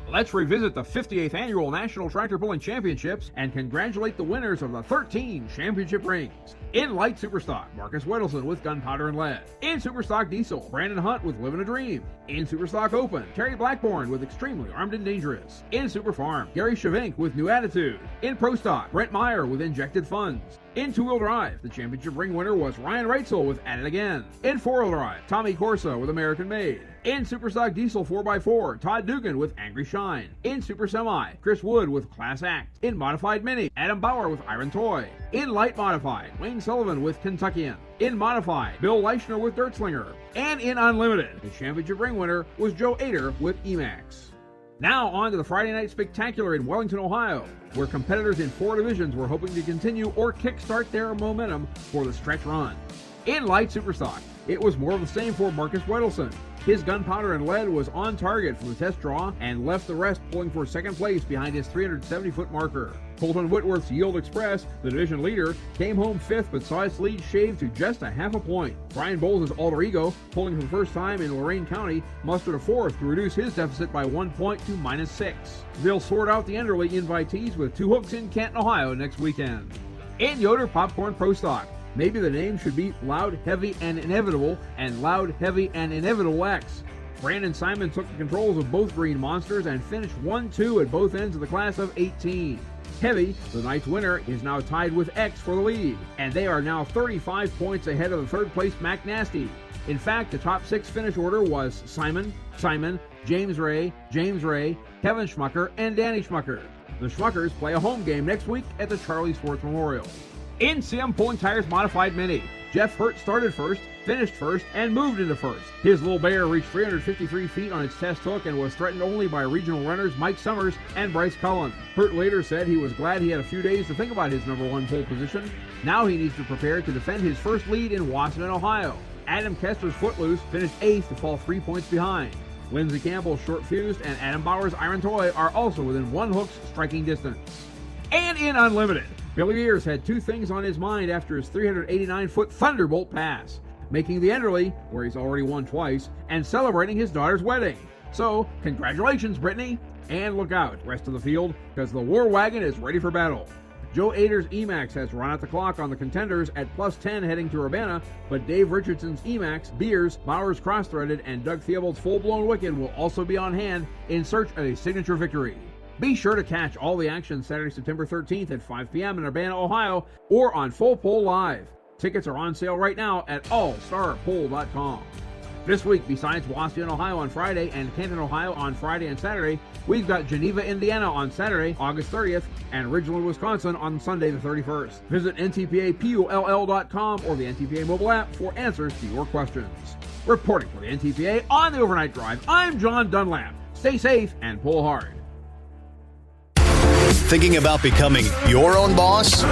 Let's revisit the 58th Annual National Tractor Pulling Championships and congratulate the winners of the 13 championship rings. In Light Superstock, Marcus Wedelson with Gunpowder and Lead. In Superstock Diesel, Brandon Hunt with Living a Dream. In Superstock Open, Terry Blackburn with Extremely Armed and Dangerous. In Super Farm, Gary Shavink with New Attitude. In Pro Stock, Brent Meyer with Injected Funds. In Two-Wheel Drive, the championship ring winner was Ryan Reitzel with At It Again. In Four-Wheel Drive, Tommy Corsa with American Made. In Superstock Diesel 4x4, Todd Dugan with Angry Shine. In Super Semi, Chris Wood with Class Act. In Modified Mini, Adam Bauer with Iron Toy. In Light Modified, Wayne Sullivan with Kentuckian. In Modified, Bill Leichner with Dirt Slinger. And in Unlimited, the championship ring winner was Joe Ader with Emax. Now on to the Friday Night Spectacular in Wellington, Ohio, where competitors in 4 divisions were hoping to continue or kickstart their momentum for the stretch run. In Light Superstock, it was more of the same for Marcus Wedelson. His Gunpowder and Lead was on target for the test draw and left the rest pulling for second place behind his 370-foot marker. Colton Whitworth's Yield Express, the division leader, came home 5th but saw its lead shaved to just a half a point. Brian Bowles' Alter Ego, pulling for the first time in Lorain County, mustered a 4th to reduce his deficit by 1 point to -6. They'll sort out the Enderley invitees with 2 hooks in Canton, Ohio next weekend. In Yoder Popcorn Pro Stock, maybe the name should be Loud, Heavy, and Inevitable, and Loud, Heavy, and Inevitable X. Brandon Simon took the controls of both Green Monsters and finished 1-2 at both ends of the class of 18. Heavy, the night's winner, is now tied with X for the lead, and they are now 35 points ahead of the third place Mac Nasty. In fact, the top 6 finish order was Simon, James Ray, Kevin Schmucker, and Danny Schmucker. The Schmuckers play a home game next week at the Charlie Sports Memorial. In CM Pulling Tires Modified Mini, Jeff Hurt started first, finished first, and moved into first. His Little Bear reached 353 feet on its test hook and was threatened only by regional runners Mike Summers and Bryce Cullen. Hurt later said he was glad he had a few days to think about his number 1 pole position. Now he needs to prepare to defend his first lead in Washington, Ohio. Adam Kester's Footloose finished 8th to fall 3 points behind. Lindsey Campbell's Short Fused and Adam Bauer's Iron Toy are also within 1 hook's striking distance. And in Unlimited, Billy Beers had 2 things on his mind after his 389-foot Thunderbolt pass. making the Enderley, where he's already won twice, and celebrating his daughter's wedding. So, congratulations, Brittany! And look out, rest of the field, because the War Wagon is ready for battle. Joe Ader's Emax has run out the clock on the contenders at plus 10 heading to Urbana, but Dave Richardson's Emax, Beers, Bowers Cross-Threaded, and Doug Theobald's Full-Blown Wicked will also be on hand in search of a signature victory. Be sure to catch all the action Saturday, September 13th at 5 p.m. in Urbana, Ohio, or on Full Pull Live. Tickets are on sale right now at allstarpull.com. This week, besides Waukegan, Ohio on Friday and Canton, Ohio on Friday and Saturday, we've got Geneva, Indiana on Saturday, August 30th, and Ridgeland, Wisconsin on Sunday the 31st. Visit ntpapull.com or the NTPA mobile app for answers to your questions. Reporting for the NTPA on the Overnight Drive, I'm John Dunlap. Stay safe and pull hard. Thinking about becoming your own boss?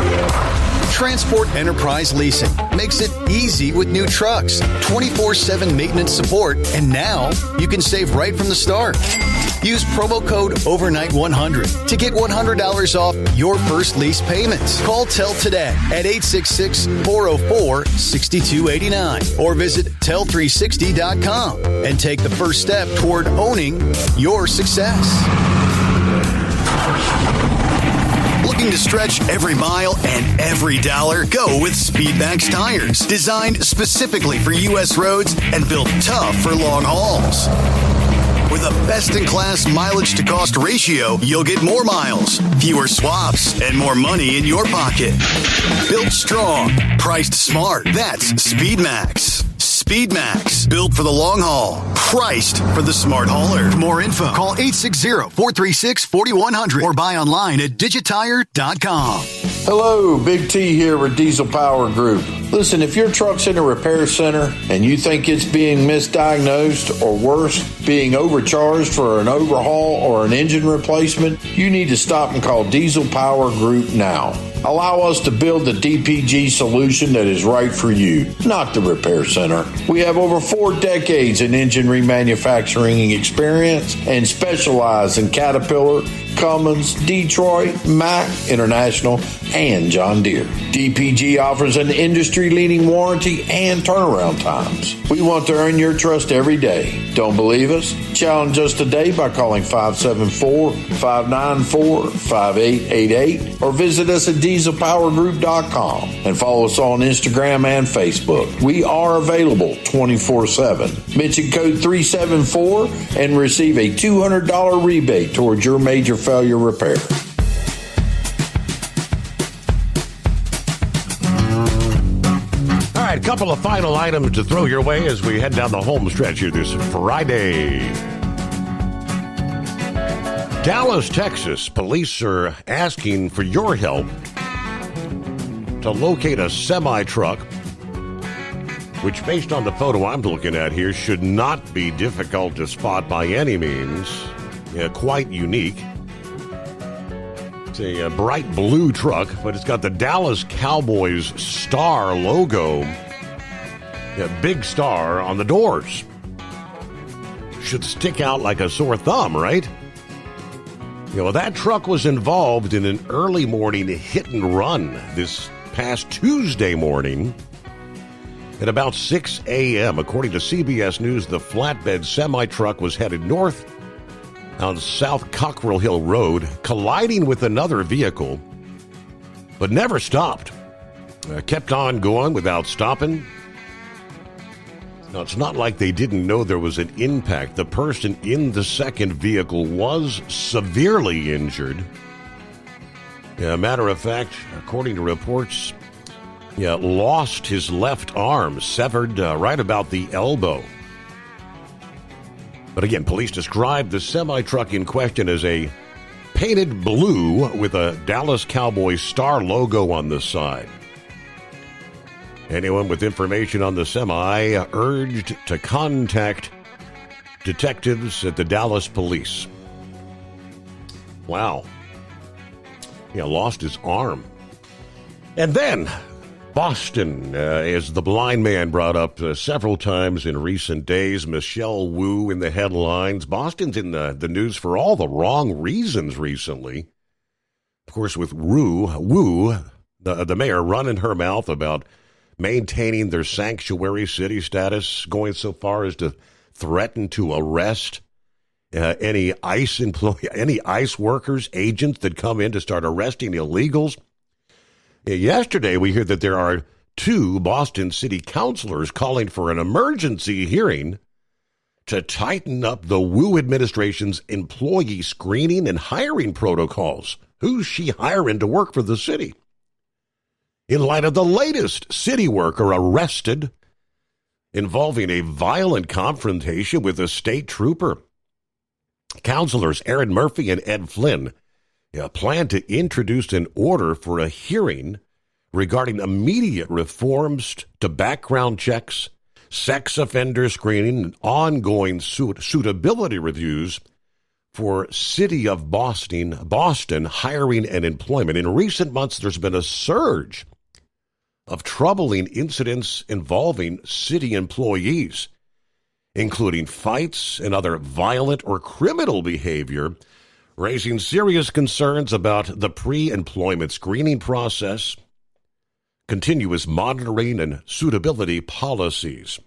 Transport Enterprise Leasing makes it easy with new trucks, 24/7 maintenance support, and now you can save right from the start. Use promo code OVERNIGHT100 to get $100 off your first lease payments. Call TEL today at 866-404-6289 or visit tel360.com and take the first step toward owning your success. Looking to stretch every mile and every dollar? Go with Speedmax tires, designed specifically for U.S. roads and built tough for long hauls. With a best-in-class mileage-to-cost ratio, you'll get more miles, fewer swaps, and more money in your pocket. Built strong, priced smart. That's Speedmax. Speedmax, built for the long haul, priced for the smart hauler. For more info, call 860-436-4100 or buy online at digitire.com. Hello, Big T here with Diesel Power Group. Listen, if your truck's in a repair center and you think it's being misdiagnosed or worse, being overcharged for an overhaul or an engine replacement, you need to stop and call Diesel Power Group now. Allow us to build the DPG solution that is right for you, not the repair center. We have over 4 decades in engine remanufacturing experience and specialize in Caterpillar, Cummins, Detroit, Mack, International, and John Deere. DPG offers an industry-leading warranty and turnaround times. We want to earn your trust every day. Don't believe us? Challenge us today by calling 574-594-5888 or visit us at dieselpowergroup.com and follow us on Instagram and Facebook. We are available 24/7. Mention code 374 and receive a $200 rebate towards your major failure repair. All right, a couple of final items to throw your way as we head down the home stretch here this Friday. Dallas, Texas, police are asking for your help to locate a semi-truck, which, based on the photo I'm looking at here, should not be difficult to spot by any means. Quite unique. It's a bright blue truck, but it's got the Dallas Cowboys star logo, a big star on the doors. Should stick out like a sore thumb, right? That truck was involved in an early morning hit and run this past Tuesday morning at about 6 a.m. According to CBS News, the flatbed semi-truck was headed north on South Cockrell Hill Road, colliding with another vehicle, but never stopped. Kept on going without stopping. Now, it's not like they didn't know there was an impact. The person in the second vehicle was severely injured. Matter of fact, according to reports, lost his left arm, severed right about the elbow. But again, police described the semi-truck in question as a painted blue with a Dallas Cowboys star logo on the side. Anyone with information on the semi urged to contact detectives at the Dallas police. Wow. Lost his arm. And then Boston, as the blind man brought up several times in recent days. Michelle Wu in the headlines. Boston's in the news for all the wrong reasons recently. Of course, with Wu, the mayor, running her mouth about maintaining their sanctuary city status, going so far as to threaten to arrest any ICE workers, agents that come in to start arresting illegals. Yesterday, we hear that there are 2 Boston city councilors calling for an emergency hearing to tighten up the Wu administration's employee screening and hiring protocols. Who's she hiring to work for the city? In light of the latest city worker arrested involving a violent confrontation with a state trooper, councilors Aaron Murphy and Ed Flynn plan to introduce an order for a hearing regarding immediate reforms to background checks, sex offender screening, and ongoing suitability reviews for City of Boston hiring and employment. In recent months, there's been a surge of troubling incidents involving city employees, including fights and other violent or criminal behavior, raising serious concerns about the pre-employment screening process, continuous monitoring, and suitability policies.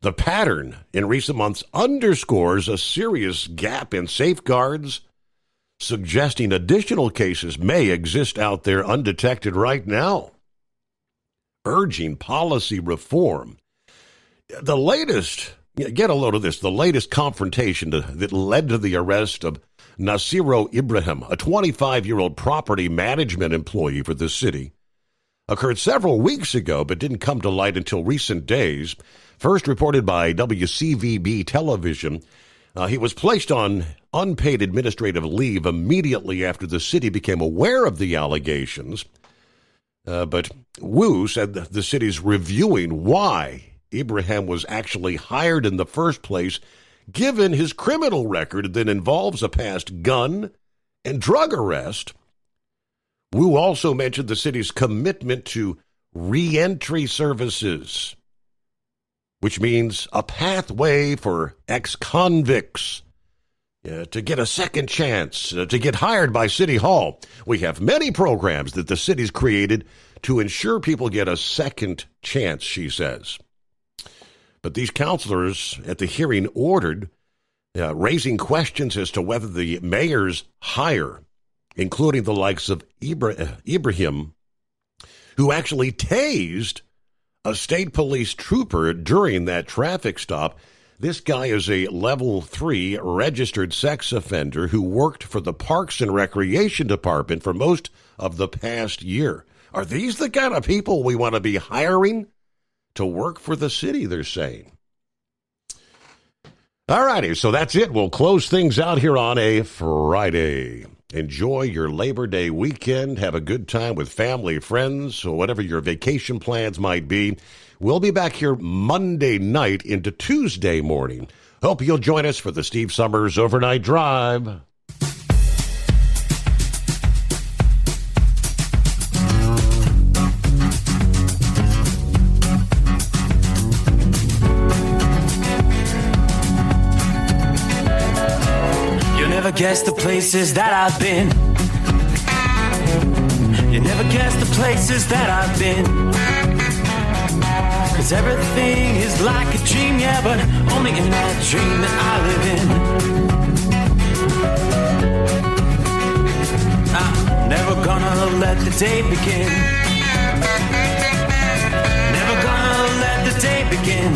The pattern in recent months underscores a serious gap in safeguards, suggesting additional cases may exist out there undetected right now, urging policy reform. The latest, get a load of this, the latest confrontation that led to the arrest of Nasiro Ibrahim, a 25-year-old property management employee for the city, occurred several weeks ago but didn't come to light until recent days. First reported by WCVB television, he was placed on unpaid administrative leave immediately after the city became aware of the allegations. But Wu said the city's reviewing why Ibrahim was actually hired in the first place, given his criminal record that involves a past gun and drug arrest. Wu also mentioned the city's commitment to re-entry services, which means a pathway for ex-convicts to get a second chance, to get hired by City Hall. We have many programs that the city's created to ensure people get a second chance, she says. But these counselors at the hearing ordered, raising questions as to whether the mayor's hire, including the likes of Ibrahim, who actually tased a state police trooper during that traffic stop. This guy is a level 3 registered sex offender who worked for the Parks and Recreation Department for most of the past year. Are these the kind of people we want to be hiring to work for the city, they're saying? All righty, so that's it. We'll close things out here on a Friday. Enjoy your Labor Day weekend. Have a good time with family, friends, or whatever your vacation plans might be. We'll be back here Monday night into Tuesday morning. Hope you'll join us for the Steve Summers Overnight Drive. Guess the places that I've been. You never guess the places that I've been. 'Cause everything is like a dream, yeah, but only in that dream that I live in. I'm never gonna let the day begin. Never gonna let the day begin.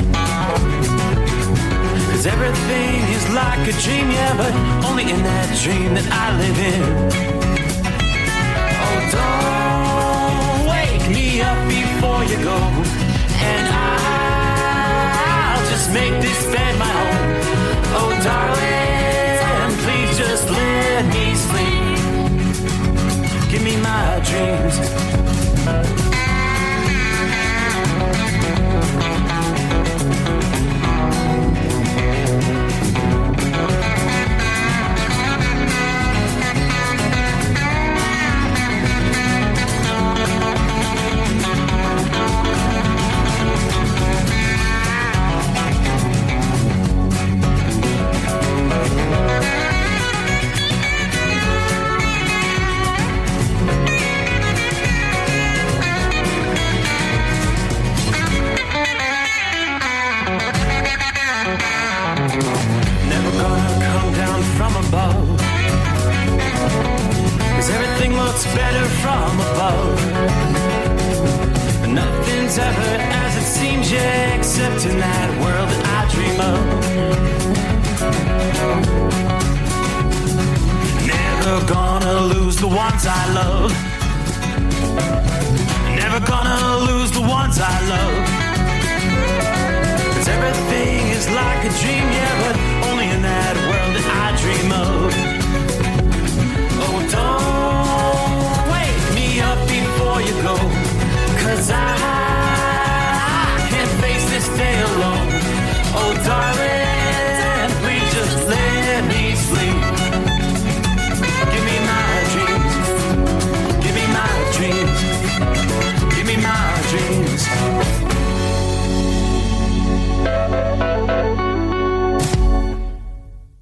'Cause everything is like a dream, yeah, but only in that dream that I live in. Oh, don't wake me up before you go, and I'll just make this bed my home. Oh, darling, please just let me sleep. Give me my dreams. nothing's ever as it seems, yeah, except in that world that I dream of. Never gonna lose the ones I love. Never gonna lose the ones I love. 'Cause everything is like a dream, yeah, but